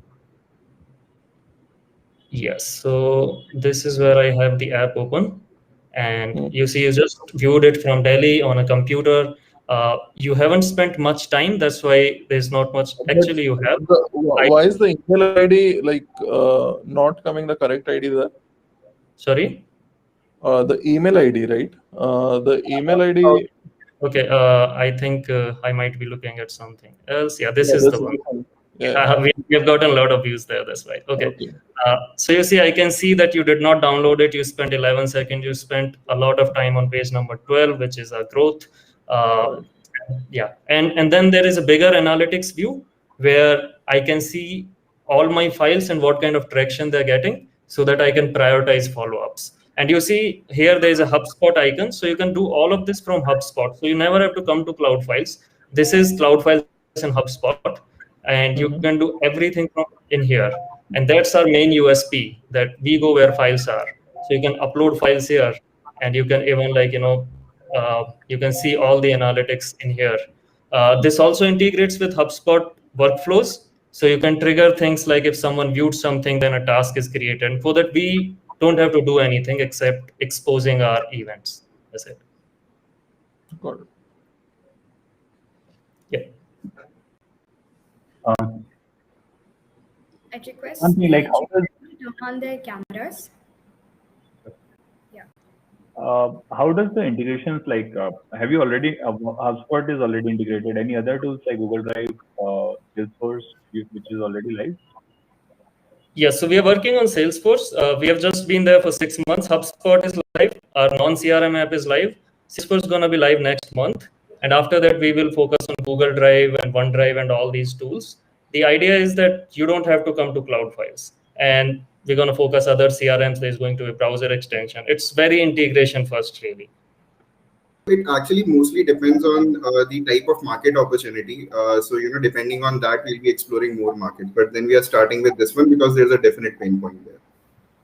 D: Yes. So this is where I have the app open. And you see, you just viewed it from Delhi on a computer. You haven't spent much time. That's why there's not much. Actually, you have.
U: Why is the email ID like not coming the correct ID there?
D: Sorry?
U: The email ID, right? The email ID.
D: Okay. I think I might be looking at something else. Yeah, this is the one.
U: Yeah.
D: We have gotten a lot of views there. That's right. Okay. So you see, I can see that you did not download it. You spent 11 seconds. You spent a lot of time on page number 12, which is our growth. Yeah. And then there is a bigger analytics view where I can see all my files and what kind of traction they're getting so that I can prioritize follow-ups. And you see here, there is a HubSpot icon. So you can do all of this from HubSpot. So you never have to come to Cloud Files. This is Cloud Files in HubSpot. And you can do everything from in here. And that's our main USP, that we go where files are. So you can upload files here, and you can even, like, you can see all the analytics in here. This also integrates with HubSpot workflows. So you can trigger things like if someone viewed something, then a task is created. And for that, we don't have to do anything except exposing our events. That's it.
U: Got it.
D: Yeah.
K: I request
S: Something like how does
K: turn on their cameras.
S: how does the integrations like have you already HubSpot is already integrated? Any other tools like Google Drive, Salesforce, which is already live?
D: Yes, so we are working on Salesforce. We have just been there for 6 months. HubSpot is live. Our non-CRM app is live. Salesforce is going to be live next month. And after that, we will focus on Google Drive and OneDrive and all these tools. The idea is that you don't have to come to Cloud Files. And we're going to focus other CRMs. There's going to be browser extension. It's very integration first, really.
J: It actually mostly depends on the type of market opportunity. So, depending on that, we'll be exploring more markets. But then we are starting with this one because there's a definite pain point there.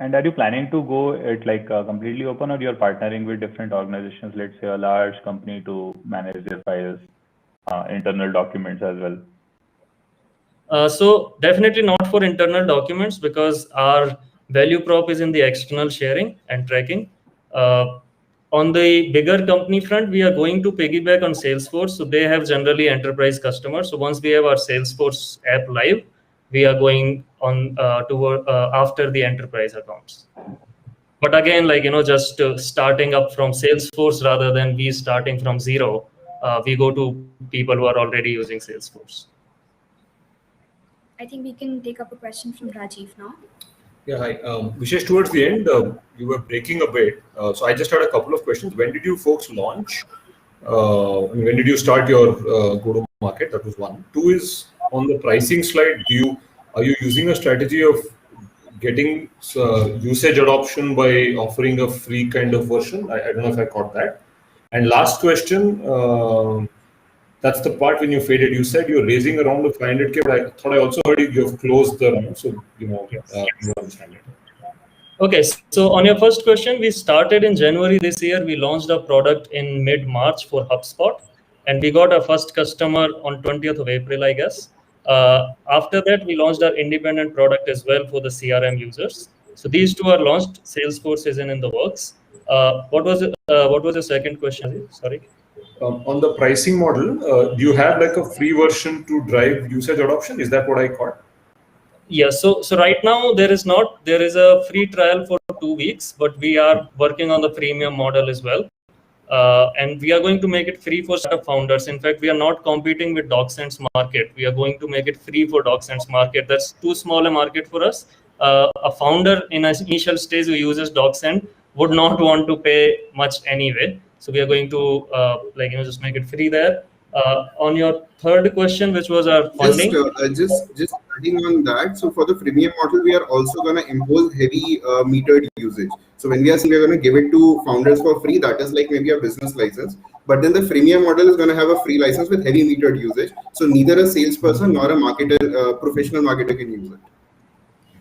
S: And are you planning to go it like completely open, or you're partnering with different organizations, let's say a large company, to manage their files, internal documents as well?
D: So definitely not for internal documents, because our value prop is in the external sharing and tracking. On the bigger company front, we are going to piggyback on Salesforce. So they have generally enterprise customers. So once we have our Salesforce app live, we are going on toward after the enterprise accounts. But again, just starting up from Salesforce rather than we starting from zero, we go to people who are already using Salesforce.
L: I think we can take up a question from Rajiv now.
V: Yeah, hi. Vishesh, towards the end, you were breaking a bit. So I just had a couple of questions. When did you folks launch? When did you start your go-to-market? That was one. Two is on the pricing slide. Are you using a strategy of getting usage adoption by offering a free kind of version? I don't know if I caught that. And last question, that's the part when you faded. You said you're raising around 500K, but I thought I also heard you have closed the round. So, you understand it.
D: Okay, so on your first question, we started in January this year. We launched our product in mid-March for HubSpot, and we got our first customer on 20th of April, I guess. After that, we launched our independent product as well for the CRM users. So these two are launched. Salesforce is in the works. What was your second question? Sorry.
V: On the pricing model, do you have like a free version to drive usage adoption? Is that what I caught?
D: Yeah, so right now there is a free trial for 2 weeks, but we are working on the freemium model as well. And we are going to make it free for startup founders. In fact, we are not competing with DocSend's market. We are going to make it free for DocSend's market. That's too small a market for us. A founder in an initial stage who uses DocSend would not want to pay much anyway. So we are going to just make it free there. On your third question, which was our funding.
J: Just adding on that. So for the freemium model, we are also going to impose heavy metered usage. So when we are saying we're going to give it to founders for free, that is like maybe a business license. But then the freemium model is going to have a free license with heavy metered usage. So neither a salesperson nor a marketer, professional marketer can use it.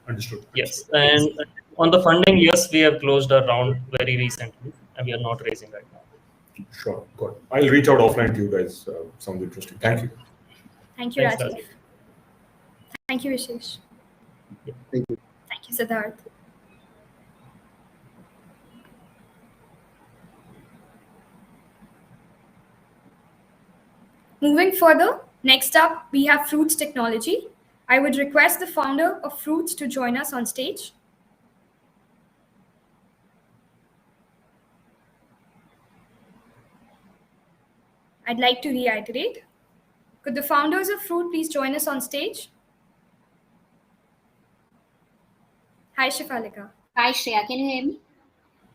V: Understood.
D: Yes, and on the funding, yes, we have closed our round very recently, and we are not raising right now.
V: Sure, got it. I'll reach out offline to you guys. Sounds interesting. Thank you.
L: Thank you,
D: Thanks,
L: Rajiv. Thank you, Vishesh.
J: Thank you.
L: Thank you, Siddharth. Moving further, next up, we have Fruits Technology. I would request the founder of Fruits to join us on stage. I'd like to reiterate. Could the founders of Fruit please join us on stage? Hi, Shifalika.
W: Hi, Shreya. Can you hear me?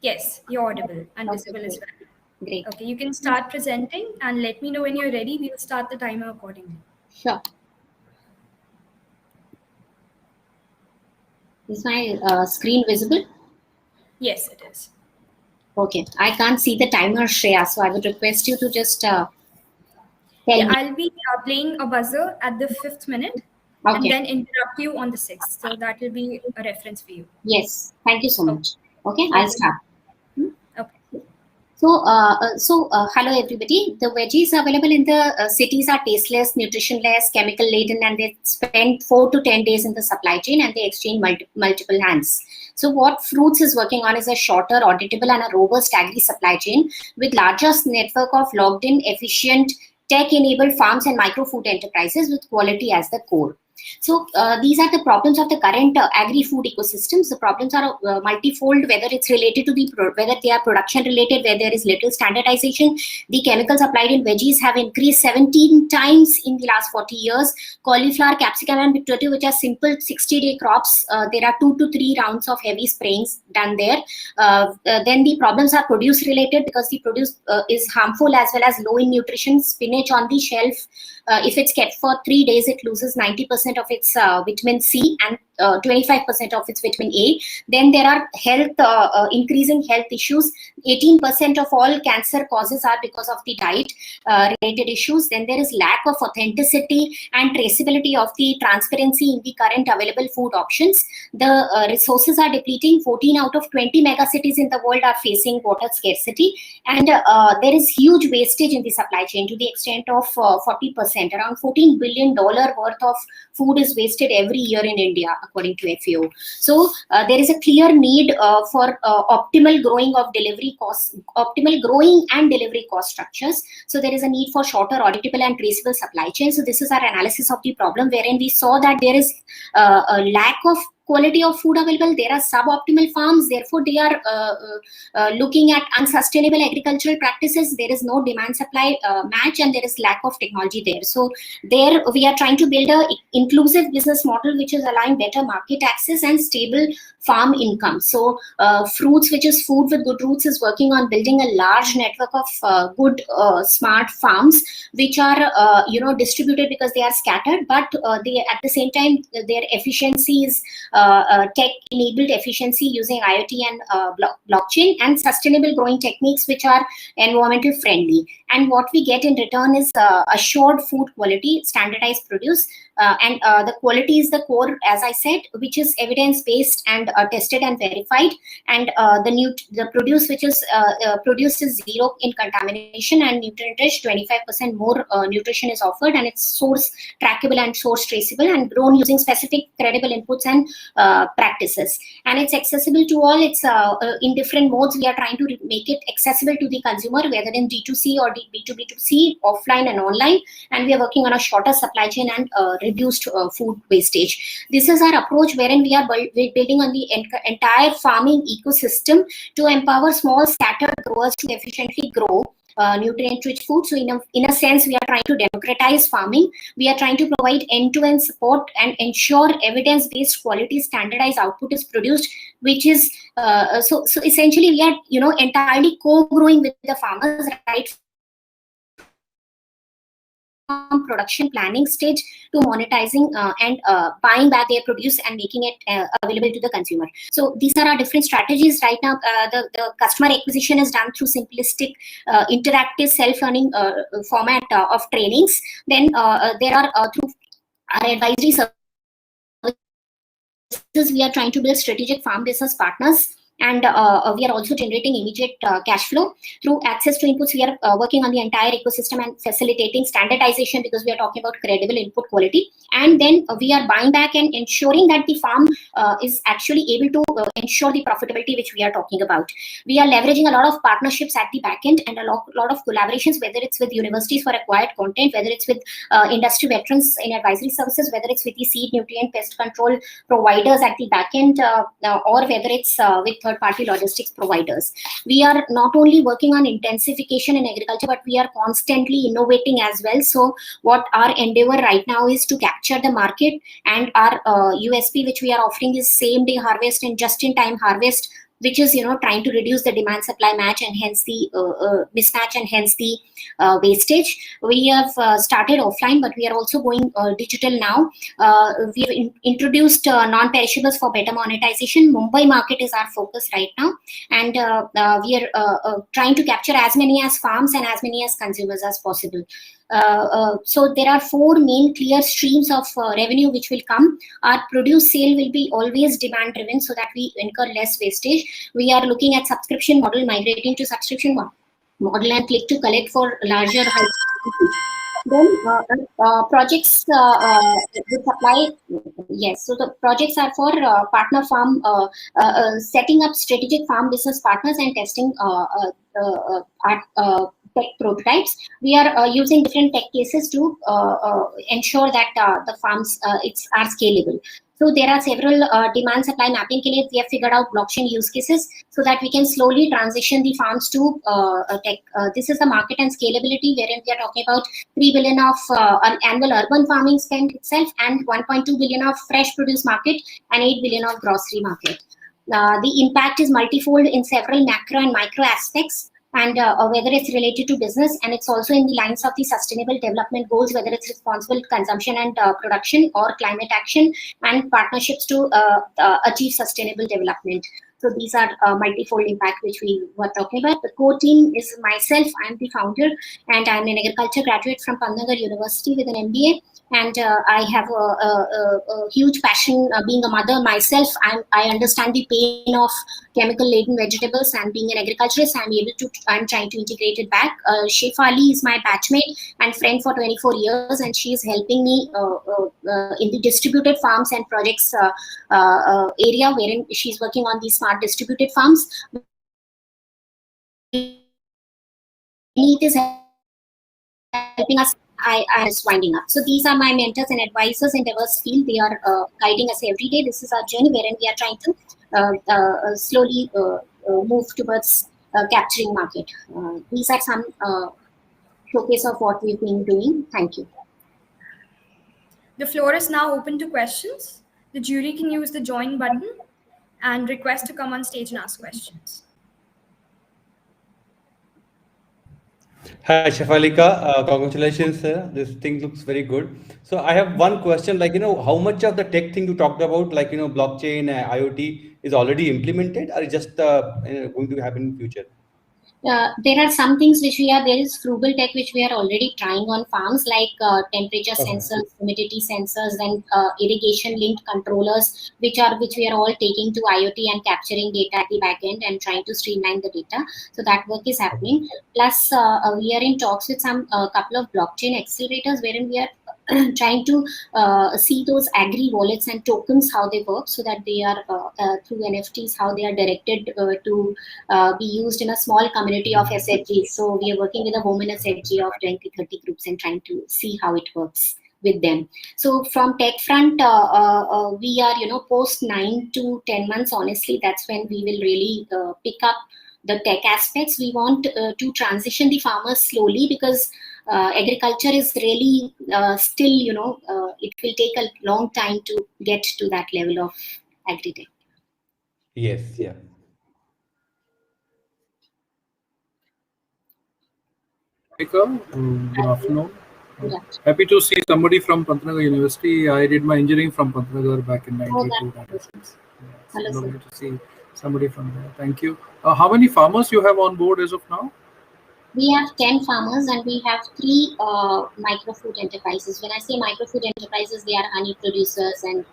L: Yes, you're audible and visible as well.
W: Great.
L: Okay, you can start presenting and let me know when you're ready. We'll start the timer accordingly.
W: Sure. Is my screen visible?
L: Yes, it is.
W: Okay. I can't see the timer, Shreya, so I would request you to just tell me.
L: I'll be playing a buzzer at the 5th minute and then interrupt you on the 6th. So that will be a reference for you.
W: Yes. Thank you so much. Okay, I'll start.
L: Okay.
W: So, hello everybody. The veggies available in the cities are tasteless, nutritionless, chemical laden, and they spend 4 to 10 days in the supply chain and they exchange multiple hands. So what Fruits is working on is a shorter, auditable, and a robust agri supply chain with largest network of logged in, efficient, tech-enabled farms and micro food enterprises with quality as the core. So these are the problems of the current agri-food ecosystems. The problems are multifold, whether it's related to whether they are production related, where there is little standardization. The chemicals applied in veggies have increased 17 times in the last 40 years. Cauliflower, capsicum, and potato, which are simple 60-day crops, there are 2 to 3 rounds of heavy sprayings done there. Then the problems are produce related, because the produce is harmful as well as low in nutrition. Spinach on the shelf, if it's kept for 3 days, it loses 90% of its vitamin C and 25% of its vitamin A. Then there are increasing health issues. 18% of all cancer causes are because of the diet related issues. Then there is lack of authenticity and traceability of the transparency in the current available food options. The resources are depleting. 14 out of 20 megacities in the world are facing water scarcity, and there is huge wastage in the supply chain to the extent of 40%. Around $14 billion worth of food is wasted every year in India, according to FAO. So there is a clear need for optimal growing of delivery costs, optimal growing and delivery cost structures. So there is a need for shorter, auditable and traceable supply chain. So this is our analysis of the problem, wherein we saw that there is a lack of quality of food available. There are suboptimal farms, therefore they are looking at unsustainable agricultural practices. There is no demand supply match, and there is lack of technology there. So there we are trying to build a inclusive business model which is allowing better market access and stable farm income. So Fruits, which is Food with Good Roots, is working on building a large network of good smart farms which are distributed because they are scattered, but they at the same time their efficiency is tech enabled efficiency using IoT and blockchain, and sustainable growing techniques which are environmental friendly. And what we get in return is assured food quality, standardized produce, and the quality is the core, as I said, which is evidence based and tested and verified. And the produce which is produced is zero in contamination and nutrient rich. 25% more nutrition is offered, and it's source trackable and source traceable, and grown using specific credible inputs and practices. And it's accessible to all. It's in different modes. We are trying to make it accessible to the consumer, whether in D2C or B2B2C, offline and online. And we are working on a shorter supply chain and reduced food wastage. This is our approach, wherein we are building on the entire farming ecosystem to empower small scattered growers to efficiently grow nutrient-rich food. So in a sense, we are trying to democratize farming. We are trying to provide end-to-end support and ensure evidence-based quality standardized output is produced, which is so essentially we are entirely co-growing with the farmers, right from production planning stage to monetizing and buying back their produce and making it available to the consumer. So these are our different strategies right now. The customer acquisition is done through simplistic, interactive, self-learning format of trainings. Then there are through our advisory services, we are trying to build strategic farm business partners. And we are also generating immediate cash flow through access to inputs. We are working on the entire ecosystem and facilitating standardization, because we are talking about credible input quality. And then we are buying back and ensuring that the farm is actually able to ensure the profitability which we are talking about. We are leveraging a lot of partnerships at the back end and a lot of collaborations, whether it's with universities for acquired content, whether it's with industry veterans in advisory services, whether it's with the seed, nutrient, pest control providers at the back end, or whether it's with third-party logistics providers. We are not only working on intensification in agriculture, but we are constantly innovating as well. So what our endeavor right now is to capture the market, and our USP which we are offering is same-day harvest and just-in-time harvest, which is trying to reduce the demand supply match and hence the mismatch and hence the wastage. We have started offline, but we are also going digital now. We have introduced non-perishables for better monetization. Mumbai market is our focus right now, and we are trying to capture as many as farms and as many as consumers as possible. So there are 4 main clear streams of revenue which will come. Our produce sale will be always demand driven, so that we incur less wastage. We are looking at subscription model, migrating to subscription model and click to collect for larger then projects with supply. Yes, so the projects are for partner farm, setting up strategic farm business partners and testing tech prototypes. We are using different tech cases to ensure that the farms are scalable. So there are several demand supply mapping ke liye we have figured out blockchain use cases so that we can slowly transition the farms to tech. This is the market and scalability wherein we are talking about 3 billion of annual urban farming spend itself and 1.2 billion of fresh produce market and 8 billion of grocery market. The impact is multifold in several macro and micro aspects, and whether it's related to business, and it's also in the lines of the sustainable development goals, whether it's responsible consumption and production or climate action and partnerships to achieve sustainable development. So these are multifold impact which we were talking about. The core team is myself. I'm the founder, and I'm an agriculture graduate from Pantnagar University with an MBA. And I have a huge passion being a mother myself. I understand the pain of chemical-laden vegetables, and being an agriculturist, I'm trying to integrate it back. Shefali is my batchmate and friend for 24 years, and she is helping me in the distributed farms and projects area, wherein she's working on these smart distributed farms. It is helping us. I am winding up. So these are my mentors and advisors in diverse field. They are guiding us every day. This is our journey wherein we are trying to slowly move towards capturing market. These are some showcase of what we've been doing. Thank you.
K: The floor is now open to questions. The jury can use the join button and request to come on stage and ask questions.
C: Hi, Shafalika. Congratulations, sir. This thing looks very good. So I have one question, like, how much of the tech thing you talked about, like, blockchain, IoT is already implemented or is just going to happen in future?
W: There are some things there is frugal tech which we are already trying on farms, like temperature sensors, humidity sensors, and irrigation linked controllers, which we are all taking to IoT and capturing data at the back end and trying to streamline the data. So that work is happening. Plus, we are in talks with some couple of blockchain accelerators wherein we are trying to see those agri wallets and tokens, how they work, so that they are through NFTs, how they are directed to be used in a small community of SHGs. So we are working with a women SHG of 20-30 groups and trying to see how it works with them. So from tech front, we are, post 9 to 10 months, honestly, that's when we will really pick up the tech aspects. We want to transition the farmers slowly because agriculture is really still, it will take a long time to get to that level of agri-tech.
C: Yes, yeah.
P: Good afternoon. Happy to see somebody from Pantnagar University. I did my engineering from Pantnagar back in '92.
W: Hello,
P: lovely to see somebody from there. Thank you. How many farmers you have on board as of now?
W: We have 10 farmers and we have 3 microfood enterprises. When I say microfood enterprises, they are honey producers and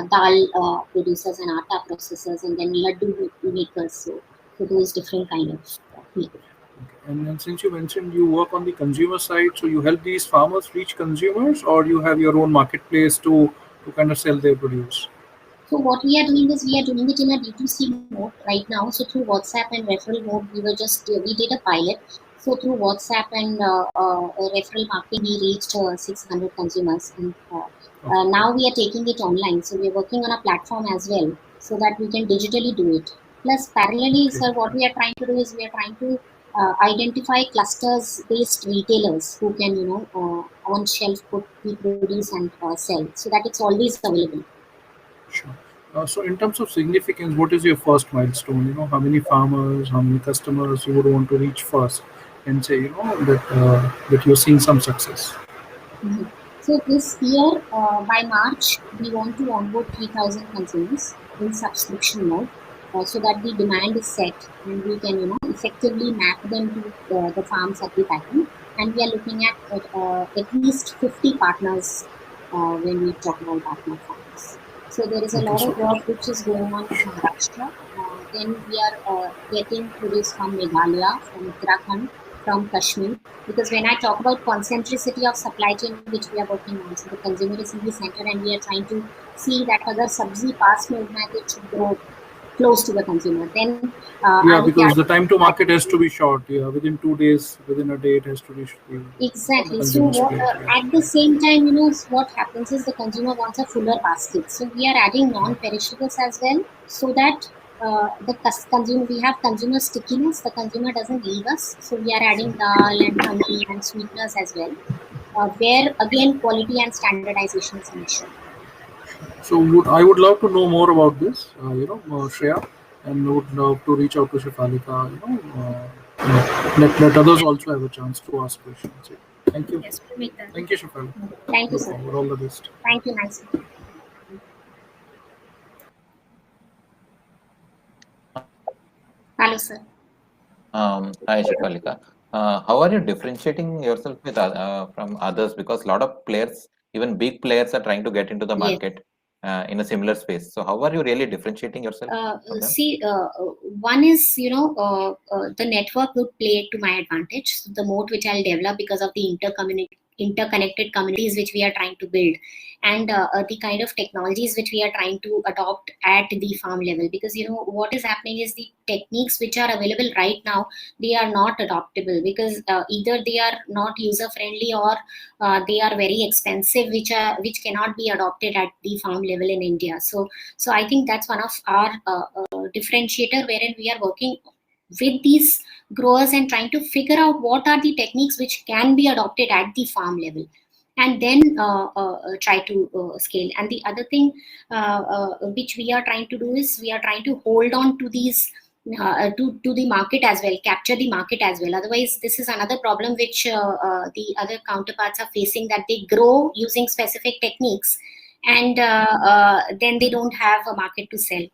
W: dal producers and atta processors, and then laddu makers. So those different kind of people.
P: And then since you mentioned you work on the consumer side, so you help these farmers reach consumers, or you have your own marketplace to kind of sell their produce?
W: So what we are doing is we are doing it in a D2C mode right now. So through WhatsApp and referral mode, we did a pilot. So through WhatsApp and referral marketing, we reached 600 consumers. And now we are taking it online. So we are working on a platform as well so that we can digitally do it. Plus parallelly, sir, what we are trying to do is we are trying to identify clusters-based retailers who can, on shelf put the produce and sell so that it's always available.
P: Sure. So in terms of significance, what is your first milestone? How many farmers, how many customers you would want to reach first and say, that you're seeing some success?
W: Mm-hmm. So this year, by March, we want to onboard 3,000 consumers in subscription mode so that the demand is set and we can, effectively map them to the farms at the back end. And we are looking at least 50 partners when we talk about partner farms. So there is a lot of work which is going on in Maharashtra. Then we are getting produce from Meghalaya, from Uttarakhand, from Kashmir. Because when I talk about concentricity of supply chain, which we are working on, so the consumer is in the center and we are trying to see that agar sabzi paas mein hogna hai, it should grow close to the consumer. Then
P: yeah, because the time to market has to be short. Yeah, within 2 days, within a day, it has to be
W: exactly. So
P: consumer's plate. Yeah.
W: at the same time, what happens is the consumer wants a fuller basket. So we are adding non-perishables as well, so that the consumer, we have consumer stickiness. The consumer doesn't leave us. So we are adding dal and honey and sweeteners as well, where again quality and standardization is an issue.
P: So I would love to know more about this, Shreya, and would love to reach out to Shefalika, let others also have a chance to ask questions. Yeah. Thank you.
W: Yes, we'll make that.
P: Thank you, Shefalika.
W: Thank you, sir.
P: All the best.
W: Thank you, Nancy. Hello, sir.
N: Hi, Shefalika. How are you differentiating yourself with from others? Because a lot of players, even big players, are trying to get into the
W: Yes.
N: market in a similar space. So how are you really differentiating yourself from them?
W: See, one is, the network would play to my advantage. So the moat which I'll develop because of the interconnected communities which we are trying to build, and the kind of technologies which we are trying to adopt at the farm level. Because what is happening is the techniques which are available right now, they are not adoptable, because either they are not user friendly, or they are very expensive, which cannot be adopted at the farm level in India. So I think that's one of our differentiator, wherein we are working with these growers and trying to figure out what are the techniques which can be adopted at the farm level, and then try to scale. And the other thing which we are trying to do is we are trying to hold on to these to the market as well, capture the market as well. Otherwise, this is another problem which the other counterparts are facing, that they grow using specific techniques, and then they don't have a market to sell.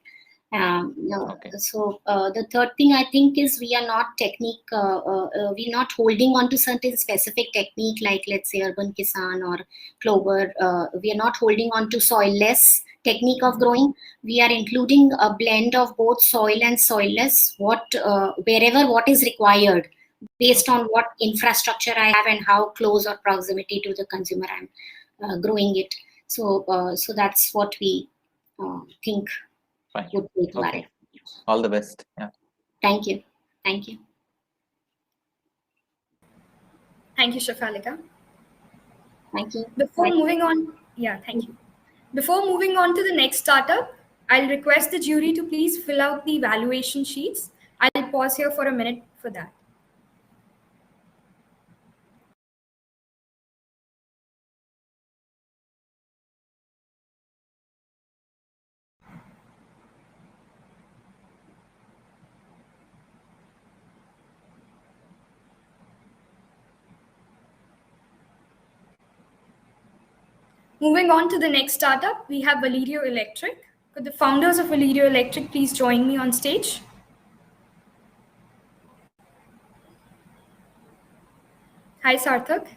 W: So the third thing I think is we are not we're not holding on to certain specific technique, like let's say Urban Kisan or Clover. We are not holding on to soilless technique of growing. We are including a blend of both soil and soilless, wherever what is required, based on what infrastructure I have and how close or proximity to the consumer I'm growing it. So that's what we think.
N: Fine.
W: Would be to
N: Okay. All the best. Yeah.
W: Thank you. Thank you.
K: Thank you, Shefalika.
W: Thank you.
K: Before moving on, thank you. Before moving on to the next startup, I'll request the jury to please fill out the valuation sheets. I'll pause here for a minute for that. Moving on to the next startup, we have Valerio Electric. Could the founders of Valerio Electric please join me on stage? Hi, Sarthak.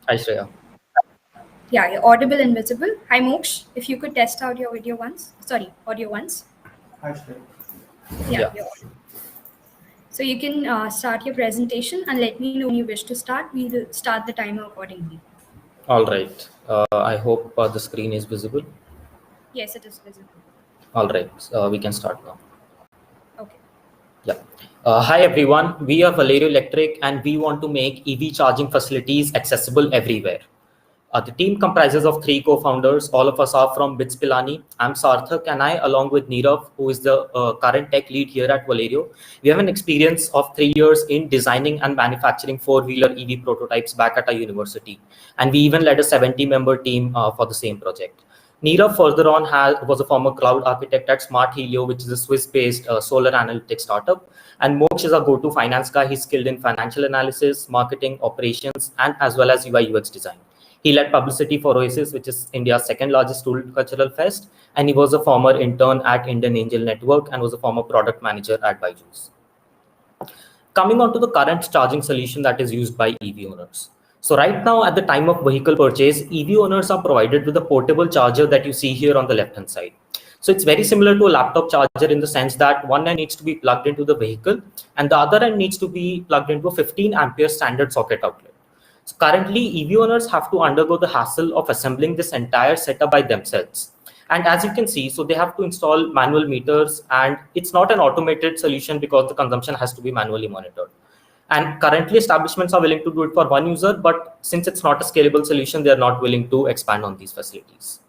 G: Hi, Shreya.
K: Yeah, you're audible and visible. Hi, Moksh. If you could test out your audio once.
G: Hi, Shreya.
K: Yeah. You're audible. So you can start your presentation and let me know when you wish to start. We will start the timer accordingly.
G: All right. I hope the screen is visible.
K: Yes, it is visible.
G: All right. We can start now.
K: Okay.
G: Yeah. Hi, everyone. We are Valerio Electric, and we want to make EV charging facilities accessible everywhere. The team comprises of 3 co-founders. All of us are from BITS Pilani. I'm Sarthak, and I, along with Nirav, who is the current tech lead here at Valerio, we have an experience of 3 years in designing and manufacturing 4-wheeler EV prototypes back at our university. And we even led a 70-member team for the same project. Nirav further on was a former cloud architect at Smart Helio, which is a Swiss-based solar analytics startup. And Moksh is our go-to finance guy. He's skilled in financial analysis, marketing, operations, and as well as UI UX design. He led publicity for Oasis, which is India's second largest cultural fest. And he was a former intern at Indian Angel Network and was a former product manager at Byju's. Coming on to the current charging solution that is used by EV owners. So right now, at the time of vehicle purchase, EV owners are provided with a portable charger that you see here on the left-hand side. So it's very similar to a laptop charger in the sense that one end needs to be plugged into the vehicle and the other end needs to be plugged into a 15 ampere standard socket outlet. So currently, EV owners have to undergo the hassle of assembling this entire setup by themselves. And as you can see, so they have to install manual meters, and it's not an automated solution because the consumption has to be manually monitored. And currently establishments are willing to do it for one user, but since it's not a scalable solution, they're not willing to expand on these facilities.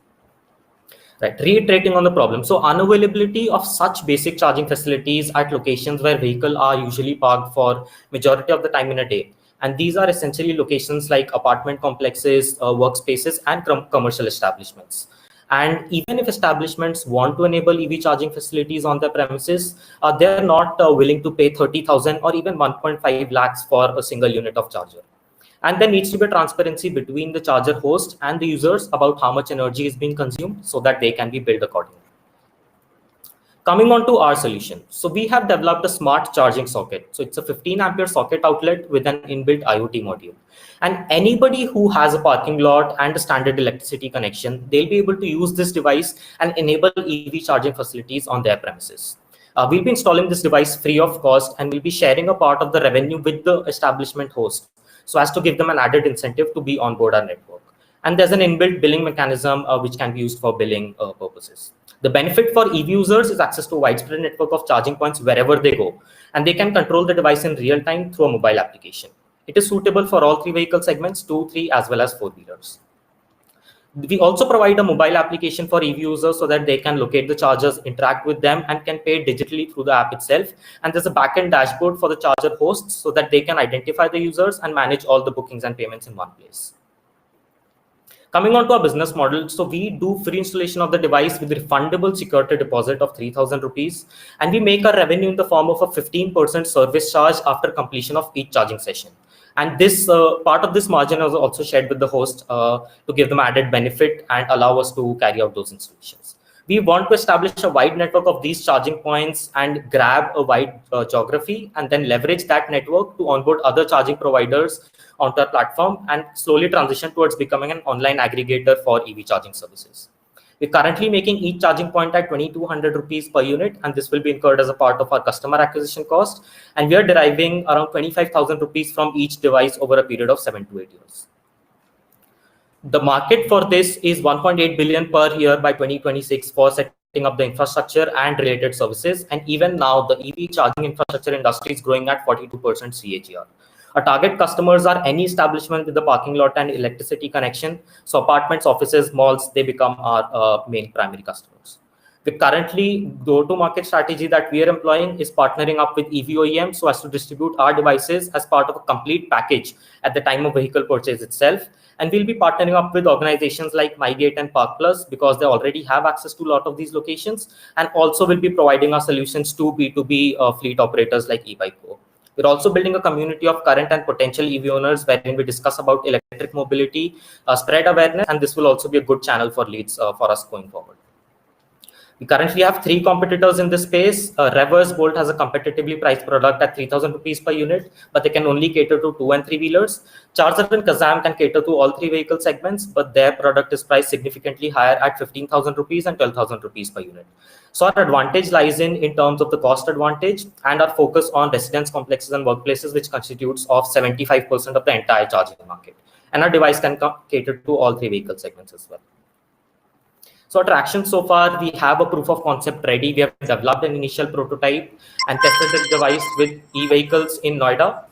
G: Right, reiterating on the problem. So unavailability of such basic charging facilities at locations where vehicles are usually parked for majority of the time in a day. And these are essentially locations like apartment complexes, workspaces, and commercial establishments. And even if establishments want to enable EV charging facilities on their premises, they're not willing to pay 30,000 or even 1.5 lakhs for a single unit of charger. And there needs to be transparency between the charger host and the users about how much energy is being consumed so that they can be billed accordingly. Coming on to our solution. So we have developed a smart charging socket. So it's a 15 ampere socket outlet with an inbuilt IoT module. And anybody who has a parking lot and a standard electricity connection, they'll be able to use this device and enable EV charging facilities on their premises. We'll be installing this device free of cost, and we'll be sharing a part of the revenue with the establishment host, so as to give them an added incentive to be on board our network. And there's an inbuilt billing mechanism which can be used for billing purposes. The benefit for EV users is access to a widespread network of charging points wherever they go, and they can control the device in real time through a mobile application. It is suitable for all three vehicle segments, 2, 3, as well as 4-wheelers. We also provide a mobile application for EV users so that they can locate the chargers, interact with them, and can pay digitally through the app itself. And there's a backend dashboard for the charger hosts so that they can identify the users and manage all the bookings and payments in one place. Coming on to our business model, so we do free installation of the device with refundable security deposit of 3,000 rupees, and we make our revenue in the form of a 15% service charge after completion of each charging session. And this part of this margin is also shared with the host to give them added benefit and allow us to carry out those installations. We want to establish a wide network of these charging points and grab a wide geography, and then leverage that network to onboard other charging providers onto our platform and slowly transition towards becoming an online aggregator for EV charging services. We're currently making each charging point at 2,200 rupees per unit, and this will be incurred as a part of our customer acquisition cost. And we are deriving around 25,000 rupees from each device over a period of 7 to 8 years. The market for this is 1.8 billion per year by 2026 for setting up the infrastructure and related services. And even now, the EV charging infrastructure industry is growing at 42% CAGR. Our target customers are any establishment with the parking lot and electricity connection. So apartments, offices, malls, they become our main primary customers. The currently go-to-market strategy that we are employing is partnering up with EV OEMs so as to distribute our devices as part of a complete package at the time of vehicle purchase itself. And we'll be partnering up with organizations like MyGate and Park Plus because they already have access to a lot of these locations, and also will be providing our solutions to B2B fleet operators like eBikeco. We're also building a community of current and potential EV owners wherein we discuss about electric mobility, spread awareness, and this will also be a good channel for leads for us going forward. We currently have 3 competitors in this space. Reverse Bolt has a competitively priced product at 3,000 rupees per unit, but they can only cater to 2 and 3-wheelers. Charger and Kazam can cater to all 3 vehicle segments, but their product is priced significantly higher at 15,000 rupees and 12,000 rupees per unit. So our advantage lies in terms of the cost advantage and our focus on residence complexes and workplaces, which constitutes of 75% of the entire charging market. And our device can cater to all 3 vehicle segments as well. So traction so far, we have a proof of concept ready. We have developed an initial prototype and tested the device with e-vehicles in Noida.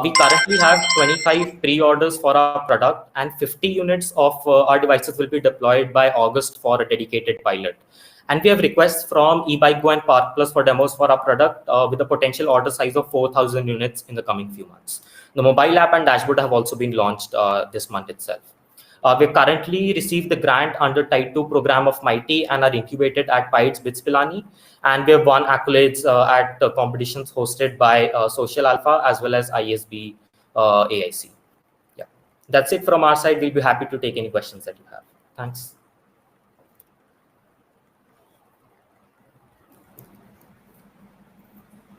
G: We currently have 25 pre-orders for our product, and 50 units of our devices will be deployed by August for a dedicated pilot. And we have requests from eBikeco and Park Plus for demos for our product with a potential order size of 4,000 units in the coming few months. The mobile app and dashboard have also been launched this month itself. We've currently received the grant under Type 2 program of MIghty and are incubated at PIDES BITS Pilani. And we have won accolades at competitions hosted by Social Alpha as well as ISB AIC. Yeah, that's it from our side. We'll be happy to take any questions that you have. Thanks.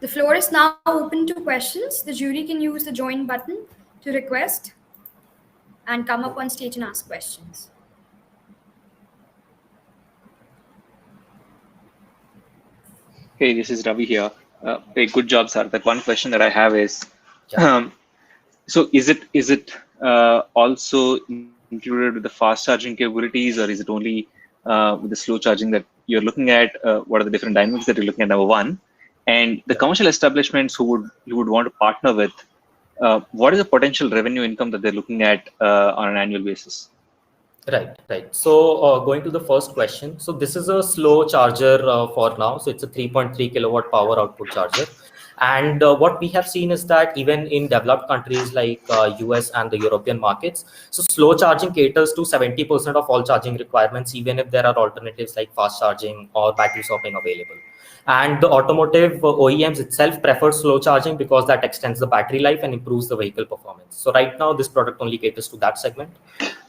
K: The floor is now open to questions. The jury can use the join button to request and come up on stage and ask questions.
F: Hey, this is Ravi here. Hey, good job, sir. That one question that I have is, so is it also included with the fast charging capabilities, or is it only with the slow charging that you're looking at? What are the different dynamics that you're looking at? Number one, and the commercial establishments who you would want to partner with, what is the potential revenue income that they're looking at on an annual basis?
G: Right. So going to the first question. So this is a slow charger for now. So it's a 3.3 kilowatt power output charger. And what we have seen is that even in developed countries like US and the European markets, so slow charging caters to 70% of all charging requirements, even if there are alternatives like fast charging or battery swapping available. And the automotive OEMs itself prefer slow charging because that extends the battery life and improves the vehicle performance. So right now, this product only caters to that segment.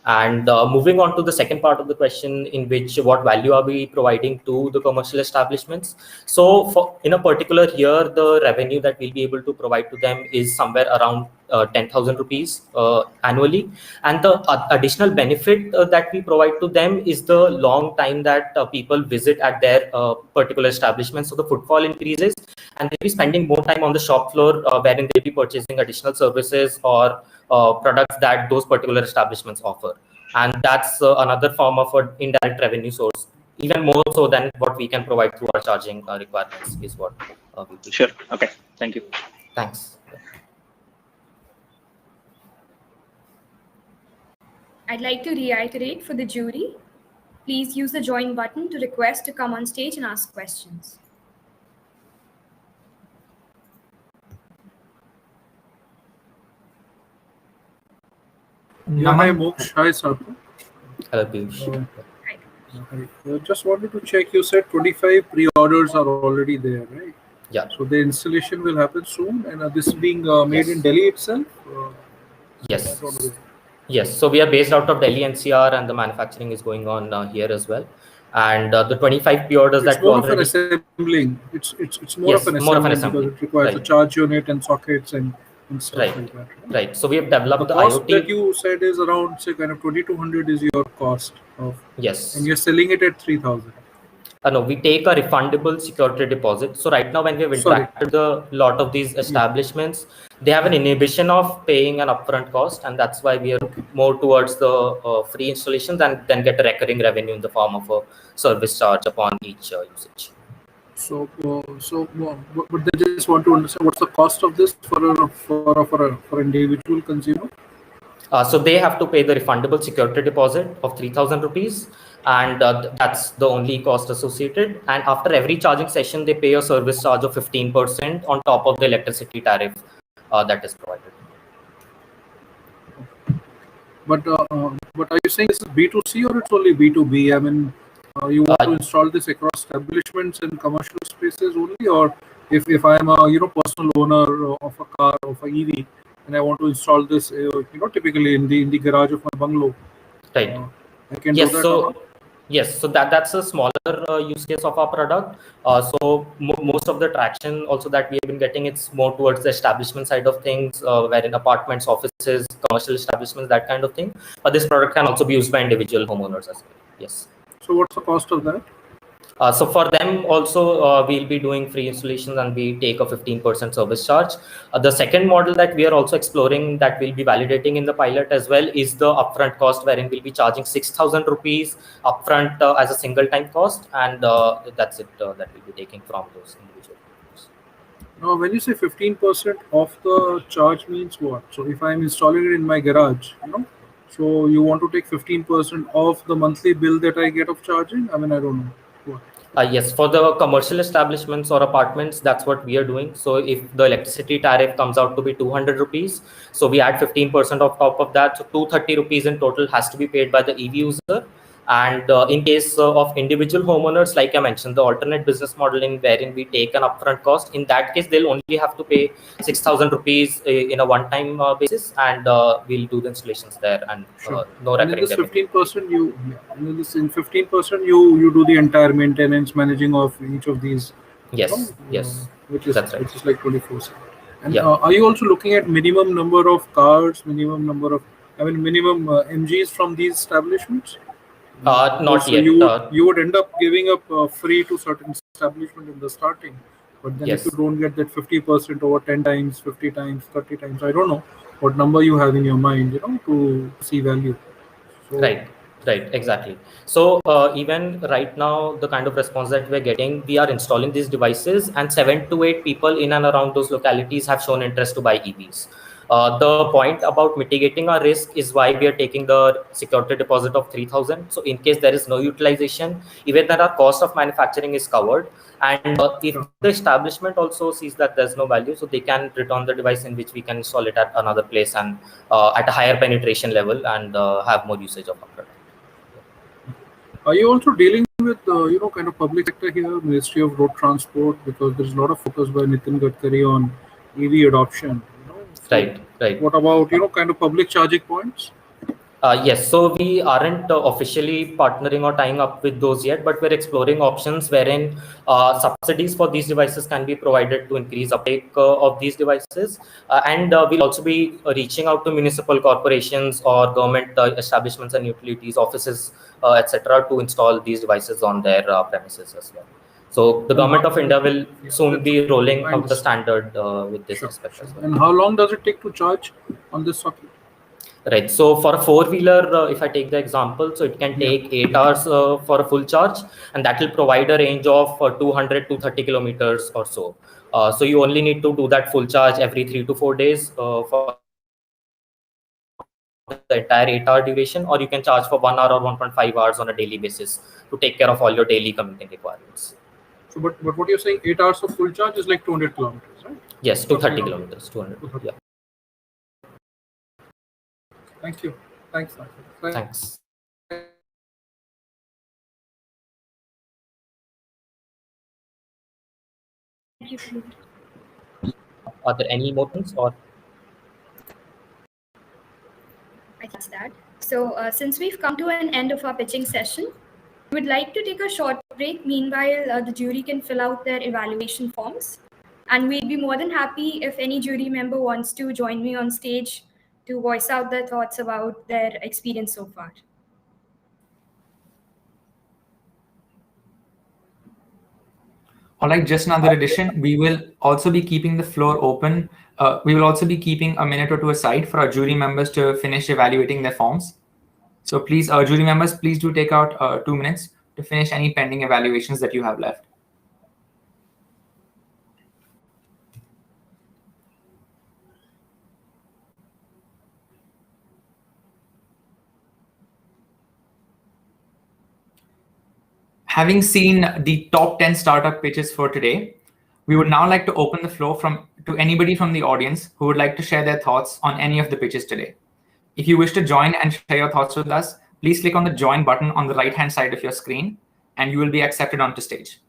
G: And moving on to the second part of the question, in which what value are we providing to the commercial establishments? So in a particular year, the revenue that we'll be able to provide to them is somewhere around 10,000 rupees annually. And the additional benefit that we provide to them is the long time that people visit at their particular establishment. So the footfall increases and they'll be spending more time on the shop floor, wherein they'll be purchasing additional services or products that those particular establishments offer. And that's another form of an indirect revenue source, even more so than what we can provide through our charging requirements is what we do.
F: Sure. Okay. Thank you.
G: Thanks.
K: I'd like to reiterate for the jury, please use the join button to request to come on stage and ask questions.
P: Yeah, hi Moksh, hi Sarthak.
G: Hello, Piyush.
P: I just wanted to check, you said 25 pre-orders are already there, right?
G: Yeah.
P: So the installation will happen soon, and this being made in Delhi itself?
G: Yes. Yes. So we are based out of Delhi NCR, and the manufacturing is going on here as well. And the 25 pre-orders that we already...
P: It's more of an assembling. It's more of an assembly because it requires a charge unit and sockets and stuff like that.
G: Right. So we have developed the
P: cost
G: IoT.
P: that you said is around, say, kind of 2,200 is your cost of.
G: Yes.
P: And you're selling it at 3,000.
G: No, we take a refundable security deposit. So right now, when we have interacted with a lot of these establishments, they have an inhibition of paying an upfront cost, and that's why we are more towards the free installations and then get a recurring revenue in the form of a service charge upon each usage.
P: So, but they just want to understand what's the cost of this for an individual consumer.
G: So they have to pay the refundable security deposit of 3,000 rupees, and that's the only cost associated. And after every charging session, they pay a service charge of 15% on top of the electricity tariff that is provided.
P: But are you saying this is B2C or it's only B2B? I mean, you want to install this across establishments and commercial spaces only, or if I'm a personal owner of a car, of a EV, and I want to install this, typically in the garage of my bungalow.
G: Right.
P: I can do that.
G: Yes, so that's a smaller use case of our product. So most of the traction also that we have been getting, it's more towards the establishment side of things, wherein apartments, offices, commercial establishments, that kind of thing. But this product can also be used by individual homeowners as well. Yes.
P: So what's the cost of that?
G: So for them also, we'll be doing free installations and we take a 15% service charge. The second model that we are also exploring that we'll be validating in the pilot as well is the upfront cost, wherein we'll be charging 6,000 rupees upfront as a single time cost. And that's it that we'll be taking from those individual.
P: Now, when you say 15% of the charge means what? So if I'm installing it in my garage, so you want to take 15% of the monthly bill that I get of charging? I mean, I don't know.
G: Yes, for the commercial establishments or apartments, that's what we are doing. So if the electricity tariff comes out to be 200 rupees, so we add 15% of top of that. So 230 rupees in total has to be paid by the EV user. And in case of individual homeowners, like I mentioned, the alternate business model wherein we take an upfront cost, in that case, they'll only have to pay 6,000 rupees in a one-time basis, and we'll do the installations there and no recurring
P: revenue. And in this 15% you do the entire maintenance, managing of each of these.
G: Yes,
P: which is
G: that's right.
P: Which is like 24/7. And are you also looking at minimum number of cars, minimum MGs from these establishments?
G: Not yet.
P: You would end up giving up free to certain establishment in the starting, but then if you don't get that 50% over 10 times, 50 times, 30 times, I don't know what number you have in your mind, to see value. So,
G: right. Right, exactly. So even right now, the kind of response that we're getting, we are installing these devices, and 7 to 8 people in and around those localities have shown interest to buy EVs. The point about mitigating our risk is why we are taking the security deposit of 3,000. So in case there is no utilization, even that our cost of manufacturing is covered. And if the establishment also sees that there's no value, so they can return the device, in which we can install it at another place and at a higher penetration level, and have more usage of our product.
P: Are you also dealing with kind of public sector here, Ministry of Road Transport, because there's a lot of focus by Nitin Gadkari on EV adoption. So
G: Right, right.
P: what about kind of public charging points?
G: Yes, so we aren't officially partnering or tying up with those yet, but we're exploring options wherein subsidies for these devices can be provided to increase uptake of these devices. And we'll also be reaching out to municipal corporations or government establishments and utilities, offices, etc., to install these devices on their premises as well. So the government of India will soon be rolling out the standard with this respect as well.
P: And how long does it take to charge on this socket?
G: Right. So for a four-wheeler, if I take the example, so it can take 8 hours for a full charge, and that will provide a range of 200 to 30 kilometers or so. So you only need to do that full charge every 3 to 4 days for the entire 8-hour duration, or you can charge for 1 hour or 1.5 hours on a daily basis to take care of all your daily commuting requirements.
P: So, but what you're saying, 8 hours of full charge is like 200 kilometers, right?
G: Yes, 230 kilometers, 200. Yeah.
P: Thank you. Thanks.
G: Thanks. Are there any more things, or?
K: I think that. So since we've come to an end of our pitching session, we would like to take a short break. Meanwhile, the jury can fill out their evaluation forms. And we'd be more than happy if any jury member wants to join me on stage to voice out their thoughts about their experience so far.
B: All right, just another addition. We will also be keeping the floor open. We will also be keeping a minute or two aside for our jury members to finish evaluating their forms. So please, jury members, please do take out 2 minutes to finish any pending evaluations that you have left. Having seen the top 10 startup pitches for today, we would now like to open the floor to anybody from the audience who would like to share their thoughts on any of the pitches today. If you wish to join and share your thoughts with us, please click on the join button on the right-hand side of your screen, and you will be accepted onto stage.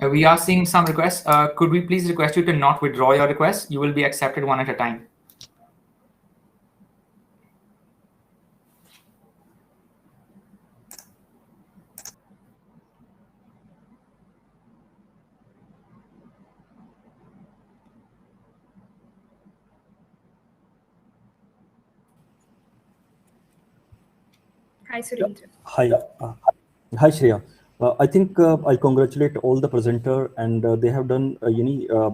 B: We are seeing some requests. Could we please request you to not withdraw your request? You will be accepted one at a time.
K: Hi, Surendra.
M: Hi, hi, Shreya. I think I congratulate all the presenter, and they have done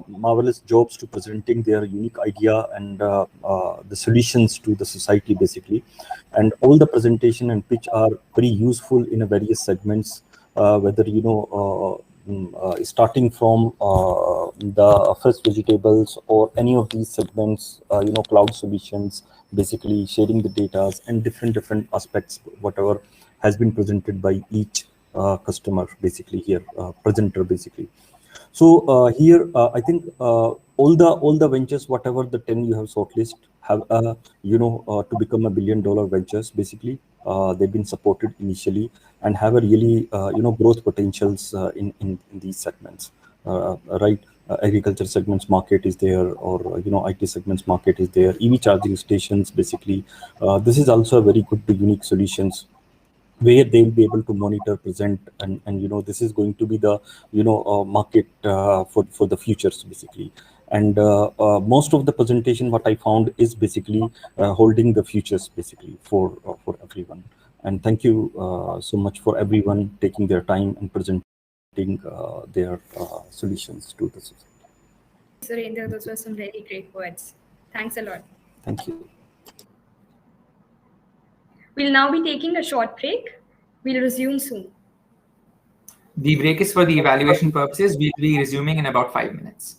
M: marvelous jobs to presenting their unique idea and the solutions to the society basically. And all the presentation and pitch are very useful in a various segments, whether starting from the fresh vegetables or any of these segments, cloud solutions, basically sharing the data and different aspects, whatever has been presented by each customer basically here, presenter basically. So here I think all the ventures, whatever the 10 you have shortlist, have to become $1 billion ventures basically. They've been supported initially and have a really growth potentials in these segments, right? Agriculture segments market is there, or IT segments market is there. EV charging stations basically. This is also a very good unique solutions. where they will be able to monitor, present, and this is going to be the market for the futures basically. And most of the presentation what I found is basically holding the futures basically for everyone. And thank you so much for everyone taking their time and presenting their solutions to the society.
K: Surendra, those were some really great words. Thanks a lot.
M: Thank you.
K: We'll now be taking a short break. We'll resume soon.
B: The break is for the evaluation purposes. We'll be resuming in about 5 minutes.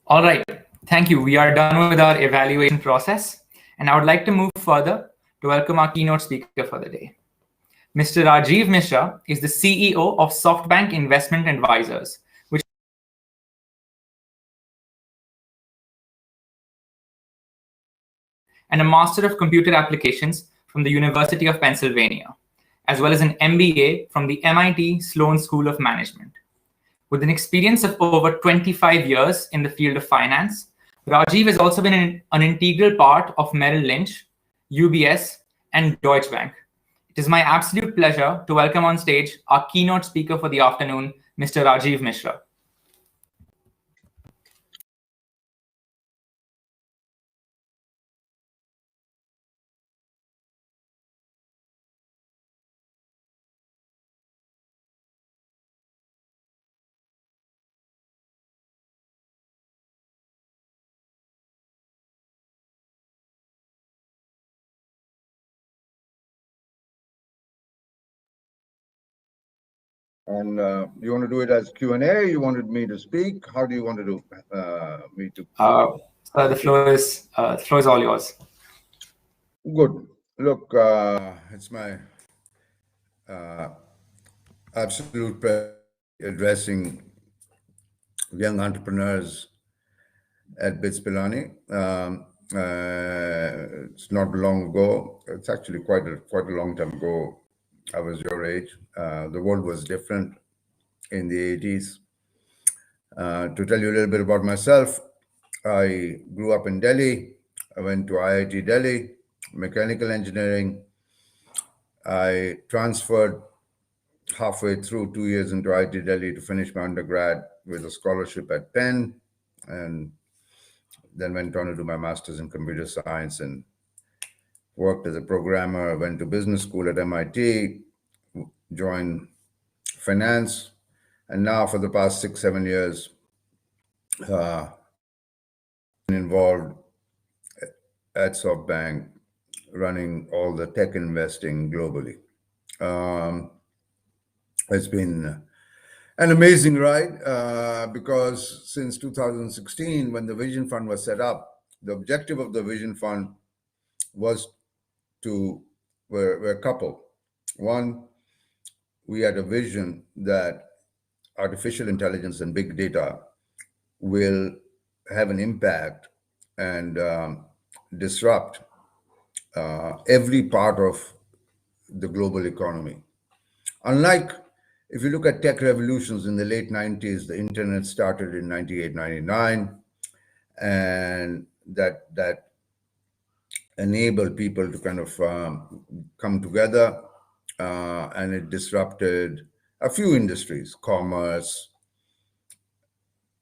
B: All right, thank you. We are done with our evaluation process, and I would like to move further to welcome our keynote speaker for the day. Mr. Rajiv Mishra is the CEO of SoftBank Investment Advisors, which and a Master of Computer Applications from the University of Pennsylvania, as well as an MBA from the MIT Sloan School of Management. With an experience of over 25 years in the field of finance, Rajiv has also been an integral part of Merrill Lynch, UBS, and Deutsche Bank. It is my absolute pleasure to welcome on stage our keynote speaker for the afternoon, Mr. Rajiv Mishra.
H: And you want to do it as Q&A? You wanted me to speak? How do you want to do me to?
B: The floor is all yours.
H: Good. Look, it's my absolute pleasure addressing young entrepreneurs at BITS Pilani. It's not long ago. It's actually quite a long time ago. I was your age. The world was different in the 80s. To tell you a little bit about myself, I grew up in Delhi. I went to IIT Delhi, mechanical engineering. I transferred halfway through 2 years into IIT Delhi to finish my undergrad with a scholarship at Penn, and then went on to do my master's in computer science and worked as a programmer. Went to business school at MIT, joined finance, and now for the past 6-7 years, involved at SoftBank, running all the tech investing globally. It's been an amazing ride because since 2016, when the Vision Fund was set up, the objective of the Vision Fund was were a couple. One, we had a vision that artificial intelligence and big data will have an impact and disrupt every part of the global economy. Unlike, if you look at tech revolutions in the late 90s, the internet started in 98, 99, and that enabled people to kind of come together, and it disrupted a few industries: commerce,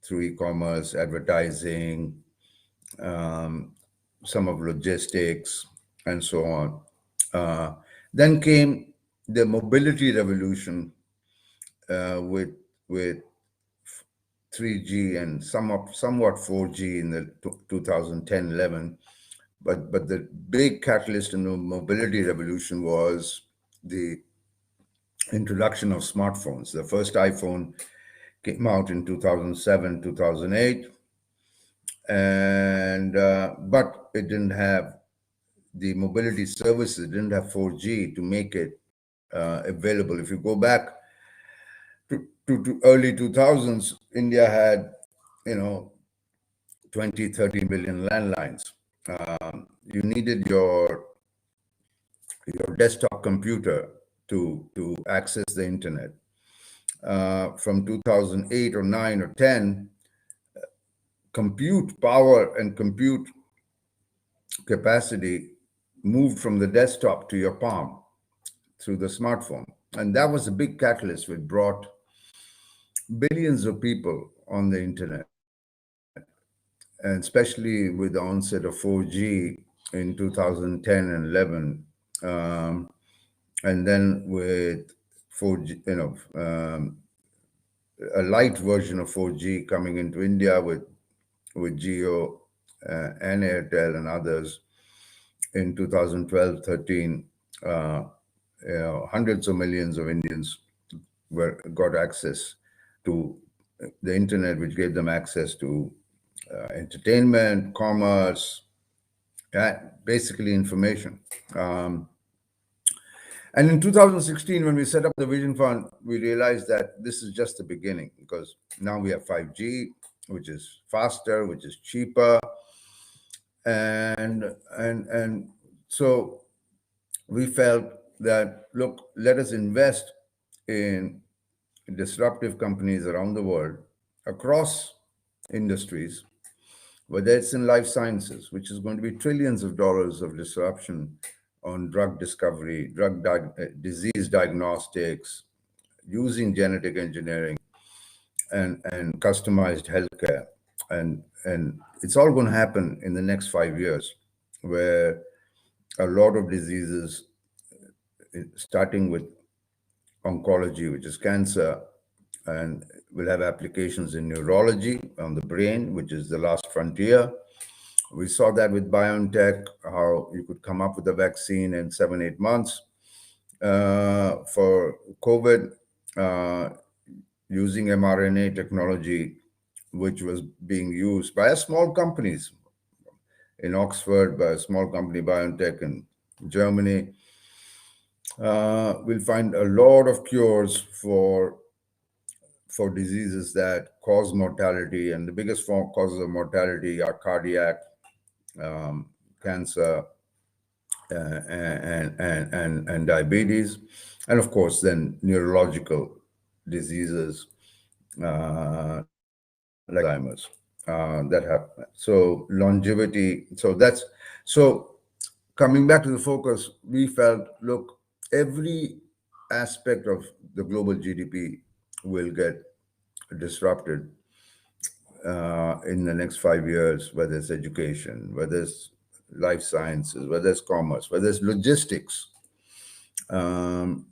H: through e-commerce, advertising, some of logistics, and so on. Then came the mobility revolution with 3G and somewhat 4G in the 2010-11. But the big catalyst in the mobility revolution was the introduction of smartphones. The first iPhone came out in 2007, 2008, and but it didn't have the mobility services, didn't have 4G to make it available. If you go back to early 2000s, India had, 20, 30 million landlines. You needed your desktop computer to access the internet. From 2008 or 9 or 10, compute power and compute capacity moved from the desktop to your palm through the smartphone. And that was a big catalyst which brought billions of people on the internet. And especially with the onset of 4G in 2010 and 11, and then with 4G, a light version of 4G coming into India with Jio and Airtel and others in 2012, 13, hundreds of millions of Indians got access to the internet, which gave them access to entertainment, commerce, basically information. And in 2016, when we set up the Vision Fund, we realized that this is just the beginning, because now we have 5G, which is faster, which is cheaper, and so we felt that, look, let us invest in disruptive companies around the world, across industries, whether it's in life sciences, which is going to be trillions of dollars of disruption on drug discovery, disease diagnostics, using genetic engineering and customized healthcare. And it's all going to happen in the next 5 years, where a lot of diseases, starting with oncology, which is cancer, and will have applications in neurology, on the brain, which is the last frontier. We saw that with BioNTech, how you could come up with a vaccine in 7-8 months for COVID, using mRNA technology, which was being used by small companies in Oxford, by a small company, BioNTech, in Germany. We'll find a lot of cures for diseases that cause mortality, and the biggest causes of mortality are cardiac, cancer, and diabetes, and of course then neurological diseases like Alzheimer's that happen. So longevity. So coming back to the focus, we felt, look, every aspect of the global GDP will get disrupted in the next 5 years, whether it's education, whether it's life sciences, whether it's commerce, whether it's logistics, whether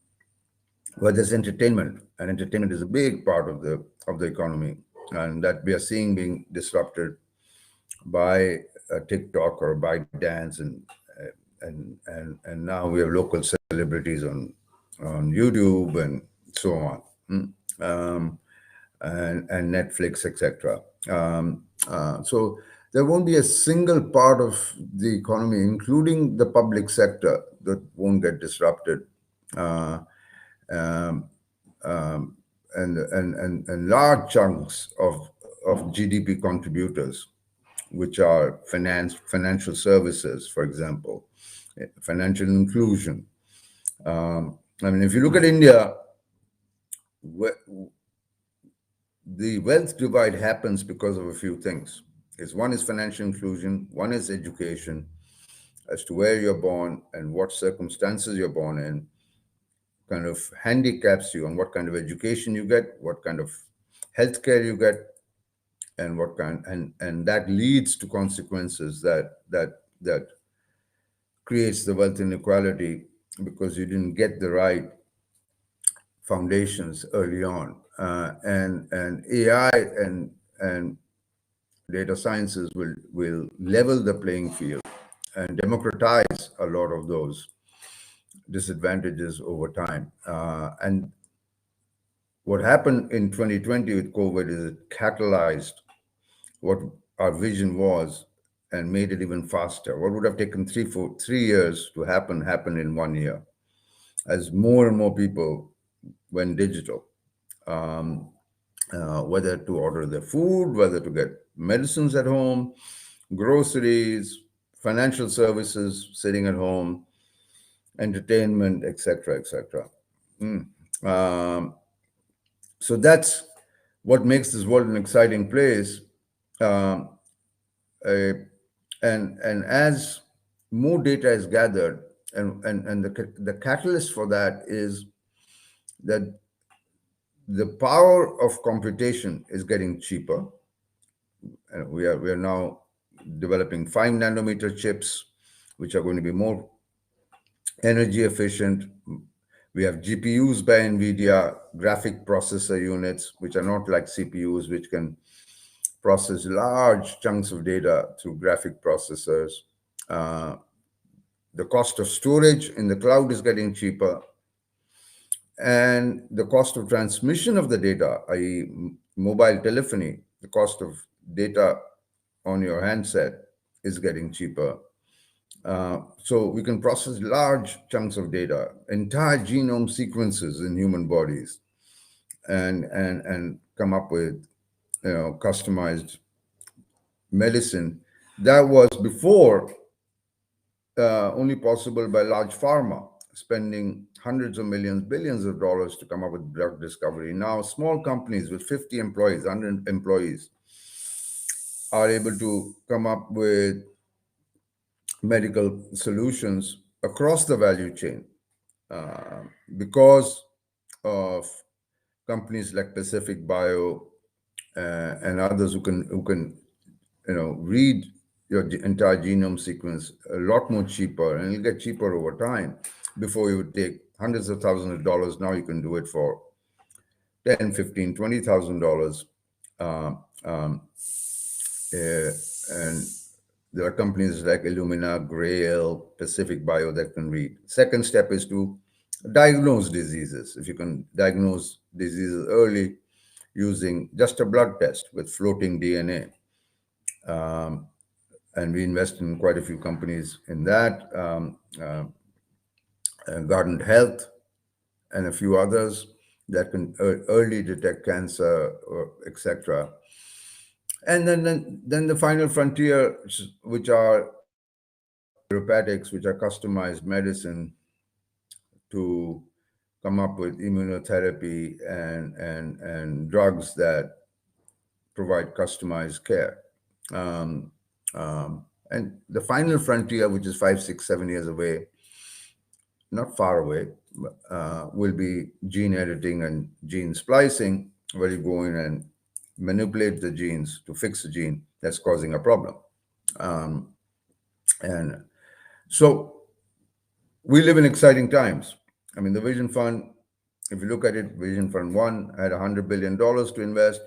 H: it's entertainment. And entertainment is a big part of the economy, and that we are seeing being disrupted by TikTok or by dance, and now we have local celebrities on YouTube and so on. And Netflix, etc. So there won't be a single part of the economy, including the public sector, that won't get disrupted. And large chunks of GDP contributors, which are financial services, for example, financial inclusion. I mean, if you look at India, the wealth divide happens because of a few things. One is financial inclusion, one is education, as to where you're born and what circumstances you're born in, kind of handicaps you on what kind of education you get, what kind of healthcare you get, and what kind, and that leads to consequences that creates the wealth inequality, because you didn't get the right foundations early on. And AI and data sciences will level the playing field and democratize a lot of those disadvantages over time. And what happened in 2020 with COVID is it catalyzed what our vision was and made it even faster. What would have taken 3 years to happened in 1 year, as more and more people went digital. Whether to order their food, whether to get medicines at home, groceries, financial services sitting at home, entertainment, etc., etc. So that's what makes this world an exciting place. And as more data is gathered, and the catalyst for that is that the power of computation is getting cheaper. And we are now developing 5-nanometer chips, which are going to be more energy efficient. We have GPUs by NVIDIA, graphic processor units, which are not like CPUs, which can process large chunks of data through graphic processors. The cost of storage in the cloud is getting cheaper. And the cost of transmission of the data, i.e. mobile telephony, the cost of data on your handset is getting cheaper. So we can process large chunks of data, entire genome sequences in human bodies, and come up with customized medicine that was before only possible by large pharma, spending hundreds of millions, billions of dollars to come up with drug discovery. Now, small companies with 50 employees, 100 employees, are able to come up with medical solutions across the value chain because of companies like Pacific Bio and others who can read your entire genome sequence a lot more cheaper, and it'll get cheaper over time. Before you would take hundreds of thousands of dollars, now you can do it for 10, 15, $20,000. And there are companies like Illumina, Grail, Pacific Bio that can read. Second step is to diagnose diseases. If you can diagnose diseases early using just a blood test with floating DNA. And we invest in quite a few companies in that, Guardant Health, and a few others that can early detect cancer, etc. And then the final frontier, which are neuropathics, which are customized medicine to come up with immunotherapy and drugs that provide customized care. And the final frontier, which is 5, 6, 7 years away, not far away, will be gene editing and gene splicing, where you go in and manipulate the genes to fix the gene that's causing a problem. And so we live in exciting times. I mean, the Vision Fund, if you look at it, Vision Fund 1 had $100 billion to invest.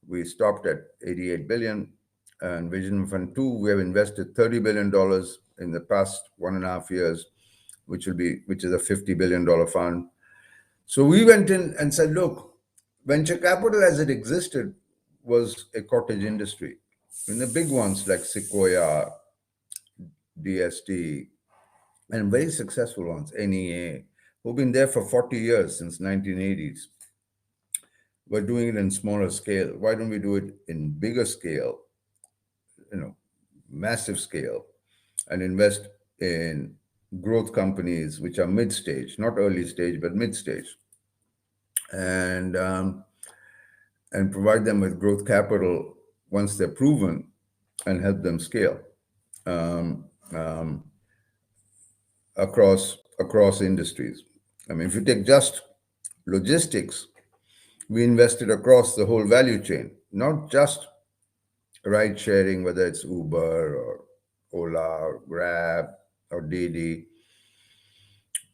H: We stopped at 88 billion. And Vision Fund 2, we have invested $30 billion in the past 1.5 years, which is a $50 billion fund. So we went in and said, look, venture capital as it existed was a cottage industry. And the big ones like Sequoia, DST, and very successful ones, NEA, who've been there for 40 years since 1980s. We're doing it in smaller scale. Why don't we do it in bigger scale, massive scale, and invest in growth companies which are mid-stage, not early stage, but mid-stage, and provide them with growth capital once they're proven and help them scale across industries. I mean, if you take just logistics, we invested across the whole value chain, not just ride sharing, whether it's Uber or Ola or Grab or Didi,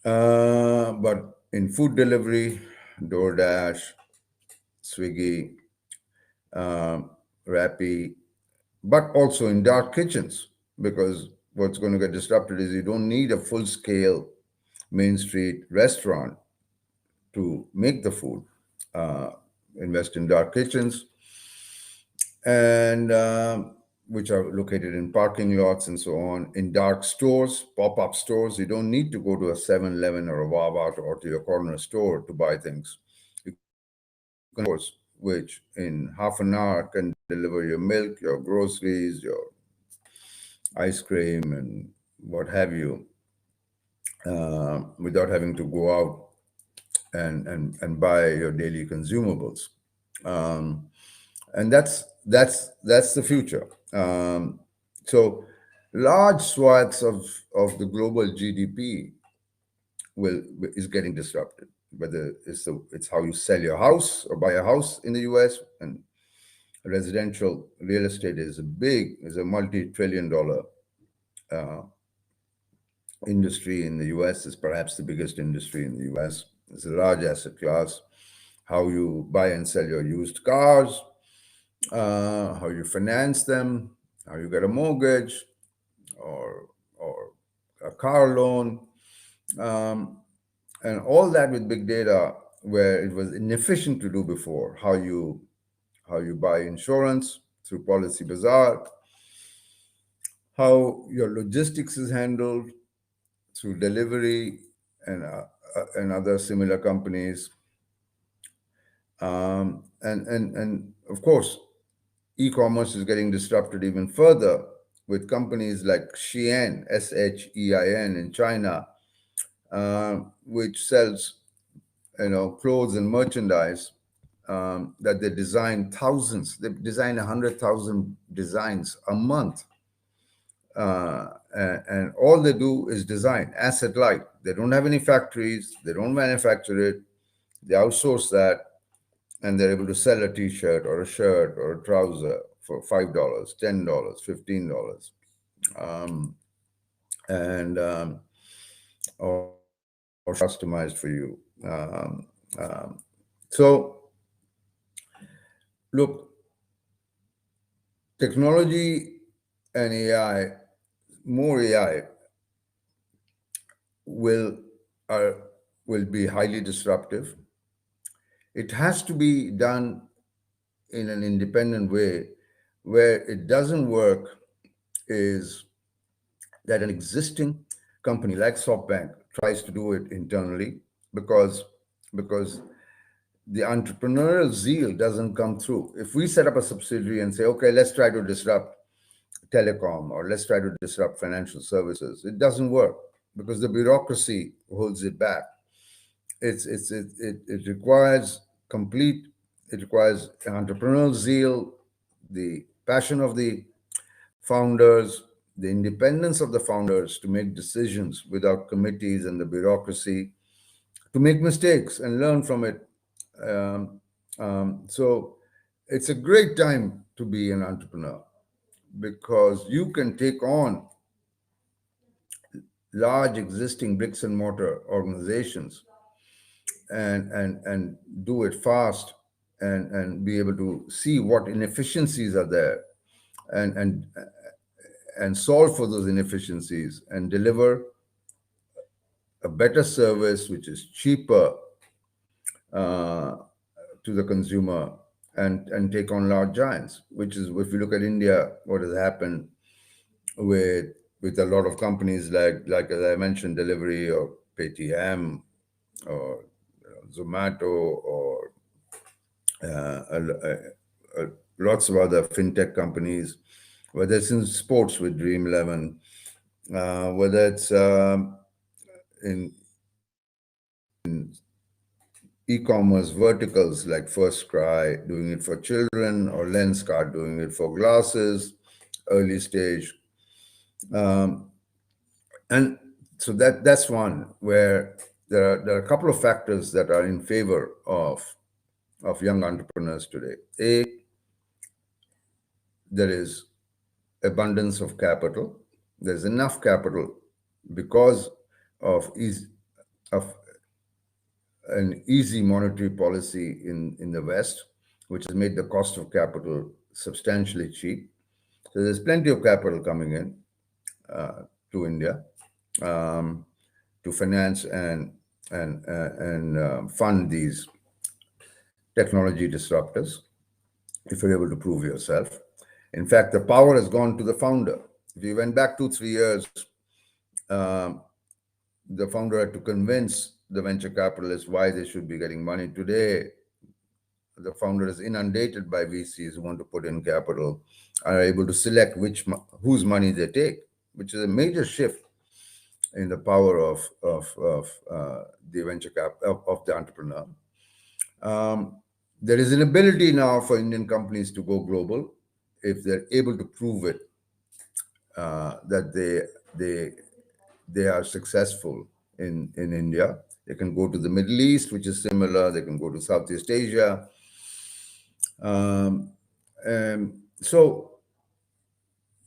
H: but in food delivery, DoorDash, Swiggy, Rappi, but also in dark kitchens, because what's going to get disrupted is you don't need a full-scale Main Street restaurant to make the food. Invest in dark kitchens, and which are located in parking lots and so on, in dark stores, pop-up stores. You don't need to go to a 7-Eleven or a Wawa or to your corner store to buy things. You can stores which in half an hour can deliver your milk, your groceries, your ice cream, and what have you, without having to go out and buy your daily consumables. And that's the future. So large swaths of the global GDP is getting disrupted. Whether it's how you sell your house or buy a house in the US, and residential real estate is a multi-trillion-dollar industry in the US. Is perhaps the biggest industry in the US. It's a large asset class. How you buy and sell your used cars, how you finance them, how you get a mortgage or a car loan, and all that with big data, where it was inefficient to do before. How you buy insurance through Policy Bazaar, how your logistics is handled through delivery and other similar companies. And of course, e-commerce is getting disrupted even further with companies like Shein, Shein in China, which sells clothes and merchandise that they design thousands. They design 100,000 designs a month. And all they do is design, asset light. They don't have any factories. They don't manufacture it. They outsource that, and they're able to sell a T-shirt or a shirt or a trouser for $5, $10, $15, or customized for you. So, look, technology and AI, more AI, will be highly disruptive. It has to be done in an independent way. Where it doesn't work is that an existing company like SoftBank tries to do it internally because the entrepreneurial zeal doesn't come through. If we set up a subsidiary and say, okay, let's try to disrupt telecom or let's try to disrupt financial services, it doesn't work because the bureaucracy holds it back. It requires entrepreneurial zeal, the passion of the founders, the independence of the founders to make decisions without committees and the bureaucracy, to make mistakes and learn from it. So it's a great time to be an entrepreneur because you can take on large existing bricks and mortar organizations and do it fast and be able to see what inefficiencies are there and solve for those inefficiencies and deliver a better service which is cheaper to the consumer and take on large giants, which is, if you look at India, what has happened with a lot of companies like as I mentioned, delivery or Paytm or Zomato or lots of other fintech companies, whether it's in sports with Dream 11, whether it's in e-commerce verticals like First Cry doing it for children or Lenskart doing it for glasses, early stage. And so that's one where there are a couple of factors that are in favor of young entrepreneurs today. There is abundance of capital. There's enough capital because of an easy monetary policy in the West, which has made the cost of capital substantially cheap. So there's plenty of capital coming in to India to finance and fund these technology disruptors if you're able to prove yourself. In fact, the power has gone to the founder. If you went back 2-3 years, the founder had to convince the venture capitalists why they should be getting money. Today, the founder is inundated by VCs who want to put in capital, are able to select whose money they take, which is a major shift in the power of the venture of the entrepreneur. There is an ability now for Indian companies to go global if they're able to prove it, that they are successful in India. They can go to the Middle East, which is similar. They can go to Southeast Asia. So,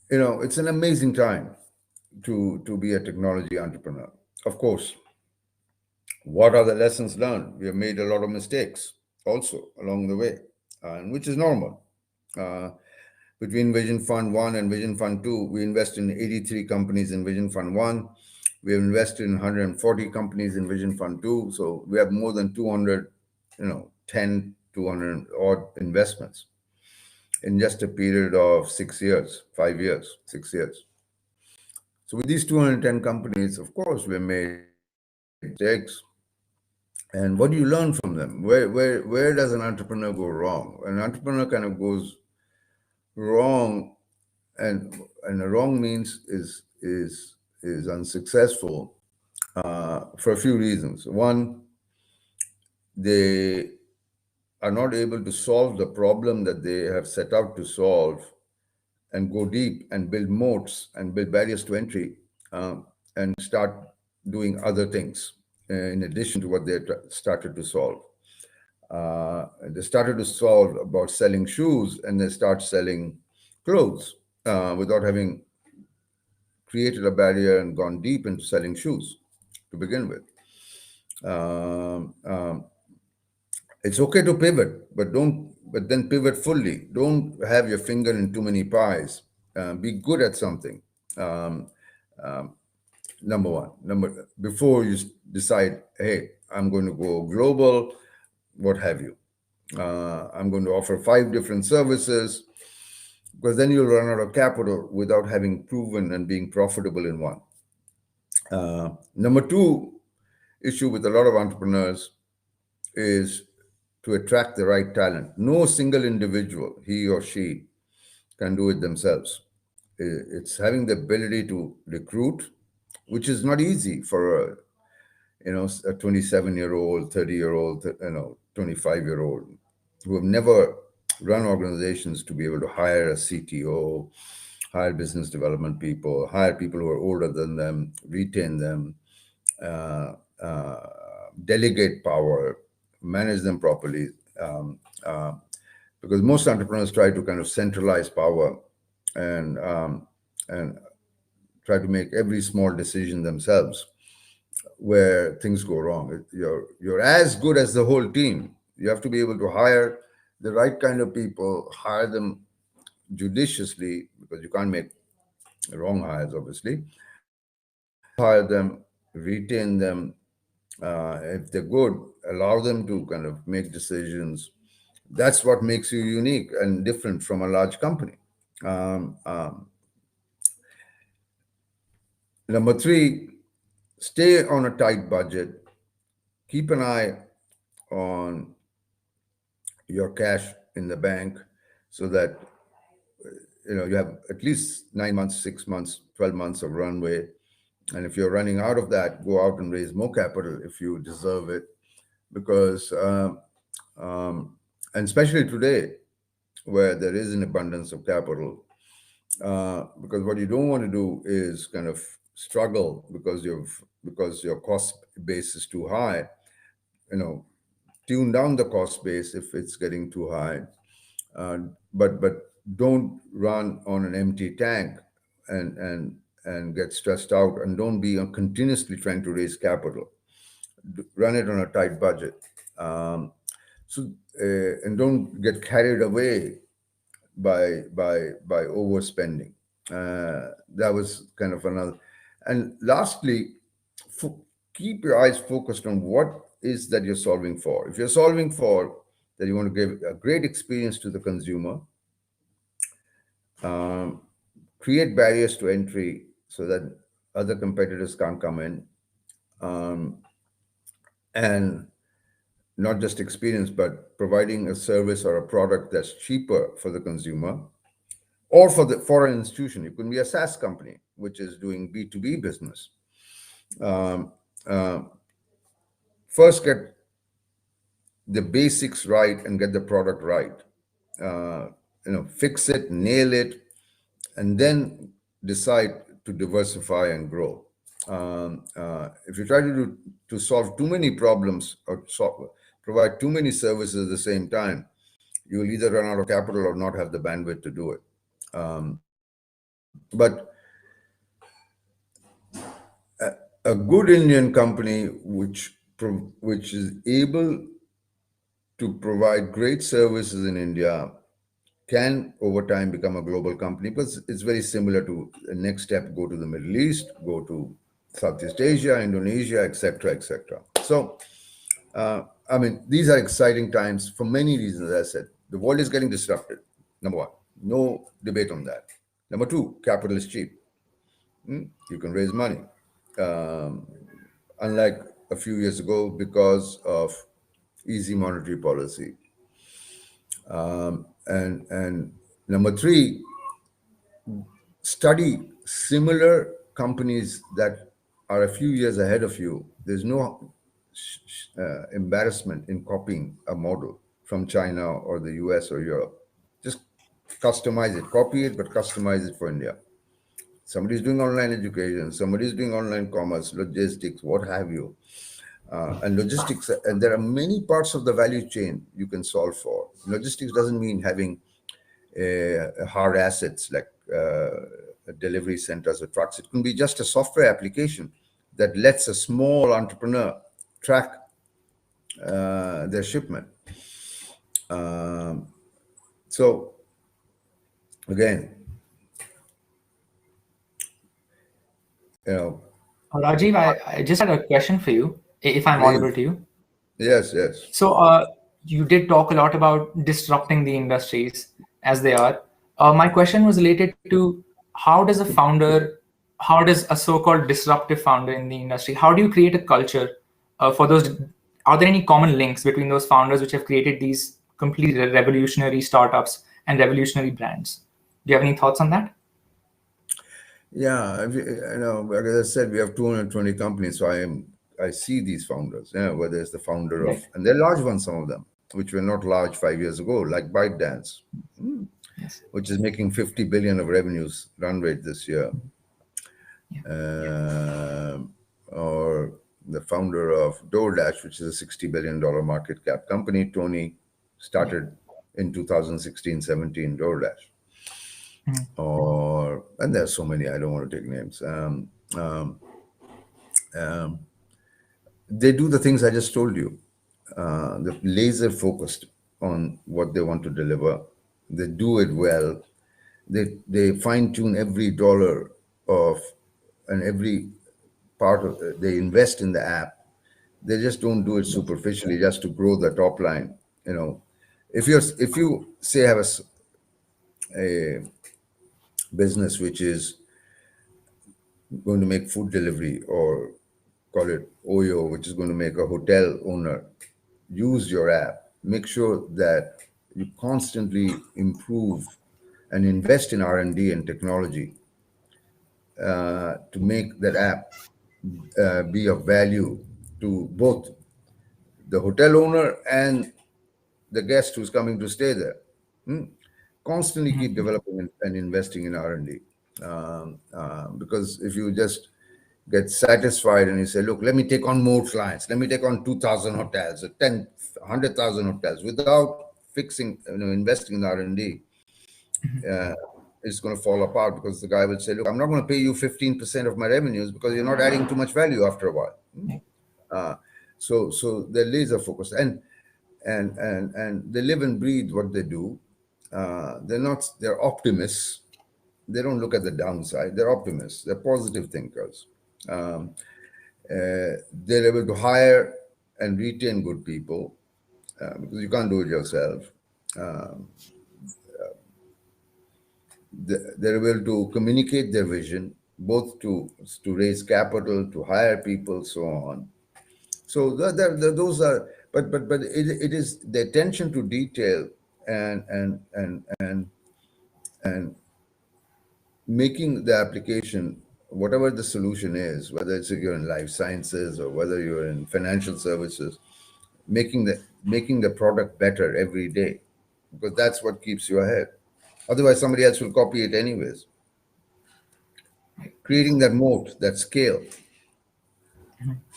H: it's an amazing time to be a technology entrepreneur. Of course, what are the lessons learned? We have made a lot of mistakes also along the way, which is normal. Between Vision Fund 1 and Vision Fund 2, we invest in 83 companies in Vision Fund 1. We have invested in 140 companies in Vision Fund 2. So we have more than 200, 200 odd investments in just a period of 6 years, 5 years, 6 years. So with these 210 companies, of course, we made mistakes. And what do you learn from them? Where does an entrepreneur go wrong? An entrepreneur kind of goes wrong, and a wrong means is unsuccessful for a few reasons. One, they are not able to solve the problem that they have set out to solve and go deep and build moats and build barriers to entry, and start doing other things in addition to what they started to solve. They started to solve about selling shoes, and they start selling clothes without having created a barrier and gone deep into selling shoes to begin with. It's okay to pivot, but then pivot fully. Don't have your finger in too many pies. Be good at something. Number one. Before you decide, hey, I'm going to go global, what have you. I'm going to offer 5 different services, because then you'll run out of capital without having proven and being profitable in one. Number 2 issue with a lot of entrepreneurs is to attract the right talent. No single individual, he or she, can do it themselves. It's having the ability to recruit, which is not easy for a 27-year-old, 30-year-old, 25-year-old who have never run organizations, to be able to hire a CTO, hire business development people, hire people who are older than them, retain them, delegate power, manage them properly. Because most entrepreneurs try to kind of centralize power and try to make every small decision themselves, where things go wrong. You're as good as the whole team. You have to be able to hire the right kind of people, hire them judiciously, because you can't make wrong hires, obviously. Hire them, retain them. If they're good, allow them to kind of make decisions. That's what makes you unique and different from a large company. Number 3, stay on a tight budget. Keep an eye on your cash in the bank, so that you have at least 9 months, 6 months, 12 months of runway. And if you're running out of that, go out and raise more capital if you deserve it. Because and especially today, where there is an abundance of capital, because what you don't want to do is kind of struggle because your cost base is too high. Tune down the cost base if it's getting too high, but don't run on an empty tank and get stressed out, and don't be continuously trying to raise capital. Run it on a tight budget. And don't get carried away by overspending. That was kind of another. And lastly, keep your eyes focused on what is that you're solving for. If you're solving for that you want to give a great experience to the consumer, create barriers to entry so that other competitors can't come in, and not just experience, but providing a service or a product that's cheaper for the consumer or for an institution. It could be a SaaS company, which is doing B2B business. First, get the basics right and get the product right. Fix it, nail it, and then decide to diversify and grow. If you try to solve too many problems or provide too many services at the same time, you will either run out of capital or not have the bandwidth to do it. But a good Indian company which is able to provide great services in India can over time become a global company, because it's very similar to the next step: go to the Middle East, go to Southeast Asia, Indonesia, etc., etc. So, these are exciting times for many reasons. As I said, the world is getting disrupted. Number 1, no debate on that. Number 2, capital is cheap. You can raise money. Unlike a few years ago, because of easy monetary policy. And number three, study similar companies that are a few years ahead of you. There's no embarrassment in copying a model from China or the US or Europe. Just customize it, copy it, but customize it for India. Somebody's doing online education, somebody's doing online commerce, logistics, what have you. And logistics, and there are many parts of the value chain you can solve for. Logistics doesn't mean having hard assets like delivery centers or trucks. It can be just a software application that lets a small entrepreneur track their shipment. So again,
B: Rajiv, I just had a question for you, if I'm audible to you.
H: Yes, yes.
B: So you did talk a lot about disrupting the industries as they are. My question was related to how does a so-called disruptive founder in the industry, how do you create a culture for those? Are there any common links between those founders which have created these completely revolutionary startups and revolutionary brands? Do you have any thoughts on that?
H: Yeah, like I said, we have 220 companies, so I see these founders, whether it's the founder of, and they're large ones, some of them, which were not large 5 years ago, like ByteDance, which is making 50 billion of revenues run rate this year. Or the founder of DoorDash, which is a $60 billion market cap company. Tony started in 2016-17 DoorDash. And there's so many, I don't want to take names. They do the things I just told you. They're laser focused on what they want to deliver. They do it well. They fine tune every dollar of and every part of they invest in the app. They just don't do it superficially just to grow the top line. If you say have a business which is going to make food delivery, or call it Oyo, which is going to make a hotel owner use your app, make sure that you constantly improve and invest in R&D and technology to make that app be of value to both the hotel owner and the guest who's coming to stay there. Constantly keep developing and investing in R&D. Because if you just get satisfied and you say, look, let me take on more clients, let me take on 2,000 hotels, or 10, 100,000 hotels, without investing in R&D, it's going to fall apart, because the guy will say, look, I'm not going to pay you 15% of my revenues because you're not adding too much value after a while. So they're laser focused, and they live and breathe what they do. They're optimists. They don't look at the downside. They're optimists. They're positive thinkers. They're able to hire and retain good people because you can't do it yourself. They're able to communicate their vision, both to raise capital, to hire people, so on. So those are, but it is the attention to detail and making the application, whatever the solution is, whether it's you're in life sciences or whether you're in financial services, making the product better every day, because that's what keeps you ahead. Otherwise, somebody else will copy it anyways. Creating that moat, that scale.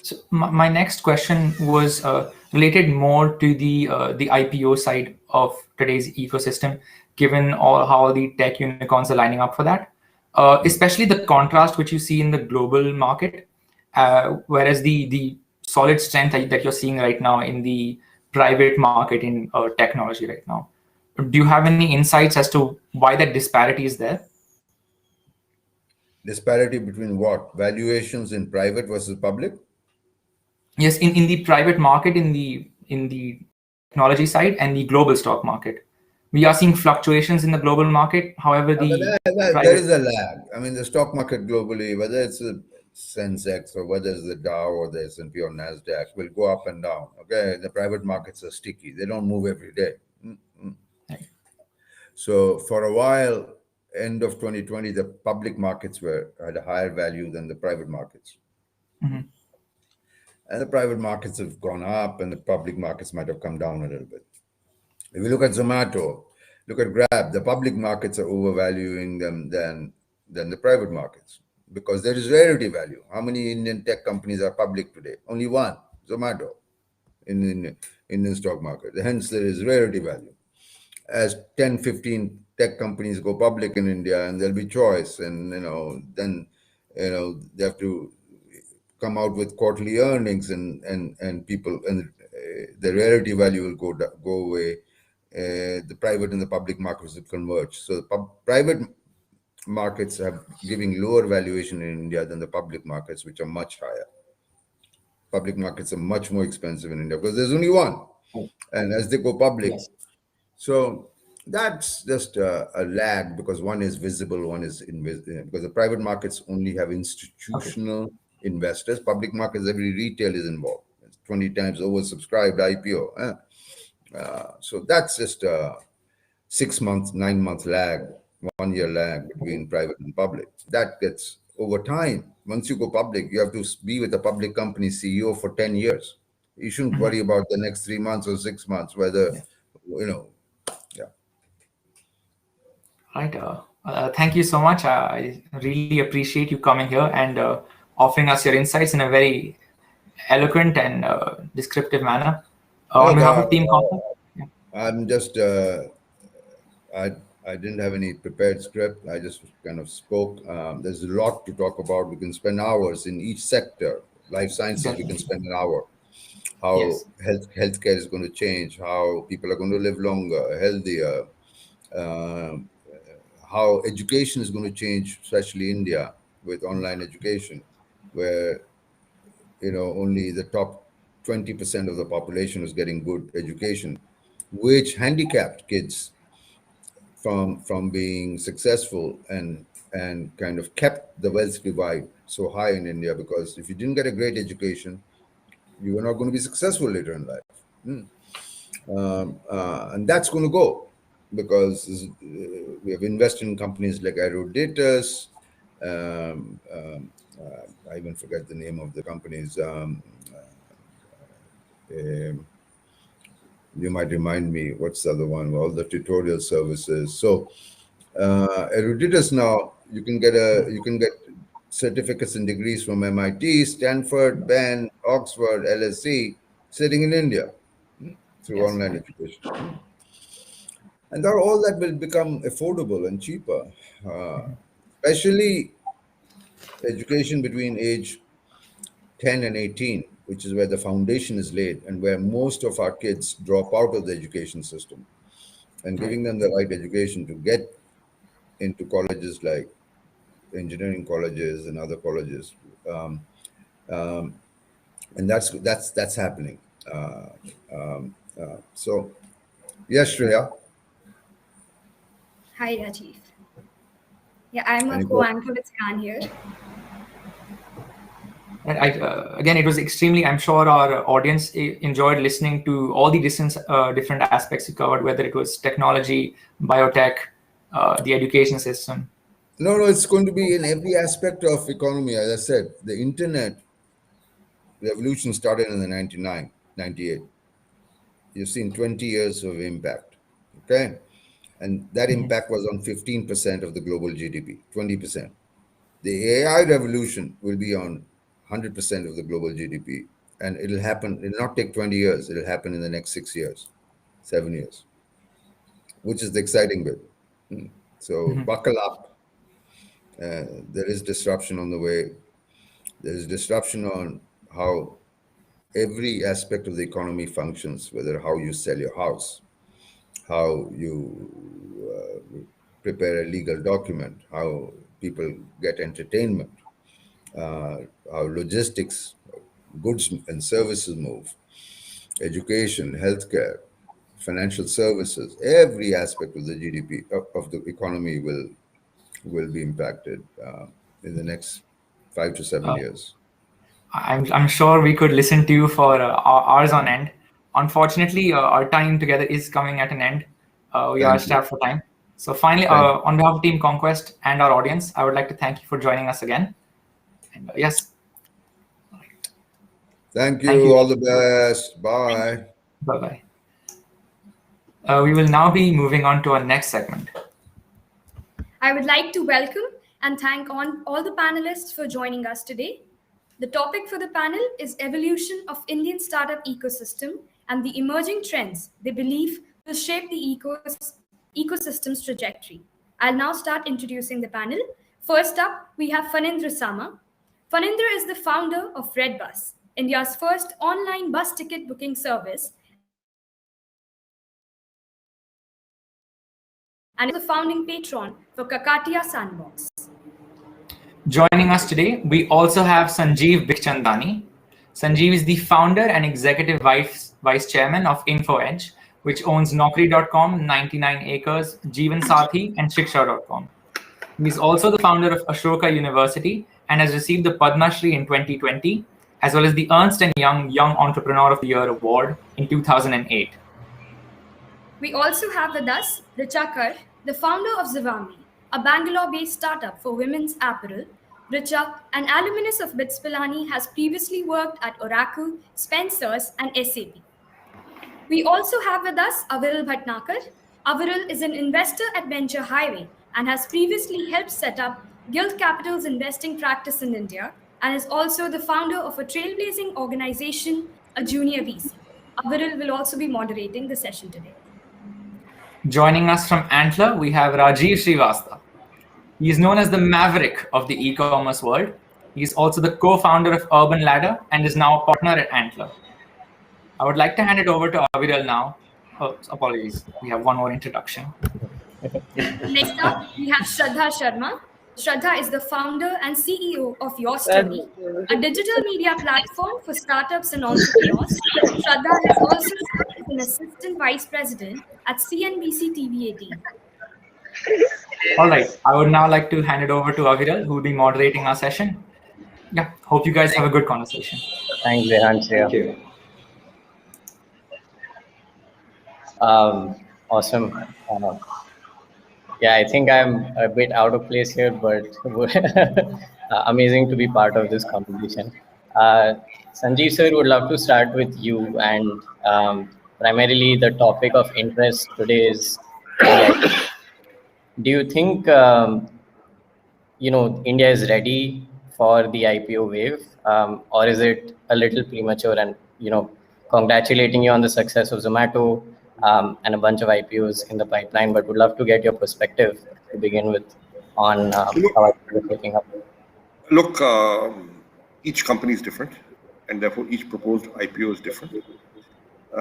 B: So my next question was related more to the IPO side of today's ecosystem, given how the tech unicorns are lining up for that. Especially the contrast which you see in the global market, whereas the solid strength that you're seeing right now in the private market in technology right now. Do you have any insights as to why that disparity is there?
H: Disparity between what? Valuations in private versus public?
B: Yes, in the private market, in the technology side, and the global stock market. we are seeing fluctuations in the global market. However, the
H: There
B: private
H: is a lag. I mean, the stock market globally, whether it's the Sensex or whether it's the Dow or the S&P or Nasdaq, will go up and down. Okay, the private markets are sticky; they don't move every day. So for a while, end of 2020, the public markets had a higher value than the private markets.
B: Mhm.
H: And the private markets have gone up, and the public markets might have come down a little bit. If you look at Zomato, look at Grab, the public markets are overvaluing them than the private markets because there is rarity value. How many Indian tech companies are public today? Only one, Zomato, in the Indian stock market. Hence, there is rarity value. As 10, 15 tech companies go public in India, and there'll be choice, and then they have to come out with quarterly earnings, and people, and the rarity value will go away. The private and the public markets will converge. So the private markets are giving lower valuation in India than the public markets, which are much higher. Public markets are much more expensive in India because there's only one, and as they go public, so that's just a lag because one is visible, one is invisible. Because the private markets only have institutional investors. Public markets, every retail is involved. It's 20 times oversubscribed IPO. So that's just a 6 months, 9 month lag, 1 year lag between private and public. That gets over time. Once you go public, you have to be with a public company CEO for 10 years. You shouldn't worry about the next 3 months or 6 months, whether, yeah.
B: Right. Thank you so much. I really appreciate you coming here and offering us your insights in a very eloquent and descriptive manner. On behalf of Team Conquest,
H: I'm just, I didn't have any prepared script. I just kind of spoke. There's a lot to talk about. We can spend hours in each sector. Life sciences, we can spend an hour. How healthcare is going to change, how people are going to live longer, healthier, how education is going to change, especially India with online education, where only the top 20% of the population is getting good education, which handicapped kids from being successful and kind of kept the wealth divide so high in India, because if you didn't get a great education, you were not going to be successful later in life. And that's going to go because we have invested in companies like Eruditus. I even forget the name of the companies. You might remind me, what's the other one? All the tutorial services. So Eruditus now, you can get certificates and degrees from MIT, Stanford, Penn, Oxford, LSE, sitting in India through online education. And all that will become affordable and cheaper, especially education between age 10 and 18, which is where the foundation is laid and where most of our kids drop out of the education system, and giving them the right education to get into colleges like engineering colleges and other colleges. And that's happening. So, yes, Shreya.
L: Hi, Rajiv. Yeah, I'm a co-anchor with Scan here.
B: And again, it was extremely, I'm sure our audience enjoyed listening to all the different aspects you covered, whether it was technology, biotech, the education system.
H: No, it's going to be in every aspect of economy. As I said, the internet revolution started in the 98. You've seen 20 years of impact, okay? And that impact was on 15% of the global GDP, 20%. The AI revolution will be on 100% of the global GDP. And it'll not take 20 years. It'll happen in the next 6 years, 7 years, which is the exciting bit. So buckle up. There is disruption on the way. There is disruption on how every aspect of the economy functions, whether how you sell your house, how you prepare a legal document, how people get entertainment, how logistics, goods and services move, education, healthcare, financial services, every aspect of the GDP of the economy will be impacted in the next 5 to 7 years.
B: I'm sure we could listen to you for hours on end. Unfortunately, our time together is coming at an end. We are strapped for time. So finally, on behalf of Team Conquest and our audience, I would like to thank you for joining us again. And yes.
H: Thank you. All the best. Bye.
B: Bye-bye. We will now be moving on to our next segment.
K: I would like to welcome and thank all the panelists for joining us today. The topic for the panel is evolution of Indian startup ecosystem and the emerging trends they believe will shape the ecosystem's trajectory. I'll now start introducing the panel. First up, we have Phanindra Sama. Phanindra is the founder of Redbus, India's first online bus ticket booking service, and is the founding patron for Kakatiya Sandbox.
B: Joining us today, we also have Sanjeev Bikhchandani. Sanjeev is the founder and executive vice chairman of InfoEdge, which owns Naukri.com, 99 Acres, Jeevan Sathi, and Shiksha.com. He is also the founder of Ashoka University and has received the Padma Shri in 2020, as well as the Ernst & Young Entrepreneur of the Year Award in 2008.
K: We also have with us Richa Kar, the founder of Zivami, a Bangalore-based startup for women's apparel. Richa, an alumnus of BITS Pilani, has previously worked at Oracle, Spencer's, and SAP. We also have with us Aviral Bhatnagar. Aviral is an investor at Venture Highway and has previously helped set up Guild Capital's investing practice in India and is also the founder of a trailblazing organization, a junior VC. Aviral will also be moderating the session today.
B: Joining us from Antler, we have Rajiv Srivastava. He is known as the maverick of the e-commerce world. He is also the co-founder of Urban Ladder and is now a partner at Antler. I would like to hand it over to Aviral now. Oh, apologies, we have one more introduction.
K: Next up, we have Shraddha Sharma. Shraddha is the founder and CEO of Your Story, a digital media platform for startups and entrepreneurs. Shraddha has also served as an assistant vice president at CNBC TV 18.
B: All right, I would now like to hand it over to Aviral, who will be moderating our session. Yeah, hope you guys have a good conversation.
O: Thanks, Rehan. Thank you. Awesome. Yeah, I think I'm a bit out of place here, but amazing to be part of this conversation. Sanjeev sir, would love to start with you, and primarily the topic of interest today is, do you think India is ready for the IPO wave, or is it a little premature? And congratulating you on the success of Zomato and a bunch of IPOs in the pipeline, but would love to get your perspective to begin with on how IPO is looking up.
Q: Look, each company is different, and therefore each proposed IPO is different.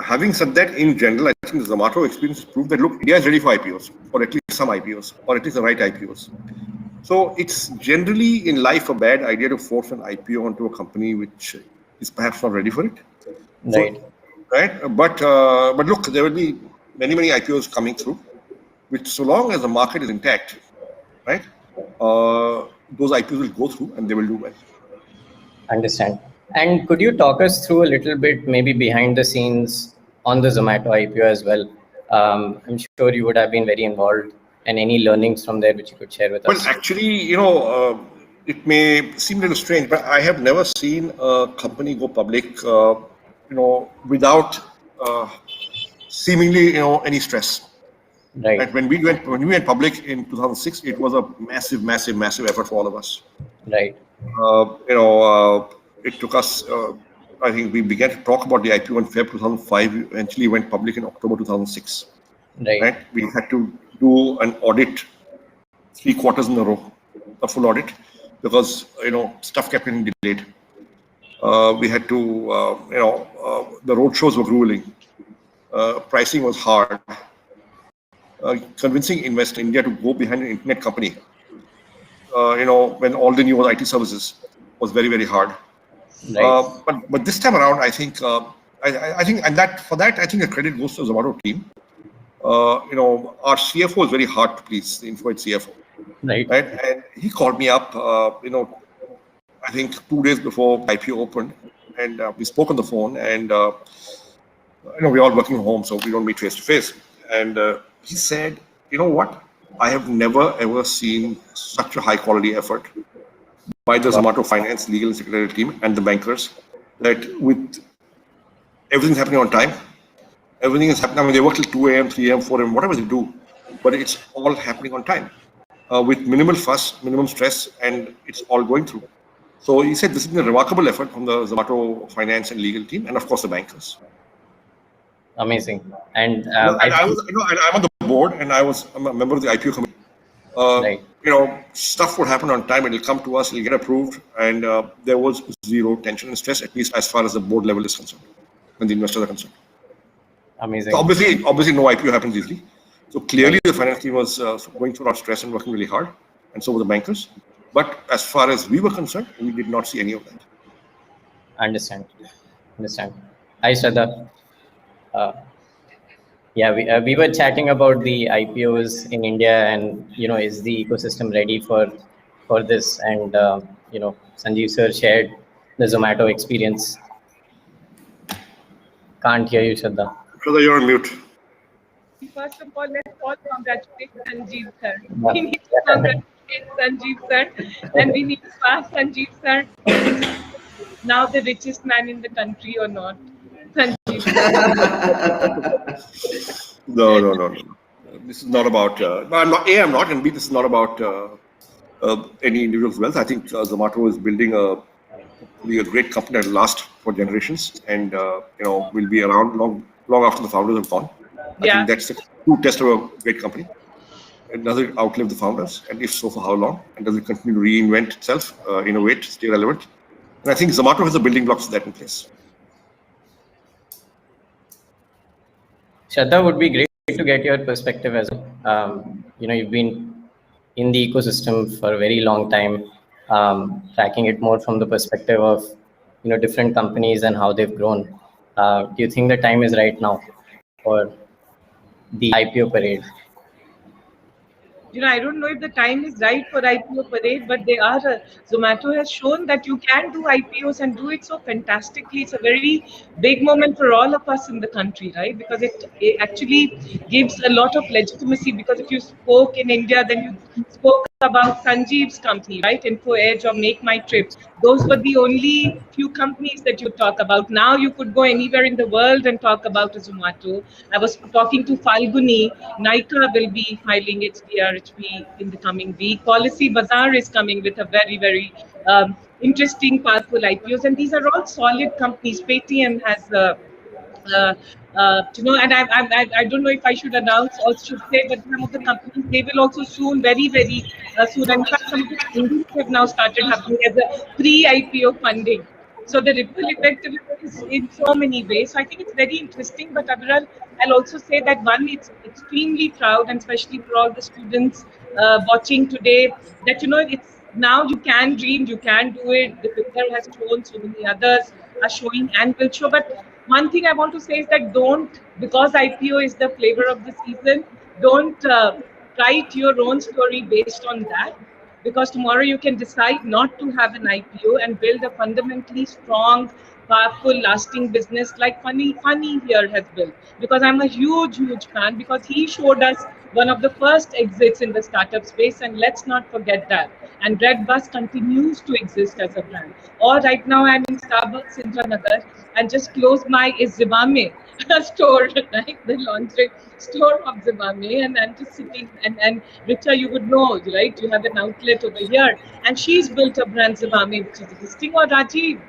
Q: Having said that, in general, I think the Zomato experience has proved that, look, India is ready for IPOs, or at least some IPOs, or at least the right IPOs. So it's generally in life a bad idea to force an IPO onto a company which is perhaps not ready for it.
O: Right.
Q: Right. But look, there will be many IPOs coming through, which, so long as the market is intact, right, those IPOs will go through and they will do well.
O: Understand. And could you talk us through a little bit, maybe behind the scenes on the Zomato IPO as well? I'm sure you would have been very involved, and any learnings from there which you could share with us.
Q: Well, actually, it may seem a little strange, but I have never seen a company go public, without seemingly, any stress.
O: Right.
Q: When we went public in 2006, it was a massive effort for all of us.
O: Right.
Q: It took us. I think we began to talk about the IPO in February 2005. We eventually went public in October 2006.
O: Right.
Q: We had to do an audit 3 quarters in a row, a full audit, because stuff kept getting delayed. We had to, the road shows were grueling. Pricing was hard. Convincing investors in India to go behind an internet company, when all they knew was IT services, was very hard.
O: Right.
Q: But this time around, I think I think, and for that, I think the credit goes to the Zomato team. Our CFO is very hard to please, the Info Edge CFO.
O: Right.
Q: And he called me up, I think 2 days before IPO opened, and we spoke on the phone, and we're all working from home, so we don't meet face to face. And he said, "You know what? I have never ever seen such a high quality effort by the Zomato finance, legal, and secretarial team and the bankers, that with everything's happening on time. Everything is happening. I mean, they work till 2 a.m., 3 a.m., 4 a.m., whatever they do, but it's all happening on time, with minimal fuss, minimum stress, and it's all going through." So he said this has been a remarkable effort from the Zomato finance and legal team, and of course the bankers.
O: Amazing. And
Q: I was, and I'm on the board, and I'm a member of the IPO committee. Stuff would happen on time. It'll come to us. It'll get approved, and there was zero tension and stress, at least as far as the board level is concerned, when the investors are concerned.
O: Amazing.
Q: So obviously, no IPO happens easily. So clearly, the finance team was going through a lot of stress and working really hard, and so were the bankers. But as far as we were concerned, we did not see any of that.
O: Understand. Hi, Shraddha. Yeah, we were chatting about the IPOs in India, and is the ecosystem ready for this? And Sanjeev sir shared the Zomato experience. Can't hear you, Shraddha.
Q: Shraddha, you're on mute.
I: First of all, let's all congratulate Sanjeev sir. We need to congratulate Sanjeev sir, and we need to ask Sanjeev sir, is now the richest man in the country or not? Sanjeev.
Q: No. This is not about. I'm not, and B, this is not about any individual's wealth. I think Zomato is building a great company that will last for generations, and will be around long after the founders have gone. I think that's the true test of a great company. And does it outlive the founders? And if so, for how long? And does it continue to reinvent itself, innovate, stay relevant? And I think Zomato has the building blocks of that in place.
O: Shraddha, would be great to get your perspective as well. You've been in the ecosystem for a very long time, tracking it more from the perspective of different companies and how they've grown. Do you think the time is right now for the IPO parade?
I: I don't know if the time is right for IPO parade, but Zomato has shown that you can do IPOs and do it so fantastically. It's a very big moment for all of us in the country, right? Because it actually gives a lot of legitimacy. Because if you spoke in India, then you spoke about Sanjeev's company, right? Info Edge or Make My Trip. Those were the only few companies that you talk about. Now you could go anywhere in the world and talk about a Zomato. I was talking to Falguni. Nika will be filing its DRHP in the coming week. Policy Bazaar is coming with a very, very interesting, powerful IPOs. And these are all solid companies. Paytm has and I don't know if I should announce or should say, but some of the companies, they will also soon, very, very soon. And in fact, some of the fundings have now started happening as a pre-IPO funding. So the ripple effect is in so many ways. So I think it's very interesting. But Abhiral, I'll also say that one, it's extremely proud, and especially for all the students watching today, that it's now you can dream, you can do it. The picture has shown, so many others are showing and will show. But one thing I want to say is that because IPO is the flavor of the season, don't write your own story based on that. Because tomorrow you can decide not to have an IPO and build a fundamentally strong, powerful, lasting business like Funny here has built. Because I'm a huge fan, because he showed us one of the first exits in the startup space, and let's not forget that. And Red Bus continues to exist as a brand. Or right now I'm in Starbucks Indranagar and just close my Zivame store, right? The laundry store of Zivame, and I'm just sitting, and Richa, you would know, right? You have an outlet over here, and she's built a brand Zivame, which is existing. Or Rajiv,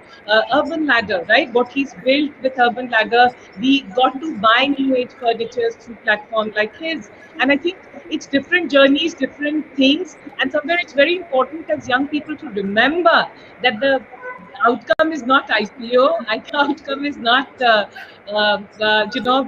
I: Urban Ladder, right? What he's built with Urban Ladder, we got to buy new age furniture through platforms like his. And I think it's different journeys, different things, and somewhere it's very important as young people to remember that the outcome is not IPO. Outcome is not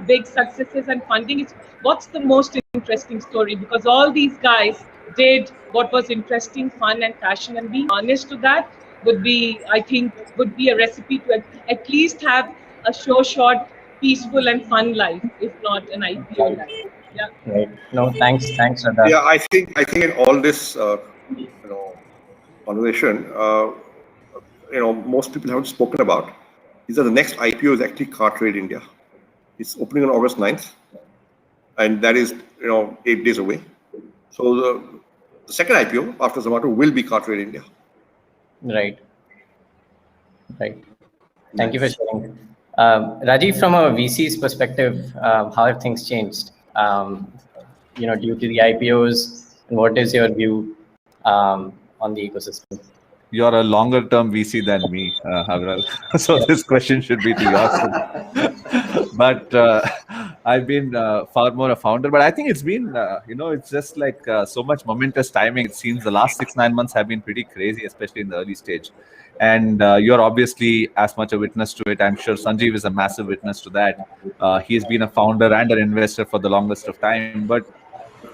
I: big successes and funding. It's what's the most interesting story, because all these guys did what was interesting, fun, and passion, and being honest to that would be, I think, would be a recipe to at least have a short, peaceful and fun life, if not an IPO life. Yeah.
O: Right. No, thanks, Shraddha.
Q: Yeah, I think in all this conversation, most people haven't spoken about is that the next IPO is actually Cartrade India. It's opening on August 9th, and that is 8 days away. So the second IPO after Zomato will be Cartrade India.
O: Right. Thank you for sharing. Rajiv, from a VC's perspective, how have things changed? Due to the IPOs, and what is your view on the ecosystem?
E: You're a longer term VC than me, Havral. So this question should be to yourself. But I've been far more a founder. But I think it's been, it's just like so much momentous timing. It seems the last 6-9 months have been pretty crazy, especially in the early stage. And you're obviously as much a witness to it. I'm sure Sanjeev is a massive witness to that. He's been a founder and an investor for the longest of time. But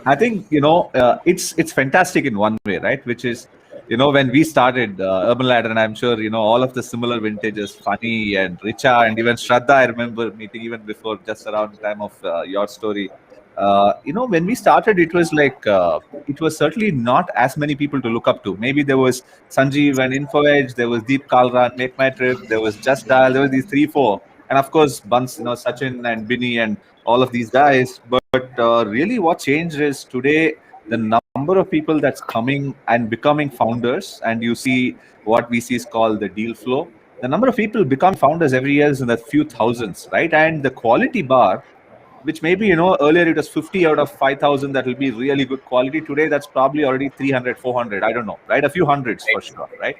E: I think, it's fantastic in one way, right? Which is, when we started Urban Ladder, and I'm sure, all of the similar vintages, Funny and Richa and even Shraddha, I remember meeting even before, just around the time of your story. When we started, it was like, it was certainly not as many people to look up to. Maybe there was Sanjeev and InfoEdge, there was Deep Kalra and Make My Trip, there was Just Dial, there were these 3-4. And of course, Buns, Sachin and Binny and all of these guys. But really what changed is today, the number of people that's coming and becoming founders, and you see what VCs call the deal flow. The number of people become founders every year is in the few thousands, right? And the quality bar, which maybe, earlier it was 50 out of 5,000 that will be really good quality. Today, that's probably already 300, 400, I don't know, right? A few hundreds for sure, right?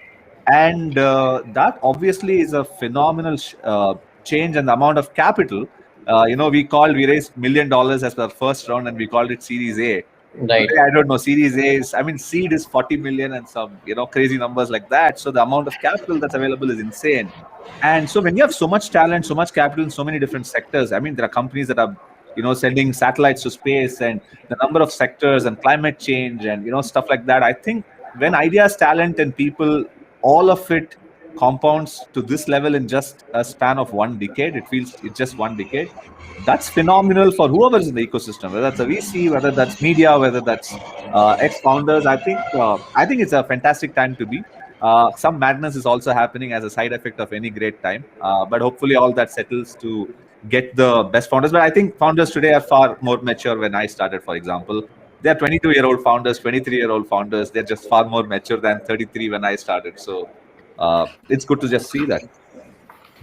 E: And that obviously is a phenomenal change in the amount of capital. We raised $1 million as our first round, and we called it Series A.
O: Right.
E: Today, I don't know, Series A is, seed is 40 million and some, crazy numbers like that. So the amount of capital that's available is insane. And so when you have so much talent, so much capital in so many different sectors, there are companies that are, sending satellites to space, and the number of sectors and climate change and, stuff like that. I think when ideas, talent, and people, all of it compounds to this level in just a span of 1 decade, it's just 1 decade. That's phenomenal for whoever's in the ecosystem, whether that's a VC, whether that's media, whether that's ex-founders. I think it's a fantastic time to be. Some madness is also happening as a side effect of any great time. But hopefully all that settles to get the best founders. But I think founders today are far more mature. When I started, for example, they're 22-year-old founders, 23-year-old founders. They're just far more mature than 33 when I started. So it's good to just see that.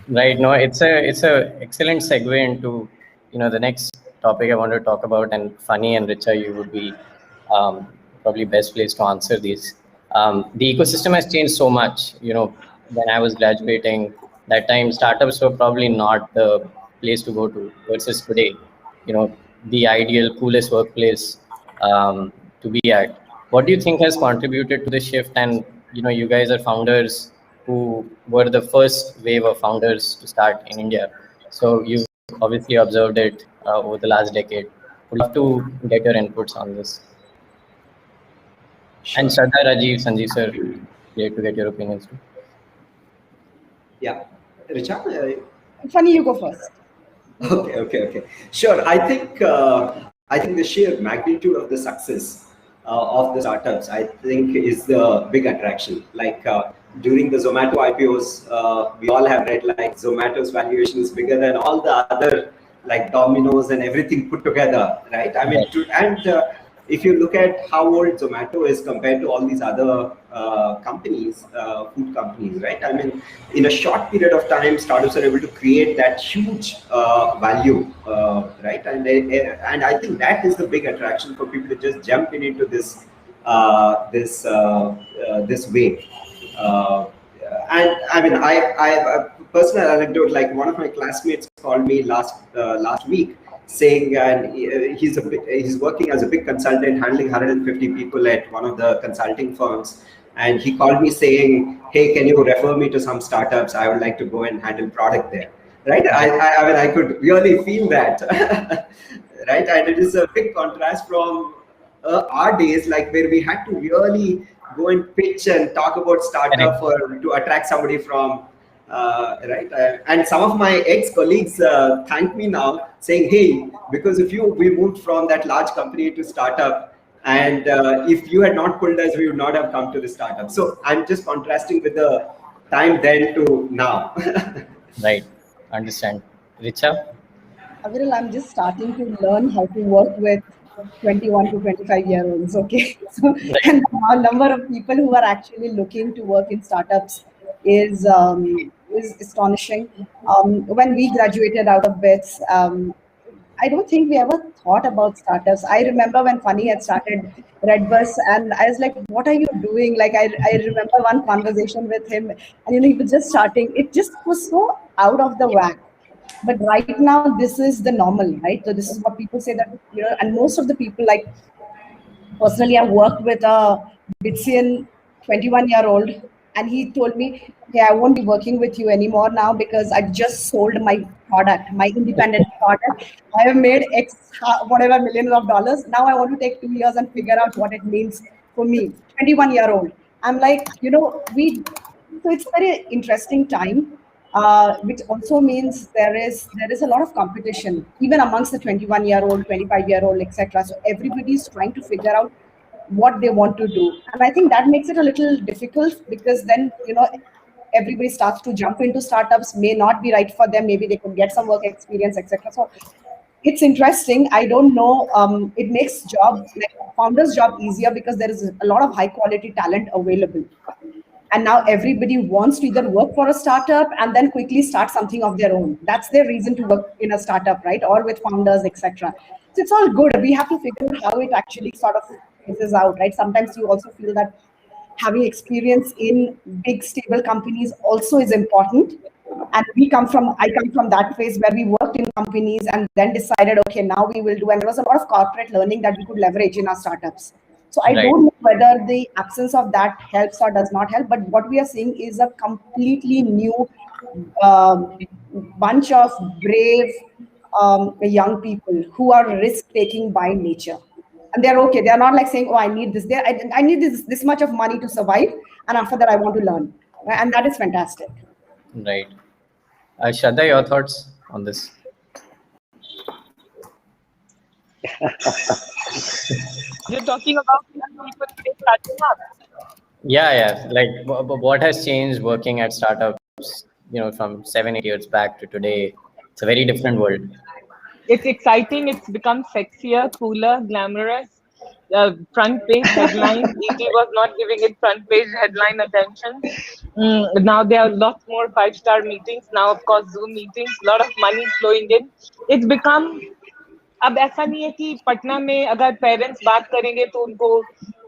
O: Right. No, it's a excellent segue into the next topic I want to talk about. And Funny and Richa, you would be probably best placed to answer these. The ecosystem has changed so much. When I was graduating, that time startups were probably not the place to go to versus today. The ideal, coolest workplace to be at. What do you think has contributed to the shift? And you guys are founders who were the first wave of founders to start in India. So you've obviously observed it over the last decade. Would love to get your inputs on this. Sure. And Shraddha, Rajiv, Sanjeev sir, great to get your opinions too.
R: Yeah, Richa?
T: Funny, you go first.
R: Okay. Sure. I think the sheer magnitude of the success of the startups, I think, is the big attraction. Like during the Zomato IPOs, we all have read like Zomato's valuation is bigger than all the other like Domino's and everything put together, right? If you look at how old Zomato is compared to all these other companies, food companies, right? In a short period of time, startups are able to create that huge value, right? And I think that is the big attraction for people to just jump into this this wave. I have a personal anecdote. Like one of my classmates called me last week, saying, and he's working as a big consultant, handling 150 people at one of the consulting firms. And he called me saying, "Hey, can you refer me to some startups? I would like to go and handle product there." Right? I could really feel that. Right? And it is a big contrast from our days, like where we had to really go and pitch and talk about startup to attract somebody from right? And some of my ex-colleagues thank me now, saying, "Hey, because of you, we moved from that large company to startup, and if you had not pulled us, we would not have come to the startup." So I'm just contrasting with the time then to now.
O: Right. Understand. Richa?
A: Avril, I'm just starting to learn how to work with 21 to 25-year-olds. Okay, so and the number of people who are actually looking to work in startups is astonishing. When we graduated out of BITS, I don't think we ever thought about startups. I remember when Funny had started Redbus, and I was like, "What are you doing?" Like, I remember one conversation with him, and he was just starting. It just was so out of the whack. But right now, this is the normal, right? So this is what people say that, and most of the people, like, personally, I worked with a Bitsian 21-year-old, and he told me, "Hey, I won't be working with you anymore now because I just sold my product, my independent product. I have made X whatever millions of dollars. Now I want to take 2 years and figure out what it means for me." 21-year-old. I'm like, so it's a very interesting time, which also means there is a lot of competition even amongst the 21-year-old, 25-year-old, etc. So everybody's trying to figure out what they want to do, and I think that makes it a little difficult because then everybody starts to jump into startups. May not be right for them. Maybe they could get some work experience, etc. So it's interesting. I don't know. It makes like founders' job easier because there is a lot of high quality talent available. And now everybody wants to either work for a startup and then quickly start something of their own. That's their reason to work in a startup, right? Or with founders, etc. So it's all good. We have to figure out how it actually sort of phases out, right? Sometimes you also feel that having experience in big stable companies also is important. And I come from that phase where we worked in companies and then decided, okay, now we will do. And there was a lot of corporate learning that we could leverage in our startups. So I don't know whether the absence of that helps or does not help, but what we are seeing is a completely new bunch of brave young people who are risk-taking by nature. And they're okay. They're not like saying, "Oh, I need this. I need this much of money to survive, and after that, I want to learn." And that is fantastic.
O: Right. Shraddha, your thoughts on this?
I: You're talking about young people today starting up.
O: Yeah. Like, what has changed working at startups, from 7-8 years back to today? It's a very different world.
I: It's exciting. It's become sexier, cooler, glamorous. Front page headline. ET was not giving it front page headline attention. Now there are lots more 5-star meetings. Now, of course, Zoom meetings. A lot of money flowing in. It's become. अब ऐसा नहीं है कि पटना में अगर parents बात करेंगे तो उनको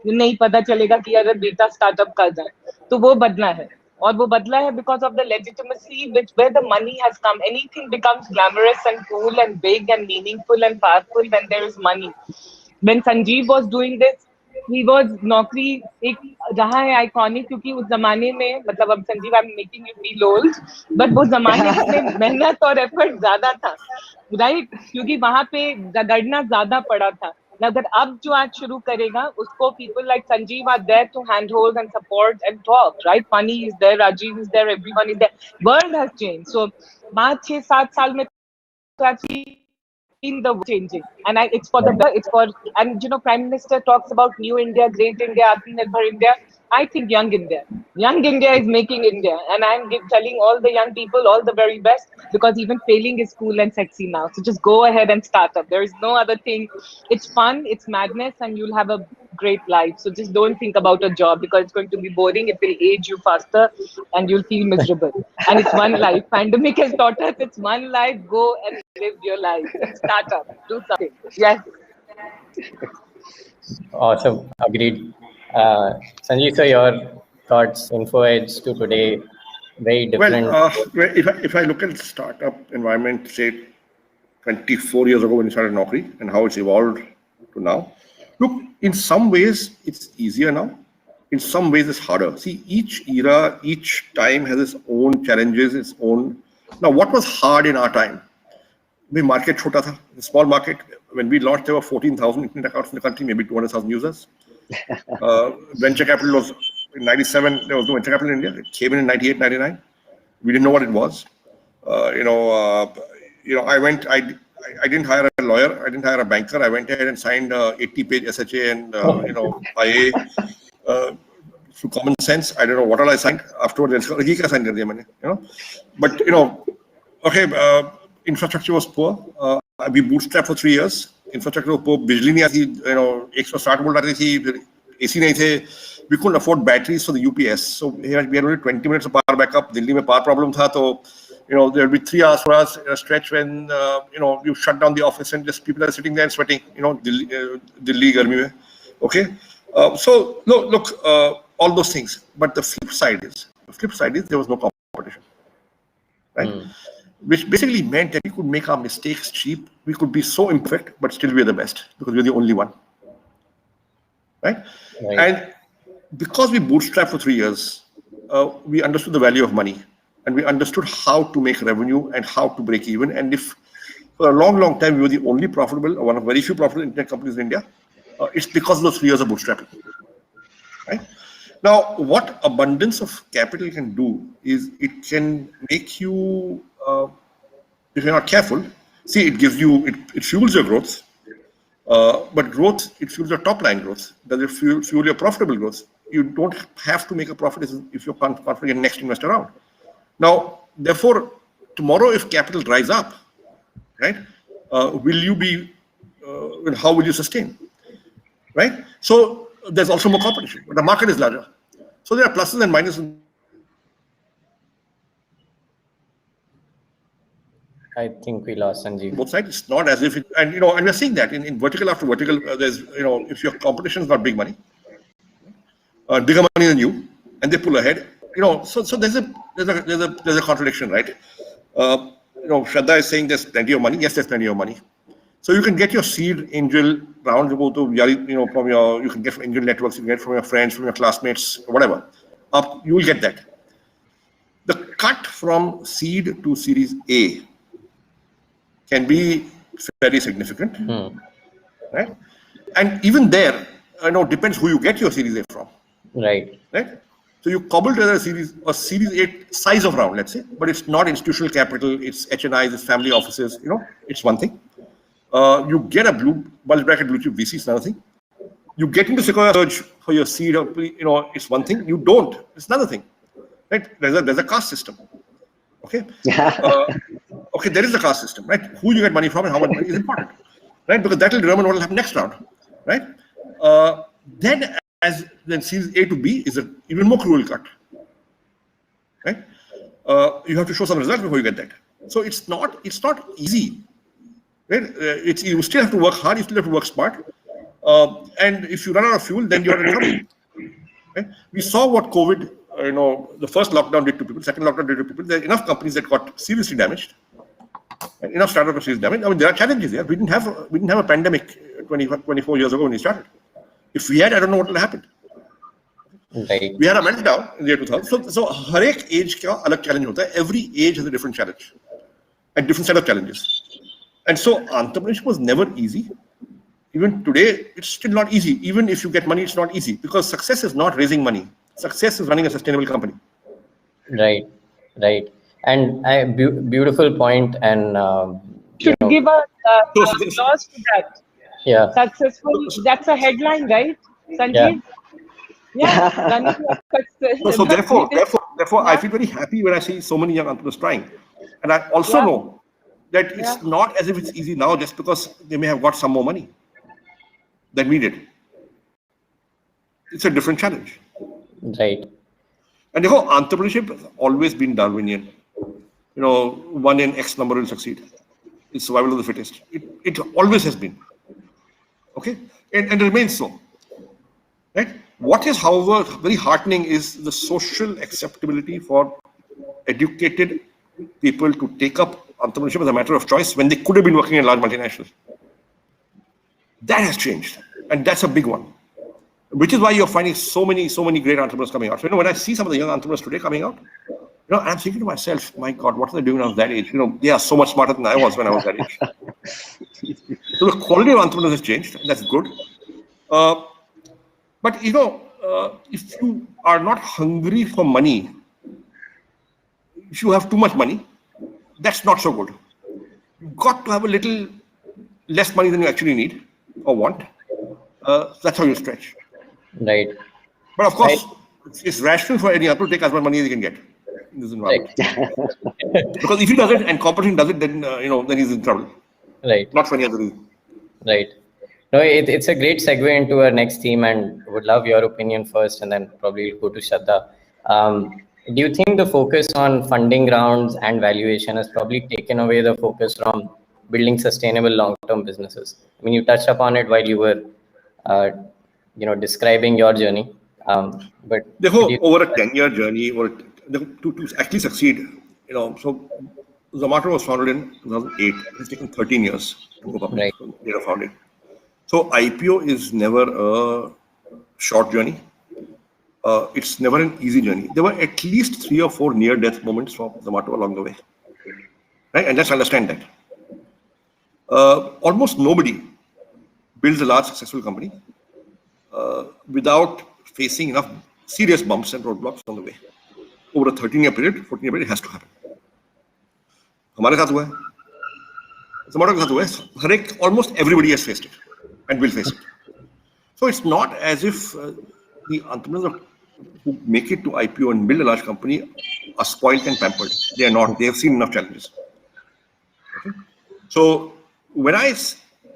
I: नहीं पता चलेगा कि अगर बेटा स्टार्टअप कर जाए तो वो बदला है और वो बदला है because of the legitimacy which where the money has come. Anything becomes glamorous and cool and big and meaningful and powerful when there is money. When Sanjeev was doing this, he was नौकरी एक रहा है iconic क्योंकि उस जमाने में मतलब अब Sanjeev I am making you feel old but वो जमाने में मेहनत और एफर्ट ज्यादा था राइट क्योंकि वहां पे रगड़ना ज्यादा पड़ा था अगर अब जो आज शुरू करेगा उसको people like Sanjeev are there to handhold and support and talk, right? Funny is there, Rajiv is there, everyone is there. World has changed. So 5-6-7 साल में तो actually in the changing and it's for the it's for and Prime Minister talks about new India, great India, Atmanirbhar India. I think young India is making India, and I'm telling all the young people all the very best because even failing is cool and sexy now. So just go ahead and start up. There is no other thing. It's fun, it's madness, and you'll have a great life. So just don't think about a job because it's going to be boring. It will age you faster and you'll feel miserable. And it's one life. Pandemic has taught us it's one life. Go and live your life and start up. Do something. Yes.
O: Awesome. Agreed. Sanjeev, sir, your thoughts, Info Edge to today, very different.
Q: Well, if I look at the startup environment, say 24 years ago when you started Naukri and how it's evolved to now, look, in some ways it's easier now. In some ways it's harder. See, each era, each time has its own challenges, its own. Now, what was hard in our time? The market chota tha, the small market. When we launched, there were 14,000 internet accounts in the country, maybe 200,000 users. Venture capital was in 97, there was no venture capital in India. It came in 98, 99. We didn't know what it was. I didn't hire a lawyer. I didn't hire a banker. I went ahead and signed 80-page SHA and IA through common sense. I don't know what all I signed afterwards. But okay, infrastructure was poor. We bootstrapped for 3 years. Infrastructure was poor. Bijli nahi aati, 160 volt aati thi, AC nahi the. We couldn't afford batteries for the UPS. So we had only 20 minutes of power backup. Delhi mein power problem tha, so there would be 3 hours for us in a stretch when you shut down the office and just people are sitting there and sweating. Delhi garmi mein. Okay. So no, look, all those things. But the flip side is there was no competition, right? Which basically meant that we could make our mistakes cheap. We could be so imperfect, but still we're the best because we're the only one, right? And because we bootstrapped for 3 years, we understood the value of money, and we understood how to make revenue and how to break even. And if for a long, long time we were the only profitable, or one of very few profitable internet companies in India, it's because of those 3 years of bootstrapping, right? Now, what abundance of capital can do is it can make you, if you're not careful, see, it gives you, it fuels your growth. But growth, it fuels your top line growth. Does it fuel your profitable growth? You don't have to make a profit if you're confident in next investor round. Now, therefore, tomorrow if capital dries up, right, will you be, how will you sustain, right? So there's also more competition, but the market is larger. So there are pluses and minuses.
O: I think we lost Sanjeev.
Q: Both sides. It's not as if it, and we're seeing that in vertical after vertical. There's if your competition is not big money, bigger money than you, and they pull ahead. So there's a contradiction, right? Shraddha is saying there's plenty of money. Yes, there's plenty of money. So you can get your seed angel round, from you can get from angel networks, you can get from your friends, from your classmates, whatever. You will get that. The cut from seed to Series A can be very significant, right? And even there, depends who you get your Series A from.
O: Right.
Q: So you cobble together a Series A size of round, let's say, but it's not institutional capital. It's HNIs, it's family offices. It's one thing. You get a bulge bracket blue chip VC, it's another thing. You get into Sequoia Surge for your seed, it's one thing. You don't, it's another thing, right? There's a caste system. Okay. Okay, there is a caste system, right? Who you get money from and how much money is important, right? Because that will determine what will happen next round, right? Then Series A to B is an even more cruel cut, right? You have to show some results before you get that. So it's not easy, right? You still have to work hard. You still have to work smart. And if you run out of fuel, then you're in trouble. Right? We saw what COVID, the first lockdown did to people, second lockdown did to people. There are enough companies that got seriously damaged, and enough startups got seriously damaged. I mean, there are challenges here. We didn't have a pandemic 24 years ago when we started. If we had, I don't know what would have happened.
O: Right.
Q: We had a meltdown in the year 2000. So har ek age ka alag challenge hota hai. Every age has a different challenge and different set of challenges. And so entrepreneurship was never easy. Even today, it's still not easy. Even if you get money, it's not easy because success is not raising money. Success is running a sustainable company.
O: Right. And beautiful point. And
I: should give a applause to that.
O: Yeah.
I: Successful. That's a headline, right, Sanjeev? Yeah. Running a success.
Q: So therefore, I feel very happy when I see so many young entrepreneurs trying, and I also know that it's not as if it's easy now just because they may have got some more money than we did. It's a different challenge.
O: Right.
Q: And therefore, entrepreneurship has always been Darwinian. One in X number will succeed. It's survival of the fittest. It always has been. Okay? And it remains so. Right? What is, however, very heartening is the social acceptability for educated people to take up entrepreneurship as a matter of choice when they could have been working in large multinationals. That has changed, and that's a big one. Which is why you're finding so many great entrepreneurs coming out. So when I see some of the young entrepreneurs today coming out, I'm thinking to myself, my God, what are they doing when I was that age? They are so much smarter than I was when I was that age. So the quality of entrepreneurs has changed, and that's good. But if you are not hungry for money, if you have too much money, that's not so good. You've got to have a little less money than you actually need or want. That's how you stretch.
O: Right.
Q: But of course, it's rational for any other to take as much money as he can get in this environment. Because if he does it and competition does it, then then he's in trouble.
O: Right.
Q: Not for any other reason.
O: Right. No, it's a great segue into our next theme, and would love your opinion first, and then probably we'll go to Shraddha. Do you think the focus on funding rounds and valuation has probably taken away the focus from building sustainable long-term businesses? I mean, you touched upon it while you were, describing your journey. But
Q: over a 10-year journey, or to actually succeed, so Zomato was founded in 2008. It's taken 13 years to go public. Right. Date of founding. So IPO is never a short journey. It's never an easy journey. There were at least 3 or 4 near-death moments for Zomato along the way. Right? And let's understand that. Almost nobody builds a large successful company without facing enough serious bumps and roadblocks on the way. Over a 13-year period, 14-year period, it has to happen. हमारे साथ हुआ है, Zomato के साथ हुआ है, almost everybody has faced it and will face it. So it's not as if the entrepreneurs who make it to IPO and build a large company are spoiled and pampered. They are not. They have seen enough challenges. Okay? So when I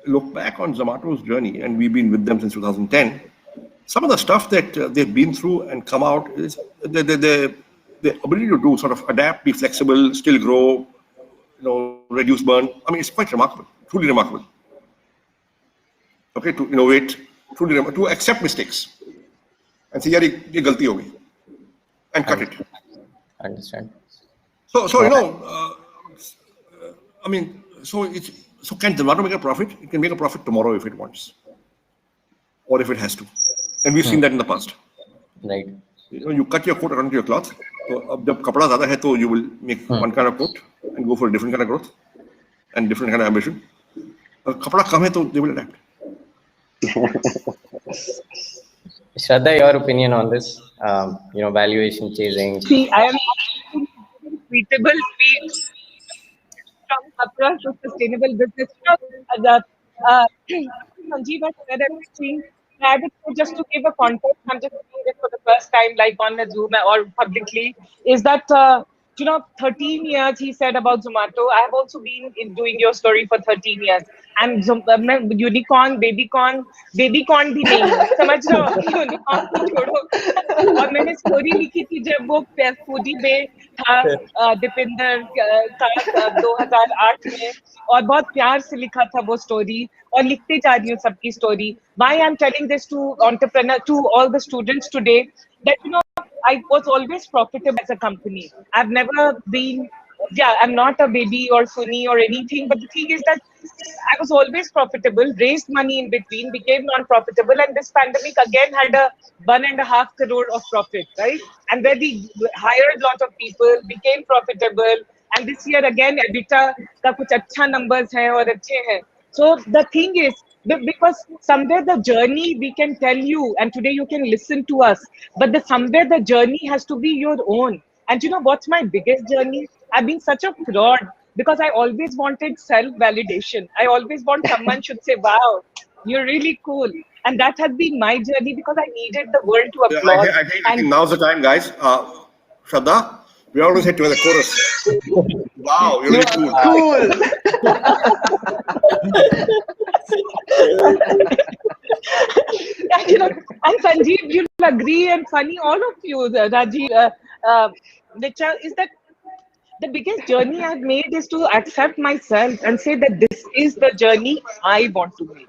Q: look back on Zomato's journey, and we've been with them since 2010, some of the stuff that they've been through and come out is the ability to do sort of adapt, be flexible, still grow, reduce burn. I mean, it's quite remarkable, truly remarkable. Okay, to innovate, to accept mistakes and say, "Yaar, ye galti ho gayi," and cut it.
O: Understand.
Q: So I mean, so can Zomato make a profit? It can make a profit tomorrow if it wants, or if it has to, and we've seen that in the past.
O: Right.
Q: You cut your coat according to your cloth. So अब जब कपड़ा ज़्यादा है तो you will make one kind of coat and go for a different kind of growth and different kind of ambition. कपड़ा कम है तो they will adapt.
O: Shraddha, your opinion on this? Valuation chasing.
I: See, I am tweetable tweet from Kapra to sustainable business. Sanjeev has said everything. I would just to give a context, I'm just saying this for the first time, like on a Zoom or publicly, is that 13 years he said about Zomato. I have also been doing your story for 13 years. And unicorn, babycorn भी नहीं है, समझ रहे हो? Unicorn को छोड़ो. और मैंने स्टोरी लिखी थी जब वो फूडी में था दीपिंदर का 2008 में, और बहुत प्यार से लिखा था वो स्टोरी, और लिखते जा रही हूँ सबकी story. Why I'm telling this to entrepreneurs, to all the students today, that I was always profitable as a company. I've never been, I'm not a baby or Sunni or anything, but the thing is that I was always profitable, raised money in between, became non-profitable, and this pandemic again had a 1.5 crore of profit, right? And where we hired a lot of people, became profitable, and this year again EBITDA का कुछ अच्छा numbers हैं और अच्छे हैं. So the thing is, because somewhere the journey we can tell you, and today you can listen to us, but somewhere the journey has to be your own. And you know what's my biggest journey? I've been such a fraud because I always wanted self-validation. I always want someone should say, "Wow, you're really cool." And that has been my journey because I needed the world to applaud.
Q: I think now's the time, guys. Shraddha, we always hit you with a chorus. Wow, you're really cool.
A: Cool.
I: And Sanjeev, you'll agree, and funny, all of you, Rajiv, Nicha, is that the biggest journey I've made is to accept myself and say that this is the journey I want to make,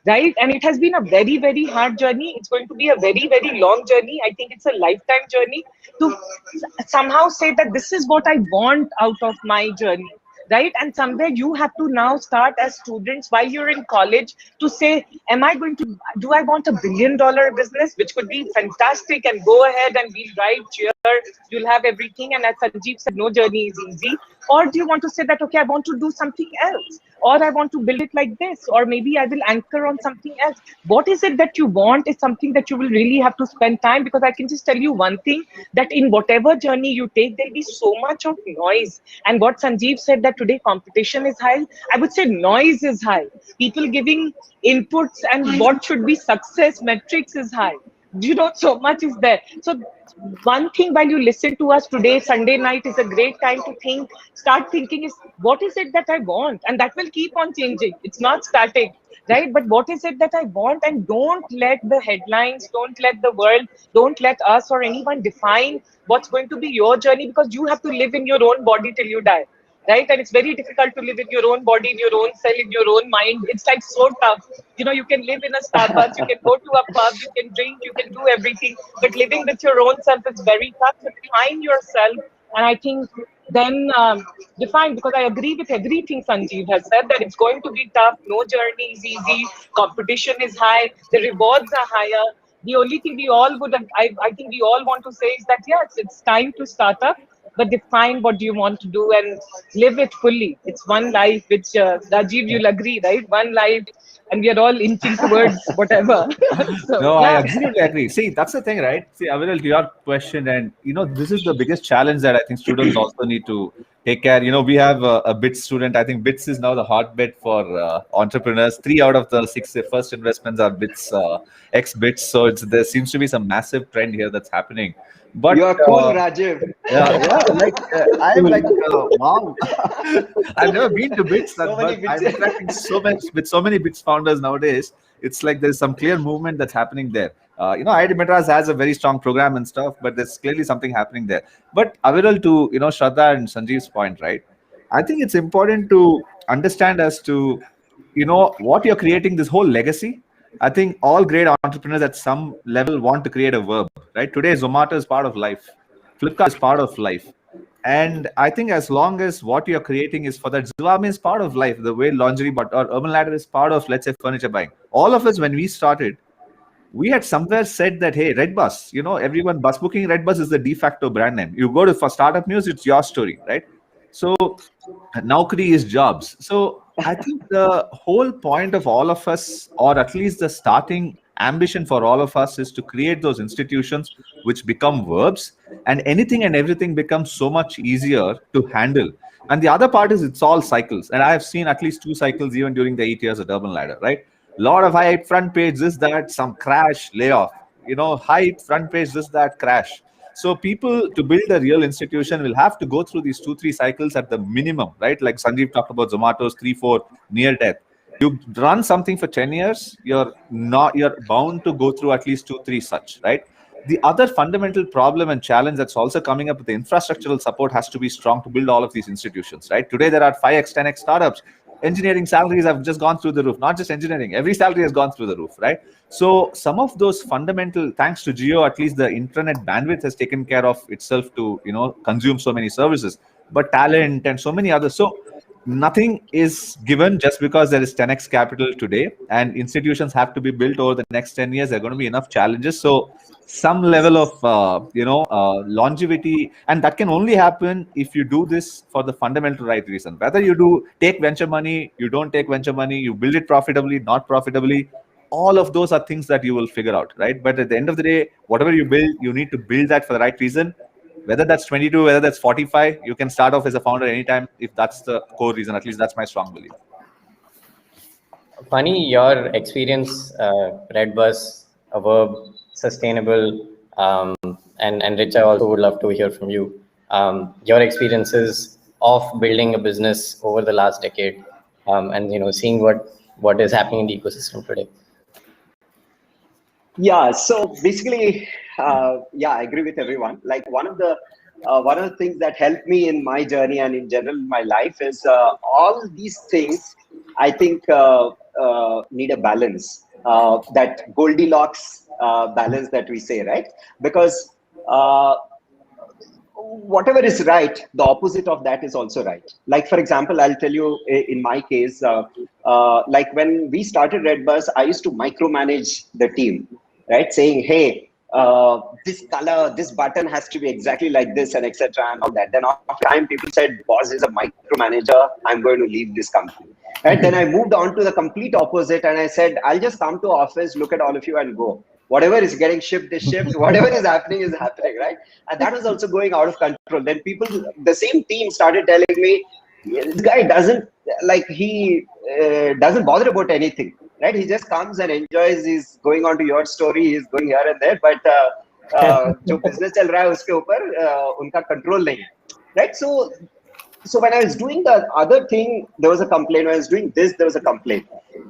I: right? And it has been a very, very hard journey. It's going to be a very, very long journey. I think it's a lifetime journey to somehow say that this is what I want out of my journey, right? And somewhere you have to now start as students while you're in college to say, do I want $1 billion business, which could be fantastic and go ahead and we'll write cheer you'll have everything. And as Sanjeev said, no journey is easy. Or do you want to say that, okay, I want to do something else, or I want to build it like this, or maybe I will anchor on something else? What is it that you want is something that you will really have to spend time, because I can just tell you one thing, that in whatever journey you take, there'll be so much of noise. And what Sanjeev said, that today competition is high, I would say noise is high. People giving inputs and what should be success metrics is high. So much is there. So one thing, while you listen to us today, Sunday night is a great time to think, start thinking is, what is it that I want? And that will keep on changing. It's not static, right? But what is it that I want? And don't let the headlines, don't let the world, don't let us or anyone define what's going to be your journey, because you have to live in your own body till you die. Right? And it's very difficult to live in your own body, in your own cell, in your own mind. It's like so tough. You can live in a Starbucks, you can go to a pub, you can drink, you can do everything, but living with your own self is very tough. So define yourself. And I think then define, because I agree with everything Sanjeev has said, that it's going to be tough. No journey is easy. Competition is high. The rewards are higher. The only thing we all I think we all want to say is that, yes, it's time to start up, but define what you want to do and live it fully. It's one life, which Rajiv, you'll agree, right? One life, and we are all inching towards whatever. So,
E: No,
I: yeah.
E: I absolutely agree. See, that's the thing, right? See, Aviral, to your question, and this is the biggest challenge that I think students also need to take care. We have a BITS student. I think BITS is now the hotbed for entrepreneurs. 3 out of the 6 first investments are BITS, ex-BITS. So there seems to be some massive trend here that's happening. But
R: you are cool, Rajiv.
E: I'm like, wow. I've never been to BITS, but I'm interacting so much with so many BITS founders nowadays. It's like there's some clear movement that's happening there. IIT Madras has a very strong program and stuff, but there's clearly something happening there. But Aviral, to Shraddha and Sanjeev's point, right? I think it's important to understand as to what you're creating, this whole legacy. I think all great entrepreneurs at some level want to create a verb, right? Today, Zomato is part of life. Flipkart is part of life. And I think as long as what you're creating is for that, Zivame is part of life, the way Lingerie or Urban Ladder is part of, let's say, furniture buying. All of us, when we started, we had somewhere said that, hey, Redbus, everyone, bus booking, Redbus is the de facto brand name. You go for startup news, it's your story, right? So Naukri is jobs. So I think the whole point of all of us, or at least the starting ambition for all of us, is to create those institutions which become verbs, and anything and everything becomes so much easier to handle. And the other part is it's all cycles. And I have seen at least 2 cycles even during the 8 years at Urban Ladder, right? A lot of hype, front page, this, that, some crash, layoff, hype, front page, this, that, crash. So people, to build a real institution, will have to go through these 2-3 cycles at the minimum, right? Like Sanjeev talked about Zomato's 3-4 near death. You run something for 10 years, you're bound to go through at least 2-3 such, right? The other fundamental problem and challenge that's also coming up with the infrastructural support has to be strong to build all of these institutions, right? Today, there are 5x, 10x startups. Engineering salaries have just gone through the roof. Not just engineering, every salary has gone through the roof, right? So some of those fundamental, thanks to Jio, at least the internet bandwidth has taken care of itself to, consume so many services, but talent and so many others. So nothing is given just because there is 10x capital today, and institutions have to be built over the next 10 years. There are going to be enough challenges. So some level of longevity, and that can only happen if you do this for the fundamental right reason. Whether you take venture money, you don't take venture money, you build it profitably, not profitably, all of those are things that you will figure out, right? But at the end of the day, whatever you build, you need to build that for the right reason. Whether that's 22, whether that's 45, you can start off as a founder anytime if that's the core reason. At least that's my strong belief.
O: Funny, your experience, Redbus, a verb, sustainable, and Rich, I also would love to hear from you. Your experiences of building a business over the last decade, and seeing what is happening in the ecosystem today.
R: Yeah, so basically, I agree with everyone. Like one of the things that helped me in my journey and in general in my life is all these things, I think, need a balance, that Goldilocks balance that we say, right? Because whatever is right, the opposite of that is also right. Like, for example, I'll tell you in my case, like when we started Redbus, I used to micromanage the team, right? Saying, hey, this color, this button has to be exactly like this, and etc. and all that. Then after time, people said, boss is a micromanager, I'm going to leave this company. Right? Then I moved on to the complete opposite, and I said, I'll just come to office, look at all of you, and go. Whatever is getting shipped is shipped. Whatever is happening, right? And that was also going out of control. Then people, the same team started telling me, this guy doesn't, like, he doesn't bother about anything. Right? He just comes and enjoys. He's going on to your story. He's going here and there. But जो business चल रहा है उसके ऊपर उनका control नहीं है. Right? So when I was doing the other thing, there was a complaint. When I was doing this, there was a complaint.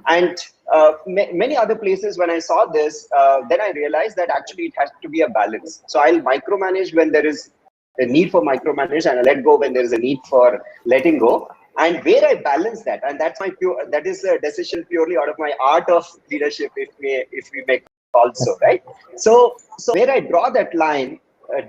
R: And many other places, when I saw this, then I realized that actually it has to be a balance. So I'll micromanage when there is a need for micromanage, and I let go when there is a need for letting go. And where I balance that, and that's my that is a decision purely out of my art of leadership, if we make also, right? So where I draw that line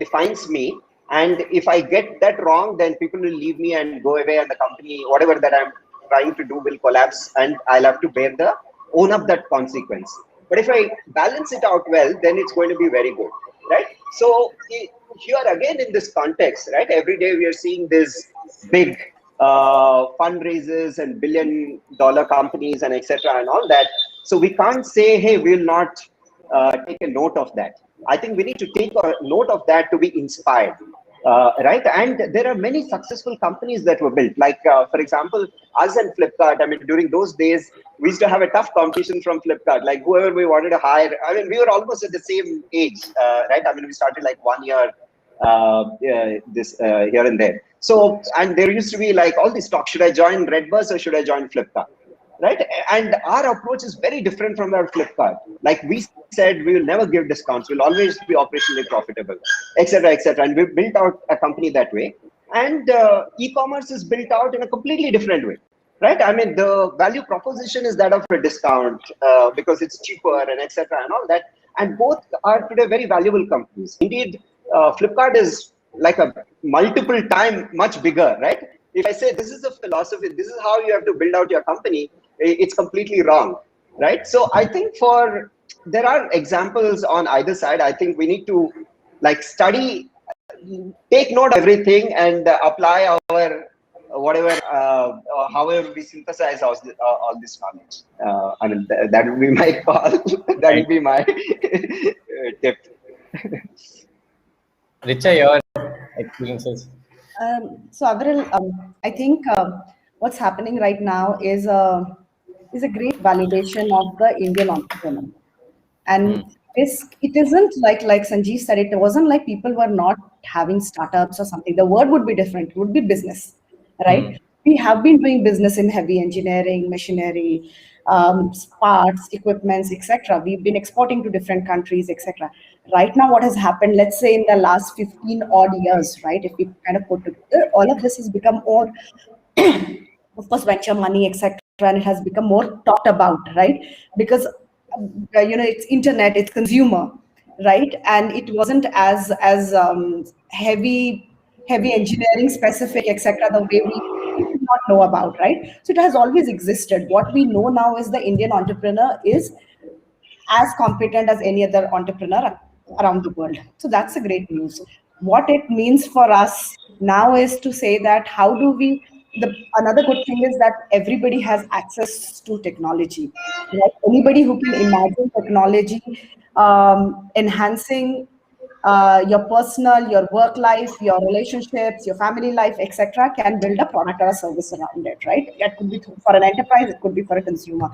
R: defines me. And if I get that wrong, then people will leave me and go away, and the company, whatever that I'm trying to do, will collapse, and I'll have to own up that consequence. But if I balance it out well, then it's going to be very good, right? So here again, in this context, right, every day we are seeing this big fundraisers and billion-dollar companies and etc. and all that. So we can't say, hey, we'll not take a note of that. I think we need to take a note of that to be inspired, right? And there are many successful companies that were built. Like, for example, us and Flipkart. I mean, during those days, we used to have a tough competition from Flipkart. Like, whoever we wanted to hire. I mean, we were almost at the same age, right? I mean, we started like 1 year here and there. So, and there used to be like all this talk: should I join Redbus or should I join Flipkart? Right? And our approach is very different from our Flipkart. Like we said, we will never give discounts. We'll always be operationally profitable, etc., etc. And we built out a company that way. And e-commerce is built out in a completely different way, right? I mean, the value proposition is that of a discount because it's cheaper and etc. and all that. And both are today very valuable companies. Indeed, Flipkart is like a multiple time much bigger, right? If I say this is a philosophy, this is how you have to build out your company, it's completely wrong, right? So I think there are examples on either side. I think we need to like study, take note of everything, and apply our whatever, however we synthesize all this knowledge. I mean, that would be my call. That would be my tip.
O: Richa, your experiences.
A: So Avril, I think what's happening right now is a great validation of the Indian entrepreneur. And it isn't like Sanjeev said, it wasn't like people were not having startups or something. The word would be different. It would be business, right? We have been doing business in heavy engineering, machinery, parts, equipments, etc. We've been exporting to different countries, etc. Right now, what has happened, let's say in the last 15 odd years, right? If we kind of put together, all of this has become more, of course, venture money, etc. And it has become more talked about, right? Because it's internet, it's consumer, right? And it wasn't as heavy engineering specific, etc. the way we did not know about, right? So it has always existed. What we know now is the Indian entrepreneur is as competent as any other entrepreneur around the world. So that's a great news. What it means for us now is to say that how do we, another good thing is that everybody has access to technology. Right? Anybody who can imagine technology enhancing your personal, your work life, your relationships, your family life, etc., can build a product or a service around it, right? That could be for an enterprise, it could be for a consumer.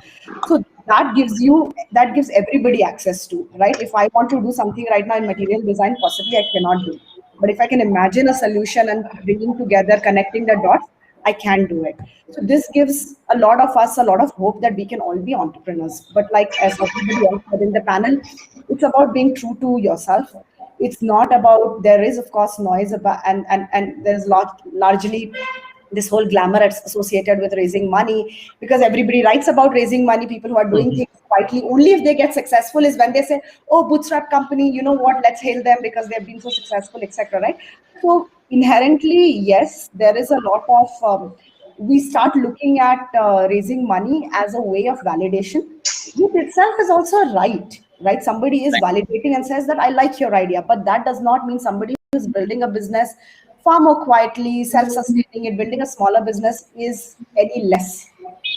A: So that gives everybody access to, right? If I want to do something right now in material design, possibly I cannot do. But if I can imagine a solution and bringing together, connecting the dots, I can do it. So this gives a lot of us a lot of hope that we can all be entrepreneurs. But like as everybody else said in the panel, it's about being true to yourself. It's not about, there is of course noise about, and there's largely this whole glamour associated with raising money, because everybody writes about raising money. People who are doing things quietly, only if they get successful is when they say, oh, bootstrap company, you know what, let's hail them because they've been so successful, etc. Right? So inherently, yes, there is a lot of, we start looking at raising money as a way of validation, which itself is also right. right? Somebody is validating and says that I like your idea, but that does not mean somebody who is building a business far more quietly, self-sustaining it, building a smaller business is any less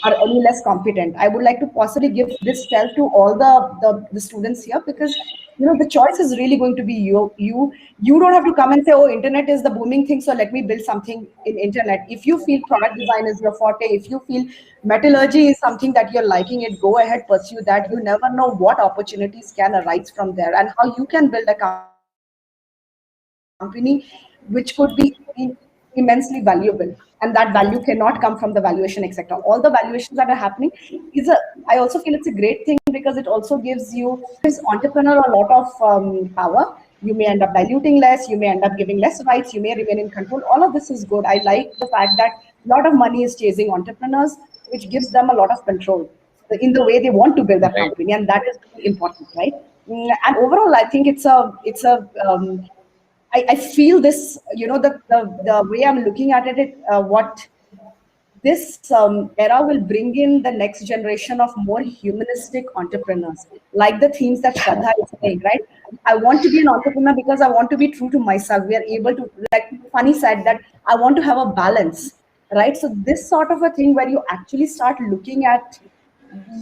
A: or any less competent. I would like to possibly give this tell to all the students here, because the choice is really going to be you don't have to come and say, oh, internet is the booming thing, so let me build something in internet. If you feel product design is your forte, if you feel metallurgy is something that you're liking it, go ahead, pursue that. You never know what opportunities can arise from there and how you can build a company which could be immensely valuable, and that value cannot come from the valuation, etc. All the valuations that are happening I also feel it's a great thing, because it also gives you as entrepreneur a lot of power. You may end up diluting less, you may end up giving less rights, you may remain in control. All of this is good. I like the fact that a lot of money is chasing entrepreneurs, which gives them a lot of control in the way they want to build their company, and that is really important, right? And overall, I think it's a I feel this, the way I'm looking at it, what this era will bring in the next generation of more humanistic entrepreneurs, like the themes that Shraddha is saying, right? I want to be an entrepreneur because I want to be true to myself. We are able to, like Funny said, that I want to have a balance, right? So this sort of a thing where you actually start looking at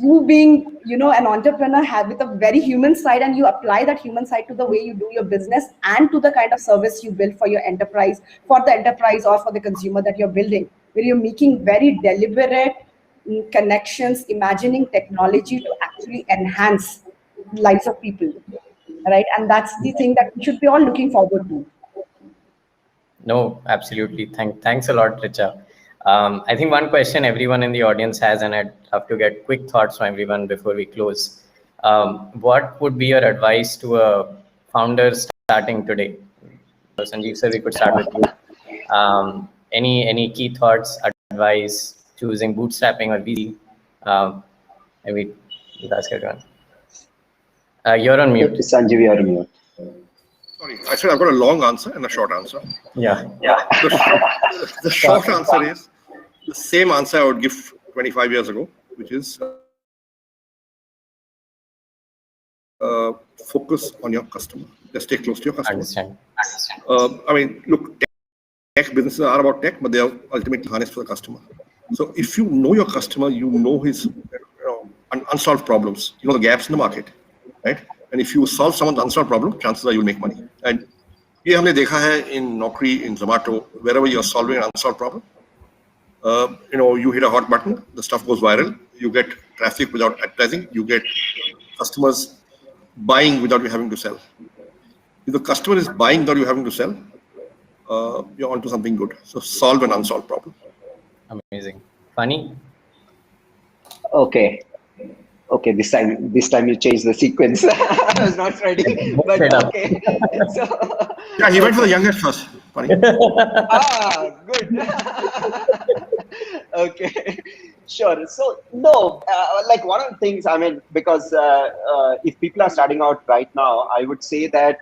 A: you being an entrepreneur with a very human side, and you apply that human side to the way you do your business and to the kind of service you build for your enterprise, for the enterprise or for the consumer that you're building, where you're making very deliberate connections, imagining technology to actually enhance lives of people, right? And that's the thing that we should be all looking forward to.
O: No, absolutely. Thanks a lot, Richa. I think one question everyone in the audience has, and I'd have to get quick thoughts from everyone before we close. What would be your advice to a founder starting today? Sanjeev sir, we could start with you. Any key thoughts, advice, choosing bootstrapping or VC? Maybe we'll ask everyone. You're on mute.
R: Sanjeev, you're on mute.
Q: Sorry, I said I've got a long answer and a short answer.
O: Yeah.
Q: The short answer is the same answer I would give 25 years ago, which is focus on your customer. Just stay close to your customer.
O: Understand.
Q: I mean, look, tech businesses are about tech, but they are ultimately harnessed for the customer. So if you know your customer, you know his unsolved problems, you know the gaps in the market, right? And if you solve someone's unsolved problem, chances are you'll make money. And ये हमने देखा है in Naukri, in Zomato, wherever you're solving an unsolved problem, you hit a hot button, the stuff goes viral, you get traffic without advertising, you get customers buying without you having to sell. If the customer is buying without you having to sell, you're onto something good. So solve an unsolved problem.
O: Amazing. Funny.
R: Okay, this time you changed the sequence. I was not ready, but okay. So,
Q: yeah, he went for the youngest first. Funny.
R: Good. Okay, sure. So no, like one of the things, I mean, because if people are starting out right now, I would say that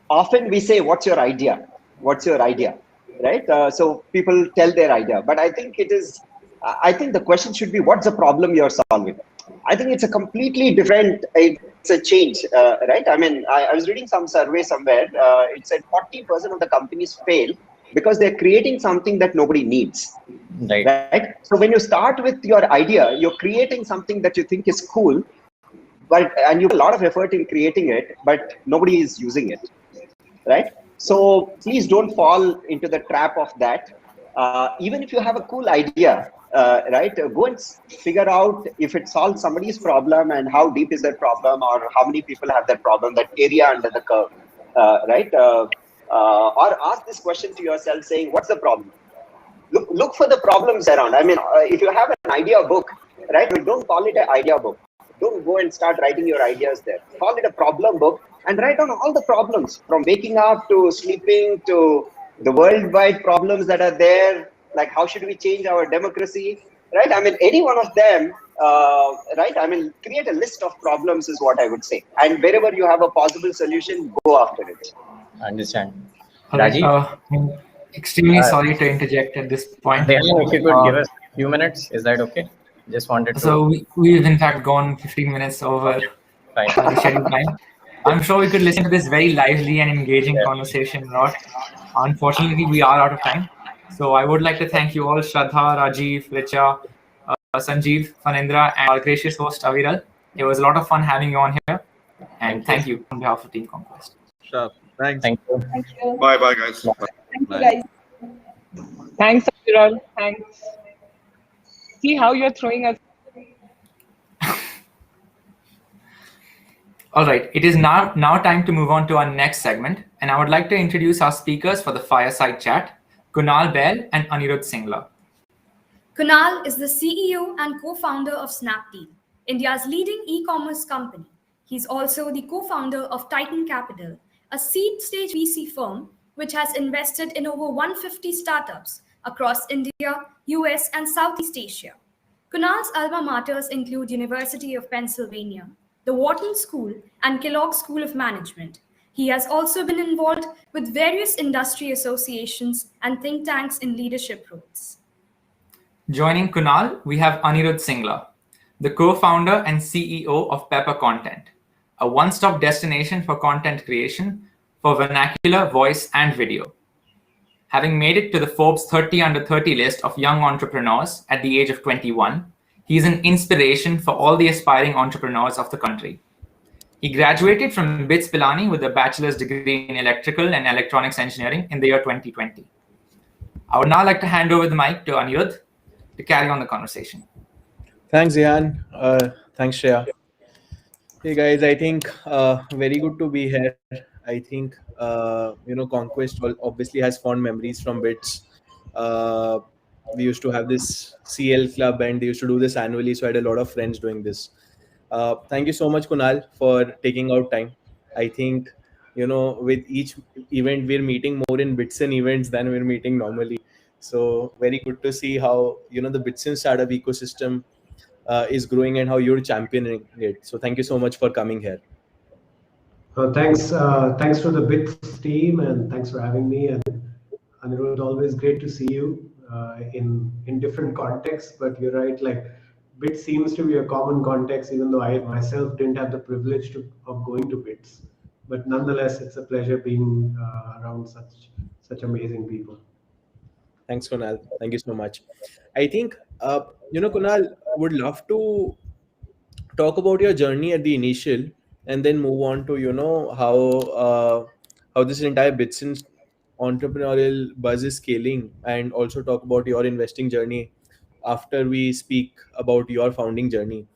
R: often we say, "What's your idea? What's your idea?" Right? So people tell their idea, but I think I think the question should be, what's the problem you're solving? I think it's a completely different, it's a change, right? I mean, I was reading some survey somewhere, it said 40% of the companies fail because they're creating something that nobody needs, right? So when you start with your idea, you're creating something that you think is cool, and you put a lot of effort in creating it, but nobody is using it, right? So please don't fall into the trap of that. Even if you have a cool idea, right, go and figure out if it solves somebody's problem and how deep is that problem, or how many people have that problem, that area under the curve, right? Or ask this question to yourself saying, what's the problem? Look for the problems around. I mean, if you have an idea book, right, don't call it an idea book. Don't go and start writing your ideas there. Call it a problem book and write down all the problems, from waking up to sleeping to the worldwide problems that are there, like how should we change our democracy, right? I mean, any one of them, right? I mean, create a list of problems is what I would say. And wherever you have a possible solution, go after it.
O: Understand.
B: Rajiv? I'm extremely sorry to interject at this point.
O: If you could give us a few minutes, is that okay? Just wanted to...
B: So we've in fact gone 15 minutes over.
O: Fine.
B: for the scheduled time. I'm sure we could listen to this very lively and engaging conversation a lot. Unfortunately, we are out of time. So I would like to thank you all, Shraddha, Rajiv, Richa, Sanjeev, Fanendra, and our gracious host, Aviral. It was a lot of fun having you on here. And thank you on behalf of Team Conquest.
E: Sure. Thanks.
O: Thank you.
A: Thank you.
Q: Bye, guys.
A: Thank you,
E: Bye.
A: guys.
I: Thanks, Aviral. Thanks. See how you're throwing us.
B: All right, it is now time to move on to our next segment, and I would like to introduce our speakers for the fireside chat, Kunal Bahl and Anirudh Singla.
K: Kunal is the CEO and co-founder of Snapdeal, India's leading e-commerce company. He's also the co-founder of Titan Capital, a seed-stage VC firm which has invested in over 150 startups across India, US, and Southeast Asia. Kunal's alma maters include University of Pennsylvania, the Wharton School, and Kellogg School of Management. He has also been involved with various industry associations and think tanks in leadership roles.
B: Joining Kunal, we have Anirudh Singla, the co-founder and CEO of Pepper Content, a one-stop destination for content creation for vernacular, voice, and video. Having made it to the Forbes 30 Under 30 list of young entrepreneurs at the age of 21, he is an inspiration for all the aspiring entrepreneurs of the country. He graduated from BITS Pilani with a bachelor's degree in electrical and electronics engineering in the year 2020. I would now like to hand over the mic to Anirudh to carry on the conversation.
S: Thanks, Zihan. Thanks, Shreya. Hey guys, I think very good to be here. I think Conquest obviously has fond memories from BITS. We used to have this CL club, and they used to do this annually. So I had a lot of friends doing this. Thank you so much, Kunal, for taking out time. I think with each event we're meeting more in Bitsin events than we're meeting normally. So very good to see how the Bitsin startup ecosystem is growing and how you're championing it. So thank you so much for coming here.
T: Thanks to the BITS team, and thanks for having me. And Anirudh, always great to see you in different contexts. But you're right, like BITS seems to be a common context, even though I myself didn't have the privilege of going to BITS. But nonetheless, it's a pleasure being around such amazing people.
S: Thanks, Kunal. Thank you so much. I think Kunal, would love to talk about your journey at the initial, and then move on to how this entire Bitsin entrepreneurial buzz is scaling, and also talk about your investing journey after we speak about your founding journey.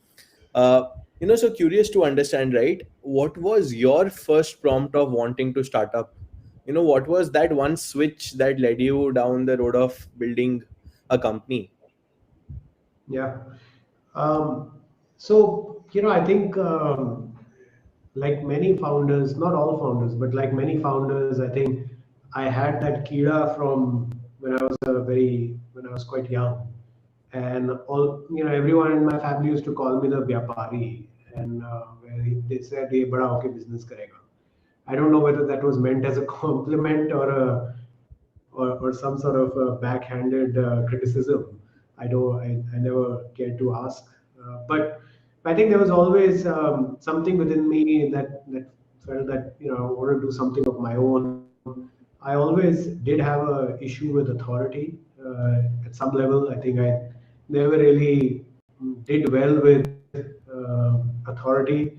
S: So curious to understand, right? What was your first prompt of wanting to start up? What was that one switch that led you down the road of building a company?
T: Yeah. So, I think like many founders, not all founders, but like many founders, I think I had that kira from when I was quite young. And everyone in my family used to call me the Vyapari, and where they said, "Ye bada hoke business karega." I don't know whether that was meant as a compliment or some sort of a backhanded criticism. I never cared to ask, but I think there was always something within me that felt that I want to do something of my own. I always did have a issue with authority at some level. I think I never really did well with authority.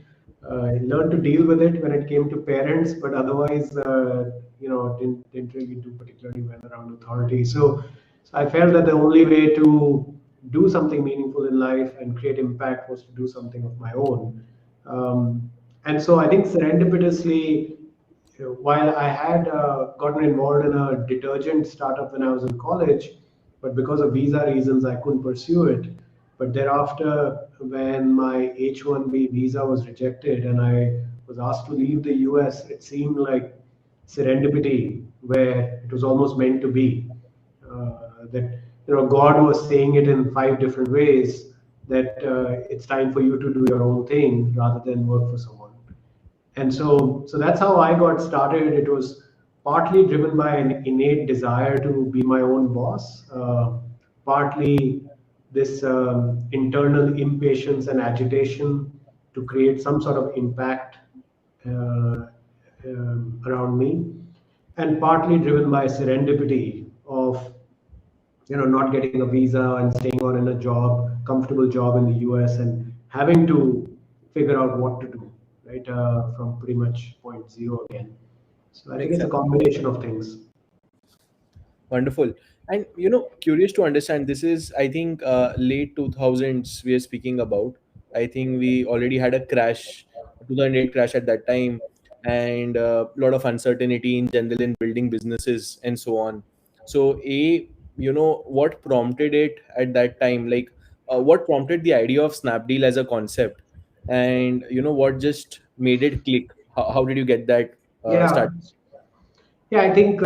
T: I learned to deal with it when it came to parents, but otherwise, didn't really do particularly well around authority. So I felt that the only way to do something meaningful in life and create impact was to do something of my own. And so I think serendipitously, while I had gotten involved in a detergent startup when I was in college, but because of visa reasons, I couldn't pursue it. But thereafter, when my H-1B visa was rejected and I was asked to leave the US, it seemed like serendipity, where it was almost meant to be. That God was saying it in 5 different ways, that it's time for you to do your own thing rather than work for someone. And so that's how I got started. It was partly driven by an innate desire to be my own boss, partly this internal impatience and agitation to create some sort of impact around me, and partly driven by serendipity of not getting a visa and staying on in a comfortable job in the US, and having to figure out what to do, right, from pretty much point zero again. So I think
S: Makes
T: it's a
S: sense.
T: combination of things.
S: Wonderful. And curious to understand, this is, I think, late 2000s we are speaking about. I think we already had a crash, 2008 crash at that time, and a lot of uncertainty in general in building businesses and so on. So, what prompted it at that time? Like, what prompted the idea of Snapdeal as a concept? And, what just made it click? How did you get that
T: Yeah.
S: started?
T: Yeah, I think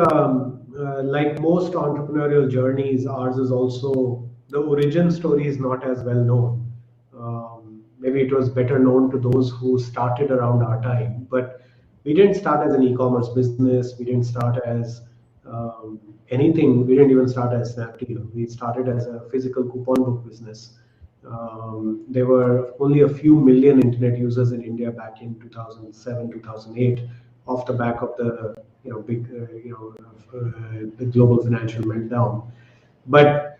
T: like most entrepreneurial journeys, ours is also, the origin story is not as well known. Maybe it was better known to those who started around our time, but we didn't start as an e-commerce business. We didn't start as anything. We didn't even start as Snapdeal. We started as a physical coupon book business. There were only a few million internet users in India back in 2007, 2008, off the back of the big the global financial meltdown. But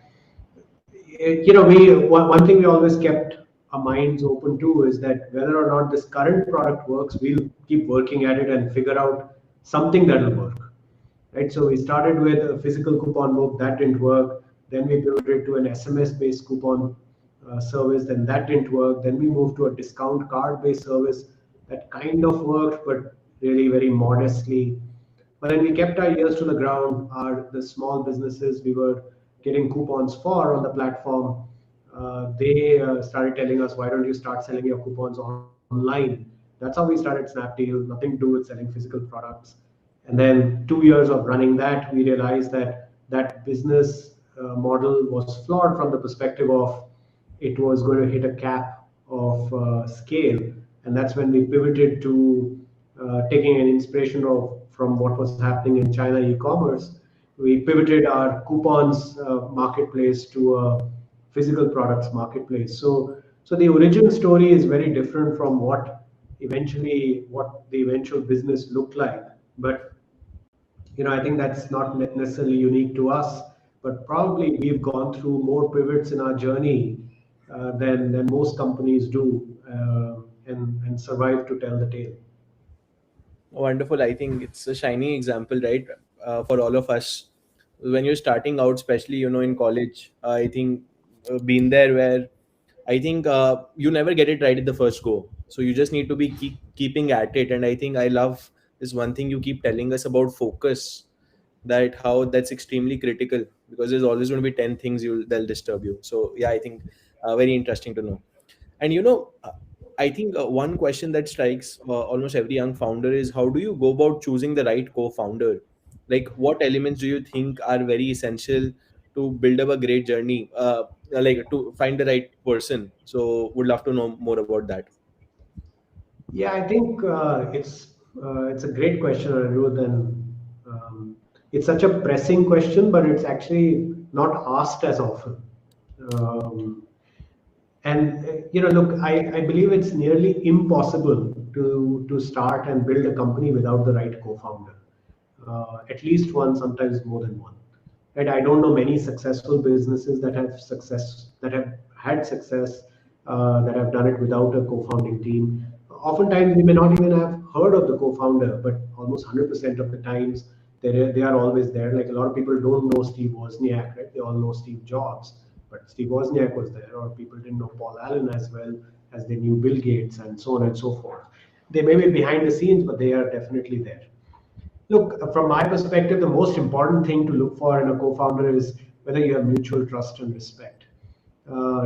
T: one thing we always kept our minds open to is that whether or not this current product works, we'll keep working at it and figure out something that will work. Right, so we started with a physical coupon book that didn't work. Then we pivoted to an SMS-based coupon service. Then that didn't work. Then we moved to a discount card-based service that kind of worked, but really very modestly. But then we kept our ears to the ground. The small businesses we were getting coupons for on the platform, they started telling us, "Why don't you start selling your coupons online?" That's how we started Snapdeal. Nothing to do with selling physical products. And then 2 years of running that, we realized that that business model was flawed from the perspective of it was going to hit a cap of scale. And that's when we pivoted to taking an inspiration from what was happening in China e-commerce. We pivoted our coupons marketplace to a physical products marketplace. So the origin story is very different from what the eventual business looked like. But I think that's not necessarily unique to us, but probably we've gone through more pivots in our journey than most companies do, and survive to tell the tale.
S: Wonderful. I think it's a shining example, right, for all of us. When you're starting out, especially in college, I think been there where I think you never get it right at the first go. So you just need to be keeping at it. And I think I love this one thing you keep telling us about focus, that how that's extremely critical, because there's always going to be 10 things they'll disturb you. So yeah, I think very interesting to know. And I think one question that strikes almost every young founder is, how do you go about choosing the right co-founder? Like, what elements do you think are very essential to build up a great journey, like to find the right person? So would love to know more about that.
T: Yeah, I think it's a great question, Anirudh, and it's such a pressing question, but it's actually not asked as often. Um, and look, I believe it's nearly impossible to start and build a company without the right co-founder. At least one, sometimes more than one. Right? I don't know many successful businesses that have had success, that have done it without a co-founding team. Oftentimes, we may not even have heard of the co-founder, but almost 100% of the times, they are always there. Like, a lot of people don't know Steve Wozniak, right? They all know Steve Jobs, but Steve Wozniak was there, or people didn't know Paul Allen as well as they knew Bill Gates, and so on and so forth. They may be behind the scenes, but they are definitely there. Look, from my perspective, the most important thing to look for in a co-founder is whether you have mutual trust and respect.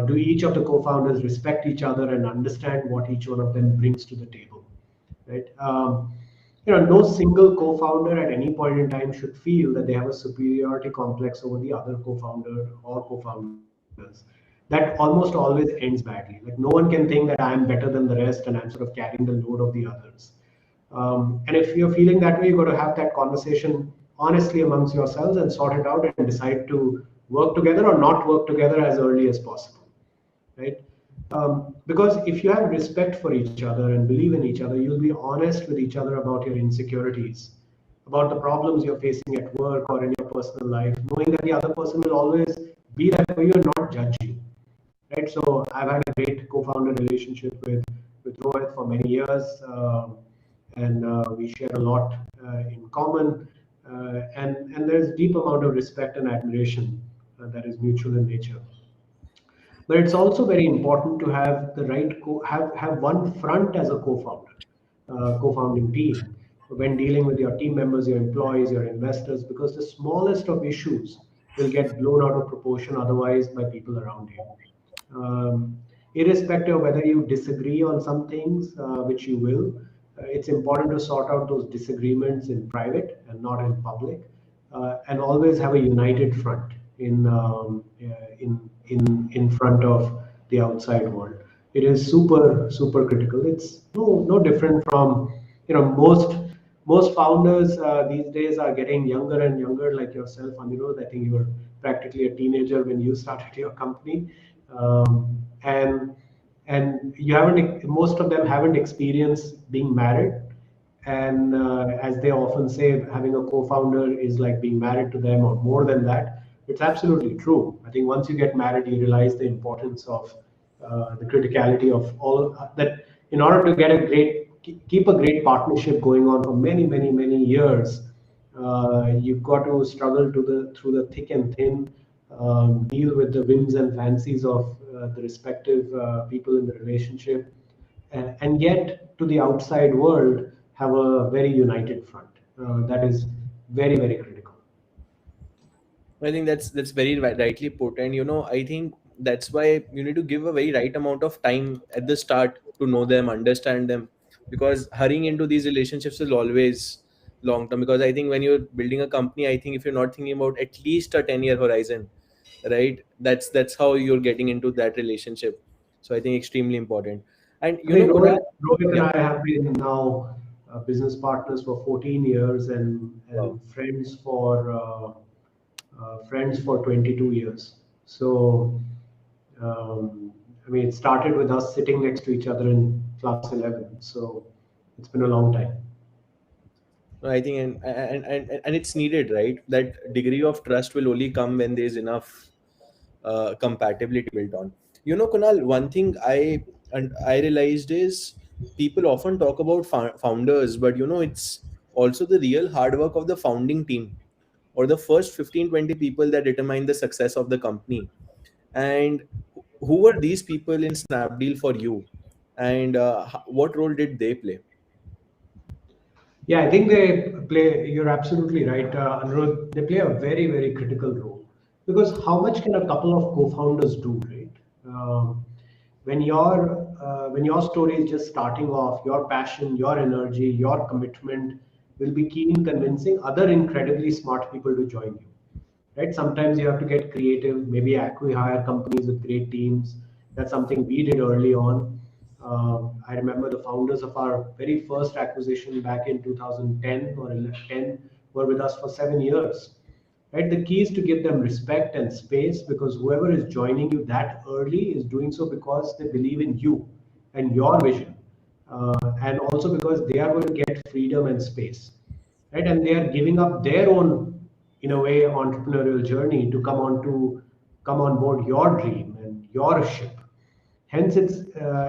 T: Do each of the co-founders respect each other and understand what each one of them brings to the table? Right? No single co-founder at any point in time should feel that they have a superiority complex over the other co-founder or co-founders. That almost always ends badly. Like, no one can think that I'm better than the rest and I'm sort of carrying the load of the others. And if you're feeling that way, you've got to have that conversation honestly amongst yourselves and sort it out and decide to work together or not work together as early as possible. Right? Because if you have respect for each other and believe in each other, you'll be honest with each other about your insecurities, about the problems you're facing at work or in your personal life, knowing that the other person will always be there for you and not judge you. Right? So I've had a great co-founder relationship with Rohit for many years, and we share a lot in common, and there's deep amount of respect and admiration that is mutual in nature. But it's also very important to have the right have one front as a co-founder, co-founding team when dealing with your team members, your employees, your investors, because the smallest of issues will get blown out of proportion otherwise by people around you. Irrespective of whether you disagree on some things, which you will, it's important to sort out those disagreements in private and not in public, and always have a united front in front of the outside world. It is super critical. It's no different from most founders these days are getting younger and younger, like yourself, Anirudh. I think you were practically a teenager when you started your company, and you haven't. Most of them haven't experienced being married, and as they often say, having a co-founder is like being married to them or more than that. It's absolutely true. I think once you get married, you realize the importance of the criticality of all that. In order to get keep a great partnership going on for many years, you've got to struggle through the thick and thin, deal with the whims and fancies of the respective people in the relationship, and yet to the outside world have a very united front. That is very critical.
S: I think that's very rightly put, and I think that's why you need to give a very right amount of time at the start to know them, understand them, because hurrying into these relationships is always long term. Because I think when you're building a company, I think if you're not thinking about at least a 10-year horizon, right, that's how you're getting into that relationship. So I think extremely important. And
T: I mean,
S: Kunal,
T: Rohit and I have been now business partners for 14 years and
S: Wow.
T: Friends for 22 years. So, I mean, it started with us sitting next to each other in class 11. So, it's been a long time.
S: No, I think and it's needed, right? That degree of trust will only come when there's enough compatibility built on. Kunal, one thing I realized is people often talk about founders, but it's also the real hard work of the founding team or the first 15-20 people that determine the success of the company. And who were these people in Snapdeal for you, and what role did they play?
T: Yeah, I think they play, you're absolutely right, Anirudh. They play a very critical role, because how much can a couple of co-founders do, right? When your story is just starting off, your passion, your energy, your commitment will be key in convincing other incredibly smart people to join you. Right? Sometimes you have to get creative, maybe acqui-hire companies with great teams. That's something we did early on. I remember the founders of our very first acquisition back in 2010 or 10 were with us for 7 years. Right? The key is to give them respect and space, because whoever is joining you that early is doing so because they believe in you and your vision, and also because they are going to get freedom and space, right? And they are giving up their own, in a way, entrepreneurial journey to come on board your dream and your ship. Hence, it's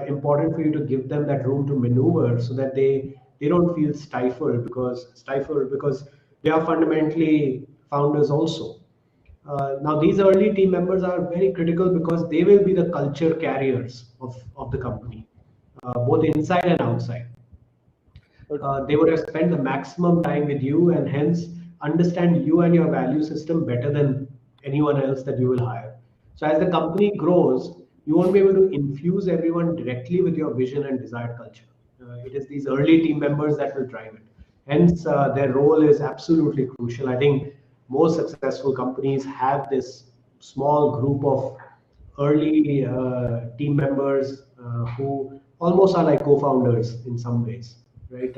T: important for you to give them that room to maneuver so that they don't feel stifled because they are fundamentally founders also. Now, these early team members are very critical because they will be the culture carriers of the company, both inside and outside. They would have spent the maximum time with you and hence understand you and your value system better than anyone else that you will hire. So as the company grows, you won't be able to infuse everyone directly with your vision and desired culture. It is these early team members that will drive it. Hence, their role is absolutely crucial. I think most successful companies have this small group of early team members who almost are like co-founders in some ways, right?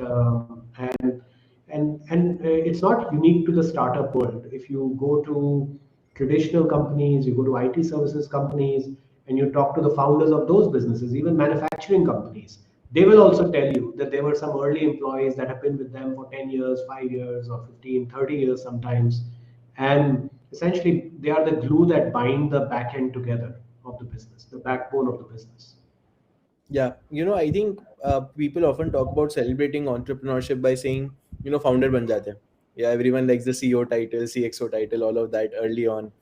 T: And it's not unique to the startup world. If you go to traditional companies, you go to IT services companies, and you talk to the founders of those businesses, even manufacturing companies, they will also tell you that there were some early employees that have been with them for 10 years, 5 years, or 15, 30 years sometimes. And essentially, they are the glue that bind the back end together of the business, the backbone of the business.
S: Yeah, I think people often talk about celebrating entrepreneurship by saying, founder ban jate hain. Yeah, everyone likes the CEO title, CXO title, all of that early on.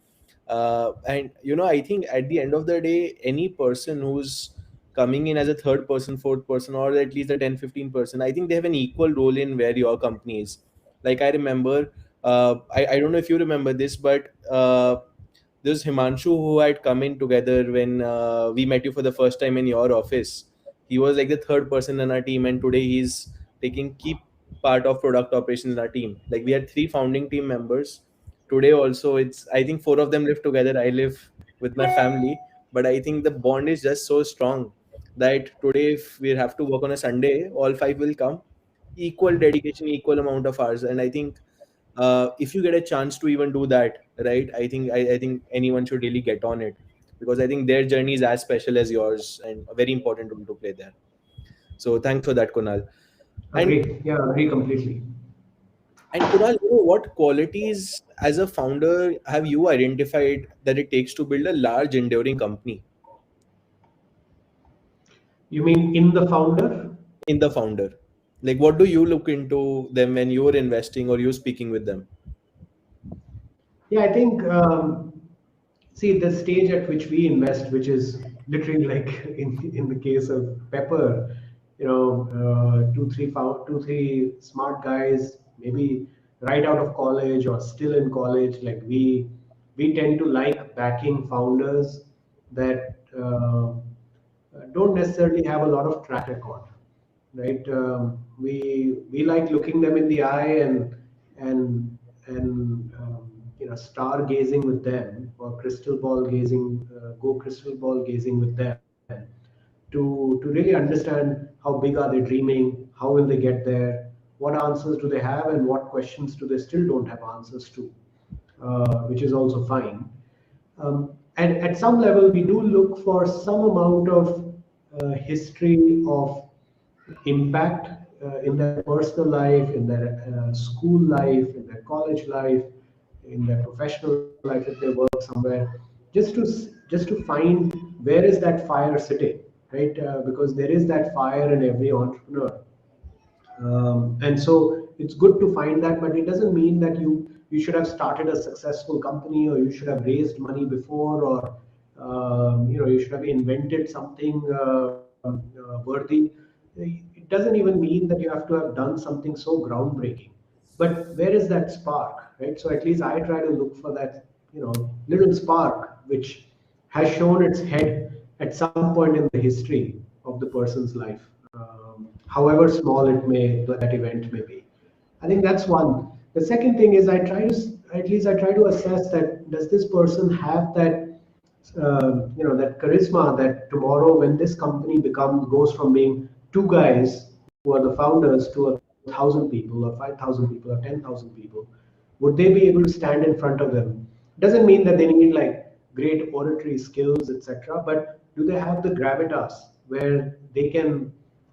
S: And I think at the end of the day, any person who's coming in as a third person, fourth person, or at least a 10-15%, I think they have an equal role in where your company is. Like I remember, I don't know if you remember this, but there's Himanshu who had come in together when we met you for the first time in your office. He was like the third person in our team, and today he's taking key part of product operations in our team. Like we had 3 founding team members. Today also, it's I think 4 of them live together. I live with my family, but I think the bond is just so strong that today if we have to work on a Sunday, all 5 will come. Equal dedication, equal amount of hours, and I think if you get a chance to even do that, right, I think anyone should really get on it, because I think their journey is as special as yours and a very important role to play there. So thanks for that, Kunal.
T: Agree. Yeah, agree completely.
S: And Kunal, what qualities as a founder have you identified that it takes to build a large enduring company?
T: You mean in the founder?
S: In the founder, like what do you look into them when you're investing or you're speaking with them?
T: Yeah, I think, see, the stage at which we invest, which is literally like in the case of Pepper, two, three smart guys, maybe right out of college or still in college. Like we tend to like backing founders that don't necessarily have a lot of track record, right? We like looking them in the eye and stargazing with them, or crystal ball gazing, go crystal ball gazing with them, to really understand how big are they dreaming, how will they get there, what answers do they have, and what questions do they still don't have answers to, which is also fine. And at some level, we do look for some amount of history of impact in their personal life, in their school life, in their college life, in their professional life if they work somewhere, just to find where is that fire sitting, right? Because there is that fire in every entrepreneur. And so it's good to find that, but it doesn't mean that you should have started a successful company, or you should have raised money before, or you should have invented something worthy. It doesn't even mean that you have to have done something so groundbreaking. But where is that spark, right? So at least I try to look for that, little spark which has shown its head at some point in the history of the person's life, however small that event may be. I think that's one. The second thing is I try to assess that does this person have that that charisma that tomorrow when this company goes from being 2 guys who are the founders to 1,000 people or 5,000 people or 10,000 people, would they be able to stand in front of them? Doesn't mean that they need like great oratory skills, etc. But do they have the gravitas where they can,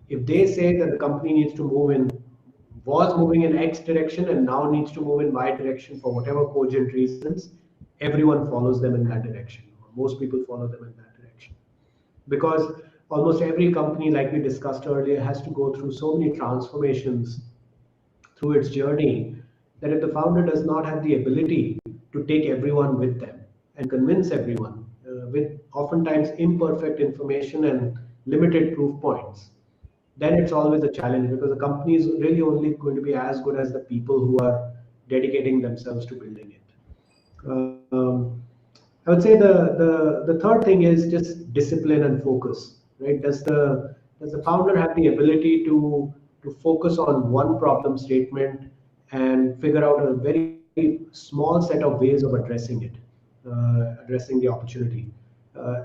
T: if they say that the company needs to was moving in X direction and now needs to move in Y direction for whatever cogent reasons, everyone follows them in that direction. Most people follow them in that direction. Because almost every company, like we discussed earlier, has to go through so many transformations through its journey that if the founder does not have the ability to take everyone with them and convince everyone with oftentimes imperfect information and limited proof points, then it's always a challenge, because the company is really only going to be as good as the people who are dedicating themselves to building it. I would say the third thing is just discipline and focus, right? Does the founder have the ability to focus on one problem statement and figure out a very small set of ways of addressing it, addressing the opportunity,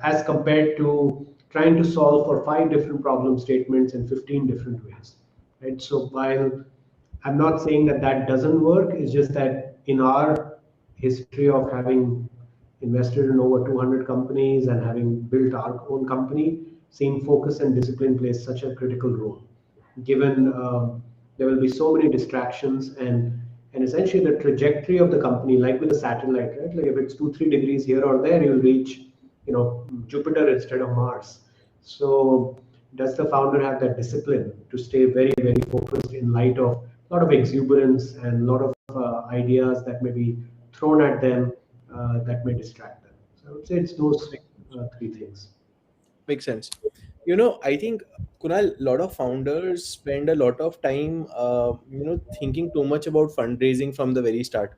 T: as compared to trying to solve for 5 different problem statements in 15 different ways, right? So while I'm not saying that that doesn't work, it's just that in our history of having invested in over 200 companies and having built our own company, seeing focus and discipline plays such a critical role. Given there will be so many distractions and essentially the trajectory of the company, like with a satellite, right? Like if it's 2-3 degrees here or there, you'll reach, Jupiter instead of Mars. So does the founder have that discipline to stay very, very focused in light of a lot of exuberance and a lot of ideas that may be thrown at them that may distract them? So I would say it's those three things.
S: Makes sense. I think, Kunal, a lot of founders spend a lot of time, thinking too much about fundraising from the very start.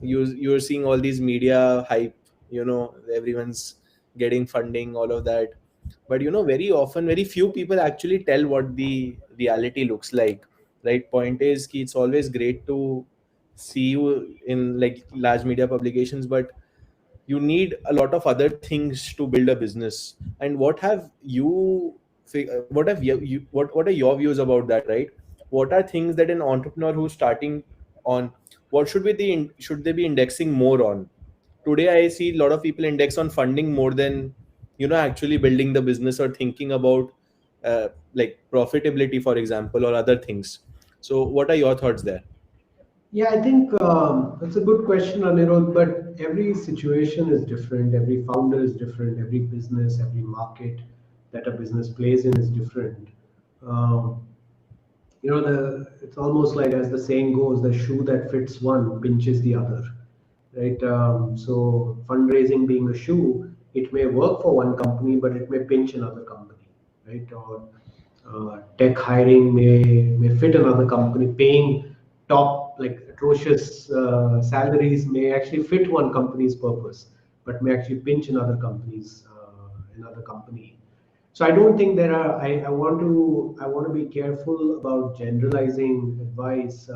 S: You're seeing all these media hype, everyone's getting funding, all of that. But very often, very few people actually tell what the reality looks like. Right? Point is, ki it's always great to see you in like large media publications, but you need a lot of other things to build a business. And what are your views about that, right? What are things that an entrepreneur who's starting on, what should they be indexing more on? Today I see a lot of people index on funding more than actually building the business or thinking about like profitability, for example, or other things. So what are your thoughts there?
T: Yeah, I think that's a good question, Anirudh, but every situation is different. Every founder is different. Every business, every market that a business plays in is different. Um, it's almost like, as the saying goes, the shoe that fits one pinches the other, right? So fundraising being a shoe, it may work for one company, but it may pinch another company, right? Or tech hiring may fit another company. Paying top, like atrocious salaries may actually fit one company's purpose, but may actually pinch another company. So I don't think there are. I want to be careful about generalizing advice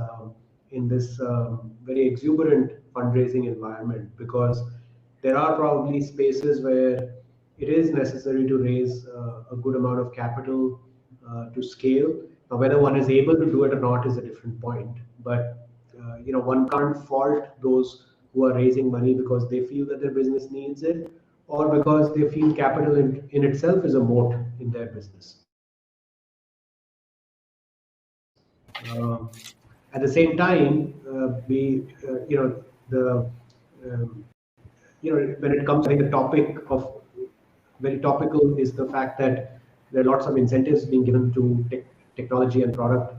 T: in this very exuberant fundraising environment, because there are probably spaces where it is necessary to raise a good amount of capital to scale. Now, whether one is able to do it or not is a different point. But one can't fault those who are raising money because they feel that their business needs it, or because they feel capital in itself is a moat in their business. At the same time, when it comes, I think the topic of very topical is the fact that there are lots of incentives being given to technology and product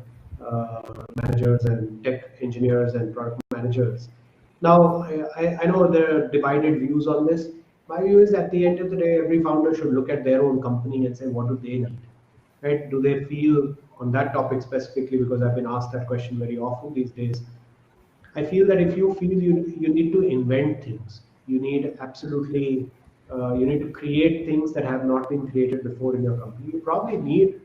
T: managers and tech engineers and product managers. Now, I know there are divided views on this. My view is, at the end of the day, every founder should look at their own company and say, what do they need? Right? Do they feel, on that topic specifically, because I've been asked that question very often these days, I feel that if you feel you need to invent things, you need you need to create things that have not been created before in your company. You probably need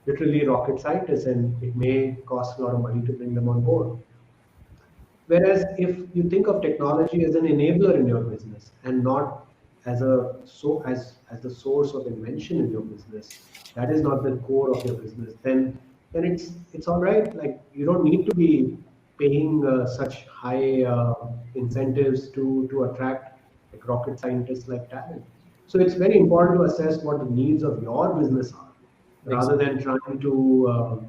T: literally rocket scientists, and it may cost a lot of money to bring them on board. Whereas if you think of technology as an enabler in your business and not as as the source of invention in your business, that is not the core of your business. Then it's all right. Like, you don't need to be paying such high incentives to attract like rocket scientists like talent. So it's very important to assess what the needs of your business are, rather than trying to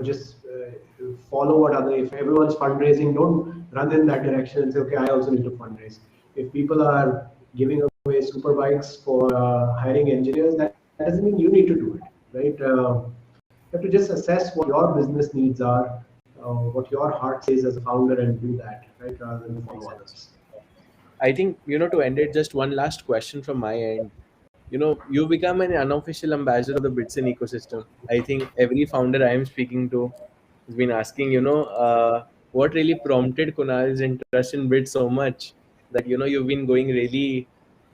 T: just follow what other. If everyone's fundraising, don't run in that direction and say, okay, I also need to fundraise. If people are giving away super bikes for hiring engineers, that doesn't mean you need to do it, right? You have to just assess what your business needs are, what your heart says as a founder, and do that, right, rather than follow others.
S: I think, to end it, just one last question from my end. You become an unofficial ambassador of the Bitsin ecosystem. I think every founder I am speaking to has been asking, what really prompted Kunal's interest in Bit so much that, you've been going really,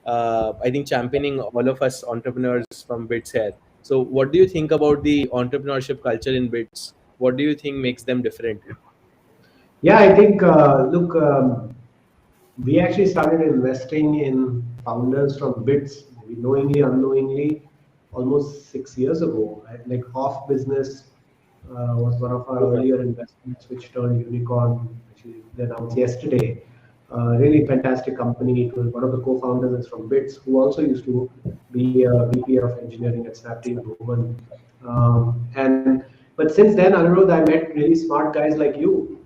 S: I think, championing all of us entrepreneurs from Bits here. So what do you think about the entrepreneurship culture in Bits? What do you think makes them different?
T: Yeah, I think, look, we actually started investing in founders from Bits, maybe knowingly, unknowingly, almost 6 years ago. Right? Like, Off Business was one of our earlier investments, which turned unicorn, which we announced yesterday. Really fantastic company. It was one of the co-founders is from BITS, who also used to be a VP of engineering at Snapdeal Woman. But since then, Anirudh, I met really smart guys like you,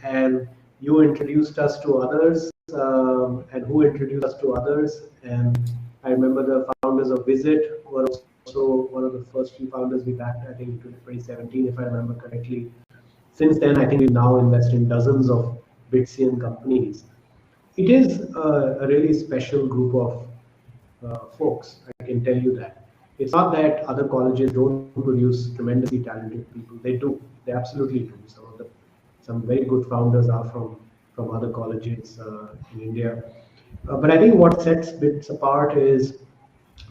T: and you introduced us to others, and who introduced us to others. And I remember the founders of Visit were also one of the first few founders we backed, I think in 2017, if I remember correctly. Since then, I think we now invest in dozens of Bitsian companies. It is a really special group of folks, I can tell you that. It's not that other colleges don't produce tremendously talented people. They do. They absolutely do. Some very good founders are from other colleges in India. But I think what sets BITS apart is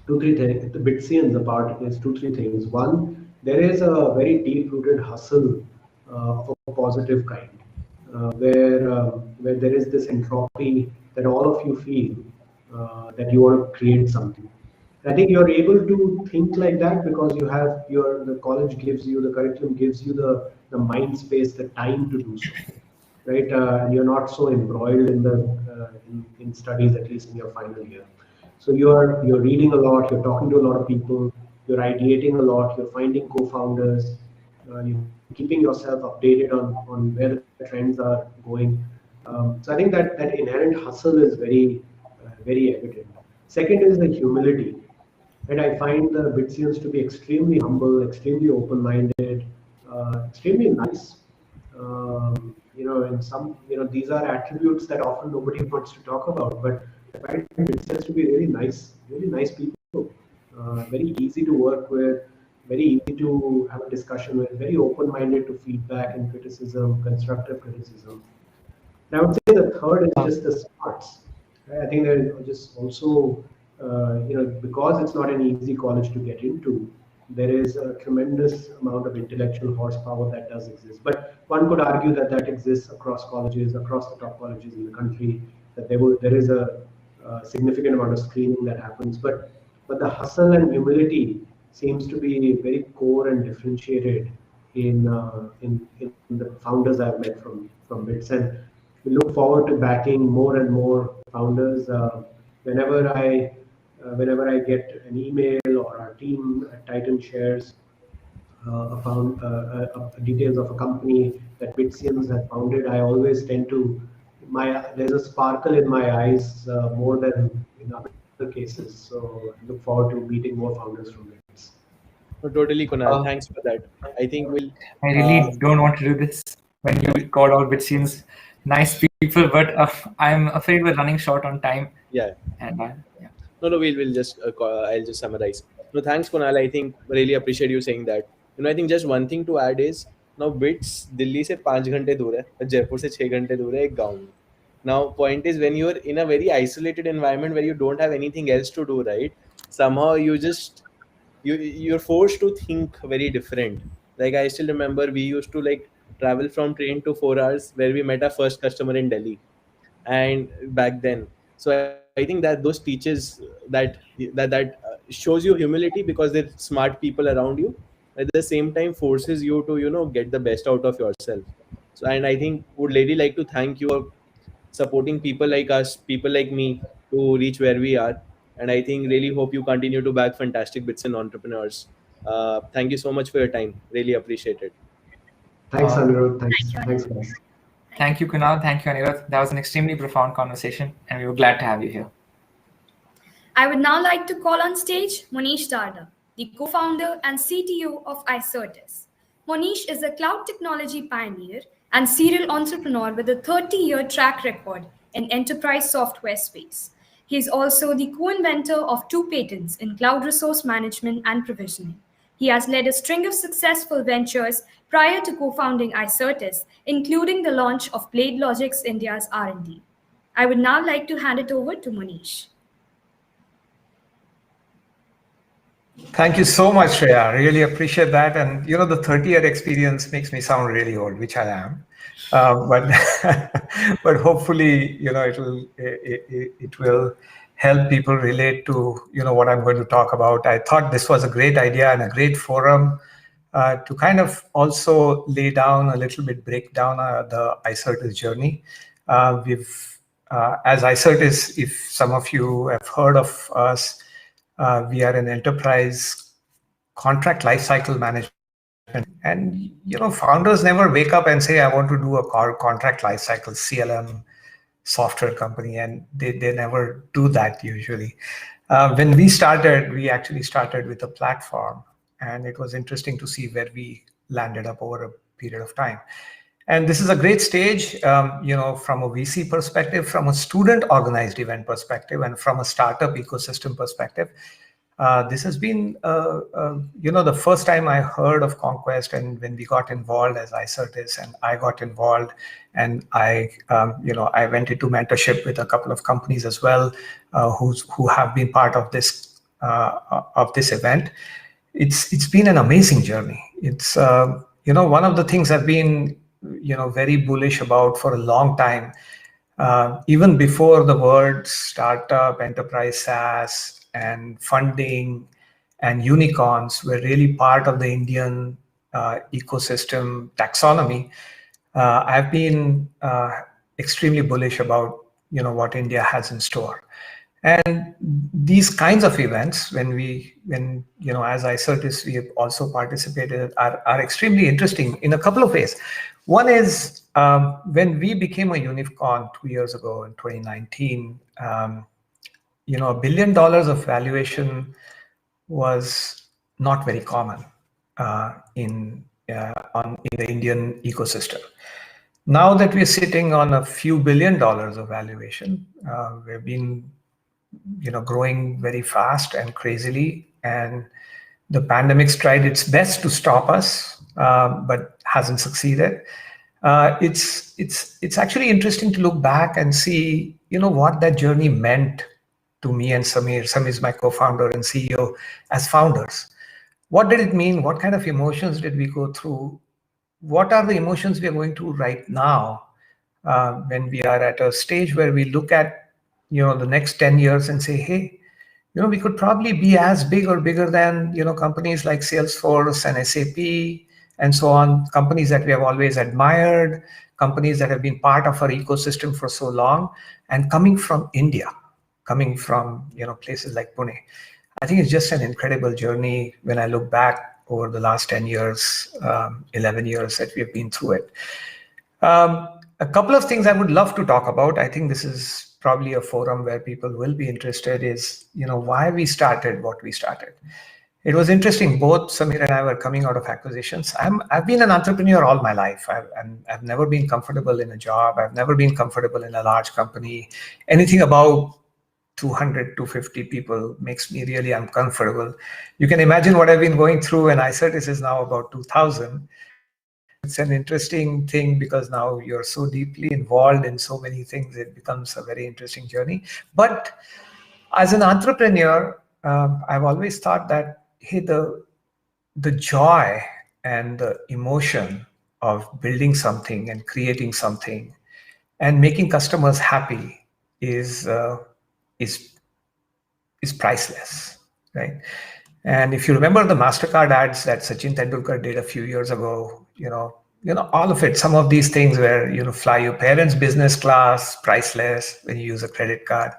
T: two, three things. The Bitsians apart is two, three things. One, there is a very deep-rooted hustle of a positive kind, where there is this entropy that all of you feel that you want to create something. And I think you're able to think like that because you have the college gives you, the curriculum gives you the mind space, the time to do so, right? And you're not so embroiled in the in studies, at least in your final year. So you're reading a lot, you're talking to a lot of people, you're ideating a lot, you're finding co-founders, you're keeping yourself updated on where the trends are going. So I think that inherent hustle is very evident. Second is the humility. And I find the Bitsians to be extremely humble, extremely open-minded, extremely nice. These are attributes that often nobody wants to talk about, but I find Bitsians to be really nice people, very easy to work with, very easy to have a discussion with, very open-minded to feedback and criticism, constructive criticism. And I would say the third is just the smarts. Right? I think there just also, because it's not an easy college to get into, there is a tremendous amount of intellectual horsepower that does exist. But one could argue that exists across colleges, across the top colleges in the country, that there is a significant amount of screening that happens. But the hustle and humility seems to be very core and differentiated in the founders I've met from BITS. And we look forward to backing more and more founders. Whenever I get an email or our team at Titan shares details of a company that Bitsians have founded, I always tend to there's a sparkle in my eyes more than in other cases. So I look forward to meeting more founders from BITS.
S: No, totally, Kunal. Thanks for that. I think we'll.
B: I really don't want to do this when you called out Bitsians, nice people, but I'm afraid we're running short on time.
S: Yeah.
B: And yeah.
S: No, we'll just I'll just summarize. No, thanks, Kunal. I think really appreciate you saying that. I think just one thing to add is now BITS Delhi से 5 घंटे दूर है, Jaipur से 6 घंटे दूर है एक गाँव में. Now point is when you're in a very isolated environment where you don't have anything else to do, right? Somehow you're forced to think very different. Like I still remember we used to like travel from train to 4 hours where we met our first customer in Delhi, and back then. So I think that those teaches that shows you humility because they're smart people around you. At the same time, forces you to get the best out of yourself. So and I think would really like to thank you for supporting people like us, people like me, to reach where we are. And I think really hope you continue to back fantastic bits and entrepreneurs. Thank you so much for your time. Really appreciate it.
T: Thanks, Anirudh. Thanks, guys.
B: Thank you, Kunal. Thank you, Anirudh. That was an extremely profound conversation, and we were glad to have you here.
K: I would now like to call on stage Monish Darda, the co-founder and CTO of Icertis. Monish is a cloud technology pioneer and serial entrepreneur with a 30-year track record in enterprise software space. He is also the co-inventor of 2 patents in cloud resource management and provisioning. He has led a string of successful ventures prior to co-founding Icertis, including the launch of BladeLogix India's R&D. I would now like to hand it over to Monish.
D: Thank you so much, Shreya. Really appreciate that. And the 30-year experience makes me sound really old, which I am. But hopefully, it will help people relate to what I'm going to talk about. I thought this was a great idea and a great forum to kind of also lay down a little bit, break down the Icertis journey. We've as iCertis, if some of you have heard of us, we are an enterprise contract lifecycle management. And founders never wake up and say, I want to do a contract lifecycle CLM software company, and they never do that usually. When we started, we actually started with a platform, and it was interesting to see where we landed up over a period of time. And this is a great stage, from a VC perspective, from a student organized event perspective, and from a startup ecosystem perspective. This has been, the first time I heard of Conquest, and when we got involved as iCertis, and I got involved, and I went into mentorship with a couple of companies as well, who have been part of this event. It's been an amazing journey. It's one of the things I've been very bullish about for a long time. Even before the word startup, enterprise SaaS, and funding and unicorns were really part of the Indian ecosystem taxonomy, I've been extremely bullish about what India has in store. And these kinds of events, when as iCertis we have also participated, are extremely interesting in a couple of ways. One is when we became a unicorn 2 years ago in 2019, $1 billion of valuation was not very common in the Indian ecosystem. Now that we're sitting on a few $1 billion of valuation, we've been growing very fast and crazily, and the pandemic's tried its best to stop us, but hasn't succeeded. It's actually interesting to look back and see what that journey meant to me and Samir. Samir is my co-founder and CEO. As founders, what did it mean? What kind of emotions did we go through? What are the emotions we are going through right now when we are at a stage where we look at the next 10 years and say, hey, we could probably be as big or bigger than companies like Salesforce and SAP and so on, companies that we have always admired, companies that have been part of our ecosystem for so long, and coming from India, coming from places like Pune. I think it's just an incredible journey when I look back over the last 10 years, 11 years that we have been through it. A couple of things I would love to talk about. I think this is probably a forum where people will be interested is, why we started what we started. It was interesting. Both Samir and I were coming out of acquisitions. I've been an entrepreneur all my life. I've never been comfortable in a job. I've never been comfortable in a large company. Anything about 200, 250 people makes me really uncomfortable. You can imagine what I've been going through, and iCertis is now about 2,000. It's an interesting thing because now you're so deeply involved in so many things, it becomes a very interesting journey. But as an entrepreneur, I've always thought that, hey, the joy and the emotion of building something and creating something and making customers happy is priceless, right? And if you remember the MasterCard ads that Sachin Tendulkar did a few years ago, all of it, some of these things where, fly your parents' business class, priceless when you use a credit card.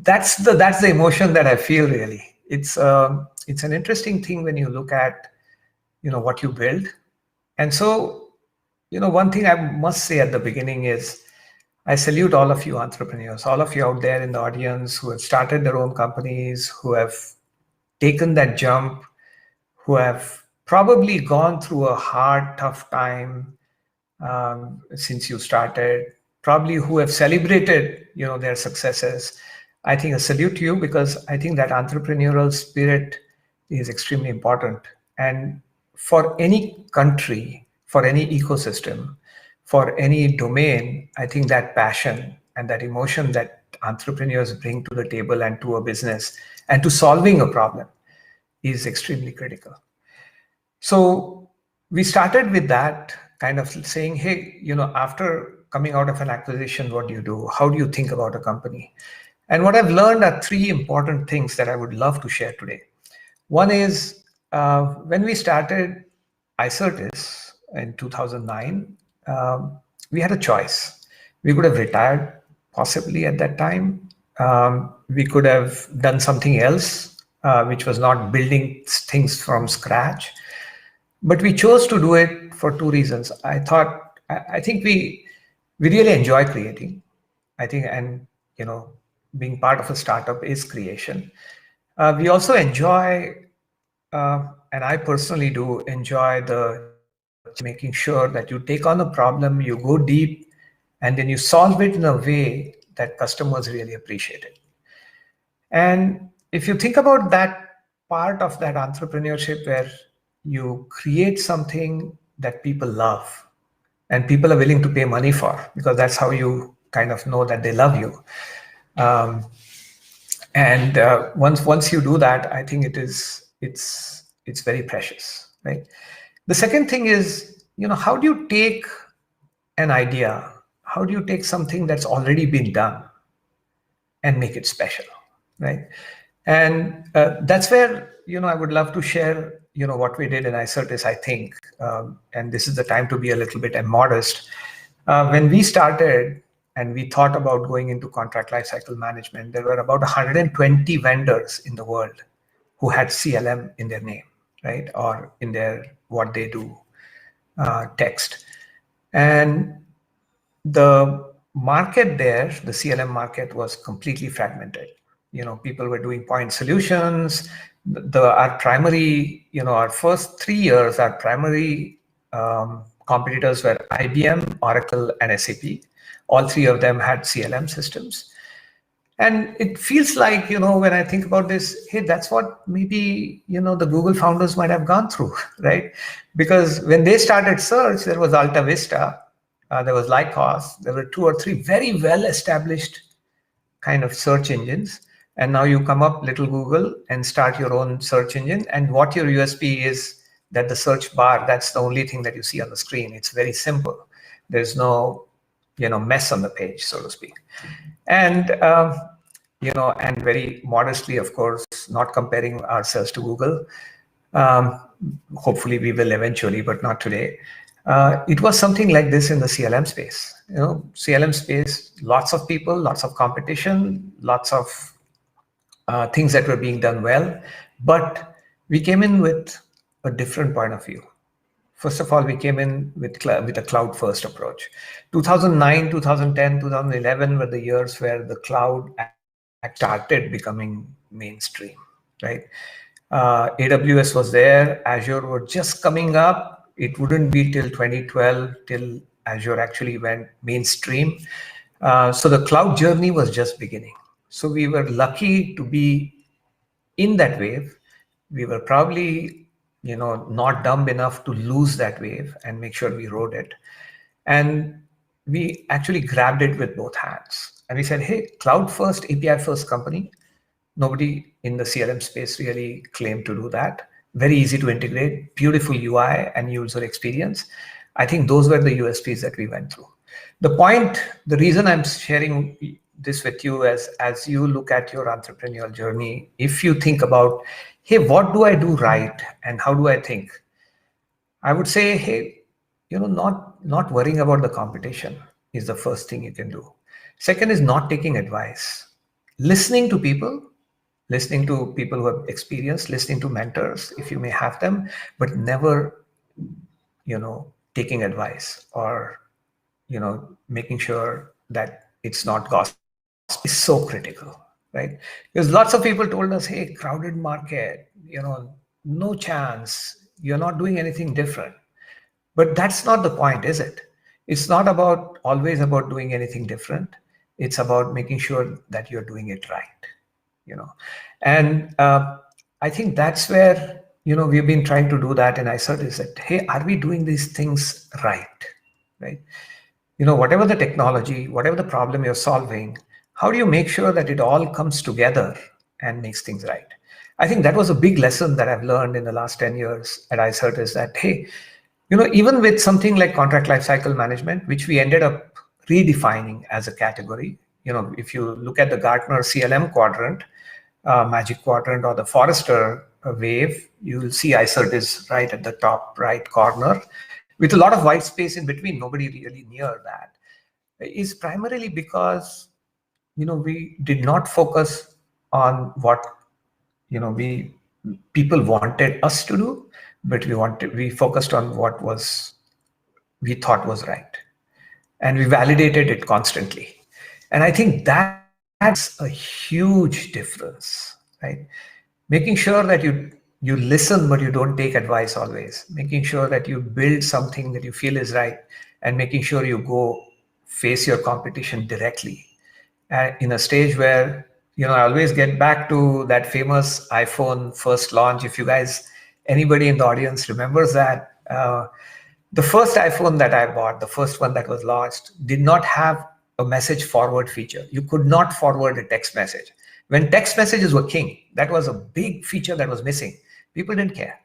D: That's the emotion that I feel really. It's an interesting thing when you look at, what you build. And so, one thing I must say at the beginning is, I salute all of you entrepreneurs, all of you out there in the audience who have started their own companies, who have taken that jump, who have probably gone through a hard, tough time since you started, probably who have celebrated, their successes. I think a salute to you, because I think that entrepreneurial spirit is extremely important. And for any country, for any ecosystem, for any domain, I think that passion and that emotion that entrepreneurs bring to the table and to a business and to solving a problem is extremely critical. So we started with that kind of saying, hey, after coming out of an acquisition, what do you do? How do you think about a company? And what I've learned are three important things that I would love to share today. One is when we started iCertis in 2009, we had a choice. We could have retired possibly at that time. We could have done something else, which was not building things from scratch. But we chose to do it for two reasons. I think we really enjoy creating. I think, and being part of a startup is creation. We also enjoy, and I personally do enjoy the making sure that you take on a problem, you go deep, and then you solve it in a way that customers really appreciate it. And if you think about that part of that entrepreneurship where you create something that people love and people are willing to pay money for, because that's how you kind of know that they love you. And once you do that, I think it's very precious, right? The second thing is, how do you take an idea? How do you take something that's already been done and make it special, right? And that's where I would love to share what we did in iCertis, I think, and this is the time to be a little bit modest. When we started and we thought about going into contract lifecycle management, there were about 120 vendors in the world who had CLM in their name, right, or in their what they do text. And the market there, the CLM market, was completely fragmented. People were doing point solutions. Our primary, our first 3 years, our primary competitors were IBM, Oracle, and SAP. All three of them had CLM systems. And it feels like, when I think about this, hey, that's what maybe, the Google founders might have gone through, right? Because when they started search, there was Alta Vista, there was Lycos, there were 2 or 3 very well-established kind of search engines. And now you come up, little Google, and start your own search engine. And what your USP is that the search bar, that's the only thing that you see on the screen. It's very simple. There's no, mess on the page, so to speak. And, and very modestly, of course, not comparing ourselves to Google. Hopefully we will eventually, but not today. It was something like this in the CLM space. CLM space, lots of people, lots of competition, lots of things that were being done well. But we came in with a different point of view. First of all, we came in with a cloud-first approach. 2009, 2010, 2011 were the years where the cloud started becoming mainstream, right? AWS was there, Azure were just coming up. It wouldn't be till 2012 till Azure actually went mainstream. So the cloud journey was just beginning. So we were lucky to be in that wave. We were probably not dumb enough to lose that wave and make sure we rode it. And we actually grabbed it with both hands. And we said, hey, cloud first, API first company. Nobody in the CRM space really claimed to do that. Very easy to integrate, beautiful UI and user experience. I think those were the USPs that we went through. The reason I'm sharing this with you as you look at your entrepreneurial journey, if you think about, hey, what do I do right and how do I think? I would say, hey, not worrying about the competition is the first thing you can do. Second is not taking advice. Listening to people who have experience, listening to mentors if you may have them, but never, taking advice or, making sure that it's not gossip is so critical, right? Because lots of people told us, hey, crowded market, no chance, you're not doing anything different. But that's not the point, is it? It's not always about doing anything different. It's about making sure that you're doing it right, And I think that's where, we've been trying to do that in iCertis, that, hey, are we doing these things right? Whatever the technology, whatever the problem you're solving, how do you make sure that it all comes together and makes things right? I think that was a big lesson that I've learned in the last 10 years at iCertis, that, hey, even with something like contract lifecycle management, which we ended up redefining as a category, if you look at the Gartner CLM quadrant, Magic Quadrant, or the Forrester wave, you will see iCertis right at the top right corner with a lot of white space in between, nobody really near that, is primarily because we did not focus on what people wanted us to do, but we focused on what we thought was right, and we validated it constantly. And I think that's a huge difference, right? Making sure that you listen, but you don't take advice always. Making sure that you build something that you feel is right, and making sure you go face your competition directly. In a stage where, I always get back to that famous iPhone first launch. If you guys, anybody in the audience remembers that, the first iPhone that I bought, the first one that was launched, did not have a message forward feature. You could not forward a text message. When text messages were king, that was a big feature that was missing. People didn't care.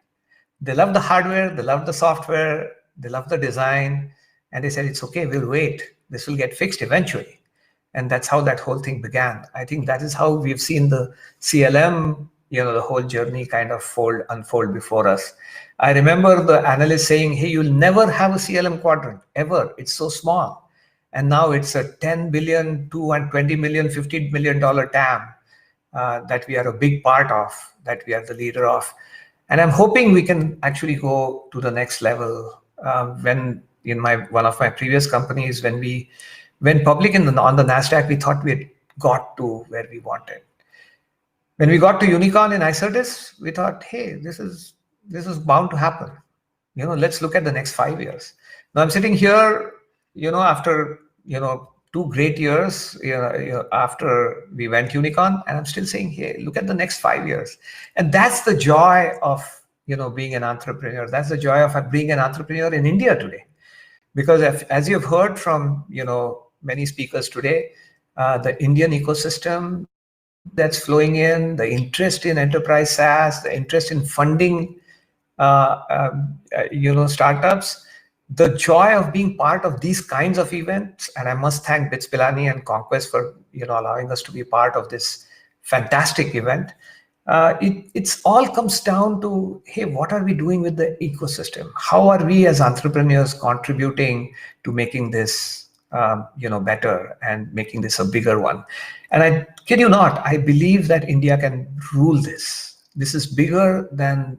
D: They loved the hardware, they loved the software, they loved the design, and they said, it's okay, we'll wait. This will get fixed eventually. And that's how that whole thing began. I think that is how we've seen the CLM, the whole journey kind of unfold before us. I remember the analyst saying, hey, you'll never have a CLM quadrant, ever. It's so small. And now it's a 10 billion, 20 million, $50 million TAM that we are a big part of, that we are the leader of. And I'm hoping we can actually go to the next level. When in one of my previous companies, when we went public on the NASDAQ, we thought we had got to where we wanted. When we got to Unicorn in Icertis, we thought, hey, this is bound to happen. Let's look at the next 5 years. Now I'm sitting here, after 2 great years, after we went Unicorn, and I'm still saying, hey, look at the next 5 years. And that's the joy of being an entrepreneur. That's the joy of being an entrepreneur in India today. Because as you've heard from many speakers today, the Indian ecosystem that's flowing in, the interest in enterprise SaaS, the interest in funding startups, the joy of being part of these kinds of events. And I must thank BITS Pilani and Conquest for allowing us to be part of this fantastic event. It's all comes down to, hey, what are we doing with the ecosystem? How are we as entrepreneurs contributing to making this better and making this a bigger one? And I kid you not, I believe that India can rule this. This is bigger than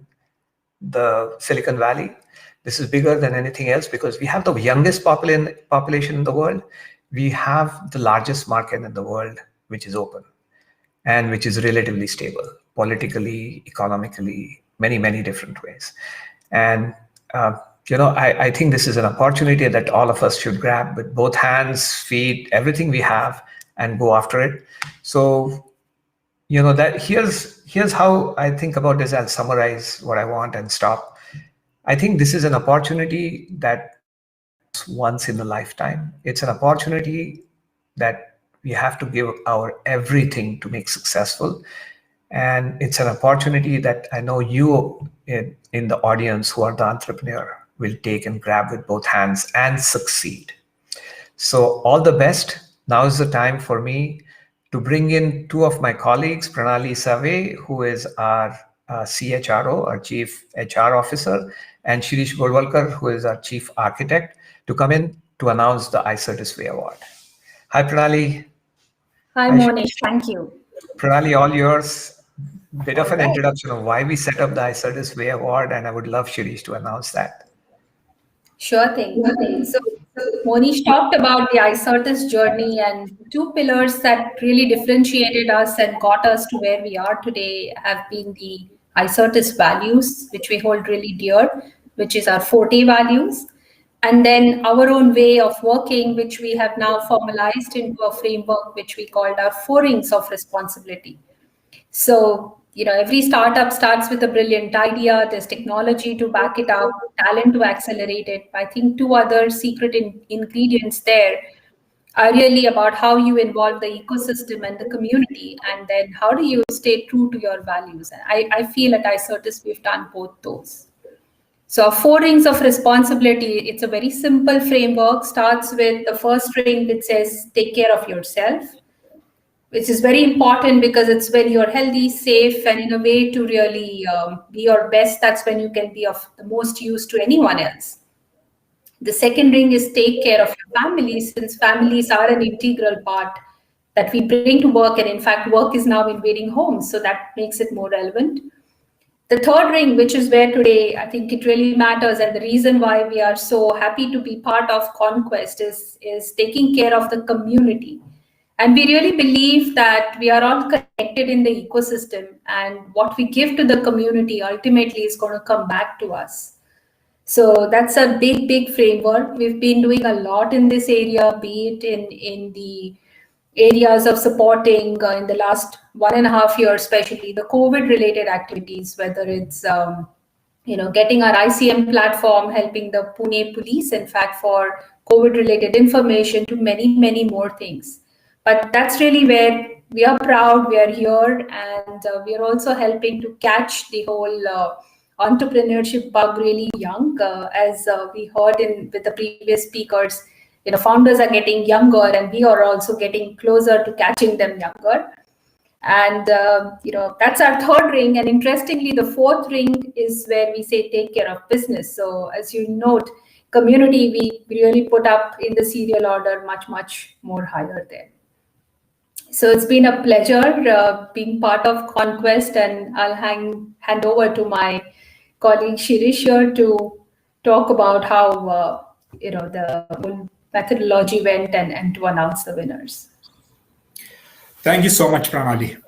D: the Silicon Valley. This is bigger than anything else because we have the youngest population in the world. We have the largest market in the world, which is open and which is relatively stable, politically, economically, many, many different ways. And, I think this is an opportunity that all of us should grab with both hands, feet, everything we have, and go after it. So, that here's how I think about this. I'll summarize what I want and stop. I think this is an opportunity that once in a lifetime. It's an opportunity that we have to give our everything to make successful. And it's an opportunity that I know you in the audience who are the entrepreneur will take and grab with both hands and succeed. So all the best. Now is the time for me to bring in 2 of my colleagues, Pranali Save, who is our CHRO, our Chief HR Officer, and Shirish Golwalkar, who is our Chief Architect, to come in to announce the iCertis Way Award. Hi, Pranali.
J: Hi, Monish. Thank you.
D: Pranali, all yours. Bit of an introduction of why we set up the iCertis Way Award, and I would love Shirish to announce that.
J: Sure thing. So Monish talked about the iCertis journey, and 2 pillars that really differentiated us and got us to where we are today have been the iCertis values, which we hold really dear, which is our forte values, and then our own way of working, which we have now formalized into a framework which we called our 4 rings of responsibility. So, every startup starts with a brilliant idea. There's technology to back it up, talent to accelerate it. I think 2 other secret ingredients there are really about how you involve the ecosystem and the community, and then how do you stay true to your values. And I feel at iCertis we've done both those. So 4 rings of responsibility, it's a very simple framework, starts with the first ring that says, take care of yourself, which is very important because it's when you're healthy, safe, and in a way to really be your best. That's when you can be of the most use to anyone else. The second ring is take care of your family, since families are an integral part that we bring to work, and in fact, work is now invading homes, so that makes it more relevant. The third ring, which is where today I think it really matters, and the reason why we are so happy to be part of Conquest is taking care of the community. And we really believe that we are all connected in the ecosystem, and what we give to the community ultimately is going to come back to us. So that's a big, big framework. We've been doing a lot in this area, be it in the areas of supporting in the last 1.5 years, especially the COVID related activities, whether it's getting our ICM platform, helping the Pune police, in fact, for COVID related information, to many, many more things. But that's really where we are proud, we are here, and we are also helping to catch the whole entrepreneurship bug really young. As we heard with the previous speakers, founders are getting younger, and we are also getting closer to catching them younger. And that's our third ring. And interestingly, the fourth ring is where we say take care of business. So as you note, community, we really put up in the serial order much more higher there. So it's been a pleasure being part of Conquest, and I'll hand over to my colleague Shirish here to talk about how the whole methodology went and to announce the winners.
C: Thank you so much, Pranali.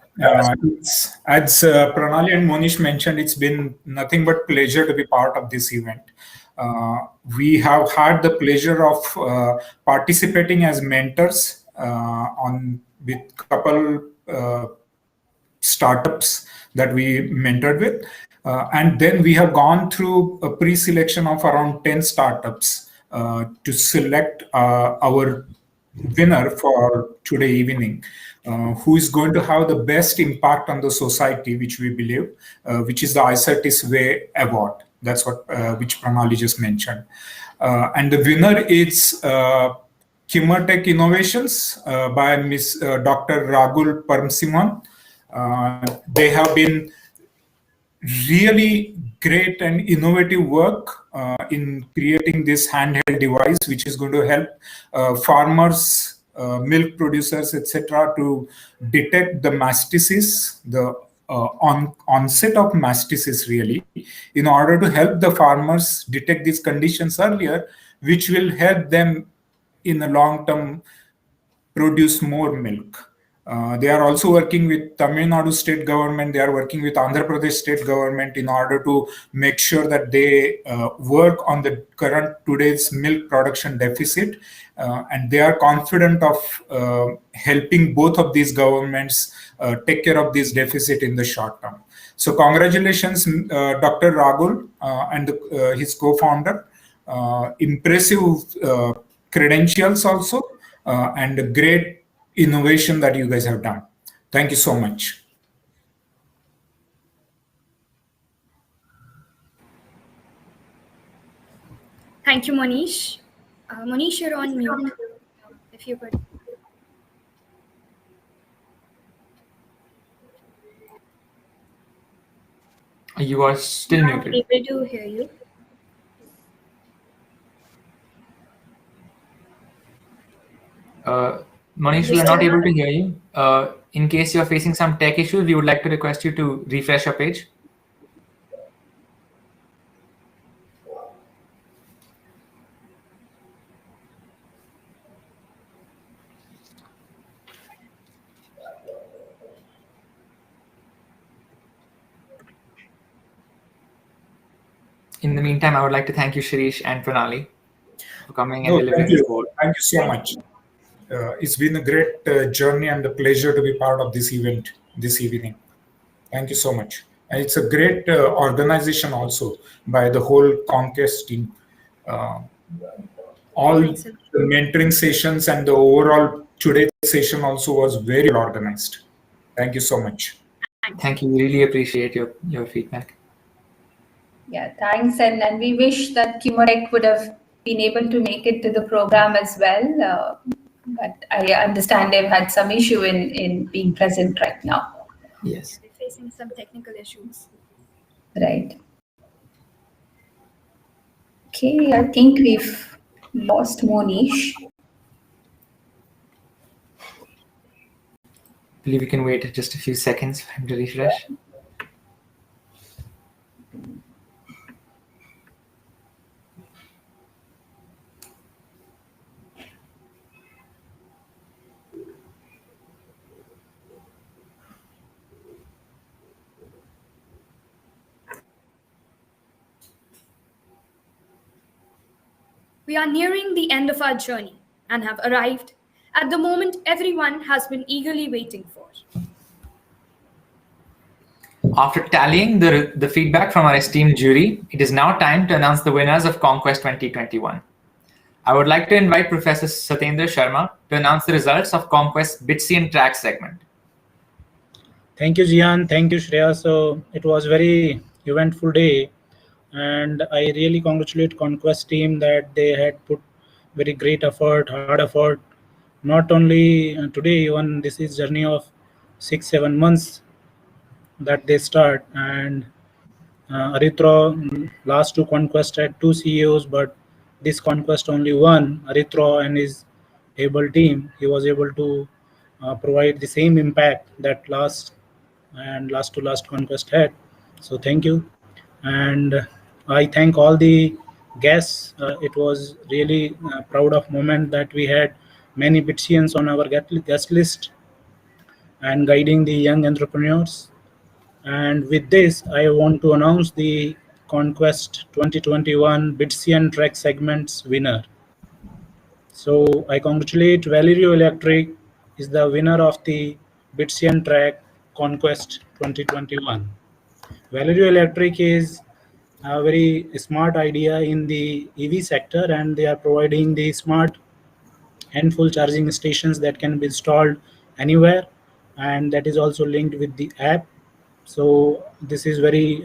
C: As Pranali and Monish mentioned, it's been nothing but pleasure to be part of this event. We have had the pleasure of participating as mentors with couple startups that we mentored with. And then we have gone through a pre-selection of around 10 startups to select our winner for today evening, who is going to have the best impact on the society, which we believe, which is the iCertis Way Award. That's what which Pranali just mentioned. And the winner is Kimertech Innovations by Miss Dr. Ragul Paramsimhan. They have been really great and innovative work in creating this handheld device, which is going to help farmers, milk producers, etc., to detect the mastitis, the onset of mastitis, really, in order to help the farmers detect these conditions earlier, which will help them in the long term produce more milk. They are also working with Tamil Nadu state government. They are working with Andhra Pradesh state government in order to make sure that they work on the current today's milk production deficit. And they are confident of helping both of these governments take care of this deficit in the short term. So congratulations, Dr. Ragul and his co-founder. Impressive credentials also, and a great innovation that you guys have done. Thank you so much.
K: Thank you, Monish. Monish, you're on mute. If you could.
B: You are still
K: I'm
B: muted.
K: able to hear you.
B: Manish, we are not able to hear you. In case you are facing some tech issues, we would like to request you to refresh your page. In the meantime, I would like to thank you, Shirish and Pranali, for coming and delivering this board.
C: Thank you so much. It's been a great journey and a pleasure to be part of this event this evening. Thank you so much. And it's a great organization also by the whole Conquest team. All the mentoring sessions and the overall today's session also was very organized. Thank you so much.
B: Thank you. We really appreciate your feedback.
J: Yeah, thanks. And we wish that Kimertech would have been able to make it to the program as well. But I understand they've had some issue in being present right now.
B: Yes.
K: They're facing some technical issues.
J: Right. Okay, I think we've lost Monish.
B: believe we can wait just a few seconds for him to refresh.
K: We are nearing the end of our journey and have arrived at the moment everyone has been eagerly waiting for.
B: After tallying the feedback from our esteemed jury, it is now time to announce the winners of Conquest 2021. I would like to invite Professor Satyendra Sharma to announce the results of Conquest Bitsian track segment.
N: Thank you, Jian. Thank you, Shreya. So it was very eventful day, and I really congratulate Conquest team that they had put very great effort, hard effort. Not only today, even this is journey of 6-7 months that they start. And Arithro, last two Conquest had two CEOs, but this Conquest only one. Arithro and his able team, he was able to provide the same impact that last to last Conquest had. So thank you, and I thank all the guests. It was really proud of moment that we had many Bitsians on our guest list and guiding the young entrepreneurs. And with this, I want to announce the Conquest 2021 Bitsian track segments winner. So I congratulate Valerio Electric is the winner of the Bitsian track Conquest 2021. Valerio Electric is a very smart idea in the EV sector, and they are providing the smart handful charging stations that can be installed anywhere, and that is also linked with the app. So this is very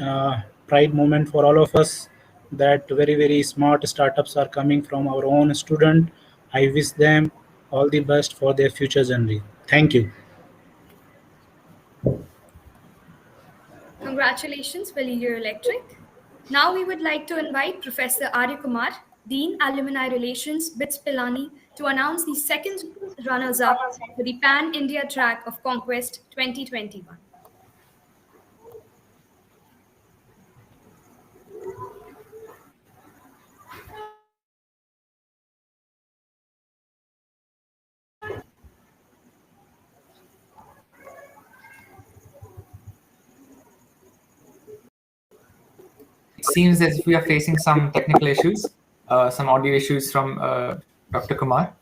N: pride moment for all of us that very smart startups are coming from our own student. I wish them all the best for their future journey. Thank you.
K: Congratulations, Valier Electric. Now we would like to invite Professor Arya Kumar, Dean Alumni Relations, BITS Pilani, to announce the second runners-up for the Pan-India track of Conquest 2021.
B: It seems as if we are facing some technical issues, some audio issues from Dr. Kumar,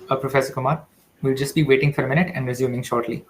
B: Professor Kumar. We'll just be waiting for a minute and resuming shortly.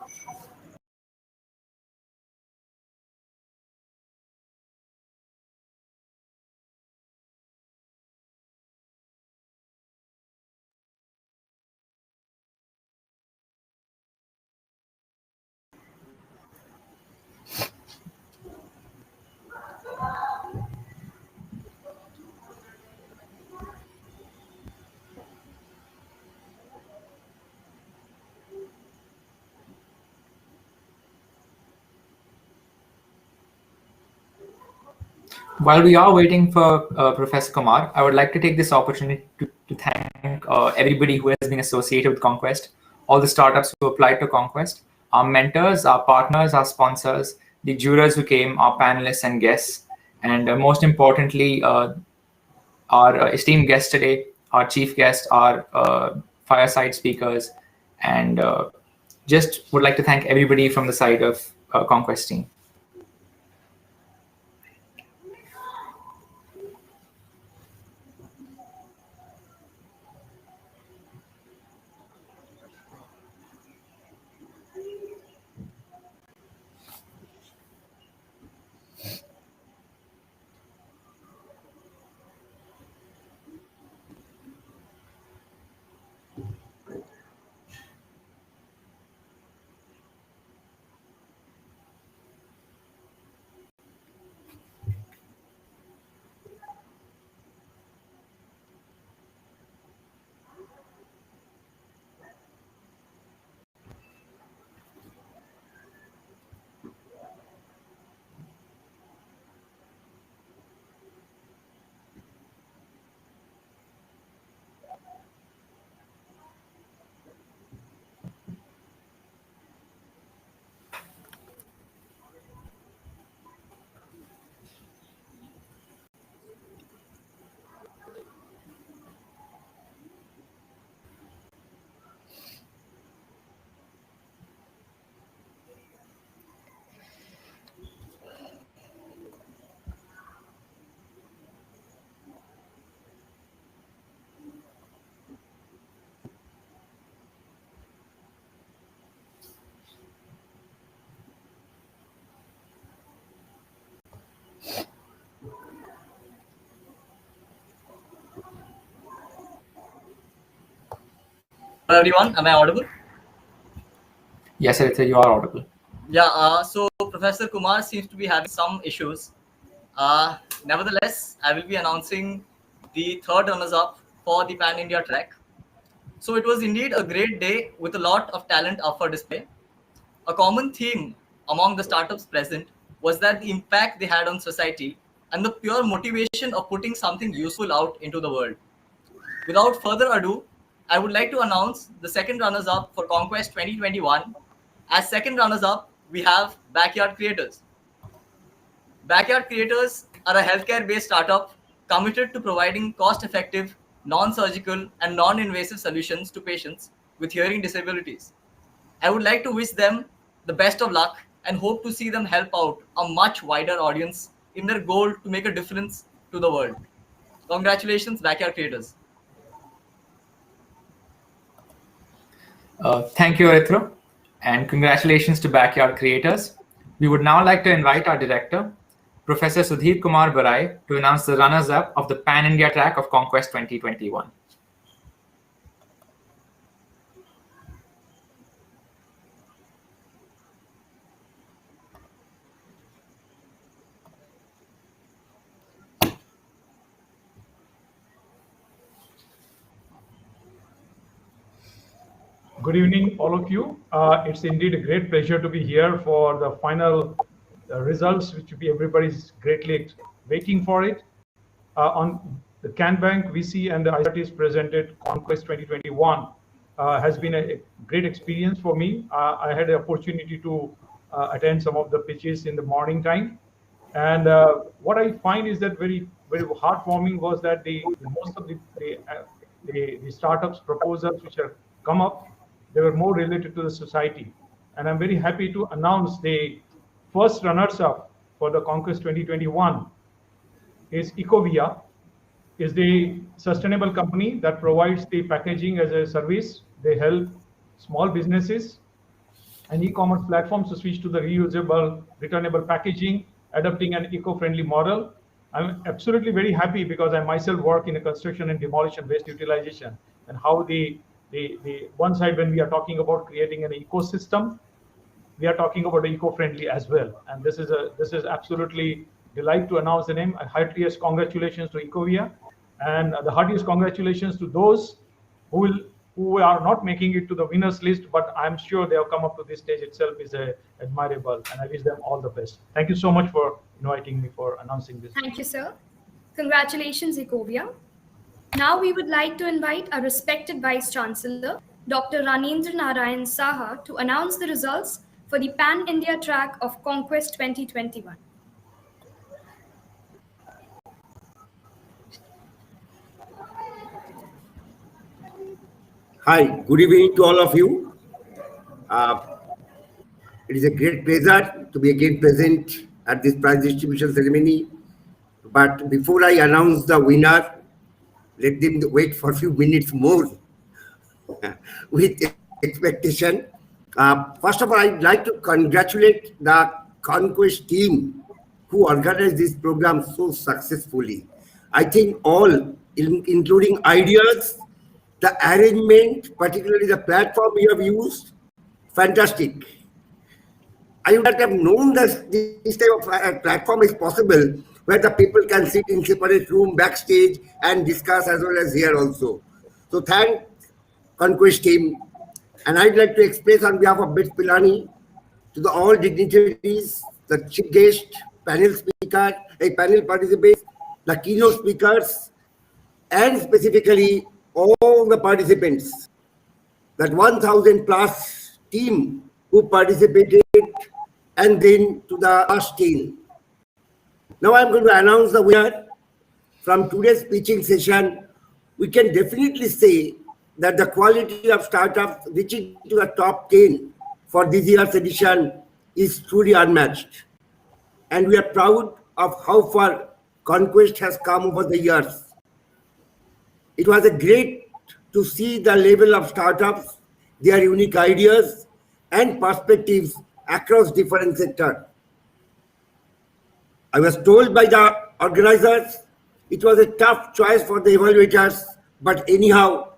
B: While we are waiting for Professor Kumar, I would like to take this opportunity to thank everybody who has been associated with Conquest, all the startups who applied to Conquest, our mentors, our partners, our sponsors, the jurors who came, our panelists and guests, and most importantly, our esteemed guest today, our chief guest, our fireside speakers, and just would like to thank everybody from the side of Conquest team.
U: everyone. Am I audible?
B: Yes, Arithra, you are audible.
U: Yeah, so Professor Kumar seems to be having some issues. Nevertheless, I will be announcing the third runners-up for the Pan India track. So it was indeed a great day with a lot of talent up for display. A common theme among the startups present was that the impact they had on society and the pure motivation of putting something useful out into the world. Without further ado, I would like to announce the second runners-up for Conquest 2021. As second runners-up, we have Backyard Creators. Backyard Creators are a healthcare-based startup committed to providing cost-effective, non-surgical, and non-invasive solutions to patients with hearing disabilities. I would like to wish them the best of luck and hope to see them help out a much wider audience in their goal to make a difference to the world. Congratulations, Backyard Creators.
B: Thank you, Arithra, and congratulations to Backyard Creators. We would now like to invite our director, Professor Sudhir Kumar Barai, to announce the runners-up of the Pan India track of Conquest 2021.
V: Good evening, all of you. It's indeed a great pleasure to be here for the final results, which everybody's greatly waiting for it. On the CanBank VC and the IRTs presented Conquest 2021 has been a great experience for me. I had the opportunity to attend some of the pitches in the morning time. And what I find is that very heartwarming was that most of the startups proposals which have come up, they were more related to the society. And I'm very happy to announce the first runners-up for the Conquest 2021 is Ecovia, is the sustainable company that provides the packaging as a service. They help small businesses and e-commerce platforms to switch to the reusable, returnable packaging, adopting an eco-friendly model. I'm absolutely very happy because I myself work in a construction and demolition waste utilization, and how the one side, when we are talking about creating an ecosystem, we are talking about eco-friendly as well. And this is absolutely delight to announce the name. Heartiest congratulations to Ecovia, and the heartiest congratulations to those who are not making it to the winners list, but I'm sure they have come up to this stage itself is admirable, and I wish them all the best. Thank you so much for inviting me for announcing this.
K: Thank you, sir. Congratulations, Ecovia. Now we would like to invite our respected Vice Chancellor, Dr. Ranendra Narayan Saha, to announce the results for the Pan India track of Conquest 2021.
W: Hi, good evening to all of you. It is a great pleasure to be again present at this prize distribution ceremony. But before I announce the winner, let them wait for a few minutes more with expectation. First of all, I'd like to congratulate the Conquest team who organized this program so successfully. I think all, including ideas, the arrangement, particularly the platform you have used, fantastic. I would not have known that this type of platform is possible, where the people can sit in separate room backstage and discuss as well as here also. So thank Conquest team. And I'd like to express on behalf of BITS Pilani to the all dignitaries, the chief guest, panel speaker, panel participants, the keynote speakers, and specifically all the participants, that 1,000 plus team who participated, and then to the last team. Now I'm going to announce the winner. From today's pitching session, we can definitely say that the quality of startups reaching to the top 10 for this year's edition is truly unmatched. And we are proud of how far Conquest has come over the years. It was a great to see the level of startups, their unique ideas and perspectives across different sectors. I was told by the organizers it was a tough choice for the evaluators, but anyhow,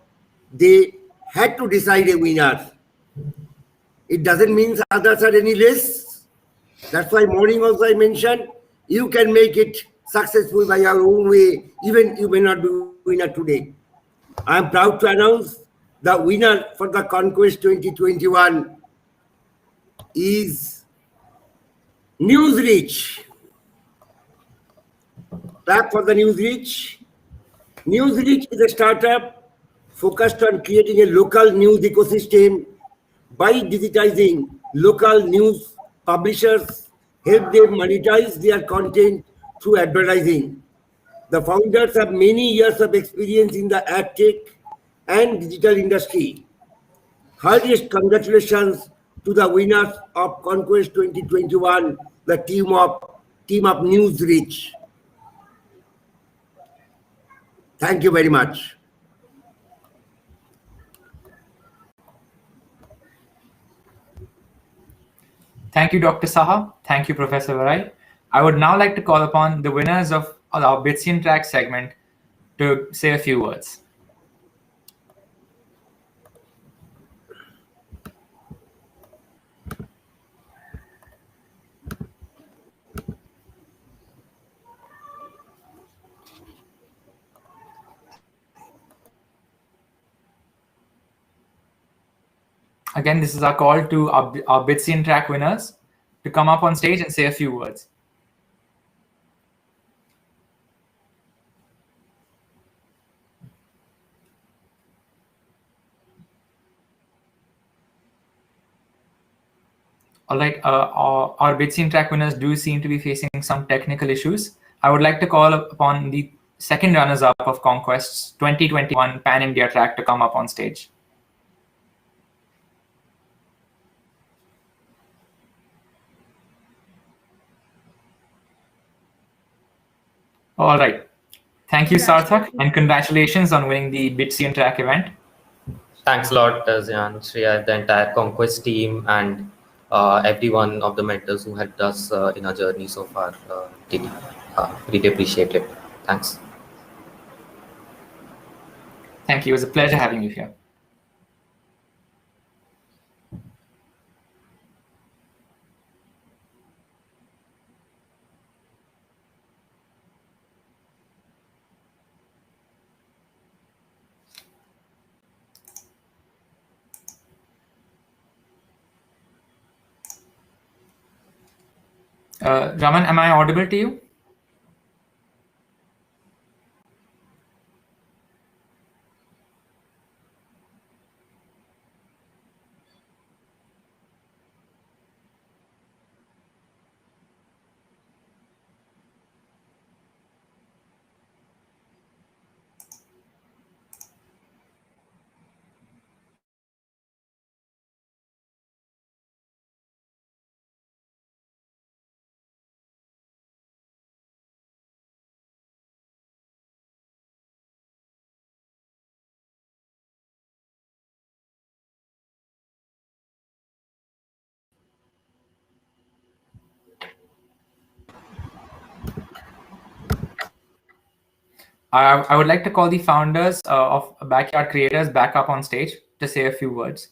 W: they had to decide a winner. It doesn't mean others are any less. That's why morning also I mentioned, you can make it successful by your own way, even you may not be winner today. I'm proud to announce the winner for the Conquest 2021 is NewsReach. Clap for the NewsReach. NewsReach is a startup focused on creating a local news ecosystem by digitizing local news publishers, help them monetize their content through advertising. The founders have many years of experience in the ad tech and digital industry. Heartiest congratulations to the winners of Conquest 2021, the team of NewsReach. Thank you very much.
B: Thank you, Dr. Saha. Thank you, Professor Varai. I would now like to call upon the winners of our Bitsian Track segment to say a few words. Again, this is our call to our Bitsian Track winners to come up on stage and say a few words. All right, our Bitsian Track winners do seem to be facing some technical issues. I would like to call upon the second runners-up of Conquest's 2021 Pan-India track to come up on stage. All right. Thank you, Sarthak, and congratulations on winning the Bitsian Track event.
F: Thanks a lot, Zian, Shreya, the entire Conquest team, and every one of the mentors who helped us in our journey so far. Really appreciate it. Thanks.
B: Thank you. It was a pleasure having you here. Raman, am I audible to you? I would like to call the founders of Backyard Creators back up on stage to say a few words.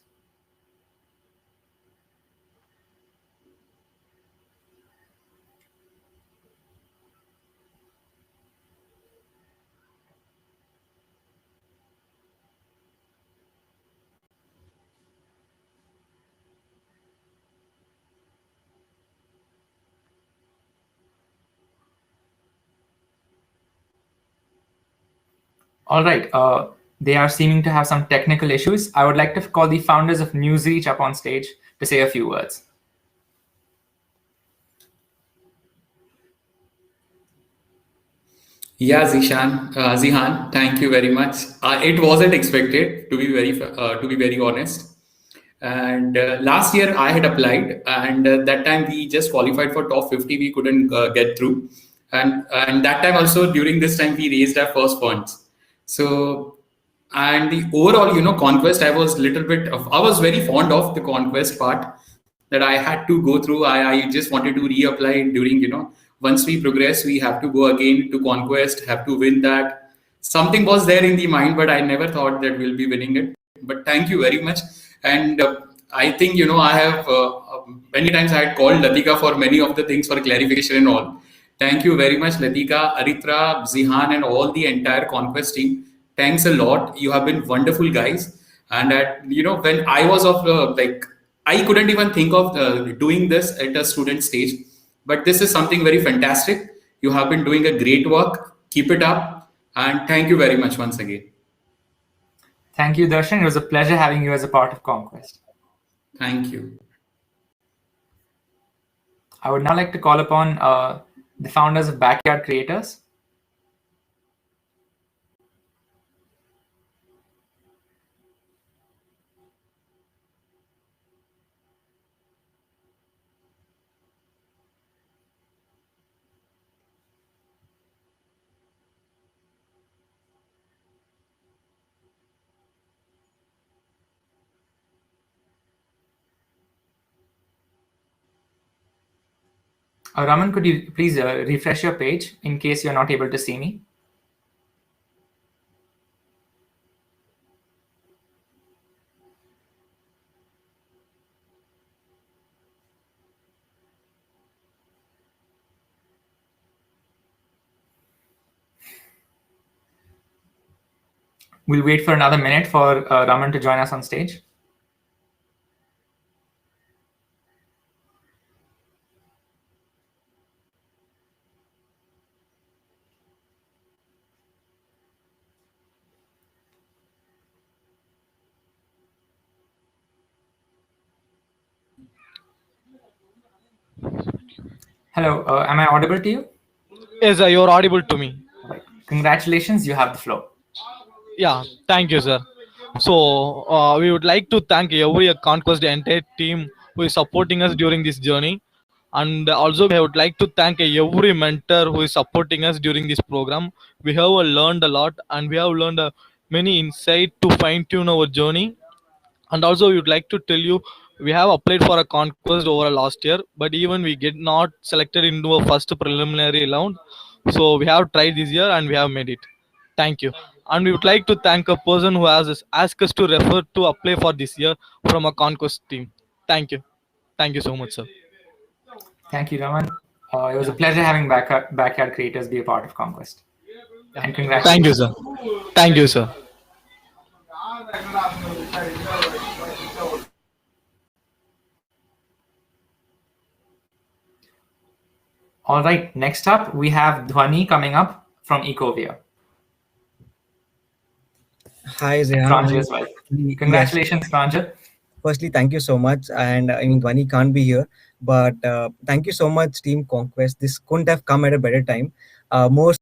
B: All right. They are seeming to have some technical issues. I would like to call the founders of NewsReach up on stage to say a few words.
G: Yeah, Zihan, thank you very much. It wasn't expected, to be very honest. And last year I had applied, and that time we just qualified for top 50. We couldn't get through, and that time also, during this time, we raised our first funds. So, and the overall, Conquest, I was very fond of the Conquest part that I had to go through. I just wanted to reapply during, once we progress, we have to go again to Conquest, have to win that. Something was there in the mind, but I never thought that we'll be winning it. but thank you very much. And I think, I have many times I had called Latika for many of the things for clarification and all. Thank you very much, Latika, Aritra, Zihan, and all the entire Conquest team. Thanks a lot. You have been wonderful guys. And when I was I couldn't even think of doing this at a student stage, but this is something very fantastic. You have been doing a great work. Keep it up. And thank you very much once again.
B: Thank you, Darshan. It was a pleasure having you as a part of Conquest.
G: Thank you.
B: I would now like to call upon the founders of Backyard Creators. Raman, could you please refresh your page in case you're not able to see me? We'll wait for another minute for Raman to join us on stage. Hello, am I audible to you?
L: Yes, sir, you're audible to me.
B: Right. Congratulations, you have the floor.
L: Yeah, thank you, sir. So we would like to thank every Conquest entire team who is supporting us during this journey, and also we would like to thank every mentor who is supporting us during this program. We have learned a lot, and we have learned many insight to fine tune our journey. And also we would like to tell you we have applied for a Conquest over last year, but even we get not selected into a first preliminary round. So we have tried this year and we have made it. Thank you. And we would like to thank a person who has asked us to refer to apply for this year from a Conquest team. Thank you. Thank you so much, sir.
B: Thank you, Raman. It was a pleasure having Backyard Creators be a part of Conquest. And congratulations.
L: Thank you, sir. Thank you, sir.
B: All right, next up, we have Dhwani coming up from Ecovia.
M: Hi, Zehan.
B: Pranjal's wife. Congratulations, Pranjal.
M: Firstly, thank you so much. And I mean, Dhwani can't be here, but thank you so much, Team Conquest. This couldn't have come at a better time. More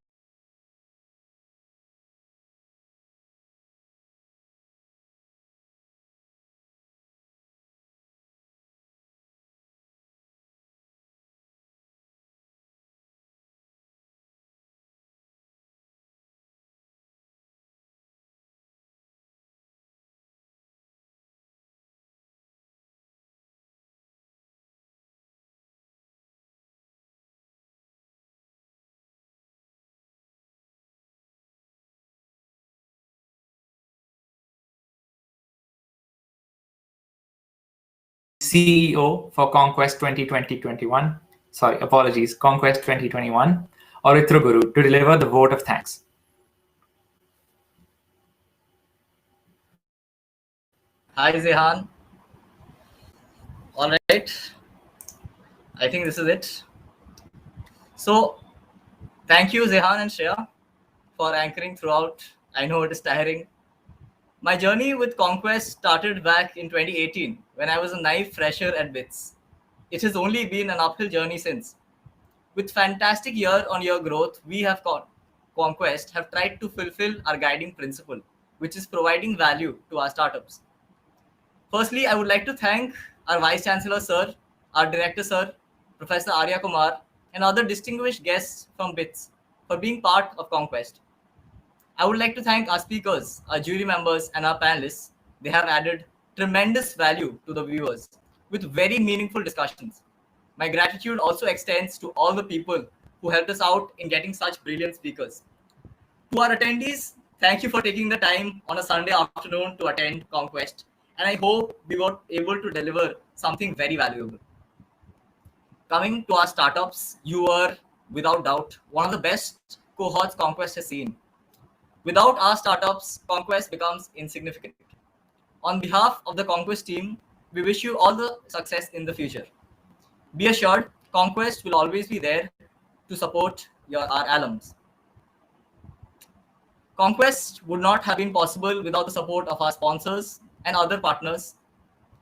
B: CEO for Conquest 2020-21. Sorry, apologies, Conquest 2021, Aritra Guru, to deliver the vote of thanks.
U: Hi, Zehan. All right. I think this is it. So, thank you, Zehan and Shreya, for anchoring throughout. I know it is tiring. My journey with Conquest started back in 2018 when I was a naive fresher at BITS. It has only been an uphill journey since. With fantastic year-on-year growth, we have Conquest have tried to fulfill our guiding principle, which is providing value to our startups. Firstly, I would like to thank our Vice Chancellor, Sir, our Director, Sir, Professor Arya Kumar, and other distinguished guests from BITS for being part of Conquest. I would like to thank our speakers, our jury members, and our panelists. They have added tremendous value to the viewers with very meaningful discussions. My gratitude also extends to all the people who helped us out in getting such brilliant speakers. To our attendees, Thank you for taking the time on a Sunday afternoon to attend Conquest, and I hope we were able to deliver something very valuable. Coming to our startups, you were, without doubt, one of the best cohorts Conquest has seen. Without our startups, Conquest becomes insignificant. On behalf of the Conquest team, we wish you all the success in the future. Be assured, Conquest will always be there to support our alums. Conquest would not have been possible without the support of our sponsors and other partners.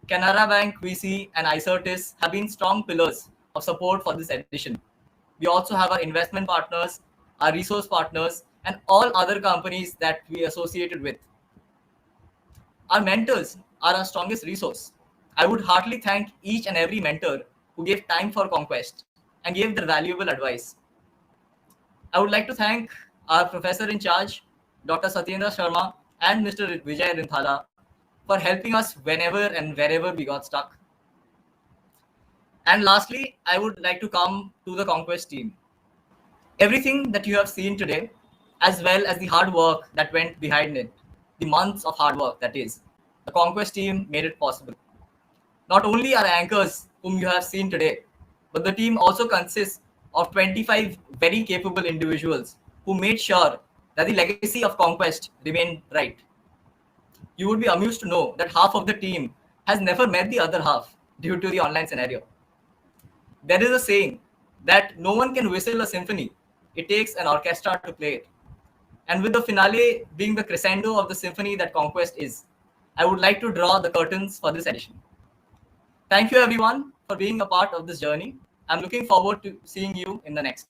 U: Canara Bank, VC, and iCertis have been strong pillars of support for this edition. We also have our investment partners, our resource partners, and all other companies that we associated with. Our mentors are our strongest resource. I would heartily thank each and every mentor who gave time for Conquest and gave their valuable advice. I would like to thank our professor in charge, Dr. Satyendra Sharma, and Mr. Vijay Rinthala for helping us whenever and wherever we got stuck. And lastly, I would like to come to the Conquest team. Everything that you have seen today, as well as the hard work that went behind it, the months of hard work that is, the Conquest team made it possible. Not only are anchors whom you have seen today, but the team also consists of 25 very capable individuals who made sure that the legacy of Conquest remained bright. You would be amused to know that half of the team has never met the other half due to the online scenario. There is a saying that no one can whistle a symphony, it takes an orchestra to play it. And with the finale being the crescendo of the symphony that Conquest is, I would like to draw the curtains for this edition. Thank you everyone for being a part of this journey. I'm looking forward to seeing you in the next.